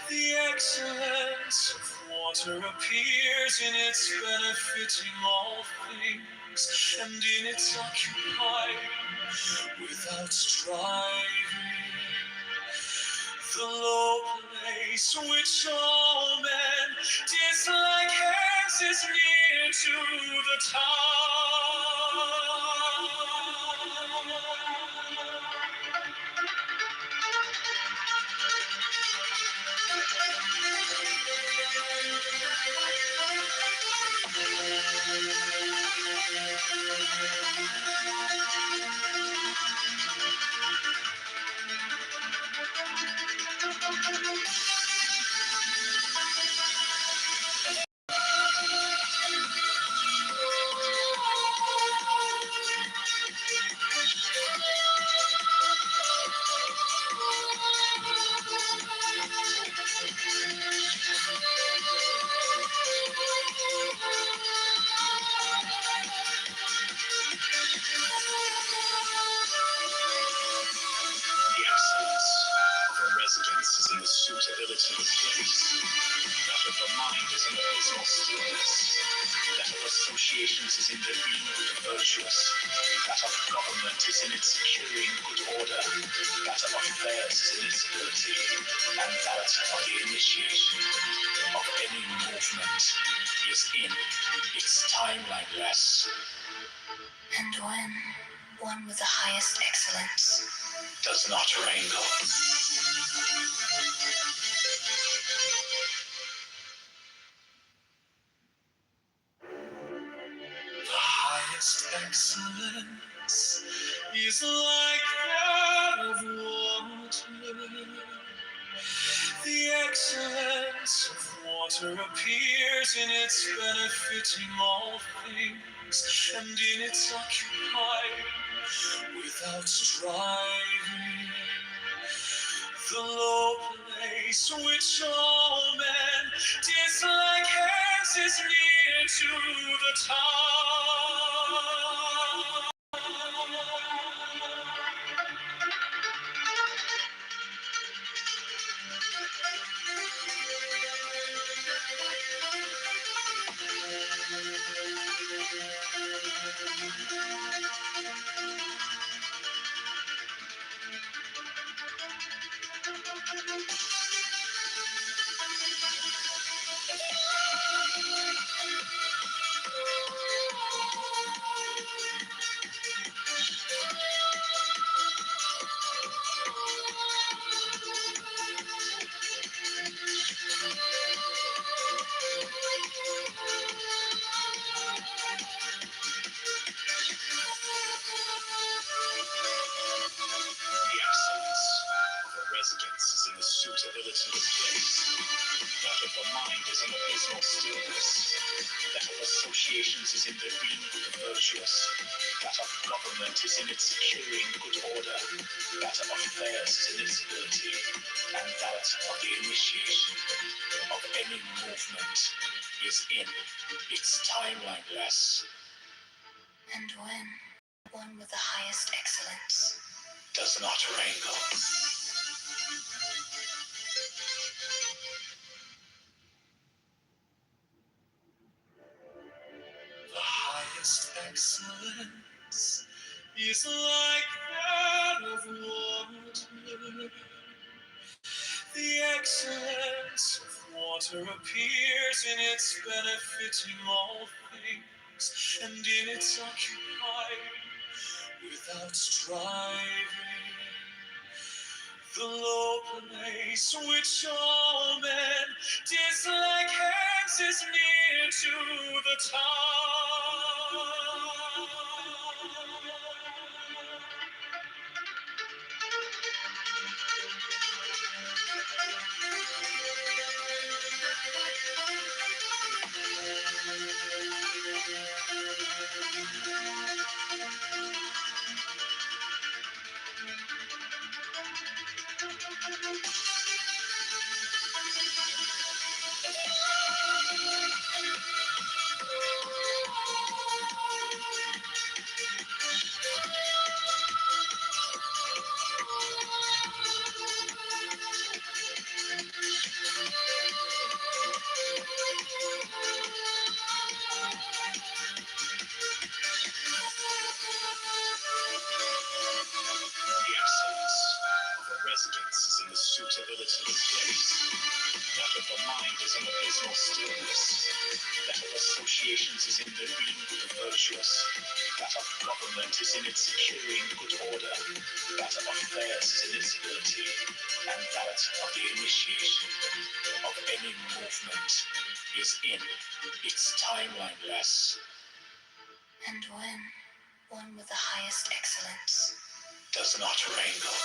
The excellence of water appears in its benefiting all things, and in its occupying without striving. The low place which all men dislike hence is near to the top. stability of place. That of the mind is in abysmal stillness. That of associations is in the being of the virtuous. That of government is in its securing good order. That of affairs is in its ability. And that of the initiation of any movement is in its timeliness. And when one with the highest excellence Does not wrangle. The highest excellence is like that of water. The excellence of water appears in its benefiting all things, and in its occupying without striving. The low place which all men dislike hence is near to the top. The excellence of a residence is in the suitability of place. That of the mind is in abysmal stillness. That of associations is in the being of the virtuous. That of government is in its securing good order. That of affairs is in its ability. And that of the initiation of any movement is in its timeliness. and when one with the highest excellence Does not wrangle. The highest excellence is like that of water. The excellence of water appears in its benefiting all things, and in its occupying without striving. The low place which all men dislike hence is near to the top. The excellence of a residence is in the suitability of place. That of the mind is in abysmal stillness. That of associations is in the being of the virtuous. That of government is in its securing good order. That of affairs is in its ability. And that of the initiation of any movement is in its timeliness. and when one with the highest excellence Does not wrangle.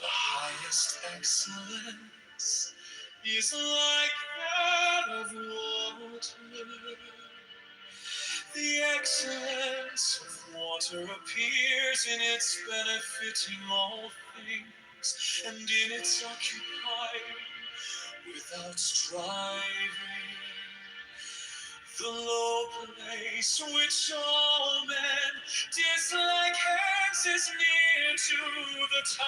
The highest excellence is like that of water. The excellence of water appears in its benefiting all things, and in its occupying without striving. The low place which all men dislike hence is near to the top.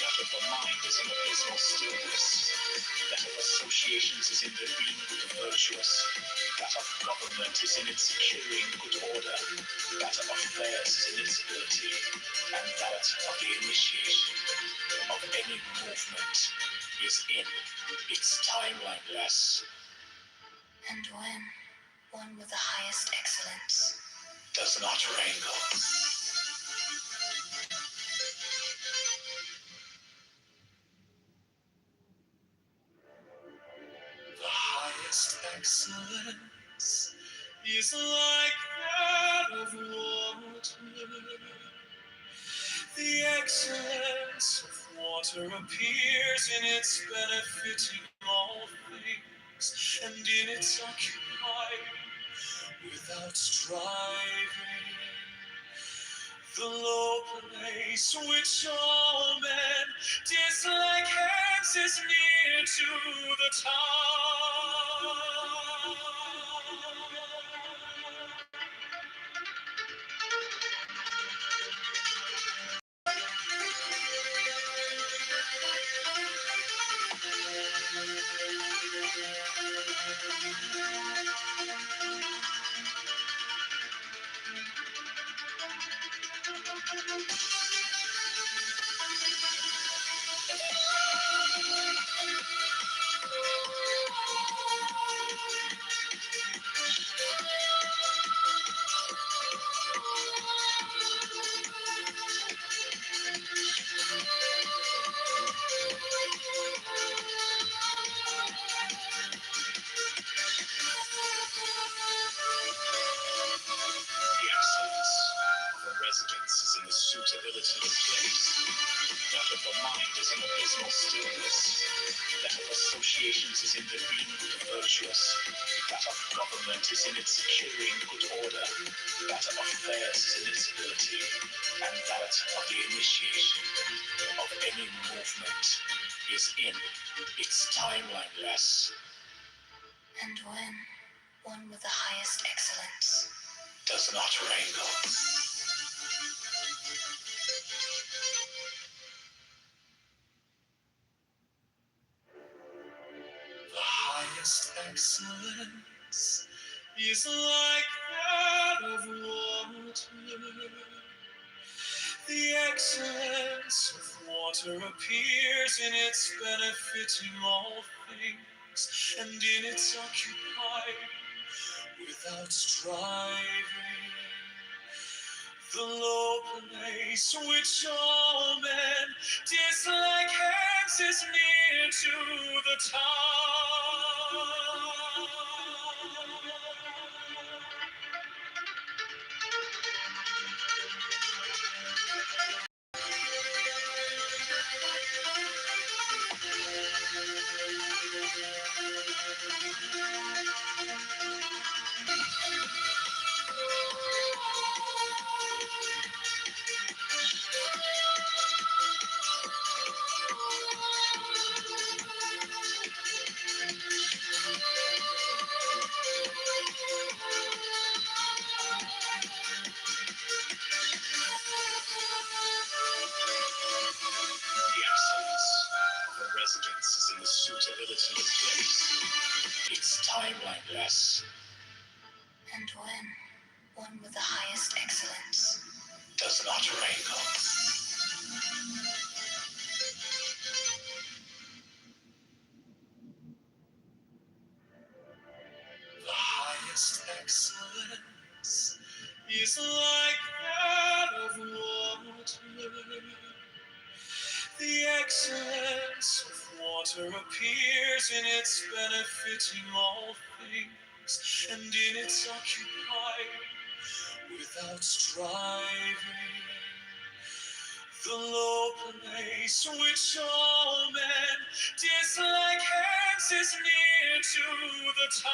That of the mind is in abysmal stillness. That of associations is in the being of the virtuous. That of government is in its securing good order. That of affairs is in its ability. And that of the initiation of any movement is in its timeliness. And when one with the highest excellence Does not wrangle. the highest excellence is like that of water. The excellence of water appears in its benefiting all things, and in its occupying without striving. The low place which all men dislike hence is near to the top. The excellence of a residence is in the suitability of place. That of the mind is in abysmal stillness. That of associations is in the being of the virtuous. That of government is in its securing good order. That of affairs is in its ability. And that of the initiation of any movement is in its timeliness. And when one with the highest excellence Does not wrangle. the highest excellence is like that of water. The excellence of water appears in its benefiting all things, and in its occupying without striving. The low place which all men dislike hence is near to the top. The excellence of a residence is in the suitability of place. Its timeliness. And when one with the highest excellence Does not wrangle. excellence is like that of water. The excellence of water appears in its benefiting all things, and in its occupying without striving. The low place which all men dislike hence is near to the top.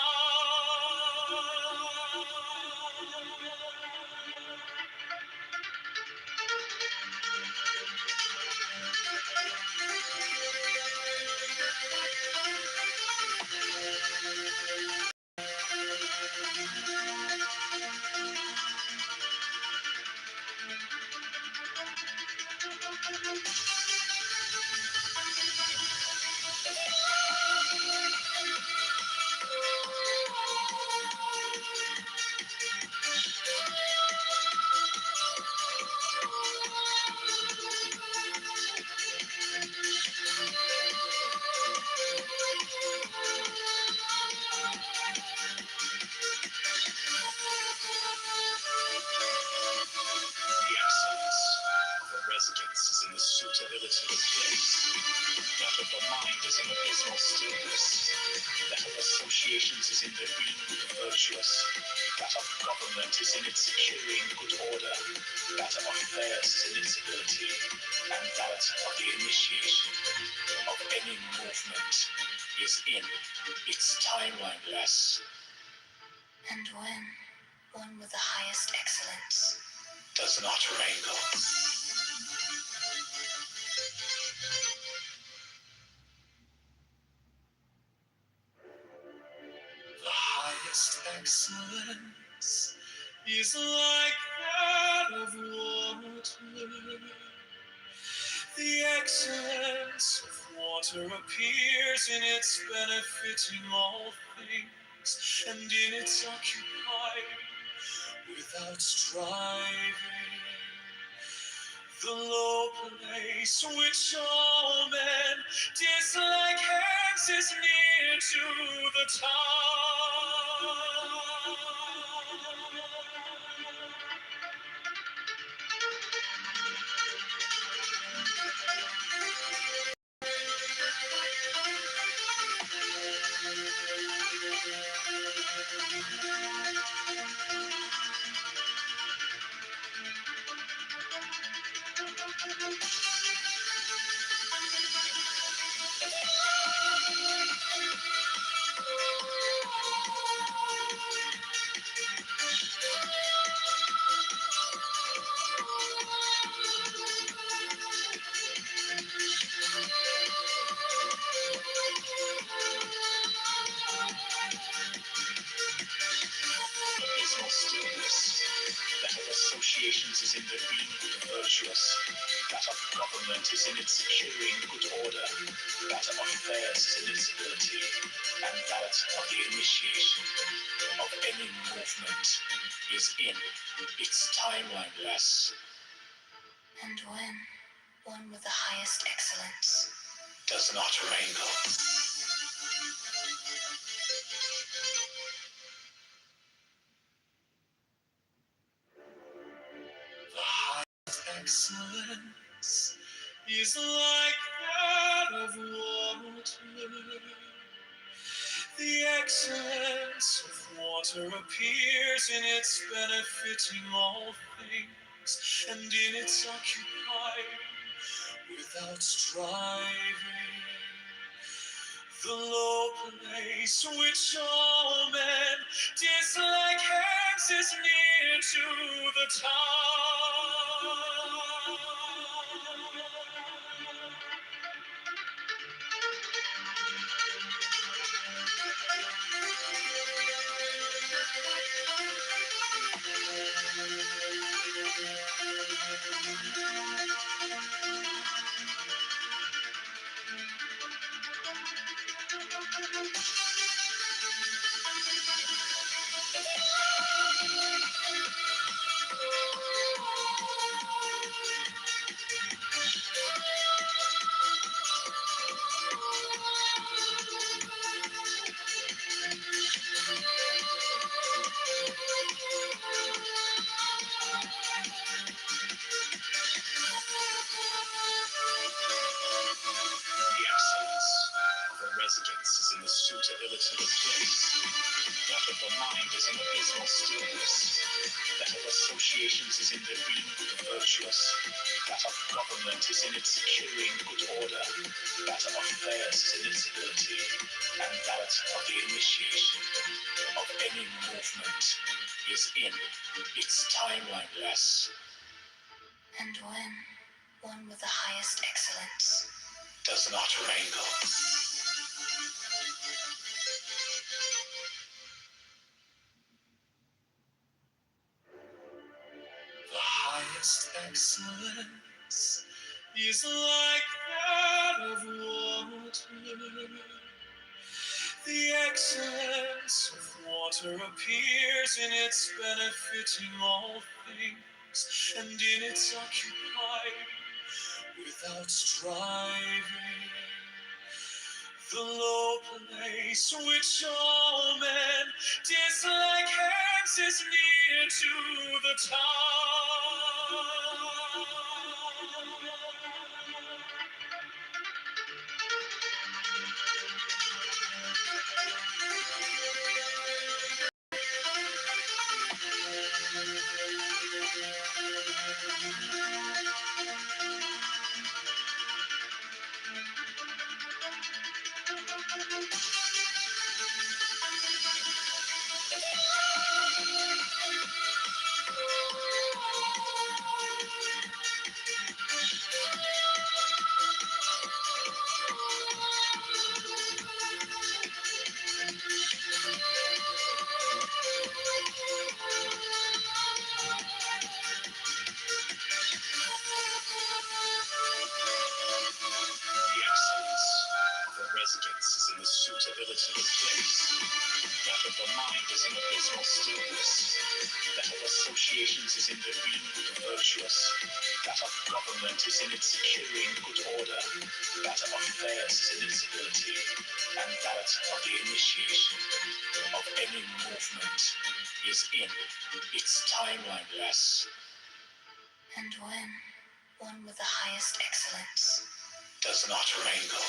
The excellence of a residence is in the suitability of place. That of the mind is in abysmal stillness. That of associations is in their being virtuous. That of government is in its securing good order. That of affairs is in its ability. And that of the initiation of any movement is in its timeliness. And when one with the highest excellence does not wrangle. The highest excellence is like that of water. The excellence of water appears in its benefiting all things, and in its occupying without striving. The low place which all men dislike hence is near to the top. Abysmal stillness. That of associations is in their being virtuous. That of government is in its securing good order. That of affairs is in its ability. And that of the initiation of any movement is in its timeliness. And when one with the highest excellence does not wrangle. The highest excellence is like that of water. The excellence of water appears in its benefiting all things, and in its occupying without striving. The low place which all men dislike hence is near to the top. place. That of the mind is an abysmal stillness. That of associations is in their being virtuous. That of government is in its securing good order. That of affairs is in its ability. And that of the initiation of any movement is in its timeliness. And when one with the highest excellence does not wrangle. The highest excellence is like that of water. The excellence of water appears in its benefiting all things, and in its occupying without striving. The low place which all men dislike hence is near to the top. Suitability of place. That of the mind is in abysmal stillness. That of associations is in their being virtuous. That of government is in its securing good order. That of affairs is in its ability. And that of the initiation of any movement is in its timeliness. and when one with the highest excellence does not wrangle.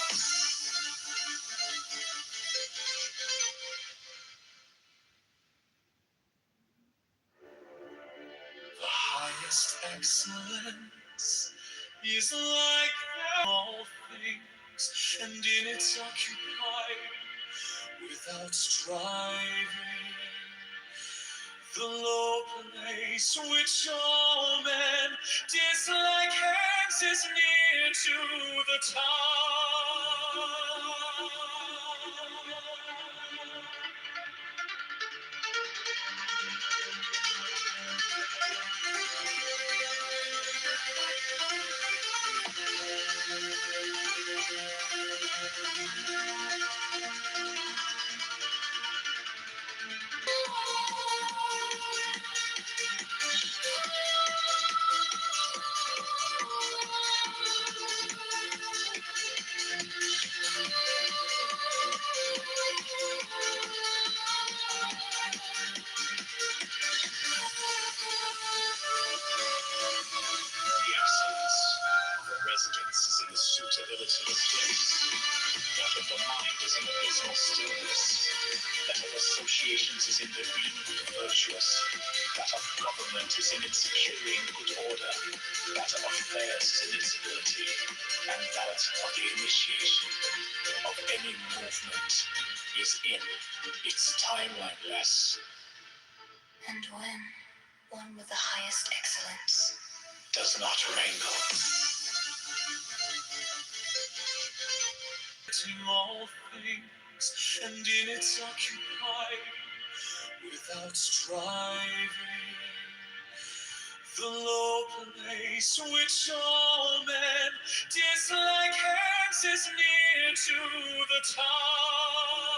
The highest excellence is like all things, and in its occupying without striving. The low place which all men dislike hence is near to the top. Suitability of place. That of the mind is in abysmal stillness. That of associations is in their being virtuous. That of government is in its securing good order. That of affairs is in its ability. And that of the initiation of any movement is in its timeliness. and when one with the highest excellence does not wrangle. All things, and in its occupying without striving. The low place which all men dislike hence is near to the top.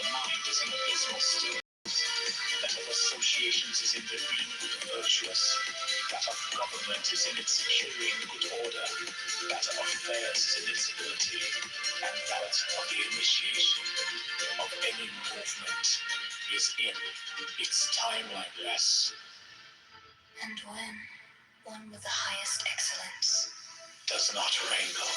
the mind is an abysmal stillness. That of associations is in the being virtuous. That of government is in its securing good order. That of affairs is in its ability. And that of the initiation of any movement is in its timeliness. And when one with the highest excellence does not wrangle.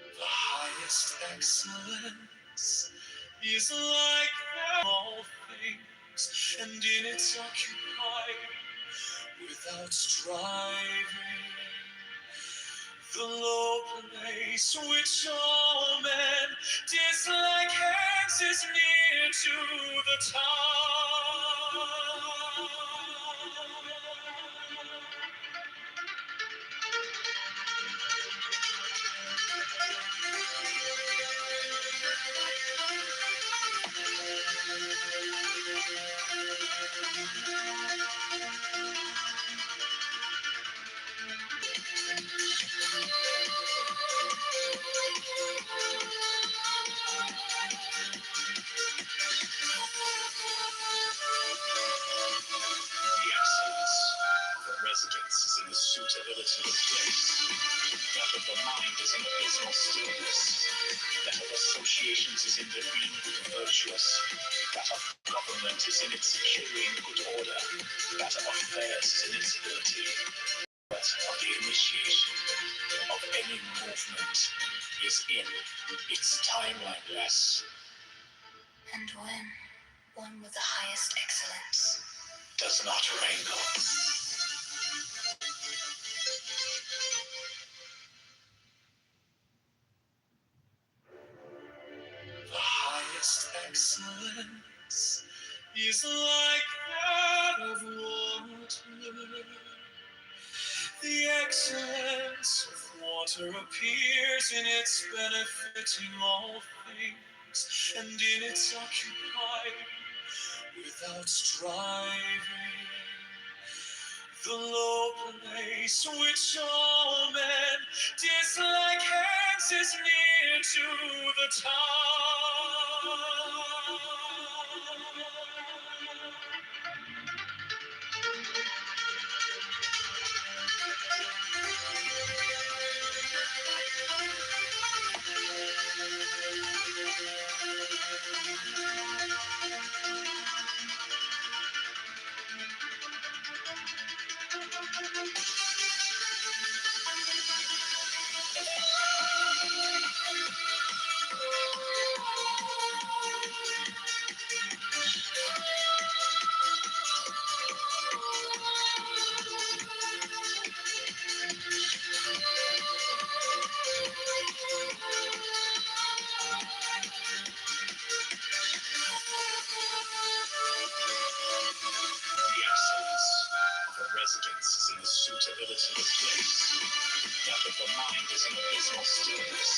The highest excellence is like all things, and in its occupied without striving. The low place which all men dislike hence is near to the top. The excellence of a residence is in the suitability of place. That of the mind is in abysmal stillness. That of associations is in the being virtuous. That of government is in its securing good order. That of affairs is in its ability. That of the initiation of any movement is in its timeliness. and when one with the highest excellence does not wrangle. The highest excellence is like that of water. The excellence of water appears in its benefiting all things, and in its occupying without striving. The low place which all men dislike hence is near to the top. The excellence of a residence is in the suitability of place. That of the mind is in abysmal stillness.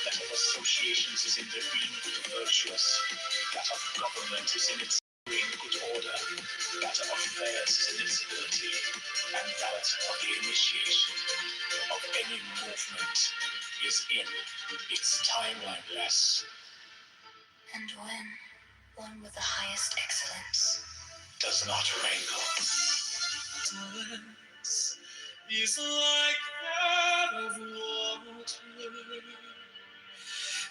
That of associations is in their being virtuous. That of government is in its being good order. That of affairs is in its ability. And that of the initiation of any movement is in its timeliness. and when one with the highest excellence does not wrangle. Excellence is like that of water.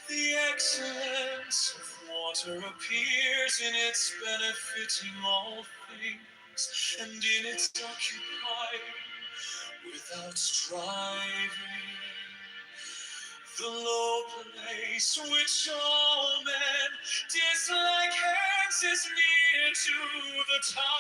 The excellence of water appears in its benefiting all things, and in its occupying without striving. The low place which all men dislike hence is near to the top.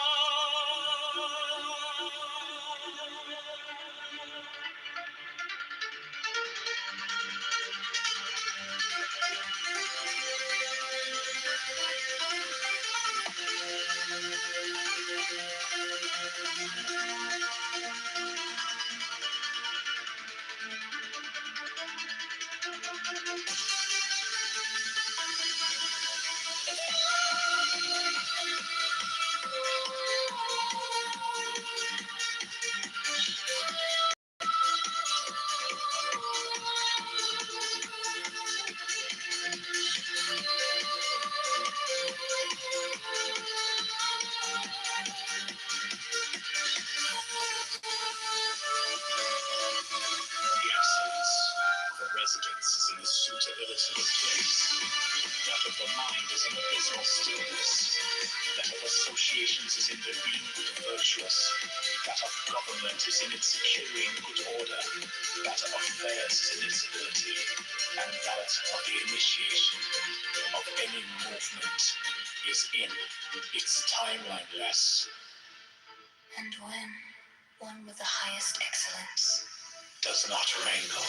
place. That of the mind is in abysmal stillness. That of associations is in the being virtuous. That of government is in its securing good order. That of affairs is in its ability. And that of the initiation of any movement is in its timelineless. And when one with the highest excellence does not wrangle.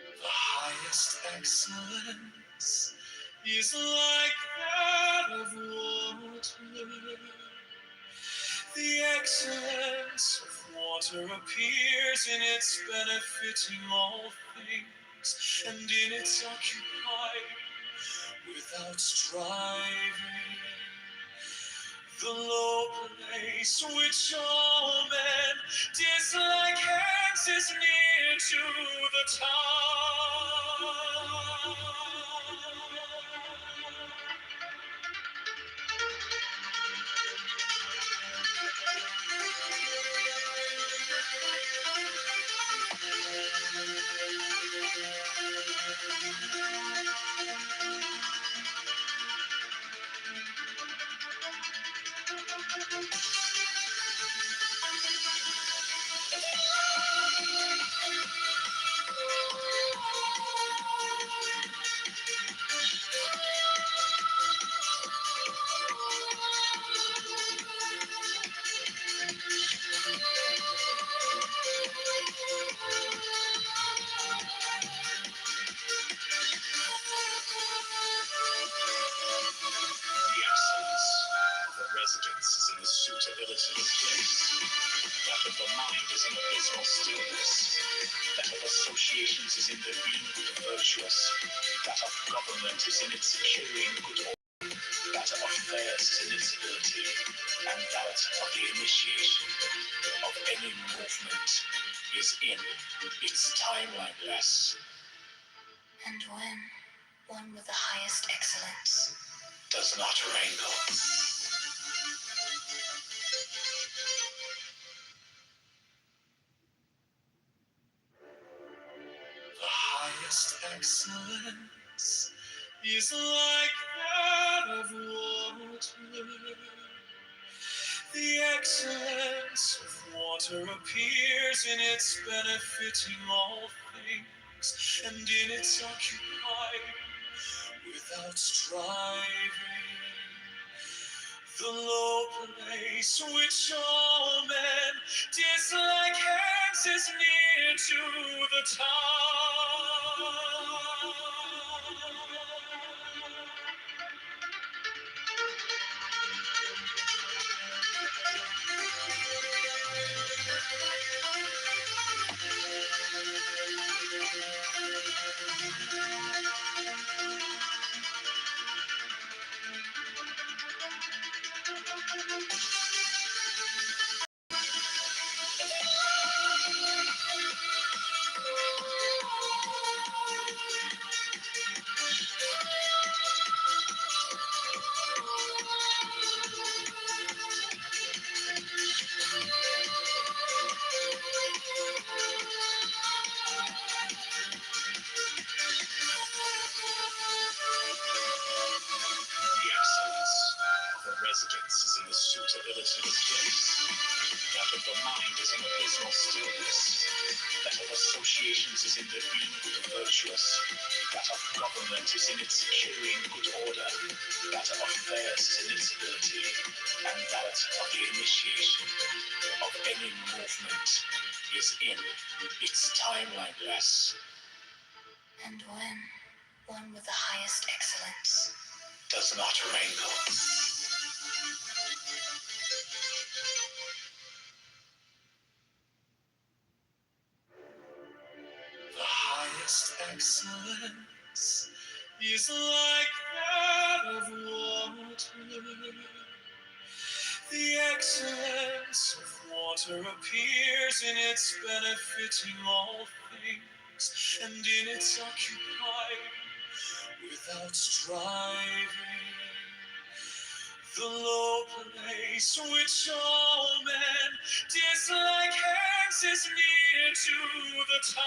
The highest excellence is like that of water. The excellence of water appears in its benefiting all things, and in its occupying without striving. The low place which all men dislike hence is near to the top. Is in the suitability of place. That of the mind is in abysmal stillness. That of associations is in the being virtuous. That of government is in its securing good order. That of affairs is in its ability. And that of the initiation of any movement is in its timelineless. and when one with the highest excellence does not wrangle. The highest excellence is like that of water. The excellence of water appears in its benefiting all things, and in its occupying without striving. The low place which all men dislike hence is near to the top. Residence is in the suitability of place. That of the mind is in abysmal stillness. That of associations is in the being virtuous. That of government is in its securing good order. That of affairs is in its ability. And that of the initiation of any movement is in its timelineless. and when one with the highest excellence does not wrangle. The highest excellence is like that of water. The excellence of water appears in its benefiting all things, and in its occupying without striving. The low place place which all men dislike, hence is near to the top.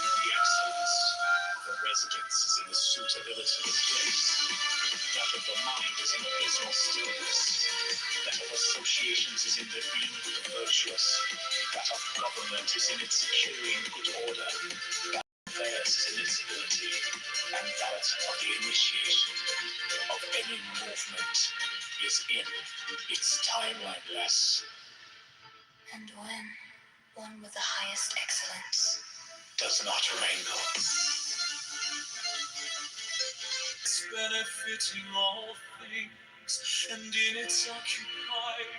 The excellence of a residence is in the suitability of place. That of the mind is in abysmal stillness. That of associations is in the being virtuous. That of government is in its securing good order. That of affairs is in its ability. And that of the initiation of any movement is in its timelineless. And when one with the highest excellence Does not wrangle. it's benefiting all things, and in its occupied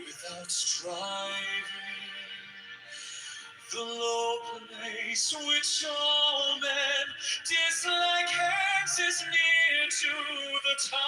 without striving. The low place which all men dislike, hence is near to the top.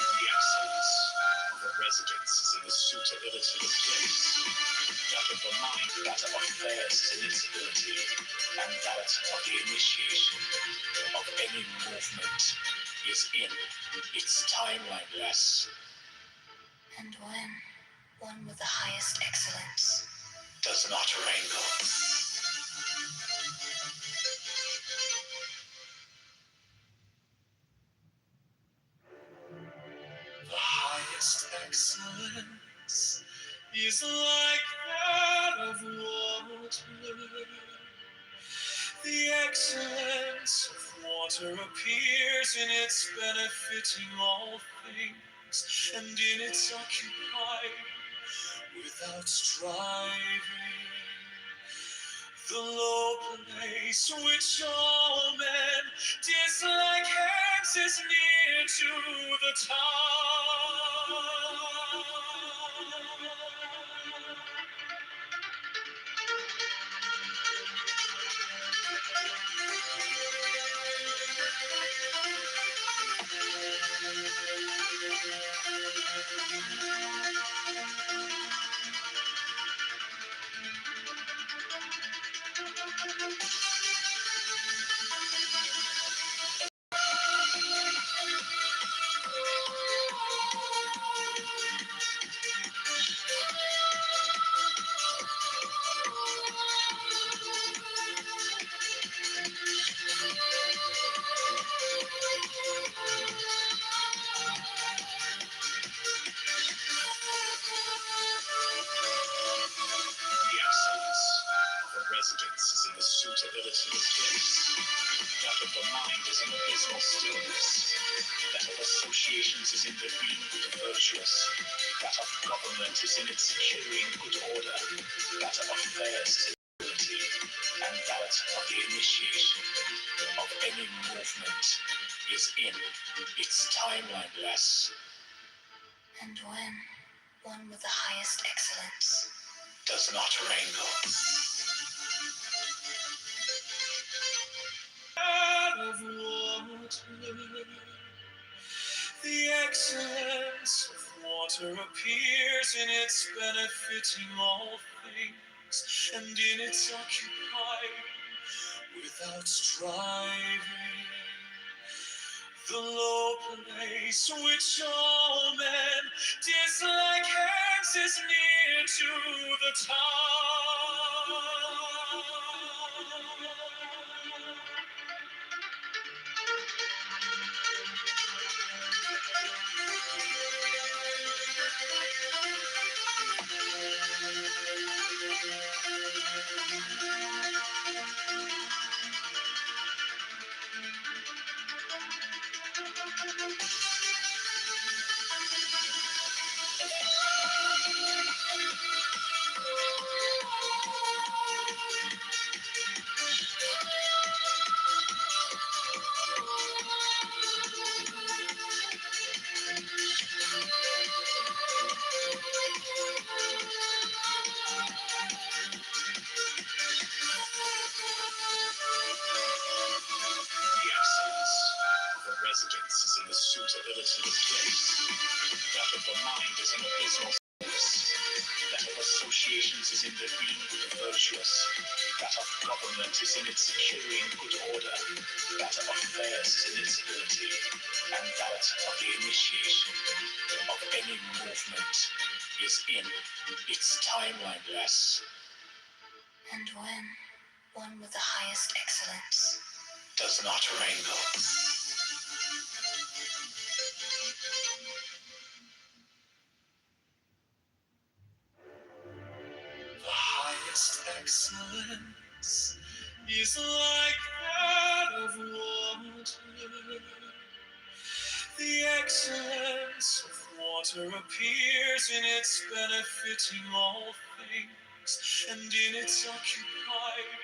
The excellence of a residence is in the suitability of place. That of the mind, that of affairs is in its ability. And that of the initiation of any movement is in its timelineless. And when one with the highest excellence Does not wrangle. the highest excellence is like that of water. The excellence of water appears in its benefiting all things, and in its occupying without striving. The low place which all men dislike, hence is near to the top. The excellence of a residence is in the suitability of place. That of the mind is in abysmal stillness. That of associations is in the being virtuous. That of government is in its securing good order. That of affairs is in ability. And that of the initiation of any movement is in its timelineless. And when one with the highest excellence Does not wrangle. of water. The excellence of water appears in its benefiting all things, and in its occupying without striving. The low place which all men dislike hence is near to the top. The excellence of a residence is in the suitability of place. That of the mind is in abysmal stillness. That of associations is in the being of the virtuous. That of government is in its securing good order. That of affairs is in its ability. And that of the initiation of any movement is in its timeliness. And when one with the highest excellence Does not wrangle. the highest excellence is like that of water. The excellence of water appears in its benefiting all things, and in its occupying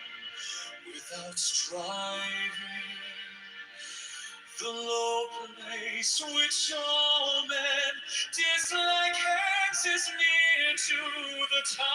without striving. The low place which all men dislike hence is near to the top.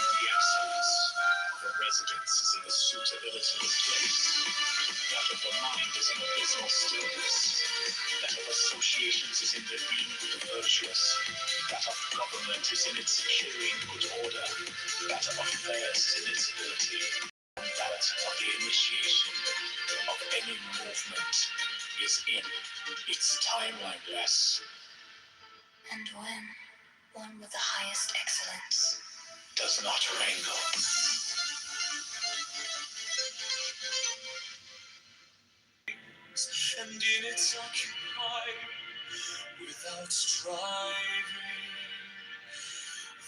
The excellence of a residence is in the suitability of place. That of the mind is in abysmal stillness. That of associations is in the being of the virtuous. That of government is in its securing good order. That of affairs is in its ability. And that of the initiation of any movement is in its timeliness. And when one with the highest excellence Does not wrangle. and in its occupying without striving.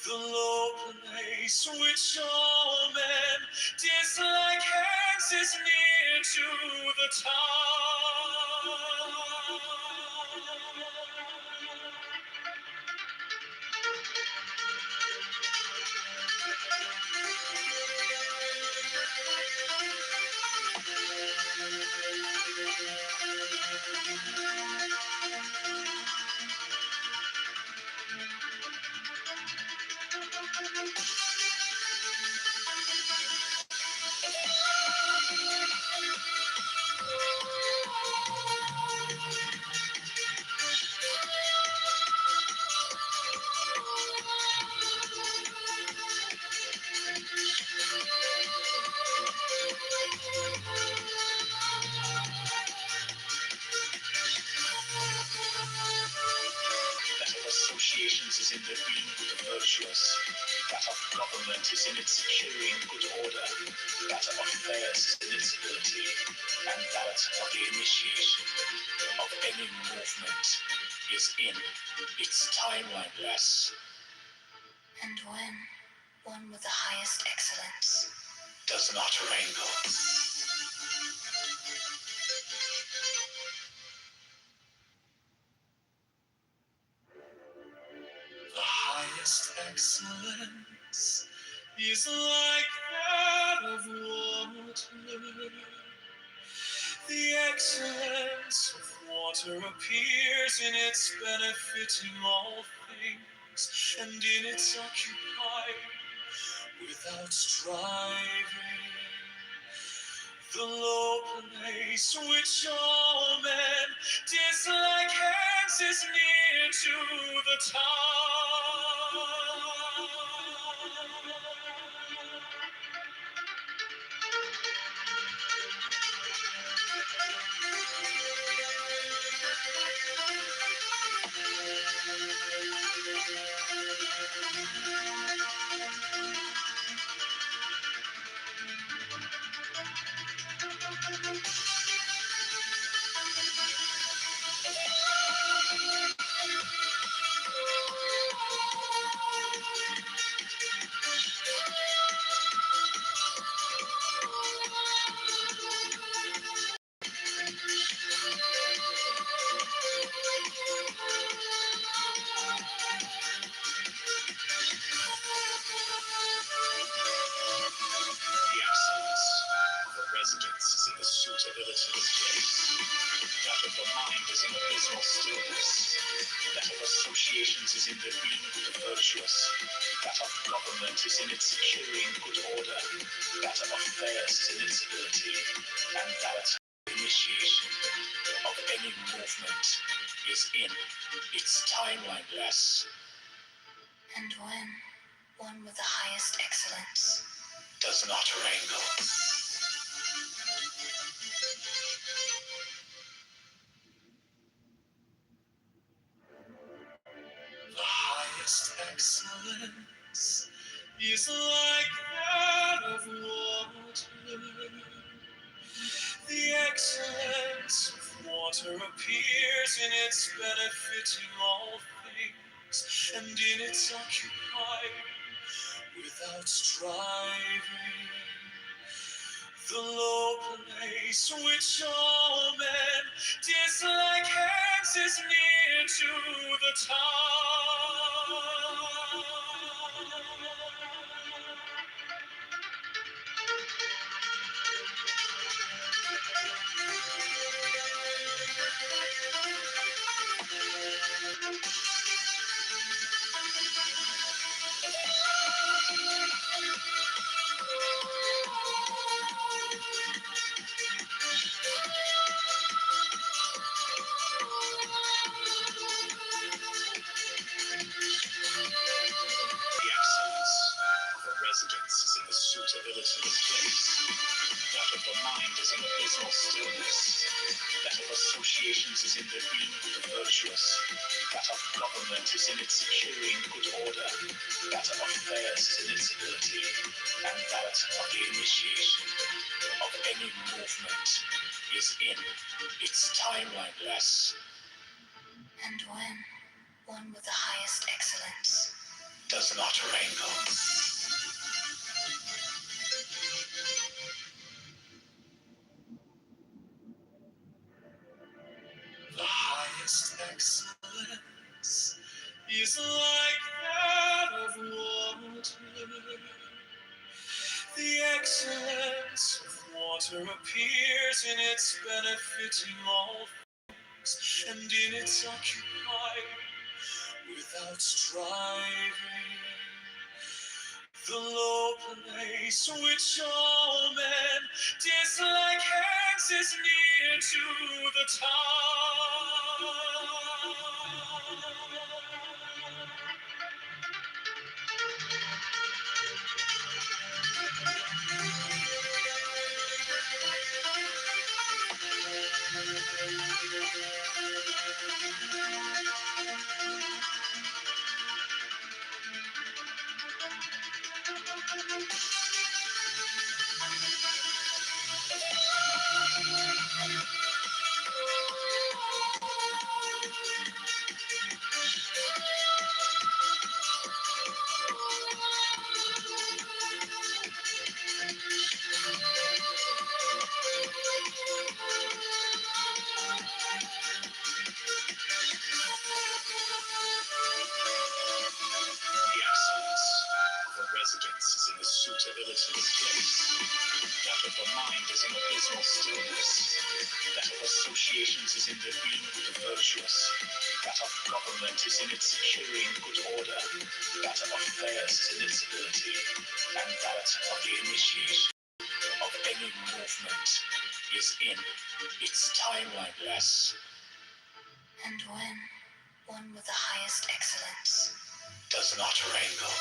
The low place which all men dislike hence is near to the top. That of associations is in the being of the virtuous. That of government is in its securing good order, that of affairs is in its ability, and that of the initiation of any movement is in its timeline less. And when one with the highest excellence does not wrangle. The highest excellence is like that of water. The excellence of water appears in its benefiting all things, and in its occupying without striving. The low place which all men dislike hence is near to the top. The excellence of a residence is in the suitability of place. That of the mind is in abysmal stillness. That of associations is in the being of the virtuous. That of government is in its securing good order. That of affairs is in its ability. And that initiation of any movement is in its timeline less. and when one with the highest excellence does not wrangle. The highest excellence is like that of water. The excellence of water appears in its benefiting all things, and in its occupying without striving. The low place which all men dislike hence is near to the top. The excellence of a residence is in the suitability of place. That of the mind is in abysmal stillness. That of associations is in the being of the virtuous. That of government is in its securing good order. That of affairs is in its ability. And that of the initiation of any movement is in its timeline less. and when one with the highest excellence does not wrangle. The highest excellence is like that of water. The excellence of water appears in its benefiting all things, and in its occupying without striving. The low place which all men dislike hence is near to the top. is an abysmal stillness. That of associations is in their being virtuous. That of government is in its securing good order. That of affairs is in its ability. And that of the initiation of any movement is in its timeliness. And when one with the highest excellence Does not wrangle.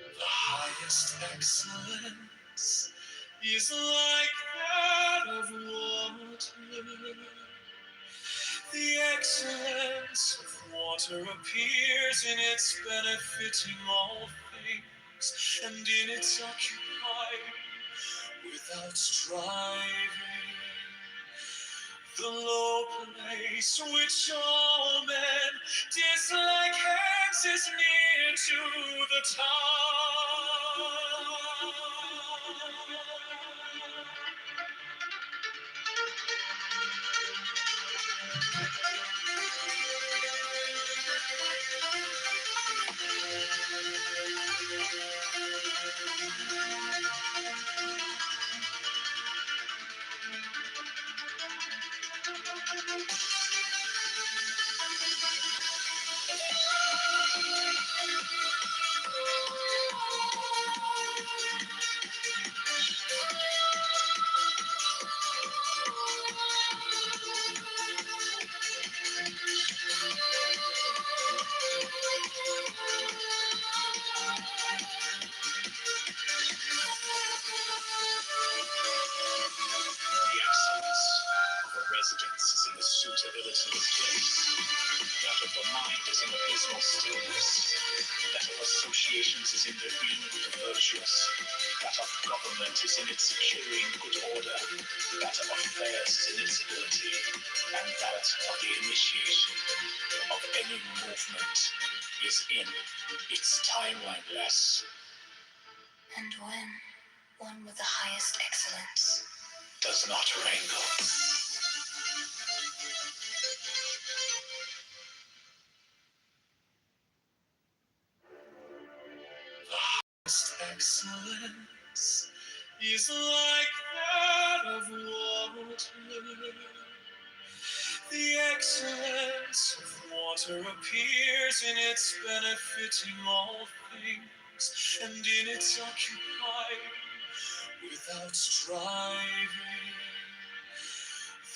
The highest excellence is like that of water. The excellence of water appears in its benefiting all things, and in its occupying without striving. The low place which all men dislike hence is near to the top. The excellence of a residence is in the suitability of place. That of the mind is in abysmal stillness. That of associations is in their being virtuous. That of government is in its securing good order. That of affairs is in its ability. And that of the initiation of any movement is in its timeliness. and when one with the highest excellence Does not wrangle. The highest excellence is like that of water. The excellence of water appears in its benefiting all things, and in its occupying without striving.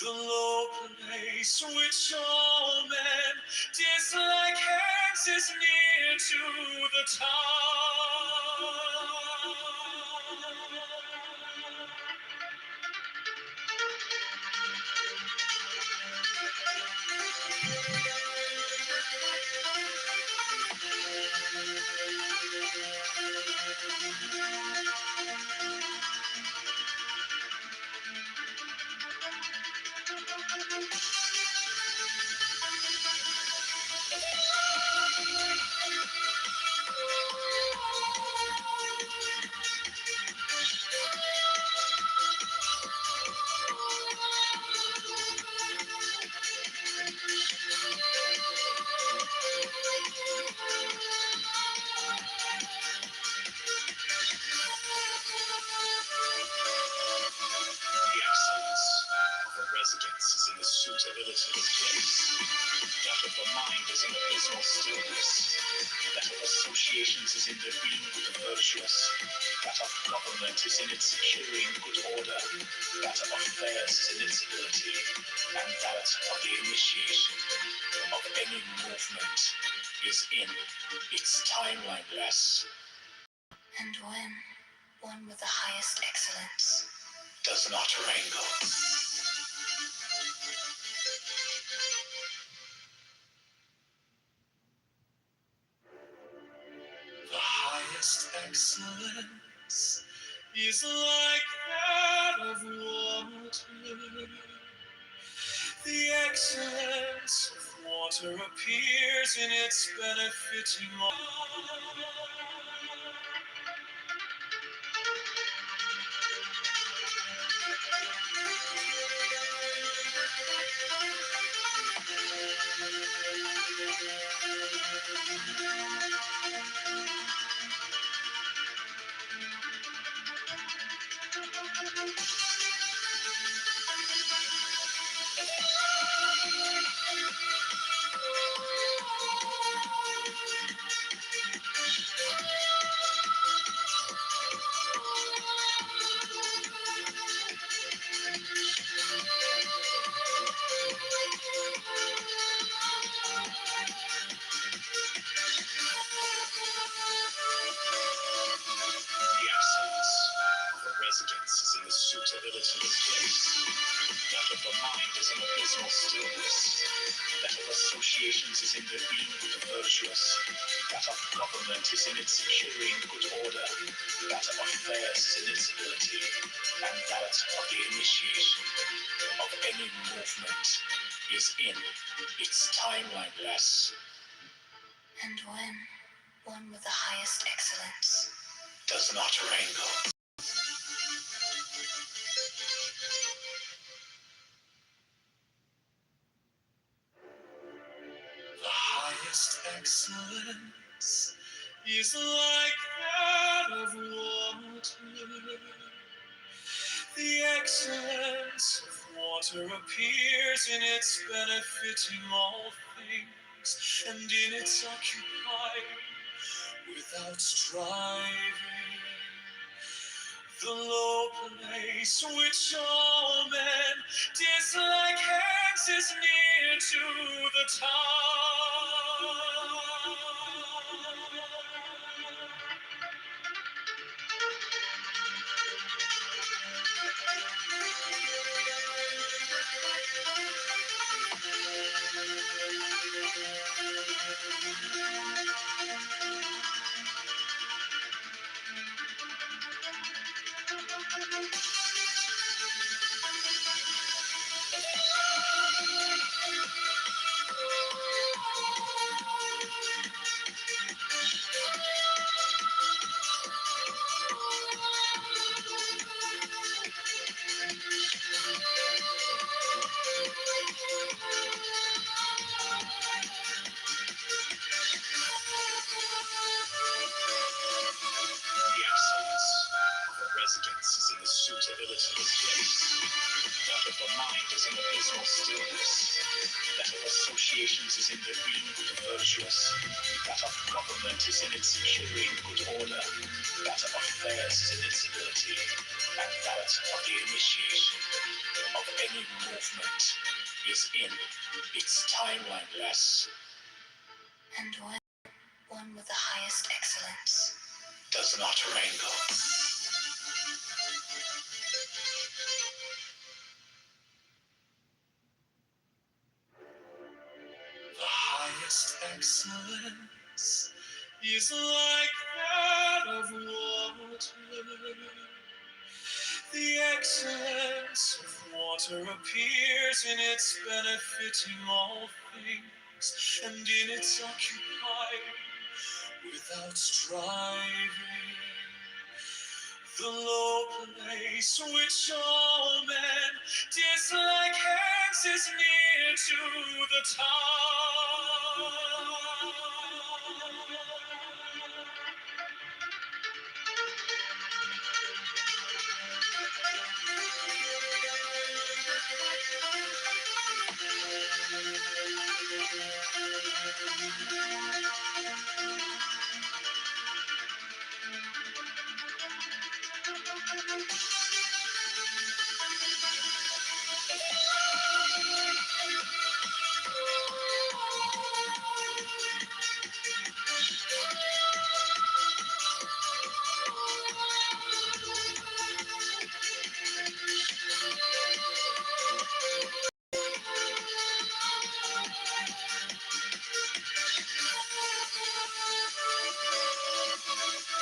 The low place which all men dislike hence is near to the top. The excellence of a residence is in the suitability of place. That of the mind is in abysmal stillness. That of associations is in their being virtuous. That of government is in its securing good order. That of affairs is in its ability. And that of the initiation of any movement is in its timeliness. and when one with the highest excellence Does not wrangle. The highest excellence is like that of water. The excellence of water appears in its benefiting all. place. That of the mind is an abysmal stillness. That of associations is in the being virtuous. That of government is in its securing good order. That of affairs is in its ability. And that of the initiation of any movement is in its timeliness. And when one with the highest excellence Does not wrangle. The highest excellence is like that of water. The excellence of water appears in its benefiting all things, and in its occupying without striving. The low place which all men dislike hence is near to the top. The excellence of a residence is in the suitability of place. That of the mind is in abysmal stillness. That of associations is in the being virtuous. That of government is in its securing good order. That of affairs is in its ability. And that of the initiation of any movement is in its timeliness. and when one with the highest excellence Does not wrangle. The highest excellence is like that of water. The excellence of water appears in its benefiting all things, and in its occupying without striving. The low place which all men dislike hence is near to the top.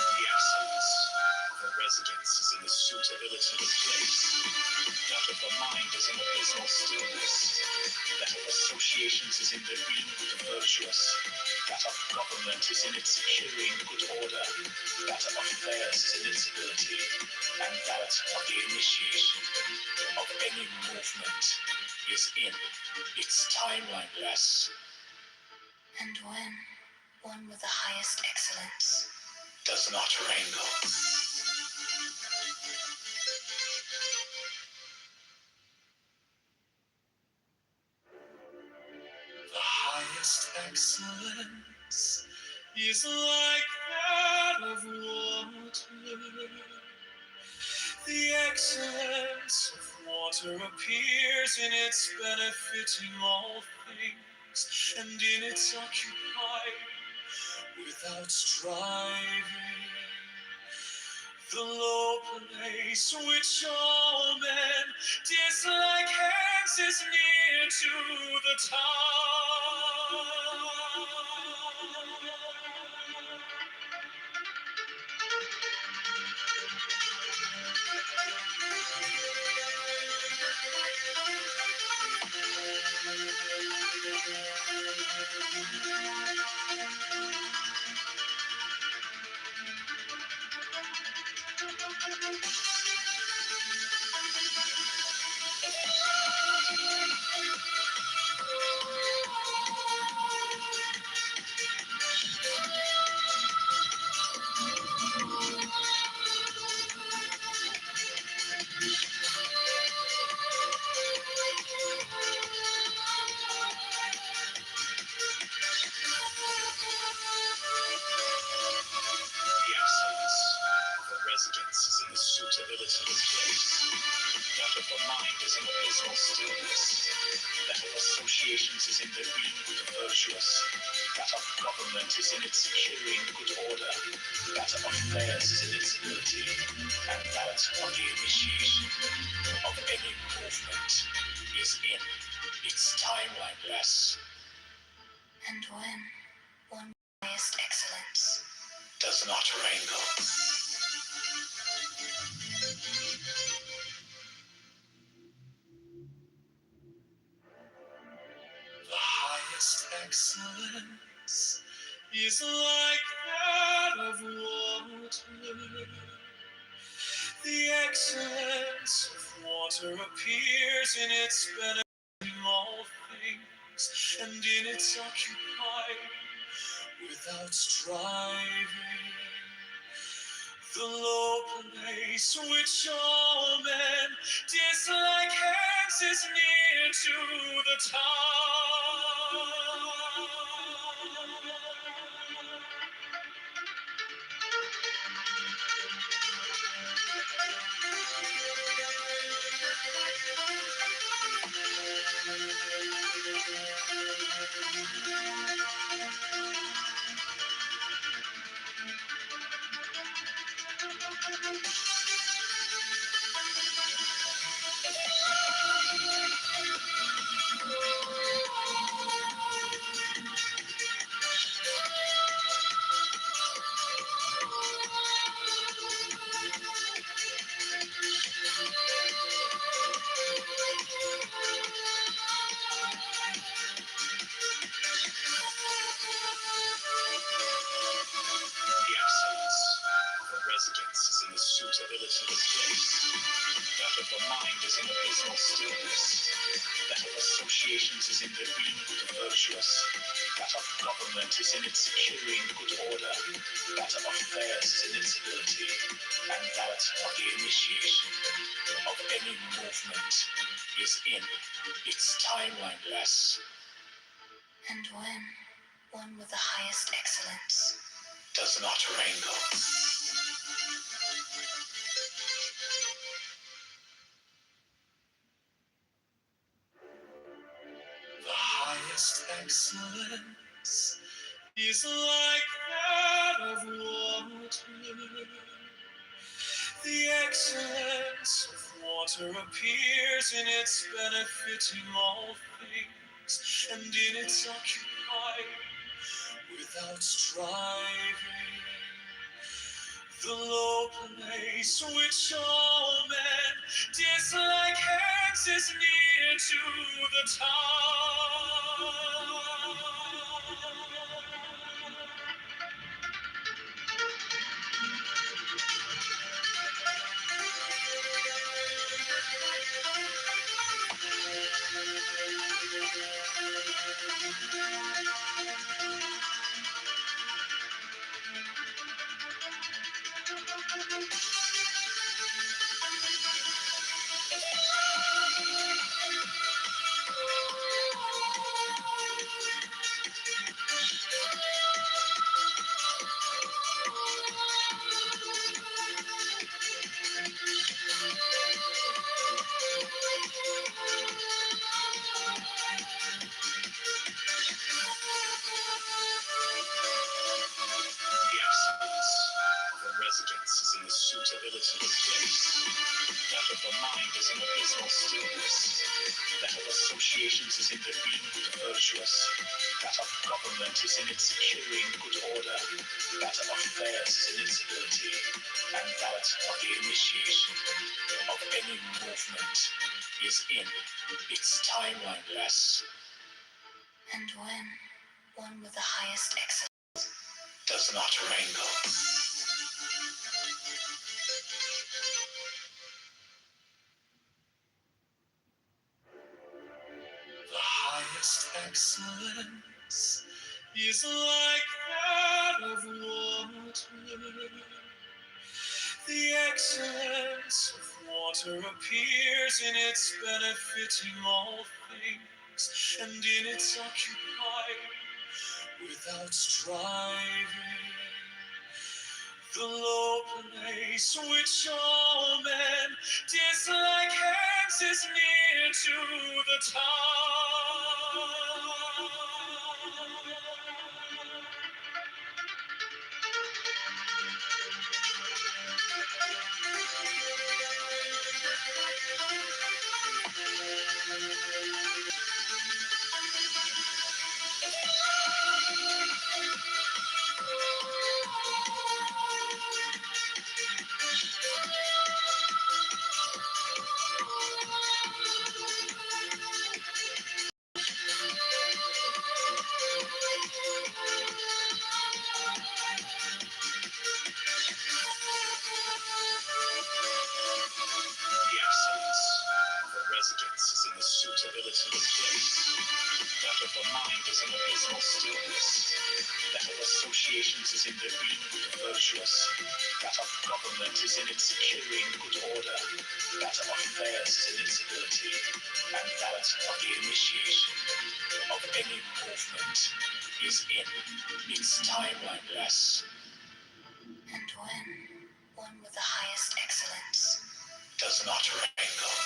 The excellence of a residence is in the suitability of place. That of the mind is in abysmal stillness. That of associations is in the being virtuous. That of government is in its securing good order. That of affairs is in its ability. And that of the initiation of any movement is in its timeliness. and when one with the highest excellence Does not wrangle. The highest excellence is like that of water. The excellence of water appears in its benefiting all things, and in its occupying without striving. The low place which all men dislike hence is near to the top. The excellence of a residence is in the suitability of place. That of the mind is in abysmal stillness. That of associations is in their being virtuous. That of government is in its securing good order. That of affairs is in its ability. And that of the initiation of any movement is in its timeliness. And when one highest excellence Does not wrangle. the highest excellence is like that of water. The excellence of water appears in its benefit in all things, and in its occupying without striving. The low place which all men dislike hence is near to the top. The excellence of a residence is in the suitability of place. That of the mind is in abysmal stillness. That of associations is in their being virtuous. That of government is in its securing good order. That of affairs is in its ability. And that of the initiation of any movement is in its timeliness. And when one with the highest excellence Does not wrangle. the highest excellence is like that of water. The excellence of water appears in its benefiting all things, and in its occupying without striving. The low place which all men dislike hence is near to the top. suitability of place. That of the mind is an abysmal stillness. That of associations is in the being virtuous. That of government is in its securing good order. That of affairs is in its ability. And that of the initiation of any movement is in its timeliness. And when one with the highest excellence does not wrangle. The highest excellence is like that of water. The excellence of water appears in its benefiting all things, and in its occupying without striving. The low place which all men dislike hence is near to the top. The excellence of a residence is in the suitability of place. That of the mind is an abysmal stillness. That of associations is in the being virtuous. That of government is in its securing good order. That of affairs is in its ability. And that of the initiation of any movement is in its timeliness. and when one with the highest excellence Does not wrangle.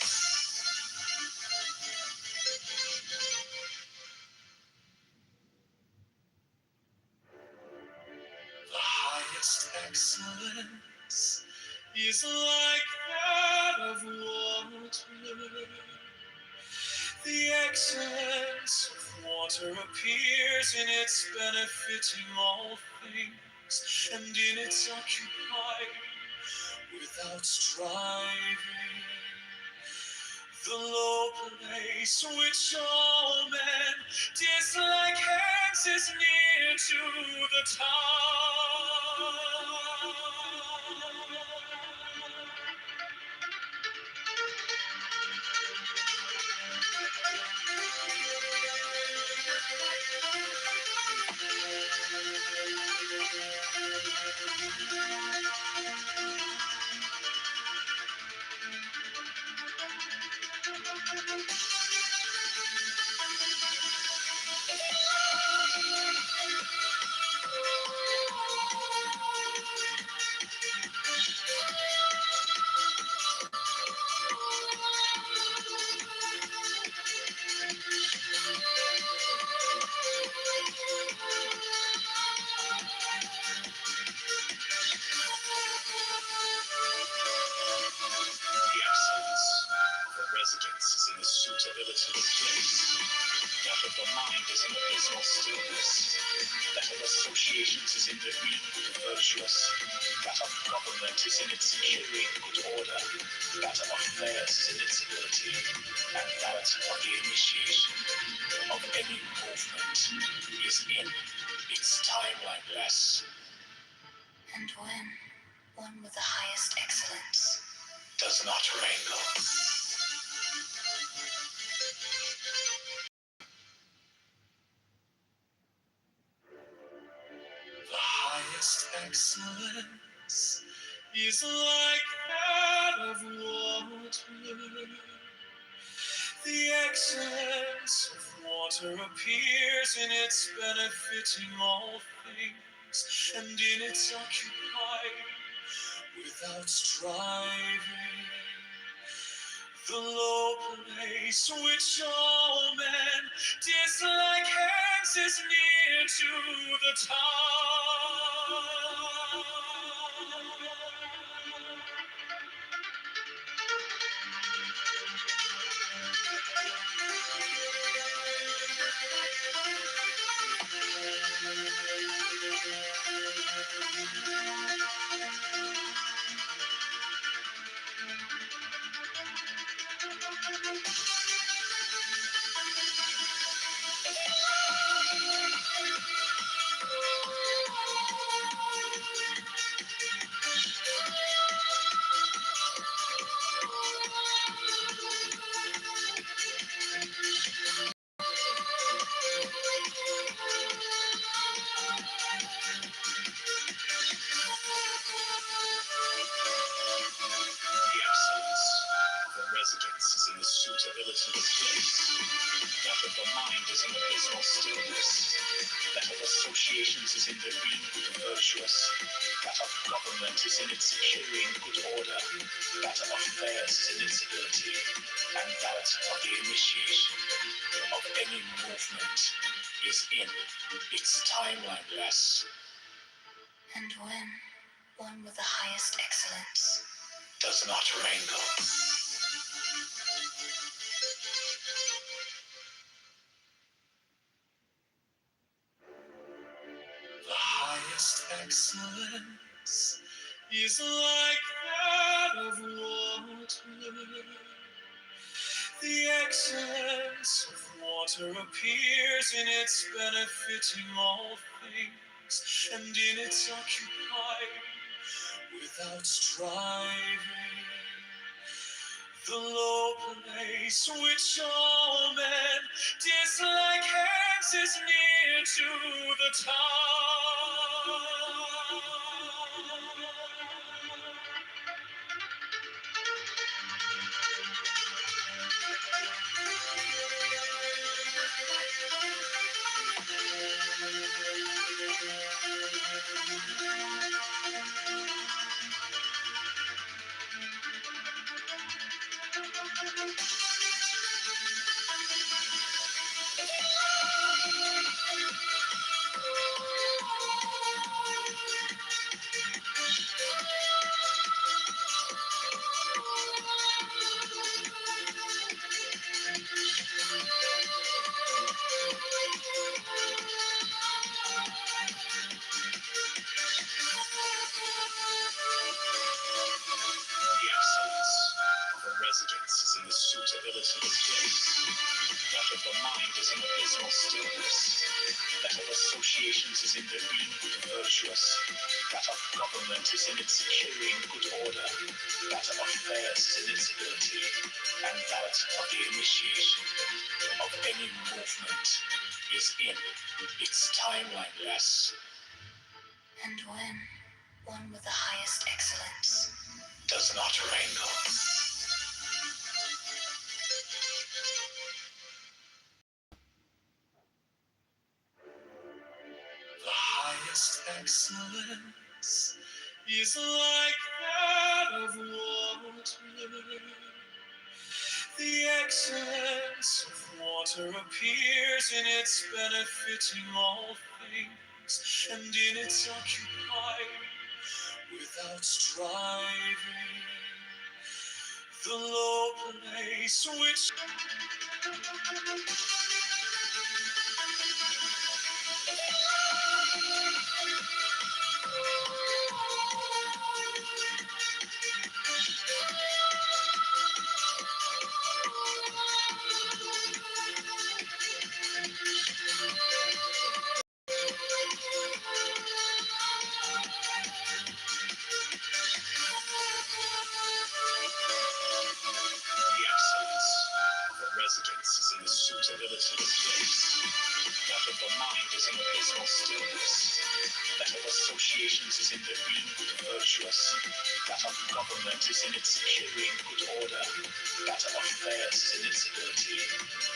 The highest excellence is like that of water. The excellence of water appears in its benefiting all things, and in its occupying without striving. The low place which all men dislike hence is near to the top. The excellence of a residence is in the suitability of place. That of the mind is an abysmal stillness. That of associations is in the being virtuous. That of government is in its securing good order. That of affairs is in its ability. And that of the initiation of any movement is in its timeliness. and when one with the highest excellence Does not wrangle. The highest excellence is like that of water. The excellence of water appears in its benefiting all things, and in its occupying without striving. The low place which all men dislike hence is near to the top. associations is in their being virtuous. That of government is in its securing good order. That of affairs is in its ability. And that of the initiation of any movement is in its timeliness. And when one with the highest excellence does not wrangle. The highest excellence is like that of water. The excellence of water appears in its benefiting all things, and in its occupying without striving. The low place which all men dislike hence is near to the top. The excellence of a residence is in the suitability of place. That of the mind is in abysmal stillness. That of associations is in their being virtuous. That of government is in its securing good order. That of affairs is in its ability. And that of the initiation of any movement is in its timeliness. and when one with the highest excellence does not wrangle. The highest excellence is like that of water. The excellence of water appears in its benefiting all things, and in its occupying without striving. The low place which the excellence of a residence is in the suitability of place. That of the mind is in abysmal stillness. That of associations is in their being virtuous. That of government is in its securing good order. That of affairs is in its ability.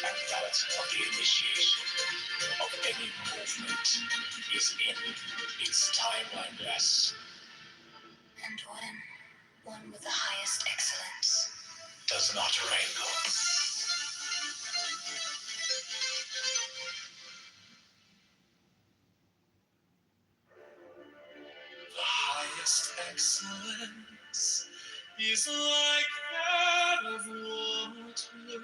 And that of the initiation of any movement is in its timeliness. and when one with the highest excellence does not wrangle. The highest excellence is like that of water.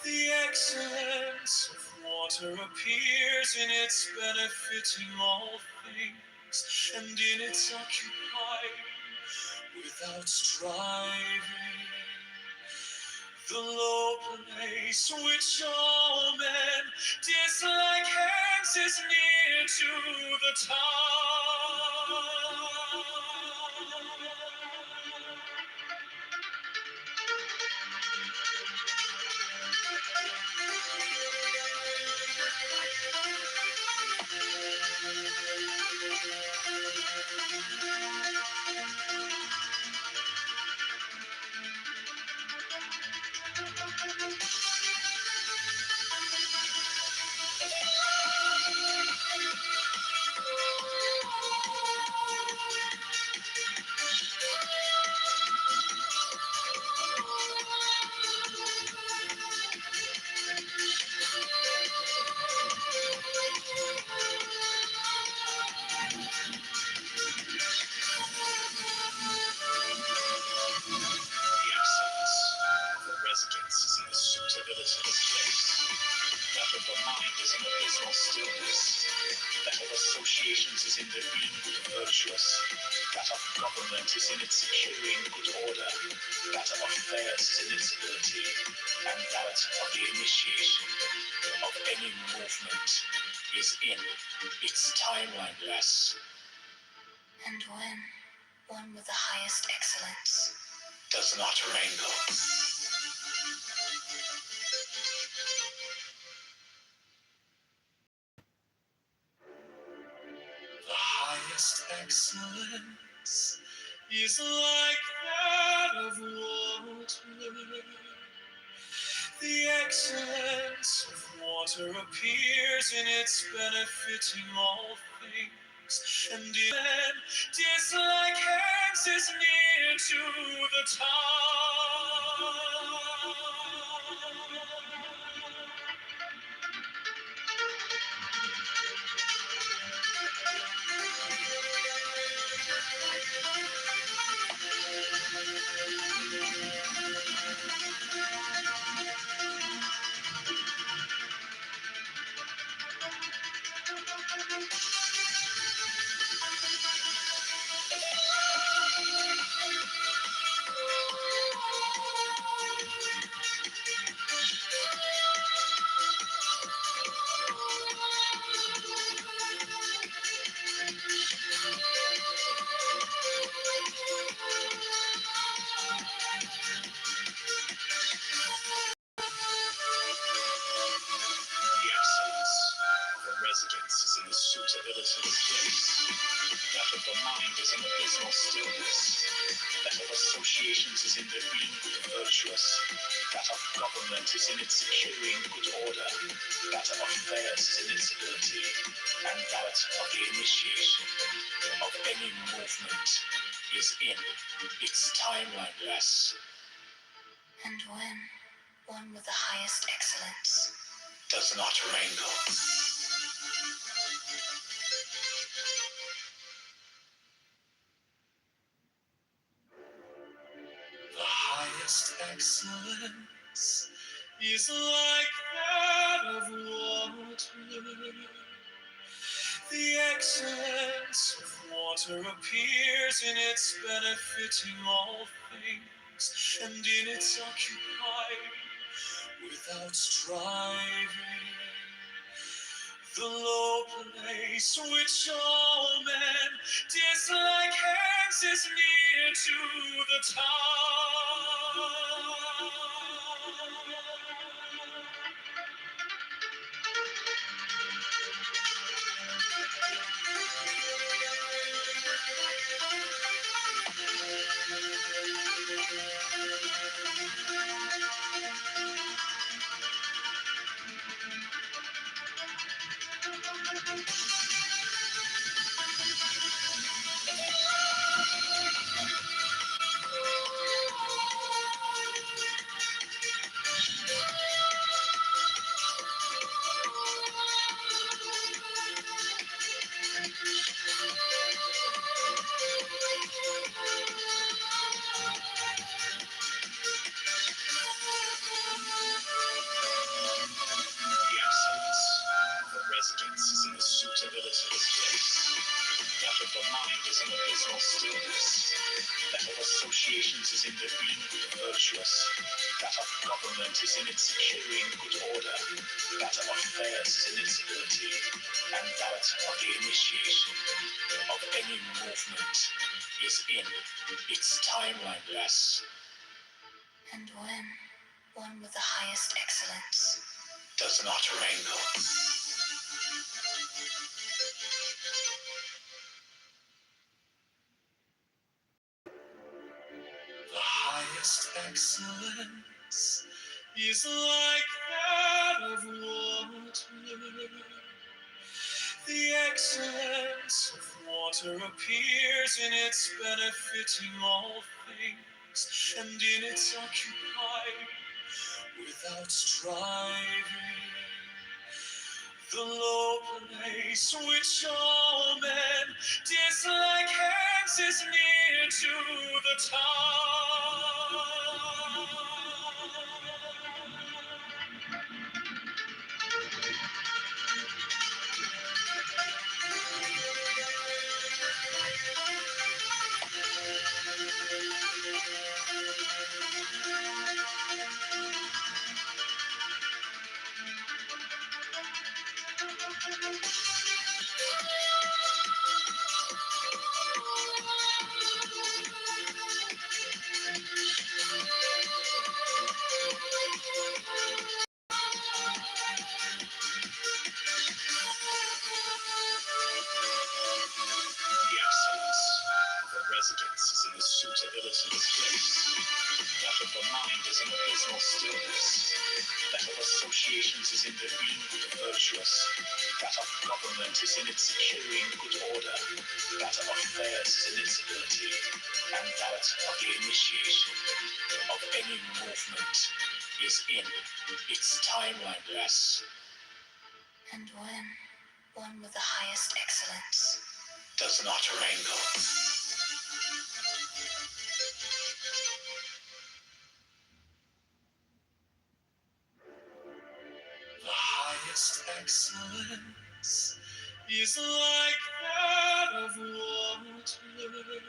The excellence of water appears in its benefiting all things, and in its occupying without striving. The low place which all men dislike hence is near to the top. is in the being virtuous, that of government is in its securing good order, that of affairs is in its ability, and that of the initiation of any movement is in its timeliness. And when one with the highest excellence does not wrangle. The highest excellence is like that of water. The excellence of water appears in its benefiting all things, and in dislike hence is near to the top. Residence is in the suitability of place, that of the mind is in abysmal stillness, that of associations is in the being virtuous, that of government is in its securing good order, that of affairs is in its ability, and that of the initiation of any movement is in its timeliness. and when one with the highest excellence does not wrangle. The highest excellence is like that of water. The excellence of water appears in its benefiting all things, and in its occupying without striving. The low place which all men dislike hence is near to the top. Residence is in the suitability of place, that of the mind is in abysmal stillness, that of associations is in the being virtuous, that of government is in its securing good order, that of affairs is in its ability, and that of the initiation of any movement is in its timeliness. and when one with the highest excellence does not wrangle. The highest excellence is like that of water. The excellence of water appears in its benefiting all things, and in its occupying without striving. The low place which all men dislike hence is near to the top. is in the suitability of place. That of the mind is in abysmal stillness. That of associations is in the being of the virtuous. That of government is in its securing good order. That of affairs is in its ability. And that of the initiation of any movement is in its timeliness. And when one with the highest excellence Does not wrangle. The highest excellence is like that of water.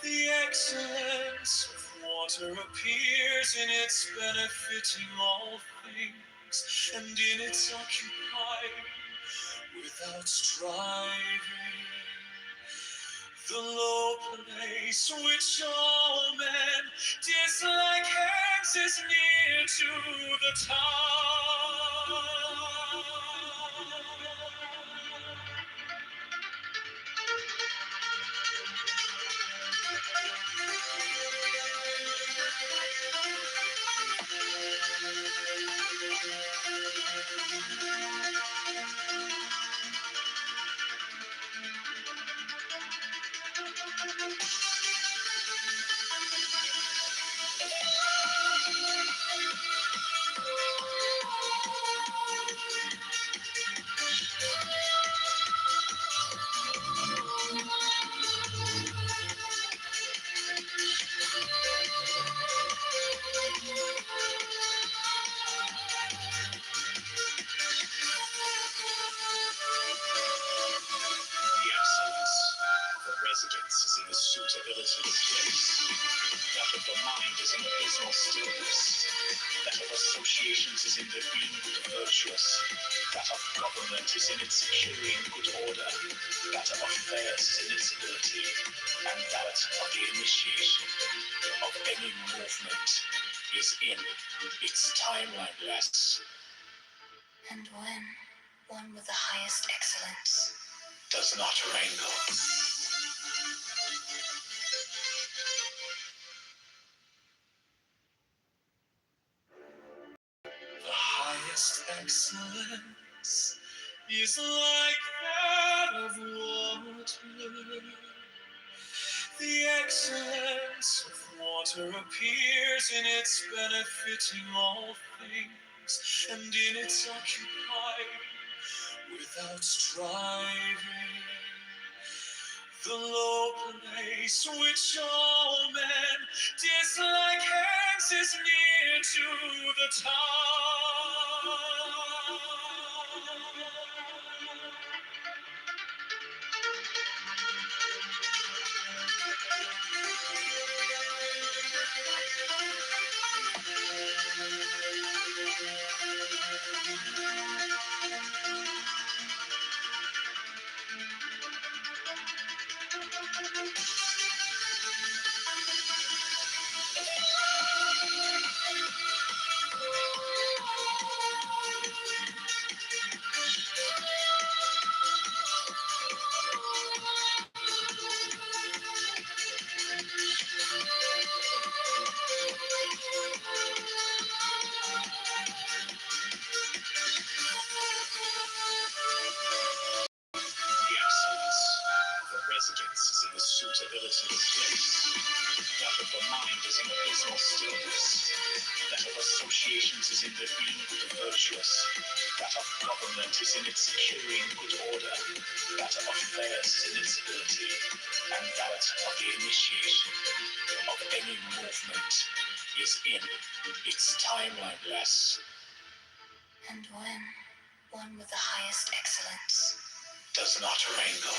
The excellence of water appears in its benefiting all things, and in its occupying without striving. The low place which all men dislike hence is near to the top. The excellence of a residence is in the suitability of place. That of the mind is in abysmal stillness. That of associations is in the being of the virtuous. That of government is in its securing good order. That of affairs is in its ability. And that of the initiation of any movement is in its timeliness. and when one with the highest excellence Does not wrangle. The highest excellence is like that of water. The excellence of water appears in its benefiting all things, and in its occupying without striving. The low place which all men dislike hence is near to the top. The excellence of a residence is in the suitability of place. That of the mind is in abysmal stillness. That of associations is in the being of the virtuous. That of government is in its securing good order. That of affairs is in its ability. And that of the initiation of any movement is in its timeliness. and when one with the highest excellence Does not wrangle.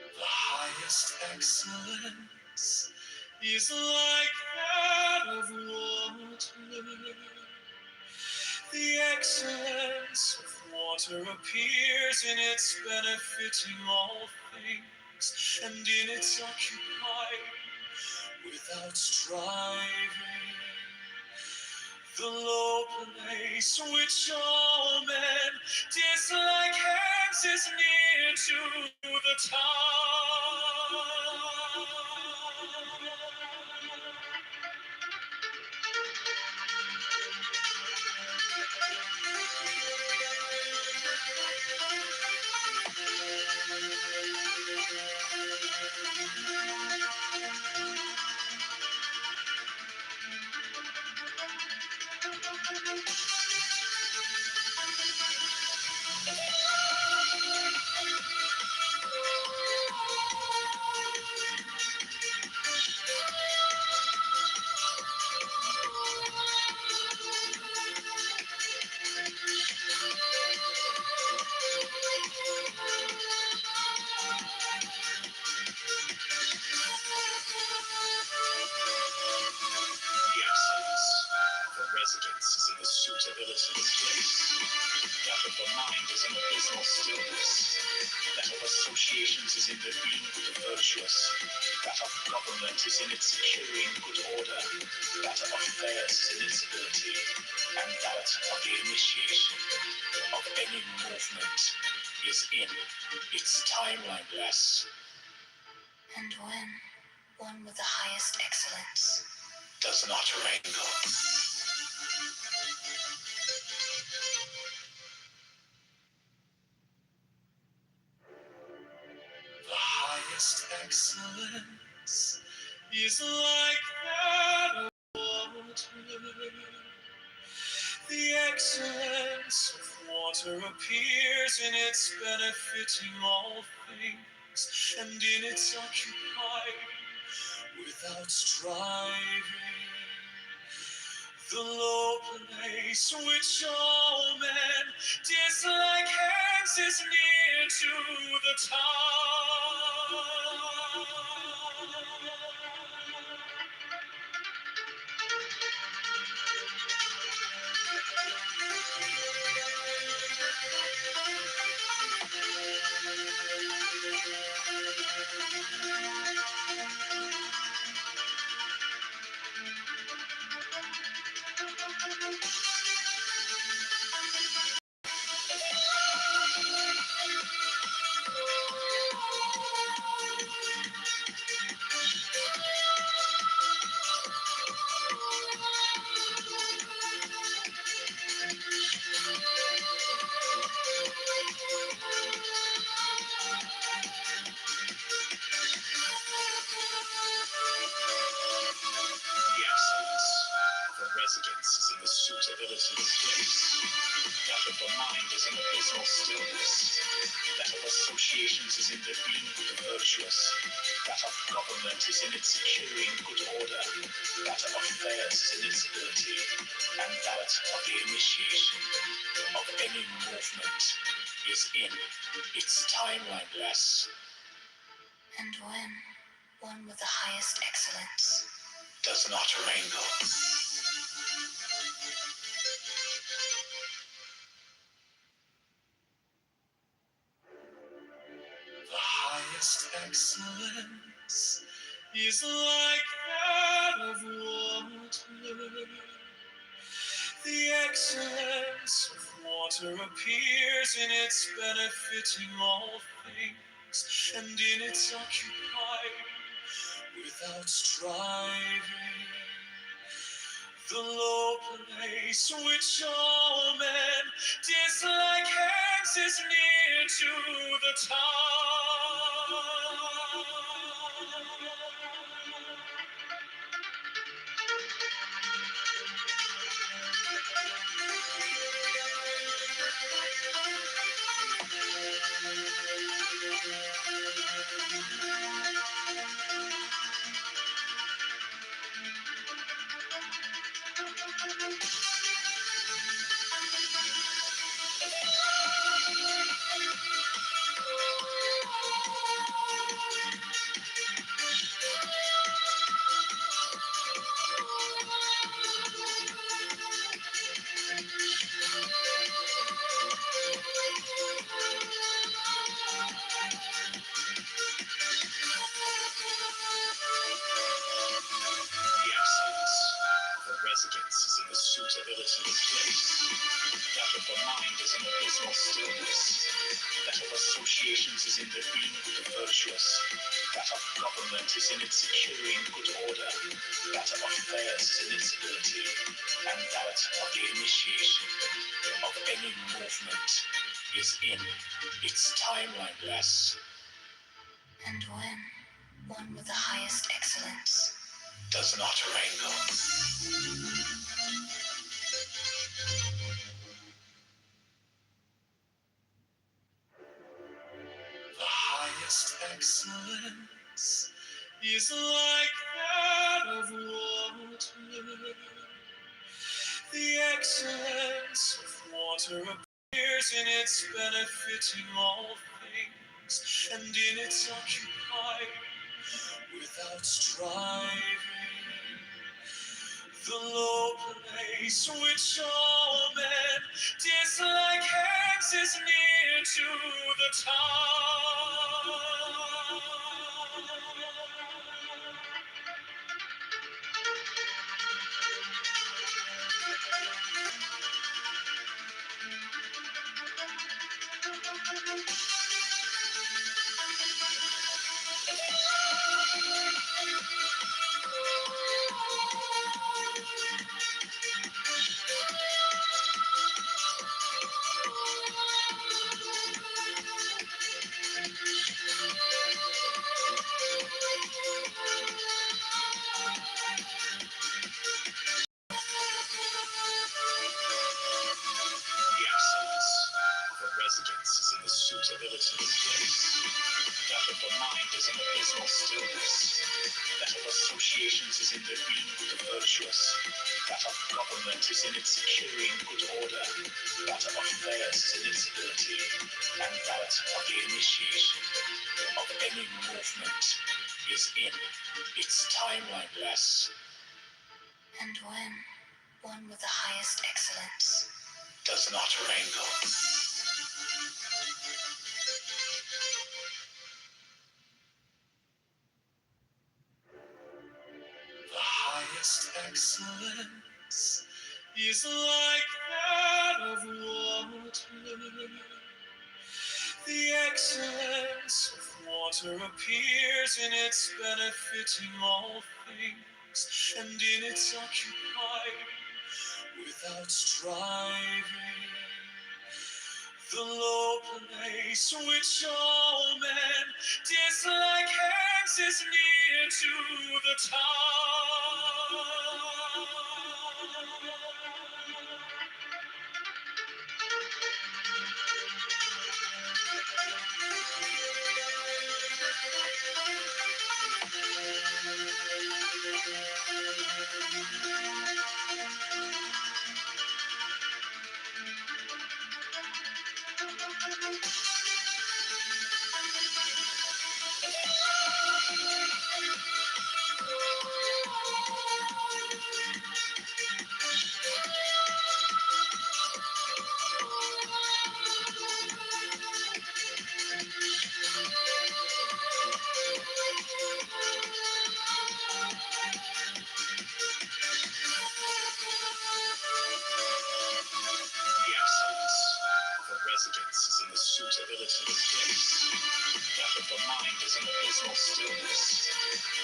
The highest excellence is like that of water. The excellence of water appears in its benefiting all things, and in its occupying without striving. The low place which all men dislike hence is near to the top. The excellence of a residence is in the suitability of place. That of the mind is in abysmal stillness. That of associations is in the being of the virtuous. That of government is in its securing good order. That of affairs is in its ability. And that of the initiation of any movement is in its timeliness. And when one with the highest excellence Does not wrangle. the highest excellence is like that of water. The excellence of water appears in its benefiting all things, and in its occupying without striving. The low place which all men dislike hence is near to the top. The excellence of a residence is in the suitability of place. That of the mind is in abysmal stillness. That of associations is in the being of the virtuous. That of government is in its securing good order. That of affairs is in its ability. And that of the initiation of any movement is in its timeliness. And when one with the highest excellence Does not wrangle. the highest excellence is like that of water. The excellence of water appears in its benefiting all things, and in its occupying without striving. The low place which all men dislike hence is near to the top. residence is in the suitability of place. That of the mind is in abysmal stillness. That of associations is in the being of the virtuous. That of government is in its securing good order. That of affairs is in its ability. And that of the initiation of any movement is in its timeliness. And when one with the highest excellence does not wrangle. The highest excellence is like that of water. The excellence of water appears in its benefiting all things, and in its occupying without striving. The low place which all men dislike hence is near to the top. The excellence of a residence is in the suitability of place. That of the mind is in abysmal stillness. That of associations is in the being of the virtuous. That of government is in its securing good order. That of affairs is in its ability. And that of the initiation of any movement is in its timeliness. and when one with the highest excellence does not wrangle. The highest excellence is like that of water. The excellence of water appears in its benefiting all things, and in its occupying without striving. The low place which all men dislike hence is near to the top. The excellence of a residence is in the suitability of place. That of the mind is in abysmal stillness.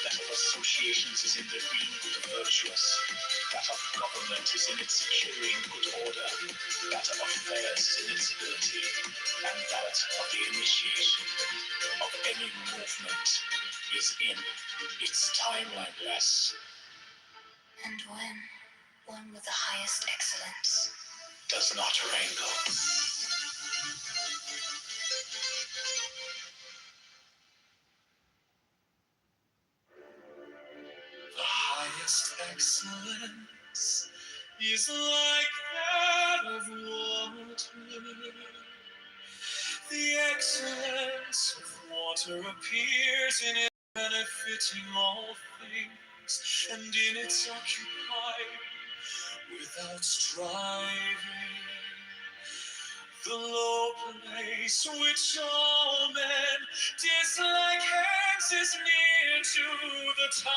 That of associations is in the being of the virtuous. That of government is in its securing good order. That of affairs is in its ability. And that of the initiation of any movement is in its timeliness. and when one with the highest excellence does not wrangle. The highest excellence is like that of water. The excellence of water appears in its benefiting all things, and in its occupying without striving. The low place which all men dislike hence is near to the top.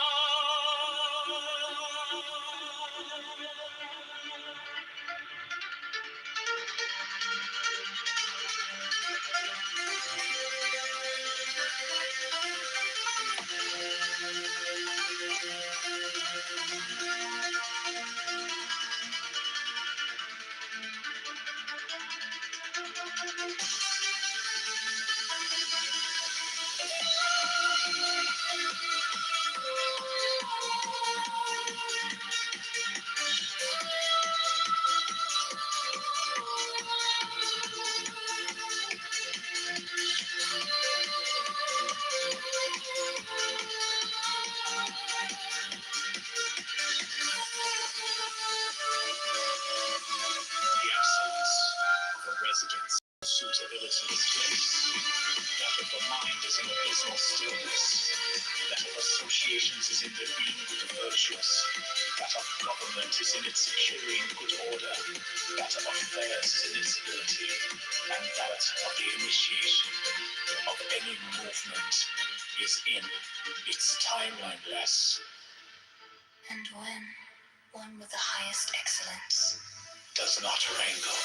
suitability of place, that of the mind is in abysmal stillness, that of associations is in the being of the virtuous, that of government is in its securing good order, that of affairs is in its ability, and that of the initiation of any movement is in its timeliness. And when one with the highest excellence does not wrangle.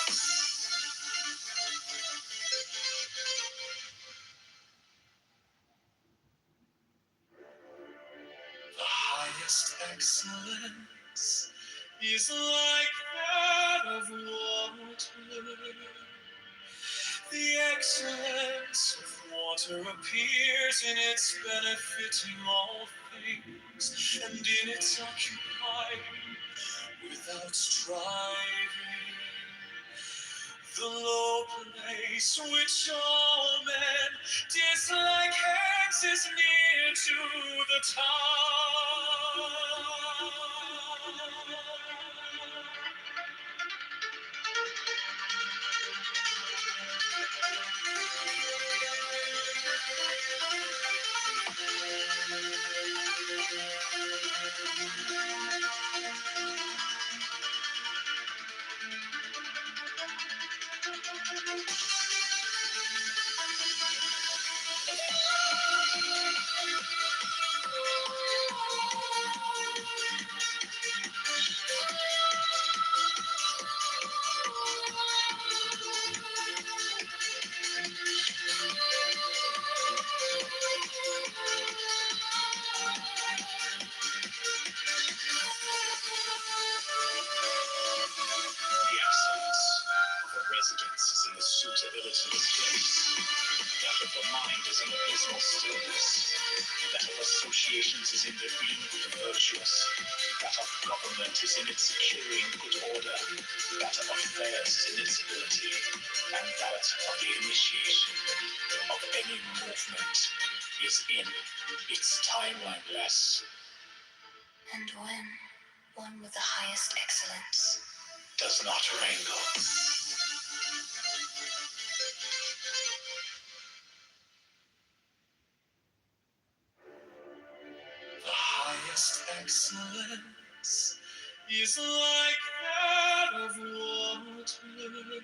The highest excellence is like that of water. The excellence of water appears in its benefiting all things, and in its occupying without striving. The low place which all men dislike hence is near to the top. The excellence of a residence is in the suitability of place, that of the mind is in abysmal stillness, that of associations is in the being of the virtuous, that of government is in its securing good order, that of affairs is in its ability, and that of the initiation of any movement is in its timeliness. and when one with the highest excellence does not wrangle. The highest excellence is like that of water.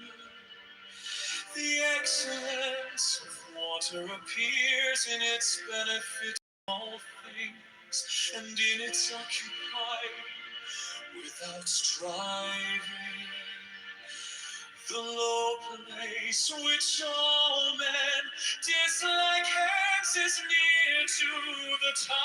The excellence of water appears in its benefit all things, and in its occupying without striving. The low place which all men dislike hence is near to the top.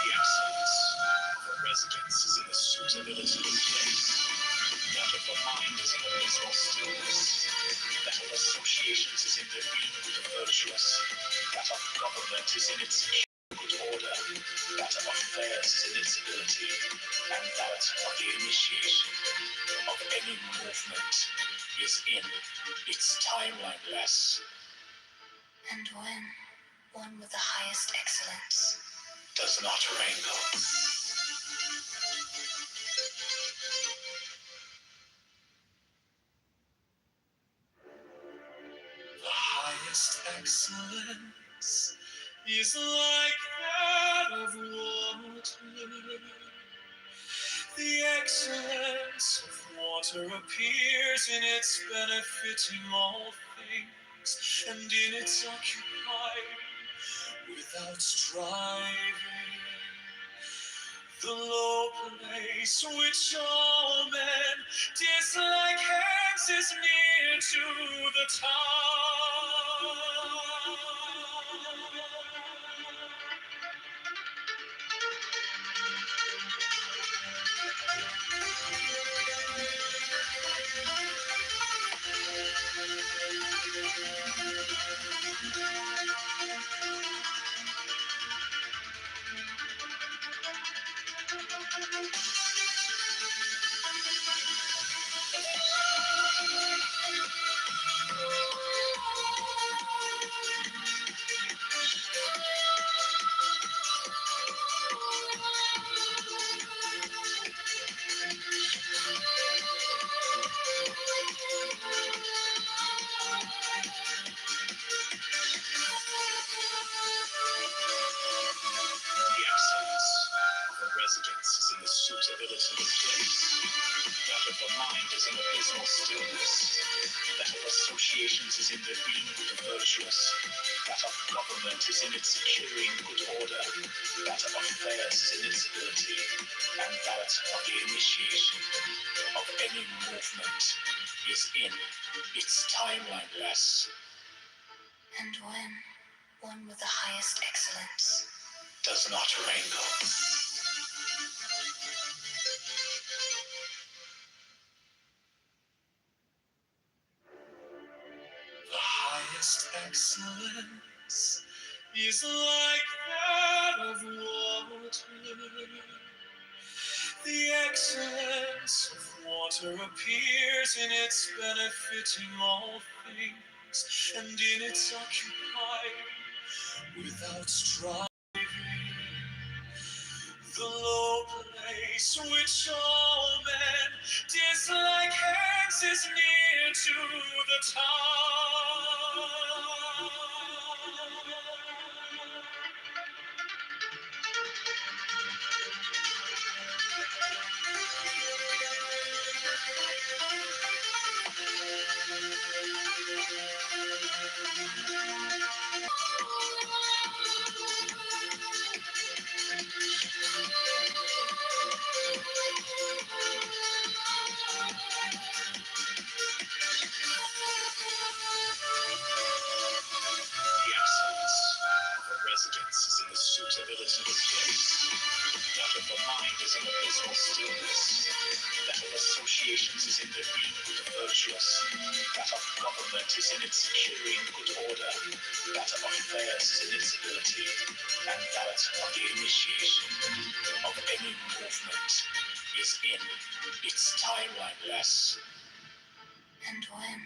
The excellence of a residence is in the suitability of place, that of the mind is in abysmal stillness, that of associations is in the being of the virtuous, that of government is in its good order, that of affairs is in its ability, and that of the initiation of any movement is in its timeliness. and when one with the highest excellence does not wrangle. The highest excellence is like that of water. The excellence of water appears in its benefiting all things, and in its occupying without striving. The low place which all men dislike hence is near to the top. The excellence of a residence is in the suitability of place. That of the mind is in abysmal stillness. That of associations is in the being virtuous. That of government is in its securing good order. That of affairs is in its ability. And that of the initiation of any movement is in its timeliness. And when one with the highest excellence Does not wrangle. the highest excellence is like that of water. The excellence of water appears in its benefiting all things and in its occupying without striving. The low place which all men dislike hence is near to the top. The excellence of a residence is in the suitability of place. That of the mind is in abysmal stillness. That of associations is in the being virtuous. That of government is in its securing good order. That of affairs is in its ability. And that of the initiation of any movement is in its timeliness. And when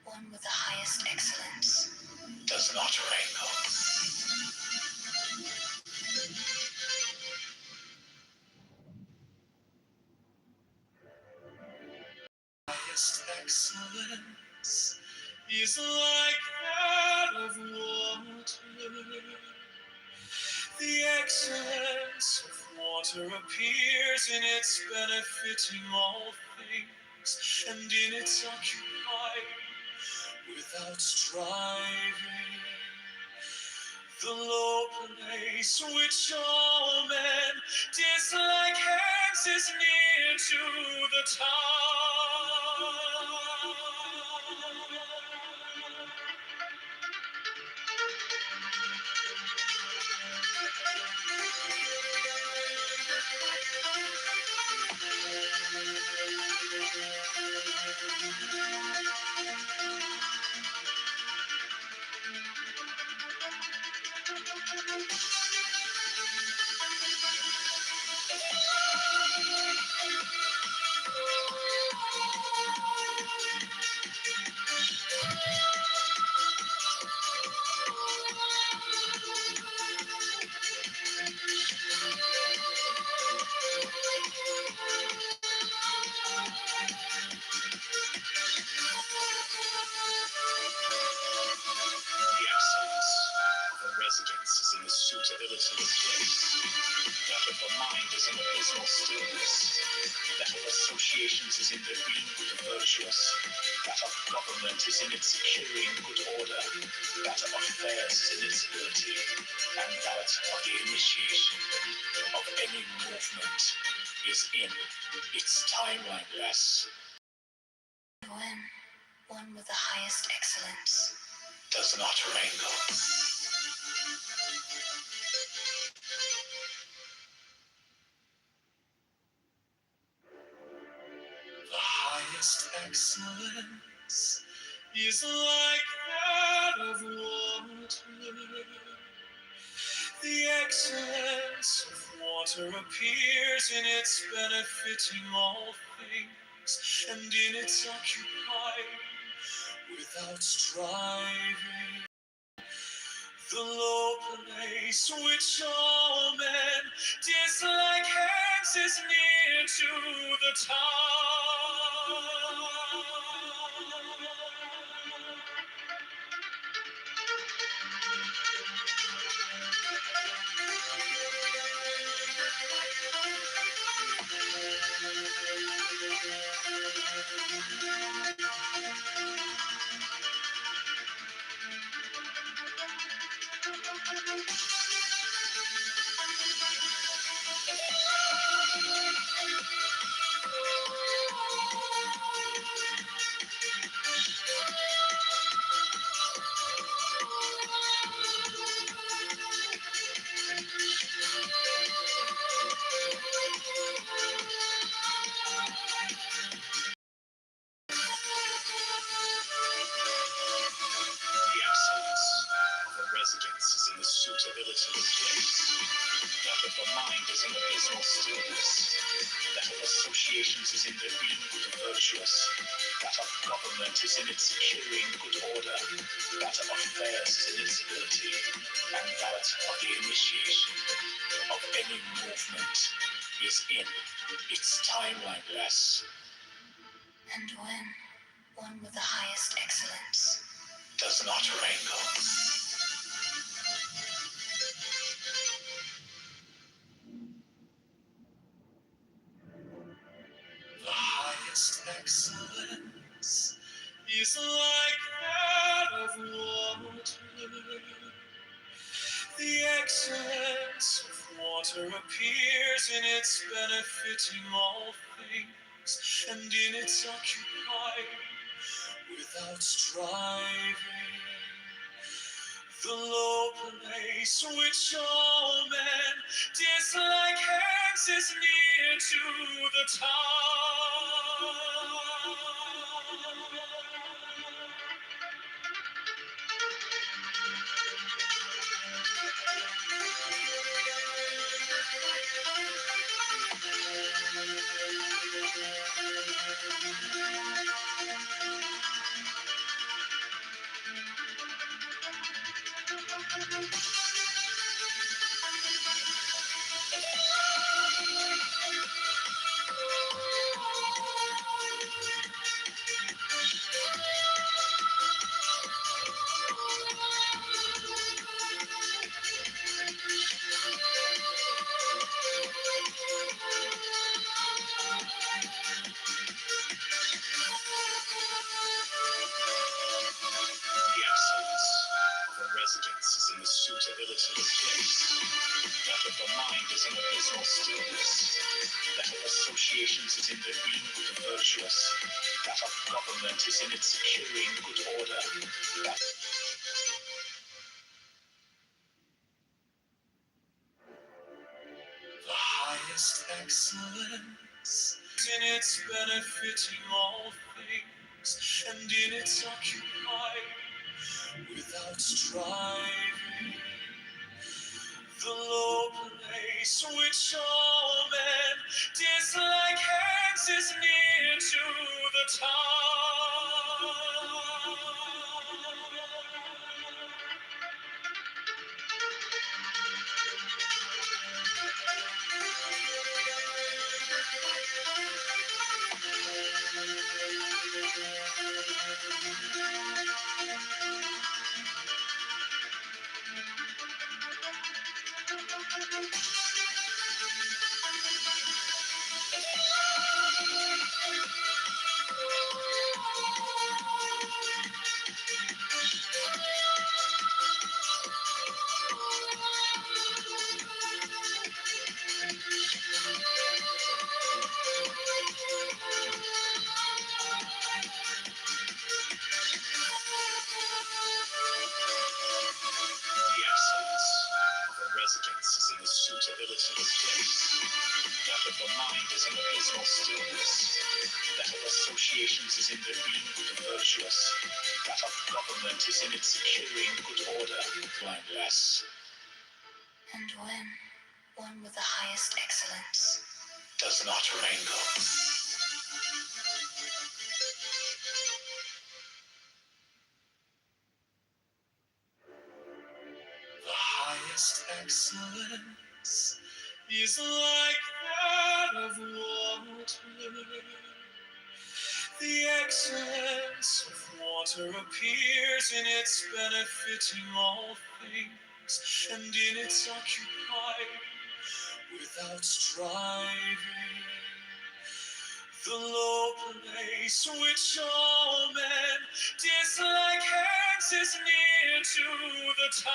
one with the highest excellence Does not wrangle. highest excellence is like that of water. The excellence of water appears in its benefiting all things and in its occupying without striving. The low place which all men dislike hence is near to the top. The excellence of a residence is in the suitability of place. That of the mind is in abysmal stillness. That of associations is in the being virtuous. That of government is in its securing good order. That of affairs is in its ability. And that of the initiation of any movement is in its timeliness. When one with the highest excellence Does not wrangle. The highest excellence is like that of water. The excellence of water appears in its benefiting all things, and in its occupying without striving. The low place which all men dislike hence is near to the top. The excellence of a residence is in the suitability of place. That of the mind is in abysmal stillness. That of associations is in their being good virtuous. That of government is in its securing good order. That of affairs is in its ability. And that of the initiation of any movement is in its timeliness. and when one with the highest excellence Does not wrangle. The highest excellence is like that of water. The excellence of water appears in its benefiting all things, and in its occupying without striving. The low place which all men dislike hence is near to the top. The excellence of a residence is in the suitability of place. That of the mind is in abysmal stillness. That of associations is in their being good virtuous. That of government is in its securing good order. That the highest excellence is in its benefiting all things, and in its occupying without striving. The low place which all men dislike hence is near to the top. to the place. That of the mind is an abysmal stillness. That of associations is in their being virtuous. That of government is in its securing good order. Less. And when one with the highest excellence Does not wrangle. The highest excellence is like that of water. The excellence of water appears in its benefiting all things, and in its occupying without striving. The low place which all men dislike hence is near to the top.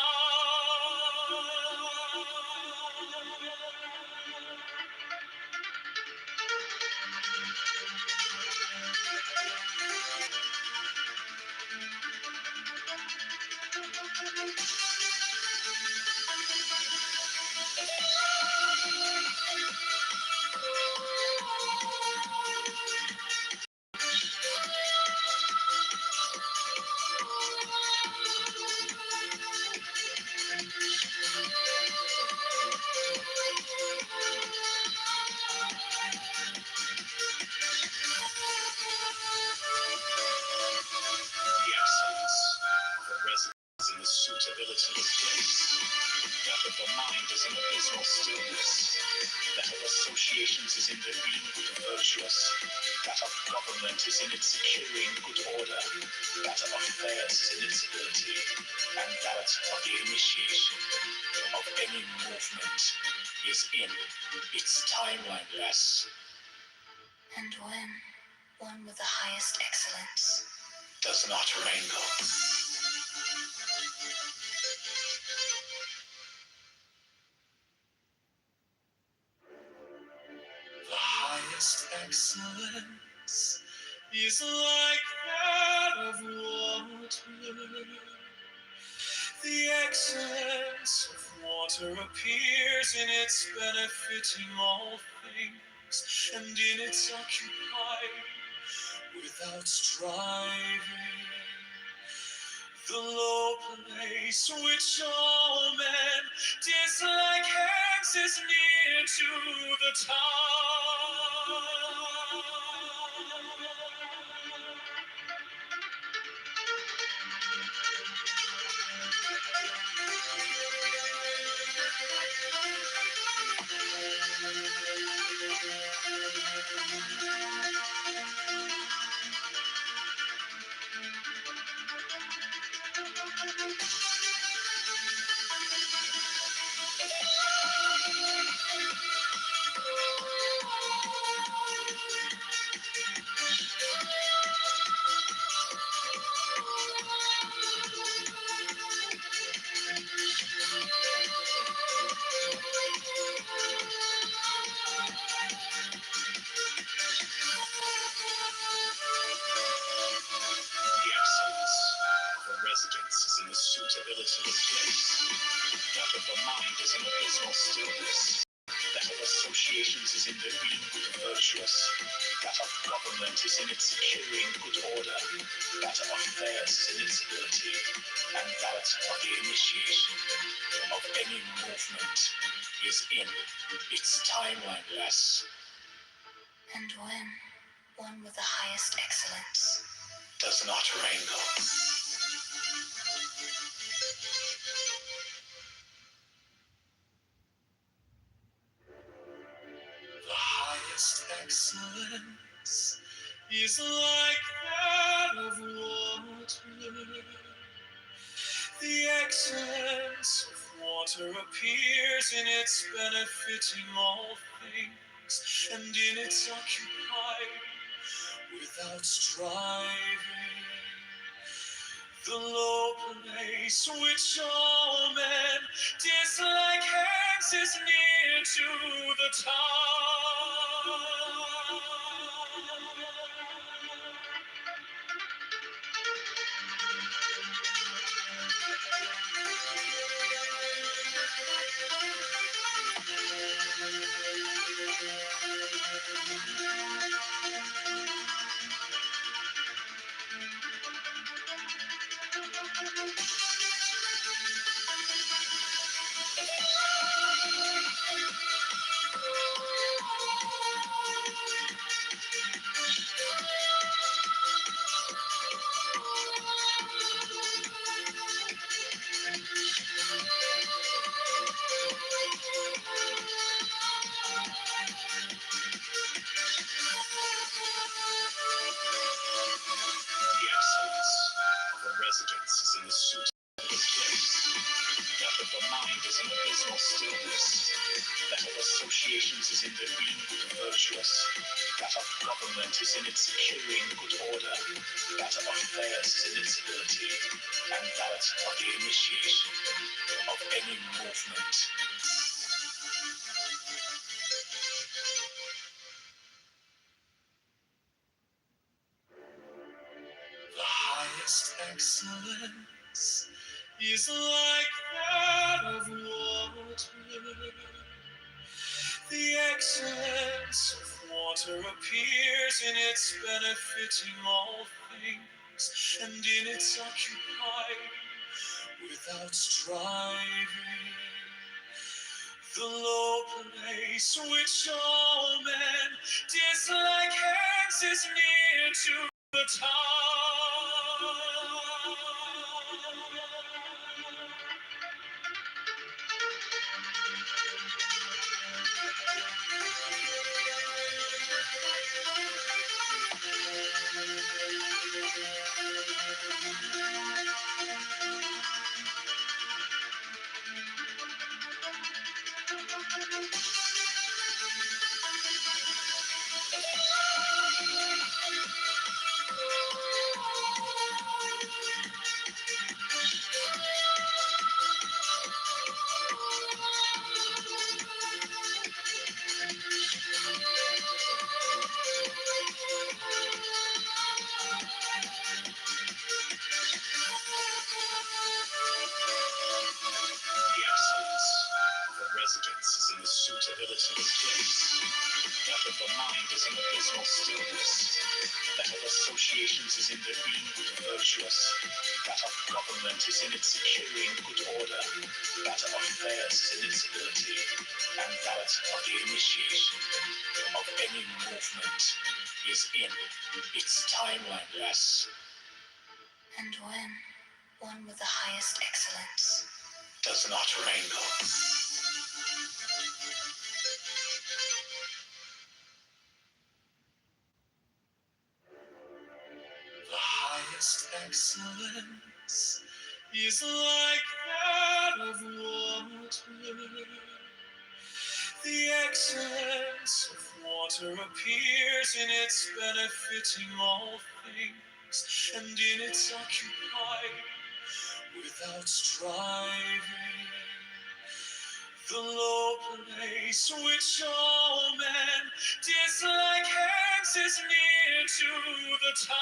The excellence of a residence in the suitability of place. That of the mind is an abysmal stillness. That of associations is in their being virtuous. That of government is in its securing good order. That of affairs is in its ability. And that of the initiation of any movement is in its timeline less. and when one with the highest excellence Does not wrangle. The highest excellence is like that of water. The excellence of water appears in its benefiting all things, and in its occupying without striving. The low place which all men dislike hence is near to the top. The excellence of a residence is in the suitability of place. That of the mind is an abysmal stillness. That of associations is in their being virtuous. That of government is in its securing good order. That of affairs is in its ability. And that of the initiation of any movement is in its timeline less. and when one with the highest excellence Does not wrangle. The highest excellence is like that of water. The excellence of water appears in its benefiting all things, and in its occupying without striving. The low place which all men dislike hence is near to the top. associations is in the being virtuous, that of government is in its securing good order, that of affairs is in its ability, and that of the initiation of any movement. The highest excellence is like that of water. The excellence of water appears in its benefiting all things, and in its occupying without striving. The low place which all men dislike hence is near to the top. The excellence of a residence is in the suitability of place. That of the mind is in abysmal stillness. That of associations is in their being virtuous. That of government is in its securing good order. That of affairs is in its ability. And that of the initiation of any movement is in its timeliness. And when one with the highest excellence Does not wrangle. The highest excellence is like that of water. The excellence of water appears in its benefiting all things, and in its occupying without striving. The low place which all men dislike hence is near to the top.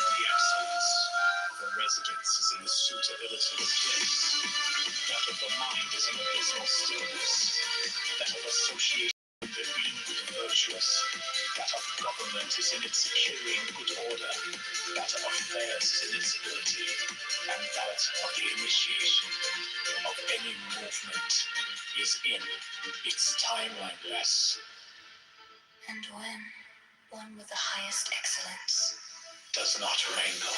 The excellence of a residence is in the suitability of place. That of the mind is in abysmal stillness. That of association with the being virtuous. That of government is in its securing good order. That of affairs is in its ability. And that of the initiation of any movement is in its timeliness. and when one with the highest excellence Does not wrangle.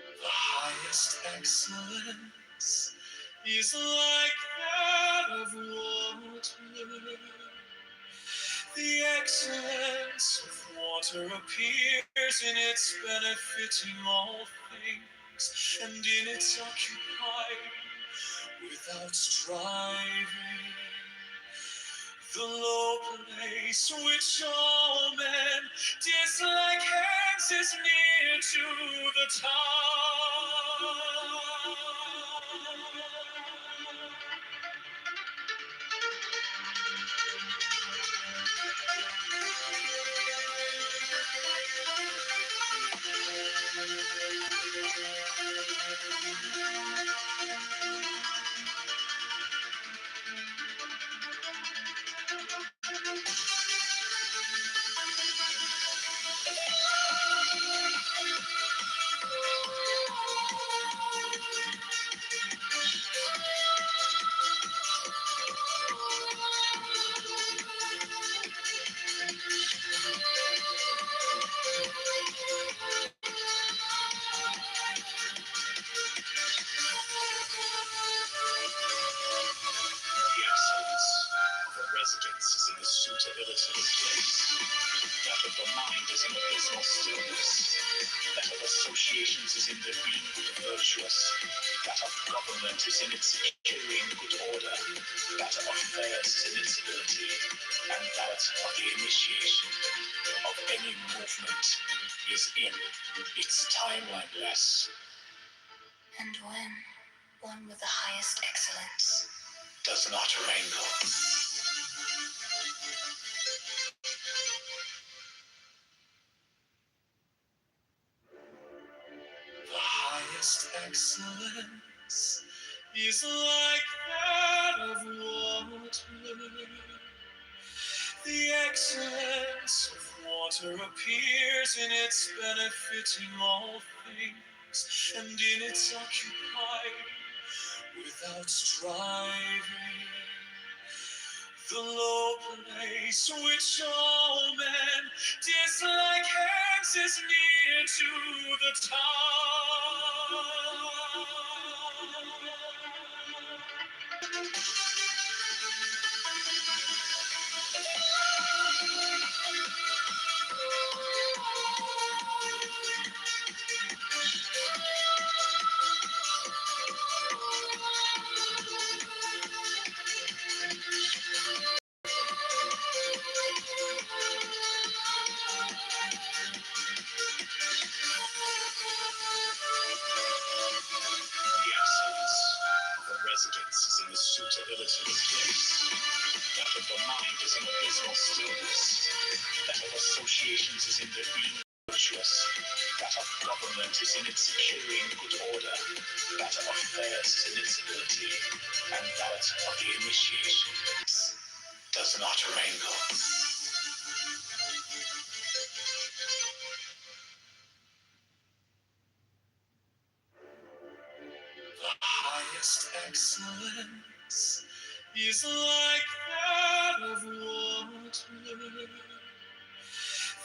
The highest excellence is like that of water. The excellence of water appears in its benefiting all things, and in its occupying without striving. The low place which all men dislike hence is near to the top. That of the mind is in abysmal stillness. That of associations is in the being virtuous. That of government is in its securing good order. That of affairs is in its ability. And that of the initiation of any movement is in its timeliness. And when one with the highest excellence does not wrangle. The highest excellence is like that of water. The excellence of water appears in its benefiting all things, and in its occupying without striving. The low place which all men dislike hence is near to the top. The essence of a residence is in the suitability of place. That of the mind is in abysmal stillness. That of associations is in the being virtuous. That of government is in its securing good order. That of affairs is in its ability. And that of the initiation does not wrangle. The highest excellence is like that of water.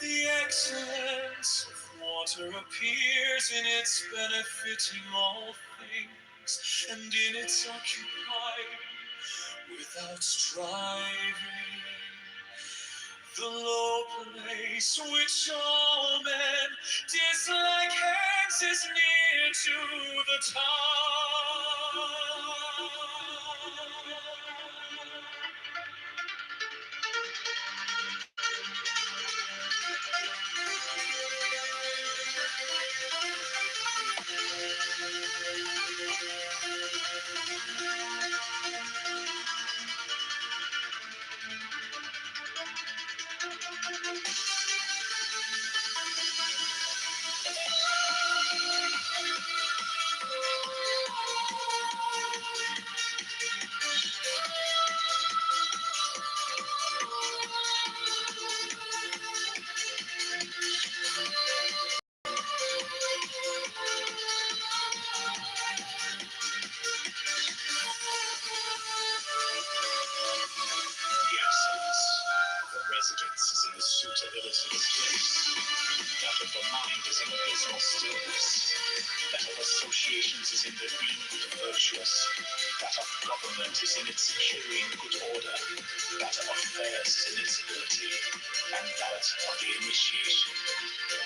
The excellence of water appears in its benefiting all things, and in its occupying without striving. The low place which all men dislike hence is near to the top. The essence of a residence is in the suitability of place. That of the mind is in abysmal stillness. That of associations is in the being virtuous. That of government is in its securing good order. That of affairs is in its ability. And that of the initiation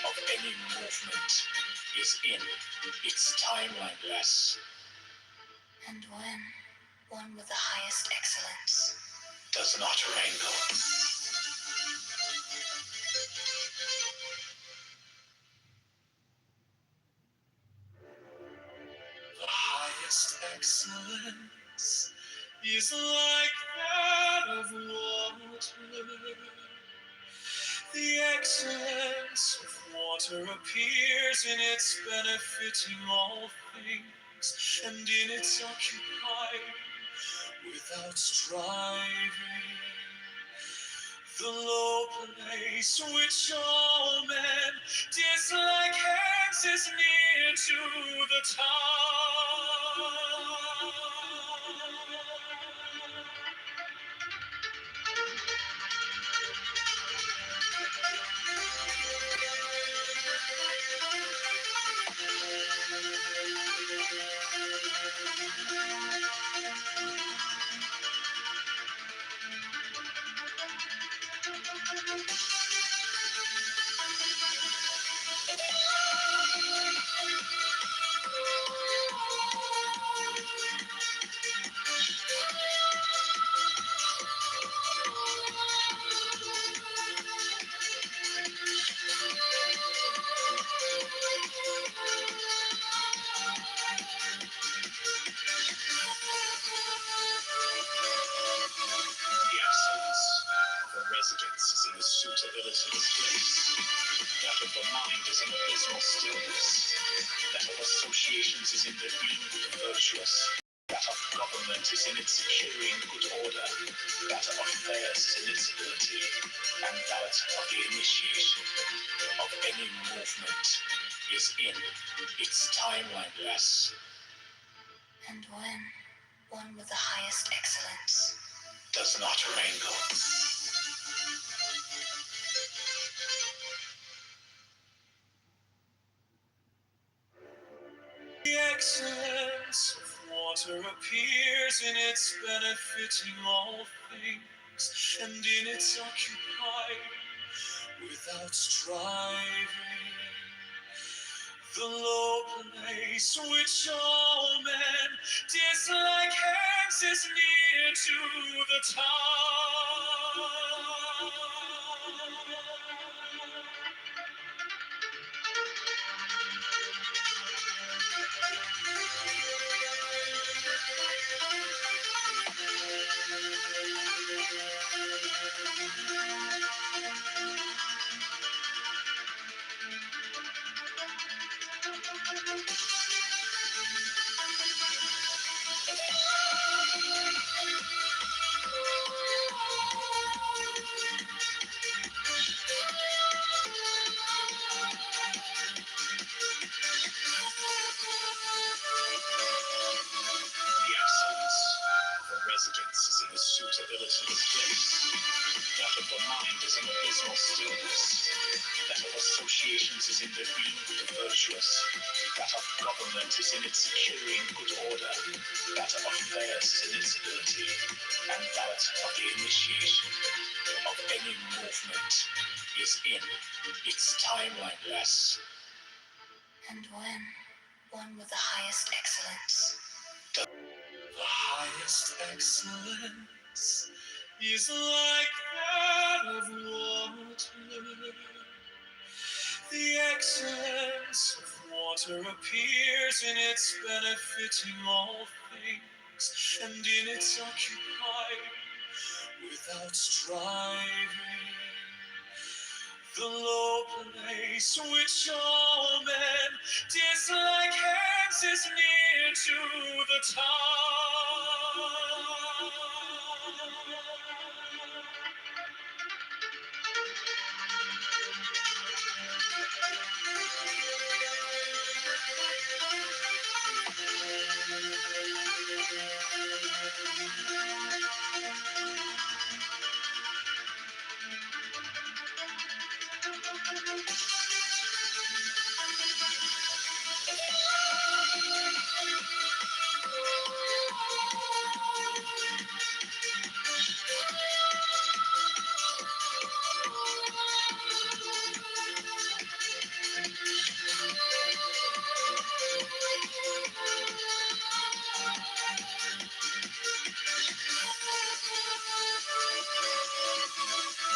of any movement is in its timeliness. and when one with the highest excellence does not wrangle. The highest excellence is like that of water. The excellence of water appears in its benefiting all things, and in its occupying without striving. The low place which all men dislike hence is near to the top. place. That of the mind is an abysmal stillness. That of associations is in their being virtuous. That of government is in its securing good order. That of affairs is in its ability. And that of the initiation of any movement is in its timeliness. And when one with the highest excellence does not wrangle. The excellence of water appears in its benefiting all things, and in its occupying without striving. The low place which all men dislike hence is near to the top. The excellence of a residence is in the suitability of place. That of the mind is an abysmal stillness. That of associations is in their being virtuous. That of government is in its securing good order. That of affairs is in its ability. And that of the initiation of any movement is in its timeliness. and when one with the highest excellence. The highest excellence is like that of water. The excellence of water appears in its benefiting all things, and in its occupying without striving. The low place which all men dislike hence is near to the top.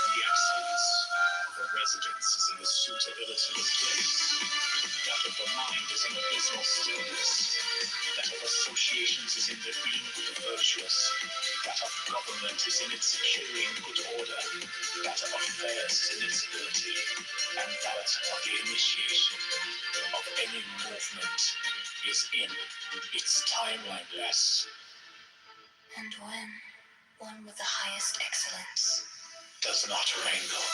The excellence of a residence is in the suitability of place. That of the mind is an abysmal stillness. That of associations is in their being virtuous. That of government is in its securing good order. That of affairs is in its ability. And that of the initiation of any movement is in its timeliness. And when one with the highest excellence does not wrangle.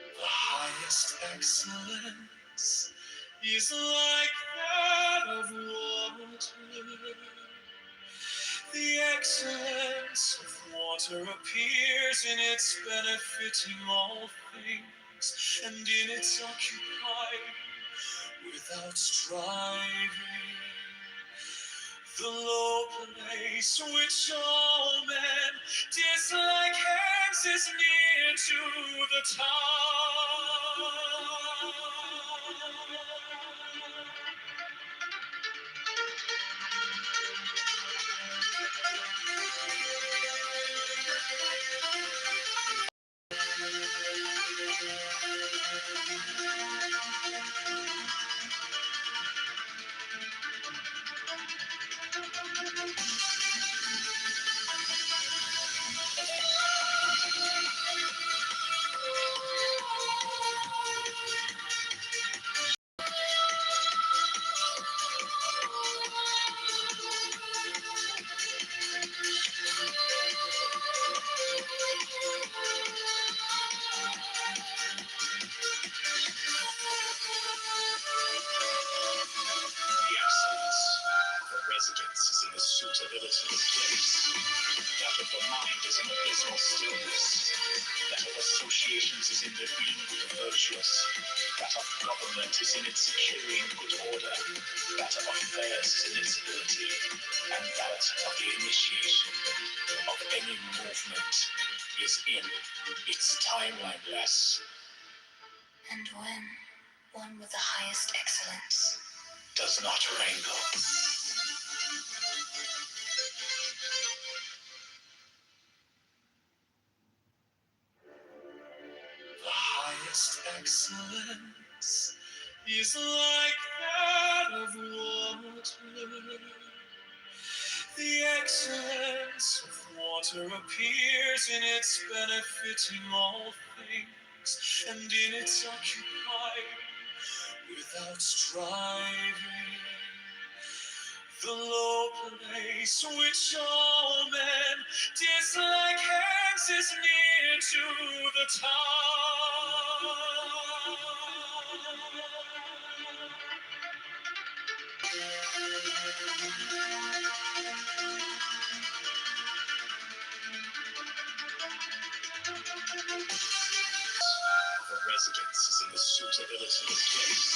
The highest excellence is like that of water. The excellence of water appears in its benefiting all things, and in its occupying without striving. The low place which all men dislike hence is near to the top. suitability of place. That of the mind is an abysmal stillness. That of associations is in their being virtuous. That of government is in its securing good order. That of affairs is in its ability. And that of the initiation of any movement is in its timelineless. And when one with the highest excellence Does not wrangle. The highest excellence is like that of water. The excellence of water appears in its benefiting all things, and in its occupying without striving. The low place which all men dislike hence is near to the top. The residence is in the suitability of place.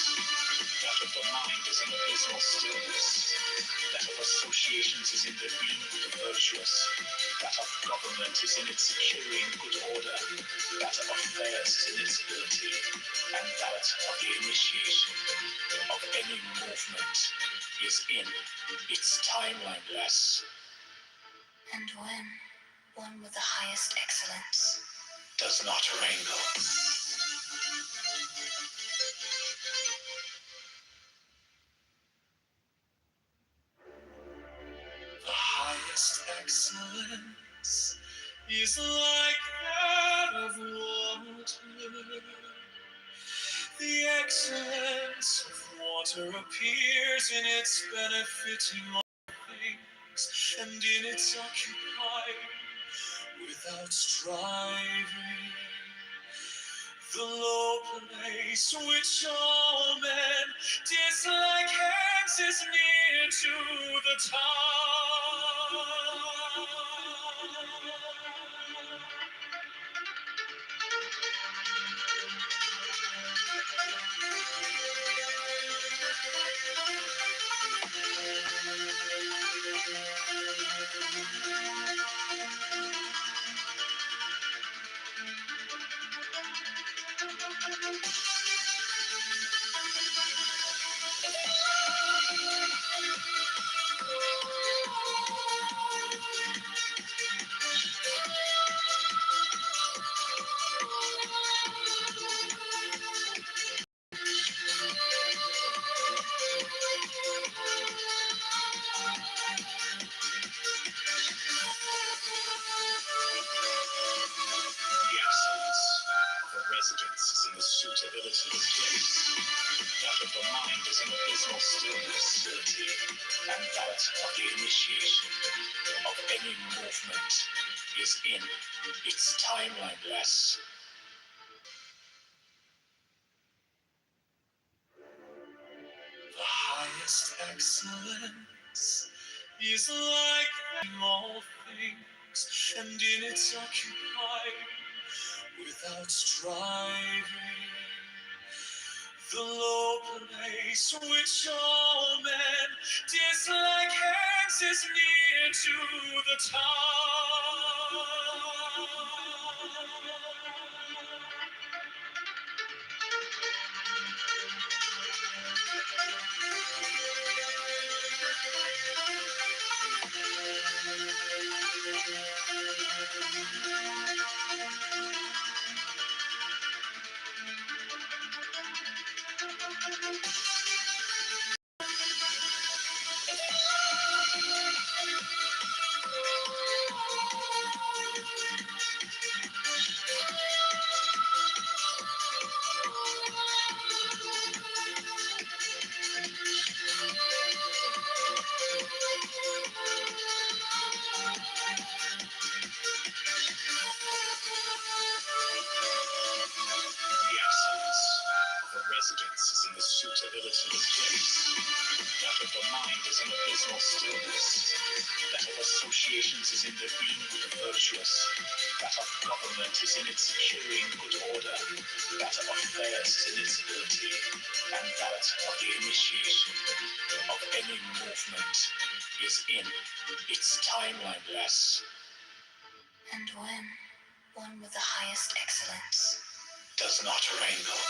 That of the mind is an abysmal stillness. That of associations is in their being virtuous. That of government is in its securing good order. That of affairs is in its ability. And that of the initiation of any movement is in its timelineless. and when one with the highest excellence Does not wrangle. The highest excellence is like that of water. The excellence of water appears in its benefiting all things, and in its occupying without striving. The low place which all men dislike hence is near to the top. The excellence of a residence is in the suitability of place. That of the mind is an abysmal stillness, and that of the initiation of any movement is in its timelineless. The highest excellence is like that in all things, and in its occupying without striving. The low place which all men dislike hence is near to the top. associations is in the being virtuous. That of government is in its securing good order. That of affairs is in its ability. And that of the initiation of any movement is in its timeline less. And when one with the highest excellence does not wrangle.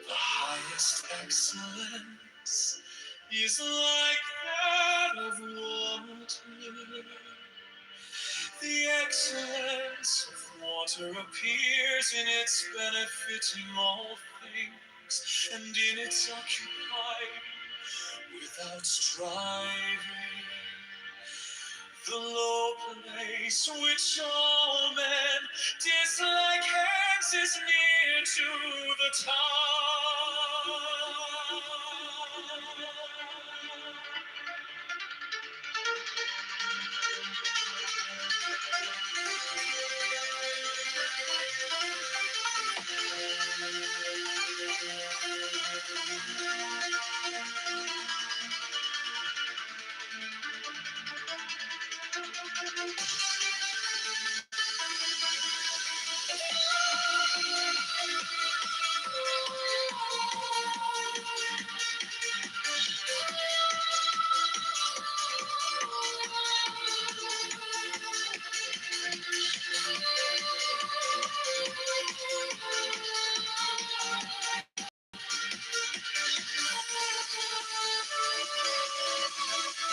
The highest excellence is like that of water. The excellence of water appears in its benefiting all things, and in its occupying without striving. The low place which all men dislike hence is near to the top.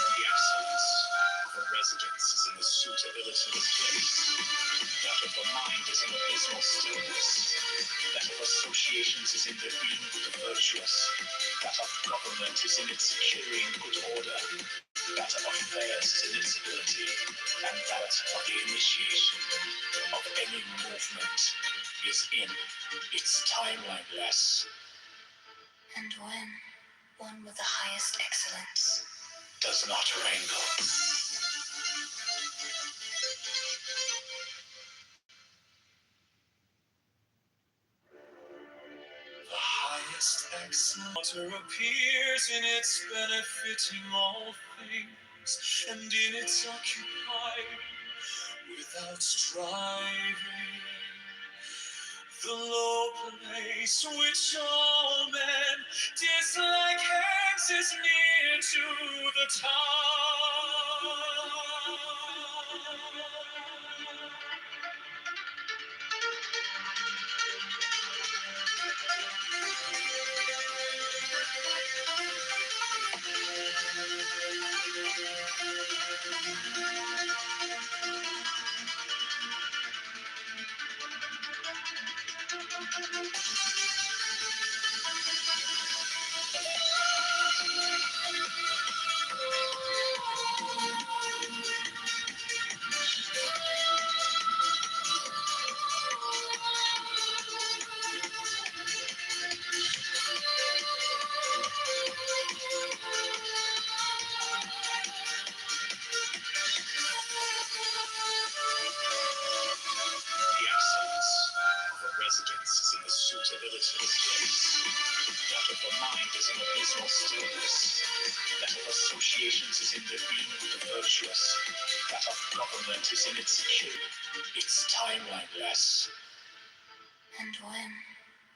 The excellence of a residence is in the suitability of the place. That of the mind is in abysmal stillness. That of associations is in the being virtuous. That of government is in its securing good order. That of affairs is in its ability. And that of the initiation of any movement is in its timeline less. and when one with the highest excellence does not wrangle. The highest excellence water appears in its benefiting all things, and in its occupying without striving. The low place which all men dislike hence is near to the top. The excellence of a residence is in the suitability of the place. That of the mind is in abysmal stillness. That of associations is in the being virtuous. That of government is in its security, its timeline less. and when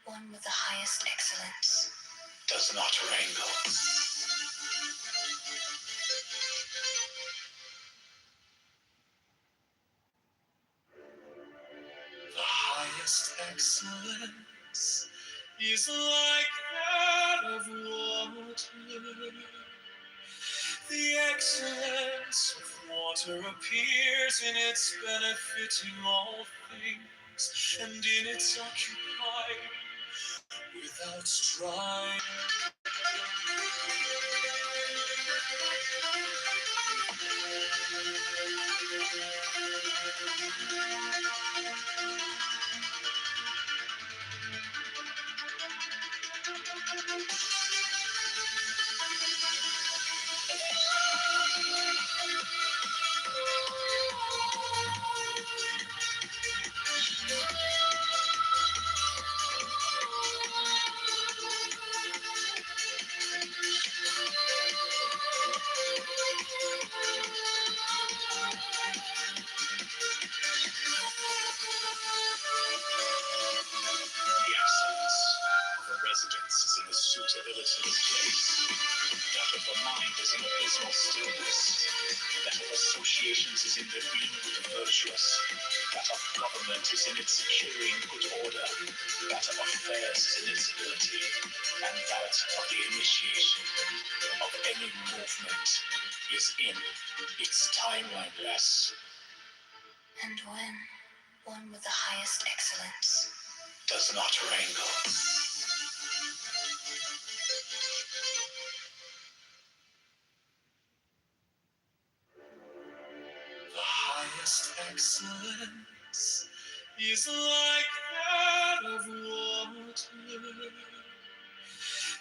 one with the highest excellence does not wrangle. The highest excellence is like that of water. The excellence of water appears in its benefiting all things, and in its occupying without striving. residence is in the suitability of place. That of the mind is in abysmal stillness. That of associations is in their being virtuous. That of government is in its securing good order. That of affairs is in its ability. And that of the initiation of any movement is in its timeliness. And when one with the highest excellence Does not wrangle. The highest excellence is like that of water.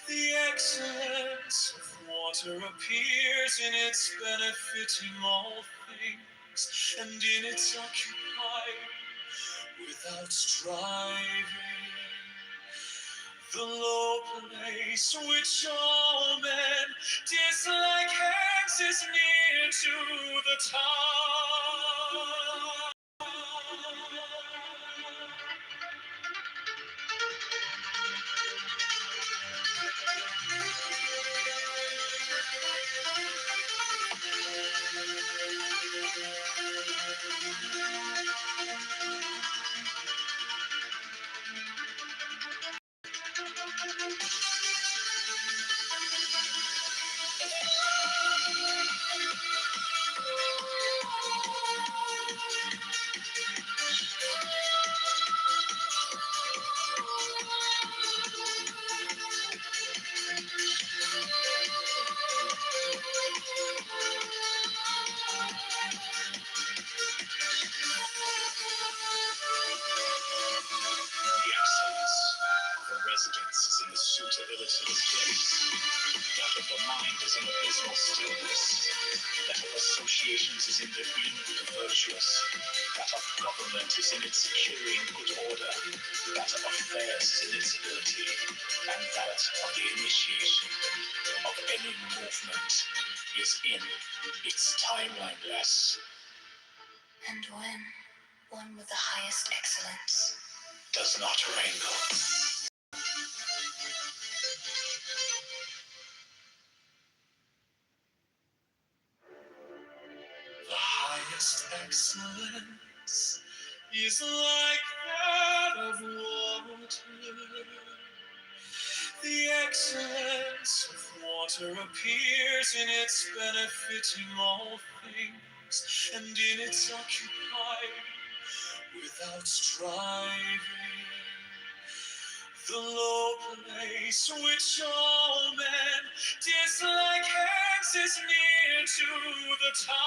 The excellence of water appears in its benefiting all things, and in its occupying without striving. The low place which all men dislike hence is near to the top. The excellence of a residence is in the suitability of place. That of the mind is in abysmal stillness. That of associations is in their being virtuous. That of government is in its securing good order. That of affairs is in its ability. And that of the initiation of any movement is in its timeliness. and when one with the highest excellence Does not wrangle. The highest excellence is like that of water. The excellence of water appears in its benefiting all things, and in its occupying without striving. The low place which all men dislike hence is near to the top.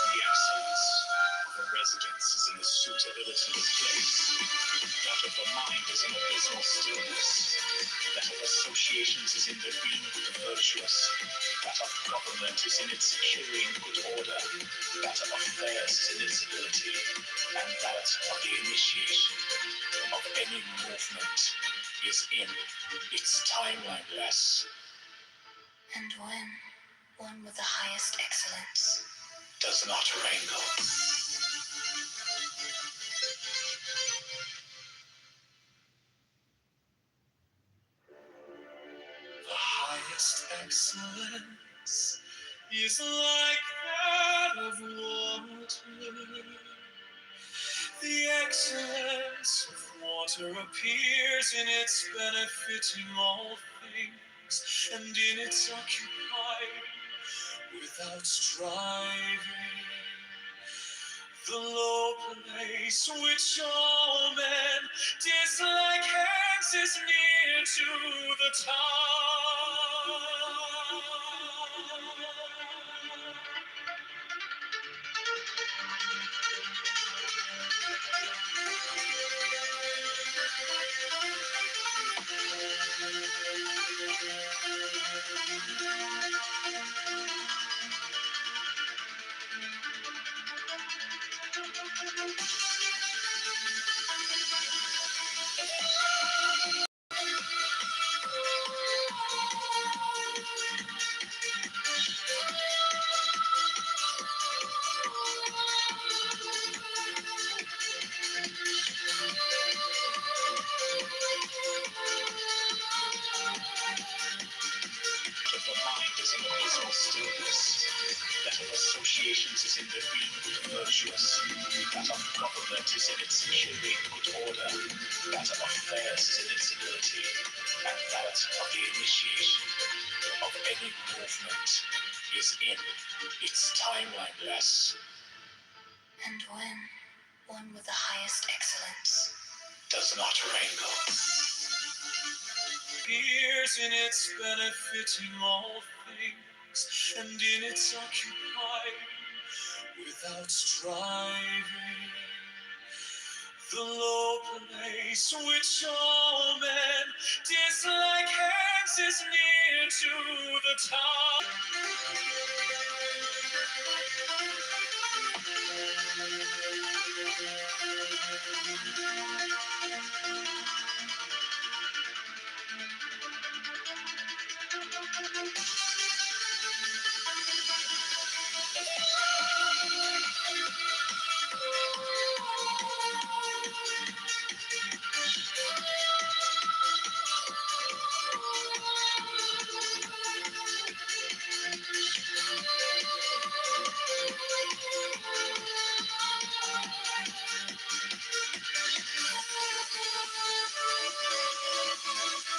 The excellence of a residence is in the suitability of place. That of the mind is in abysmal stillness. That of associations is in their being virtuous. That of government is in its securing good order. That of affairs is in its ability. And that of the initiation of any movement is in its timeliness. and when one with the highest excellence Does not wrangle. The highest excellence is like that of water. The excellence of water appears in its benefiting all things, and in its occupying without striving. The low place which all men dislike hence is near to the top. If the mind is in abysmal stillness, that of associations is in the being virtuous, that of government is in its securing good order, that of affairs is in its ability, and that of the initiation of any movement is in its timeliness. And when one with the highest excellence Does not wrangle. appears in its benefiting all things, and in its occupying without striving. The low place which all men dislike hence is near to the top.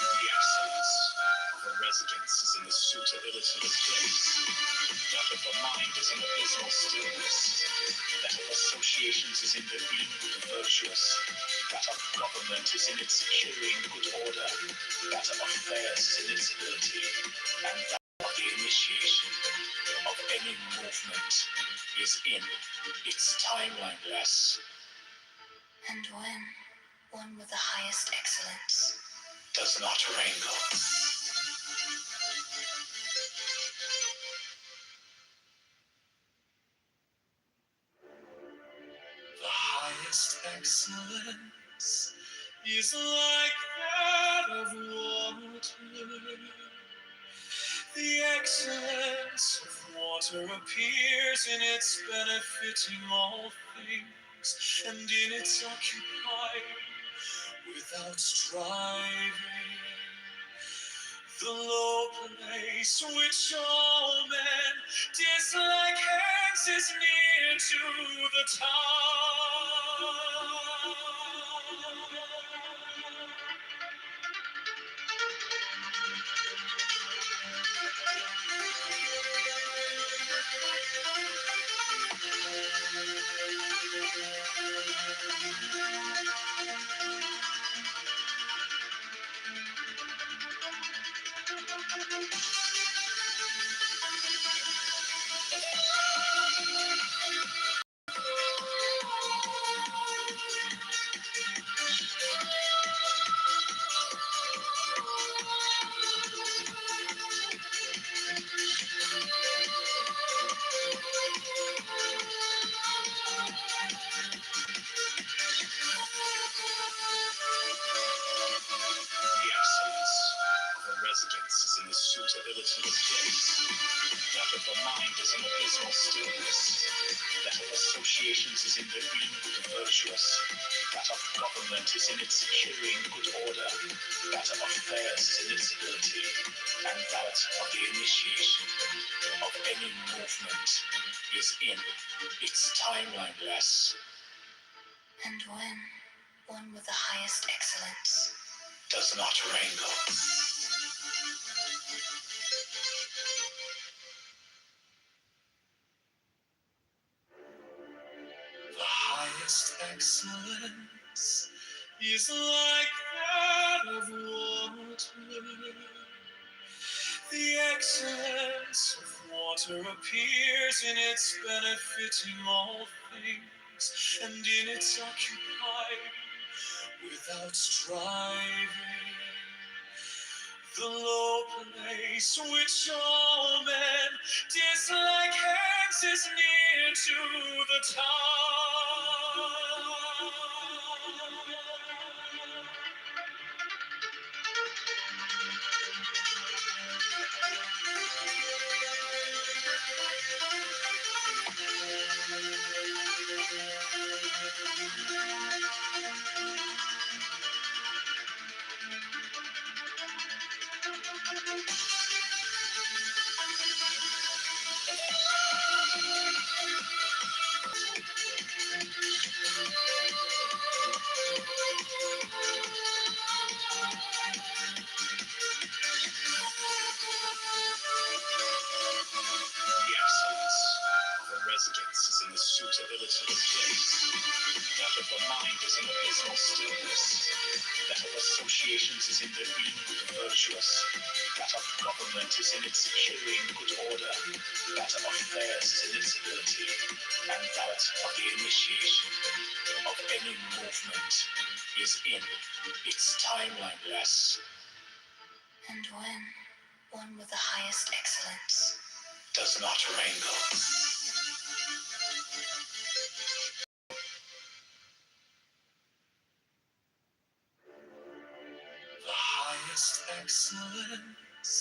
The excellence of a residence is in the suitability of place, that of the mind is in abysmal stillness, that of associations is in the being virtuous, that of government is in its securing good order, that of affairs is in its ability, and that of the initiation of any movement is in its timeliness. And when one with the highest excellence Does not wrangle. the highest excellence is like that of water. The excellence of water appears in its benefiting all things, and in its occupying without striving. The low place which all men dislike hence is near to the top. The excellence of a residence is in the suitability of place, that of the mind is in abysmal stillness, that of associations is in the being virtuous, that of government is in its securing good order, that of affairs is in its ability, and that of the initiation of any movement is in its timeliness. And when one with the highest excellence Does not wrangle. the highest excellence is like that of water. The excellence of water appears in its benefiting all things, and in its occupying without striving. The low place which all men dislike hence is near to the top. The excellence of a residence is in the suitability of place. That of the mind is in abysmal stillness. That of associations is in their being virtuous. That of government is in its securing good order. That of affairs is in its ability. And that of the initiation of any movement is in its timeliness. And when one with the highest excellence does not wrangle. The highest excellence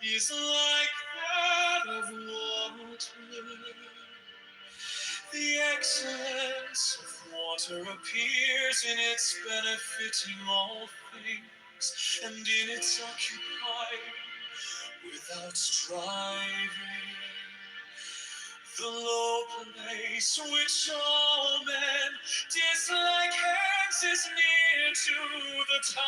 is like that of water. The excellence of water appears in its benefiting all things, and in its occupying without striving. The low place which all men dislike hence is near to the top.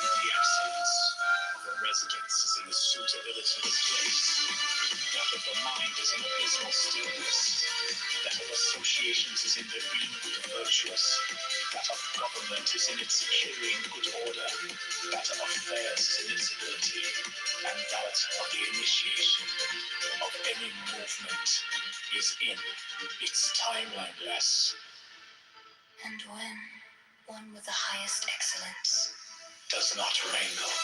The excellence of a residence is in the suitability of place. That of the mind is in abysmal stillness. That of associations is in their being virtuous. That of government is in its securing good order. That of affairs is in its ability. And that of the initiation of any movement is in its timeliness. And when one with the highest excellence does not wrangle.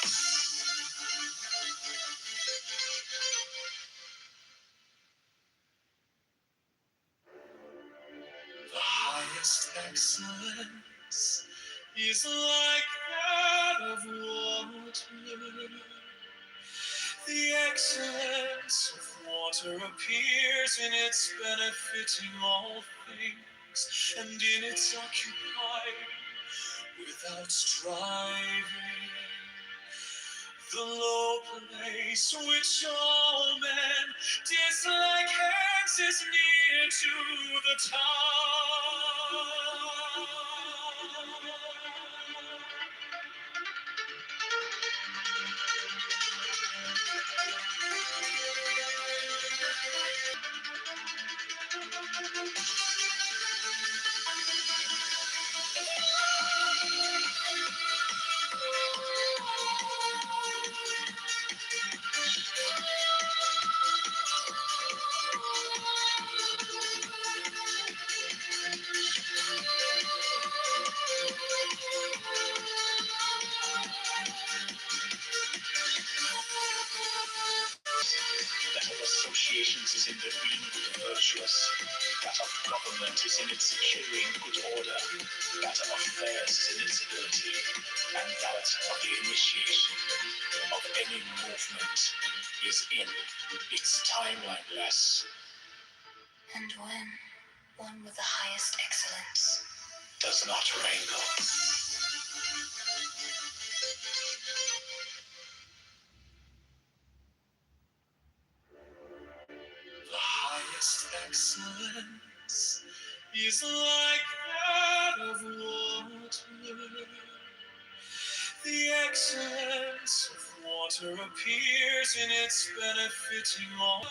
The highest excellence is like that of water. The excellence of water appears in its benefiting all things, and in its occupying without striving. The low place which all men dislike hence is near to the top. That of associations is in the being virtuous, that of government is in its securing good order, that of affairs is in its ability, and that of the initiation of any movement is in its timeliness. And when one with the highest excellence does not wrangle. The highest excellence is like that of water. The excellence of water appears in its benefiting all.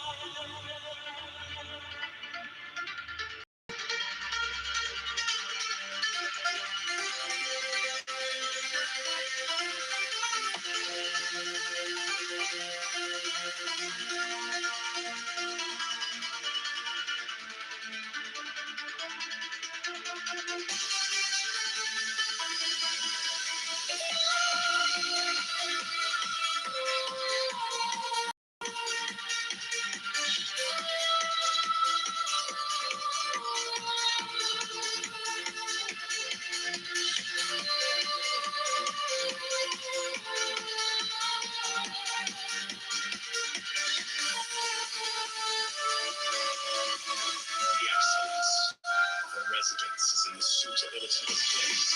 Suitability of place,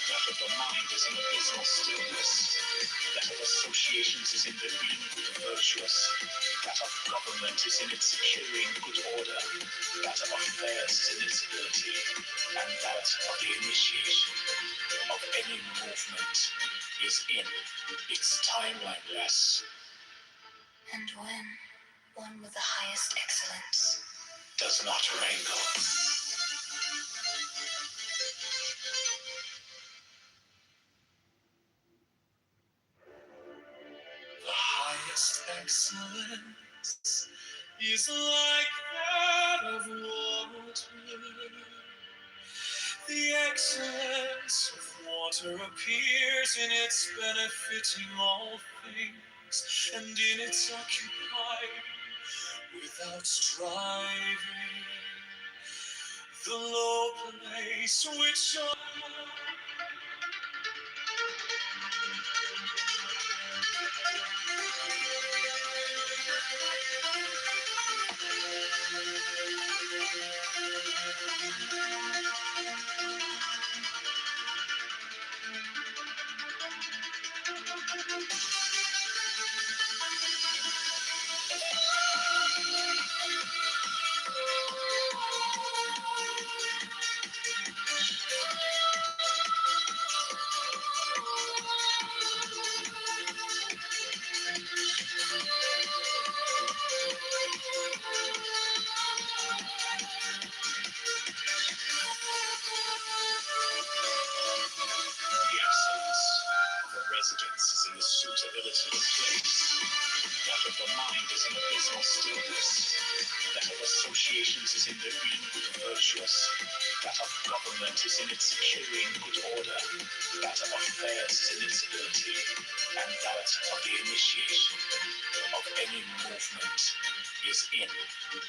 that of the mind is in abysmal stillness, that of associations is in the being virtuous, that of government is in its securing good order, that of affairs is in its ability, and that of the initiation of any movement is in its timeliness. and when one with the highest excellence does not wrangle. The highest excellence is like that of water. The excellence of water appears in its benefiting all things, and in its occupying without striving the low place which suitability of place, that of the mind is in abysmal stillness, that of associations is in the being virtuous, that of government is in its securing good order, that of affairs is in its ability, and that of the initiation of any movement is in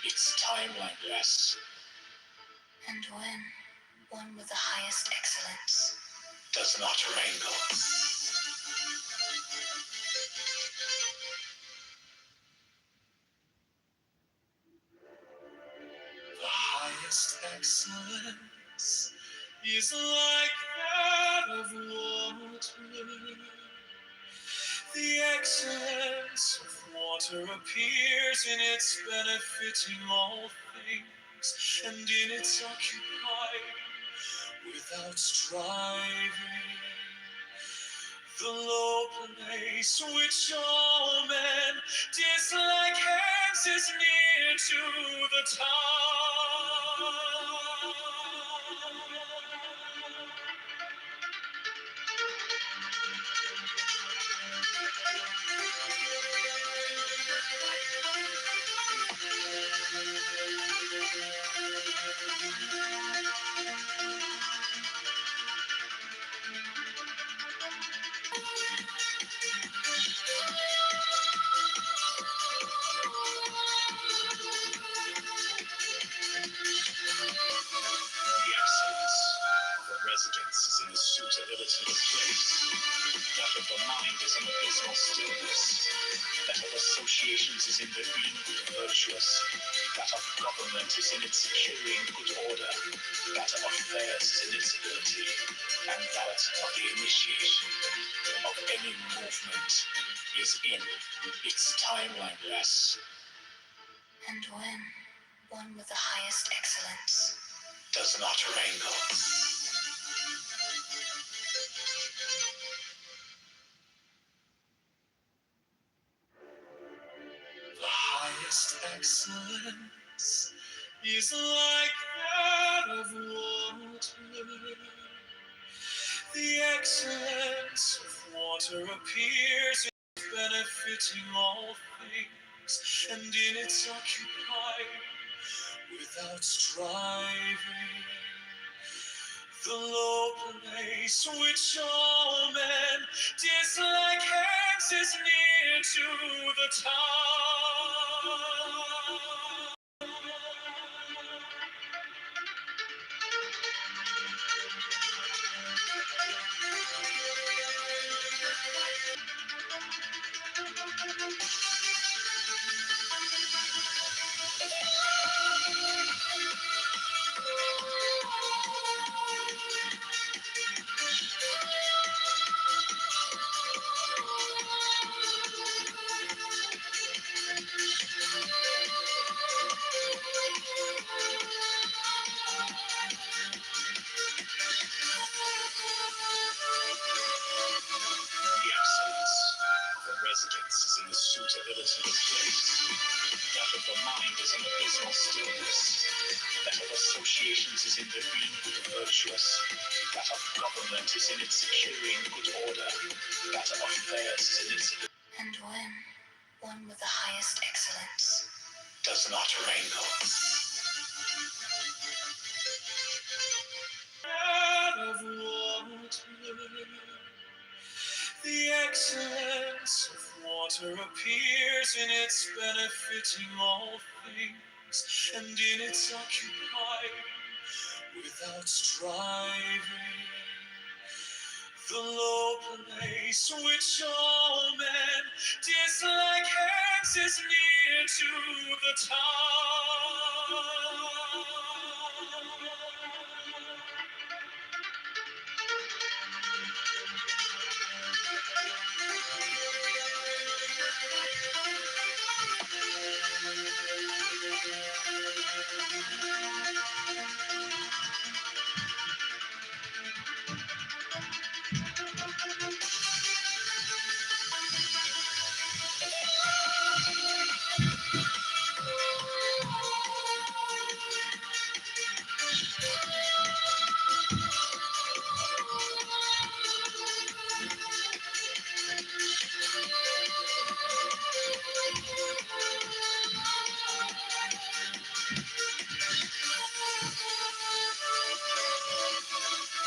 its timeliness. and when one with the highest excellence does not wrangle. The highest excellence is like that of water. The excellence of water appears in its benefiting all things, and in its occupying without striving the low place which all men dislike hence is near to the top. associations is in the being virtuous, that of government is in its securing good order, that of affairs is in its ability, and that of the initiation of any movement is in its timeliness. And when one with the highest excellence does not wrangle. The highest excellence is like that of water. The excellence of water appears in benefiting all things, and in its occupying without striving. The low place which all men dislike hence is near to the top. The excellence of a residence is in the suitability of place. That of the mind is in abysmal stillness. That of associations is in the being virtuous. That of government is in its securing good order. That of affairs is in its... and when one with the highest excellence does not wrangle. Out of water, the excellence of water appears in its benefiting all things, and in its occupying without striving. The low place which all men dislike hence is near to the top.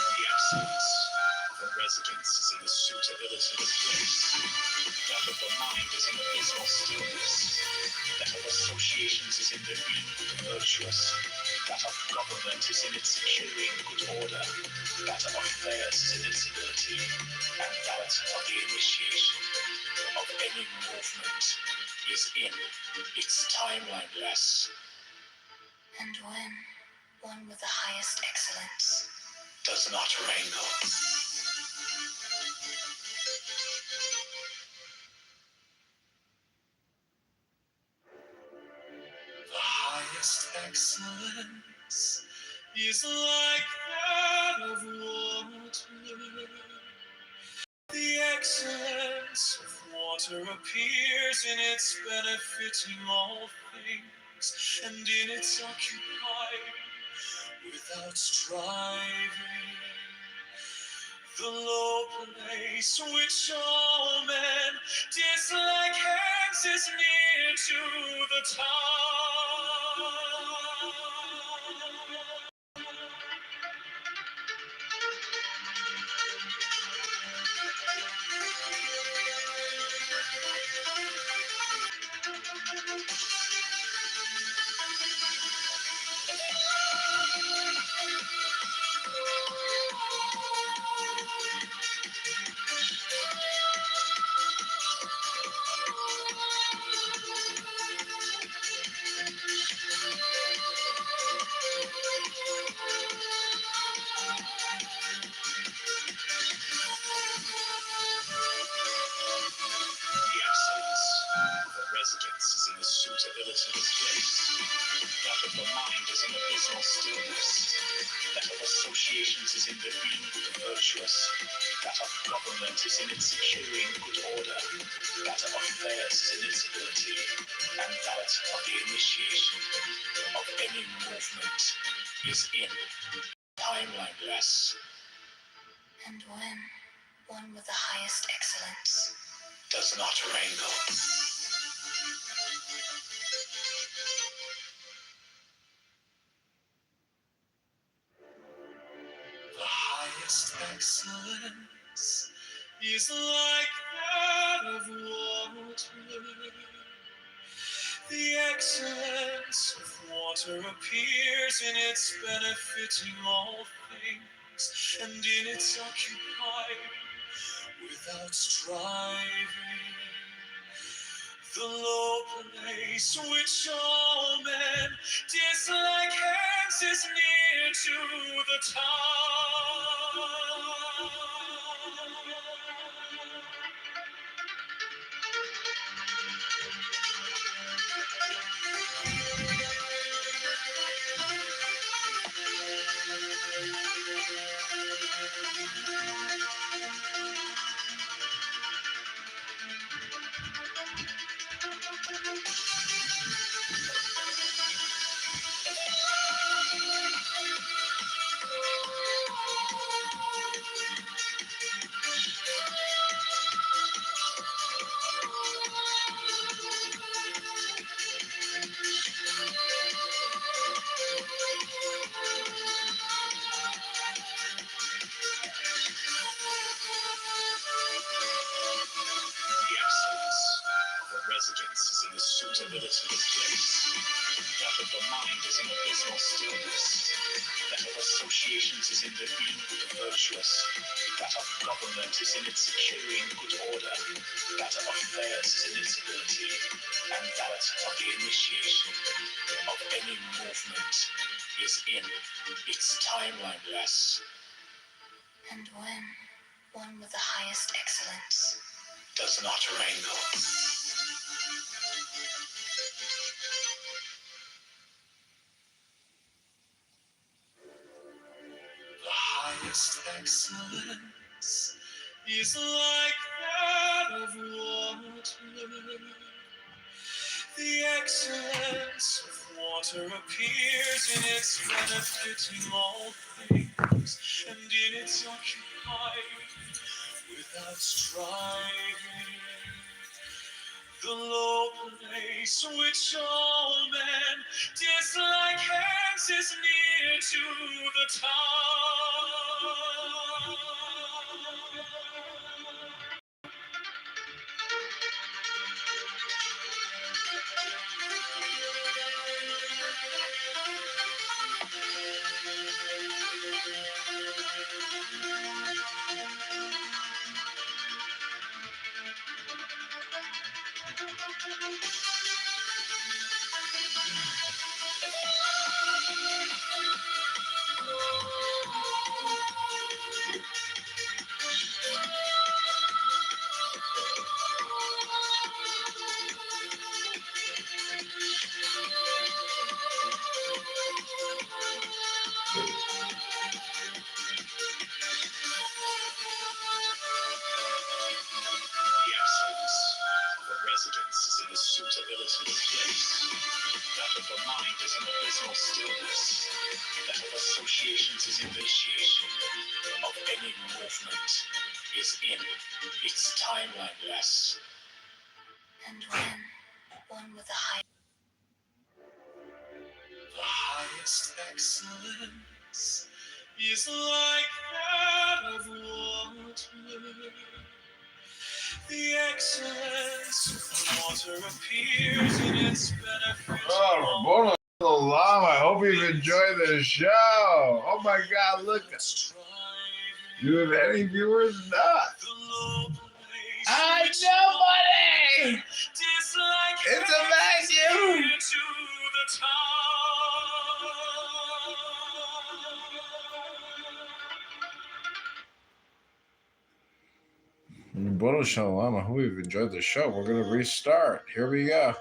The excellence of a residence is in the suitability of place. That of the mind is in abysmal stillness. That of associations is in the being virtuous. That of government is in its securing good order. That of affairs is in its ability. And that of the initiation of any movement is in its timeliness. and when one with the highest excellence does not wrangle. The highest excellence is like that of water. The excellence of water appears in its benefiting all things, and in its occupying without striving. The low place which all men dislike hence is near to the top. an abysmal stillness. That of associations is in the being virtuous. That of government is in its securing good order. That of affairs is in its ability. And that of the initiation of any movement is in timelineless. And when one with the highest excellence Does not wrangle. The highest excellence is like that of water. The excellence of water appears in its benefiting all things, and in its occupying without striving. The low place which all men dislike hence is near to the top. The excellence of a residence is in the suitability of place. That of the mind is in abysmal stillness. That of associations is in the being virtuous. That of government is in its securing good order. That of affairs is in its ability. And that of the initiation of any movement is in its timelineless. and when one with the highest excellence Does not wrangle. The highest excellence is like that of water. The excellence of water appears in its benefiting all things, and in its occupying without striving. The low place which all men dislike hence is near to the top. The excellence of a residence is in the suitability of place. That of the mind is in abysmal stillness. That of associations is in initiation of any movement is in its timelineless. and when one with the The highest excellence is like that of water. The excellence of water appears in its benefit. Oh, Bono Lam, I hope you've enjoyed the show. Oh my God, look. Do you have any viewers? Not. I nobody. It's a vacuum. Bono Shalom, I hope you've enjoyed the show. We're going to restart. Here we go.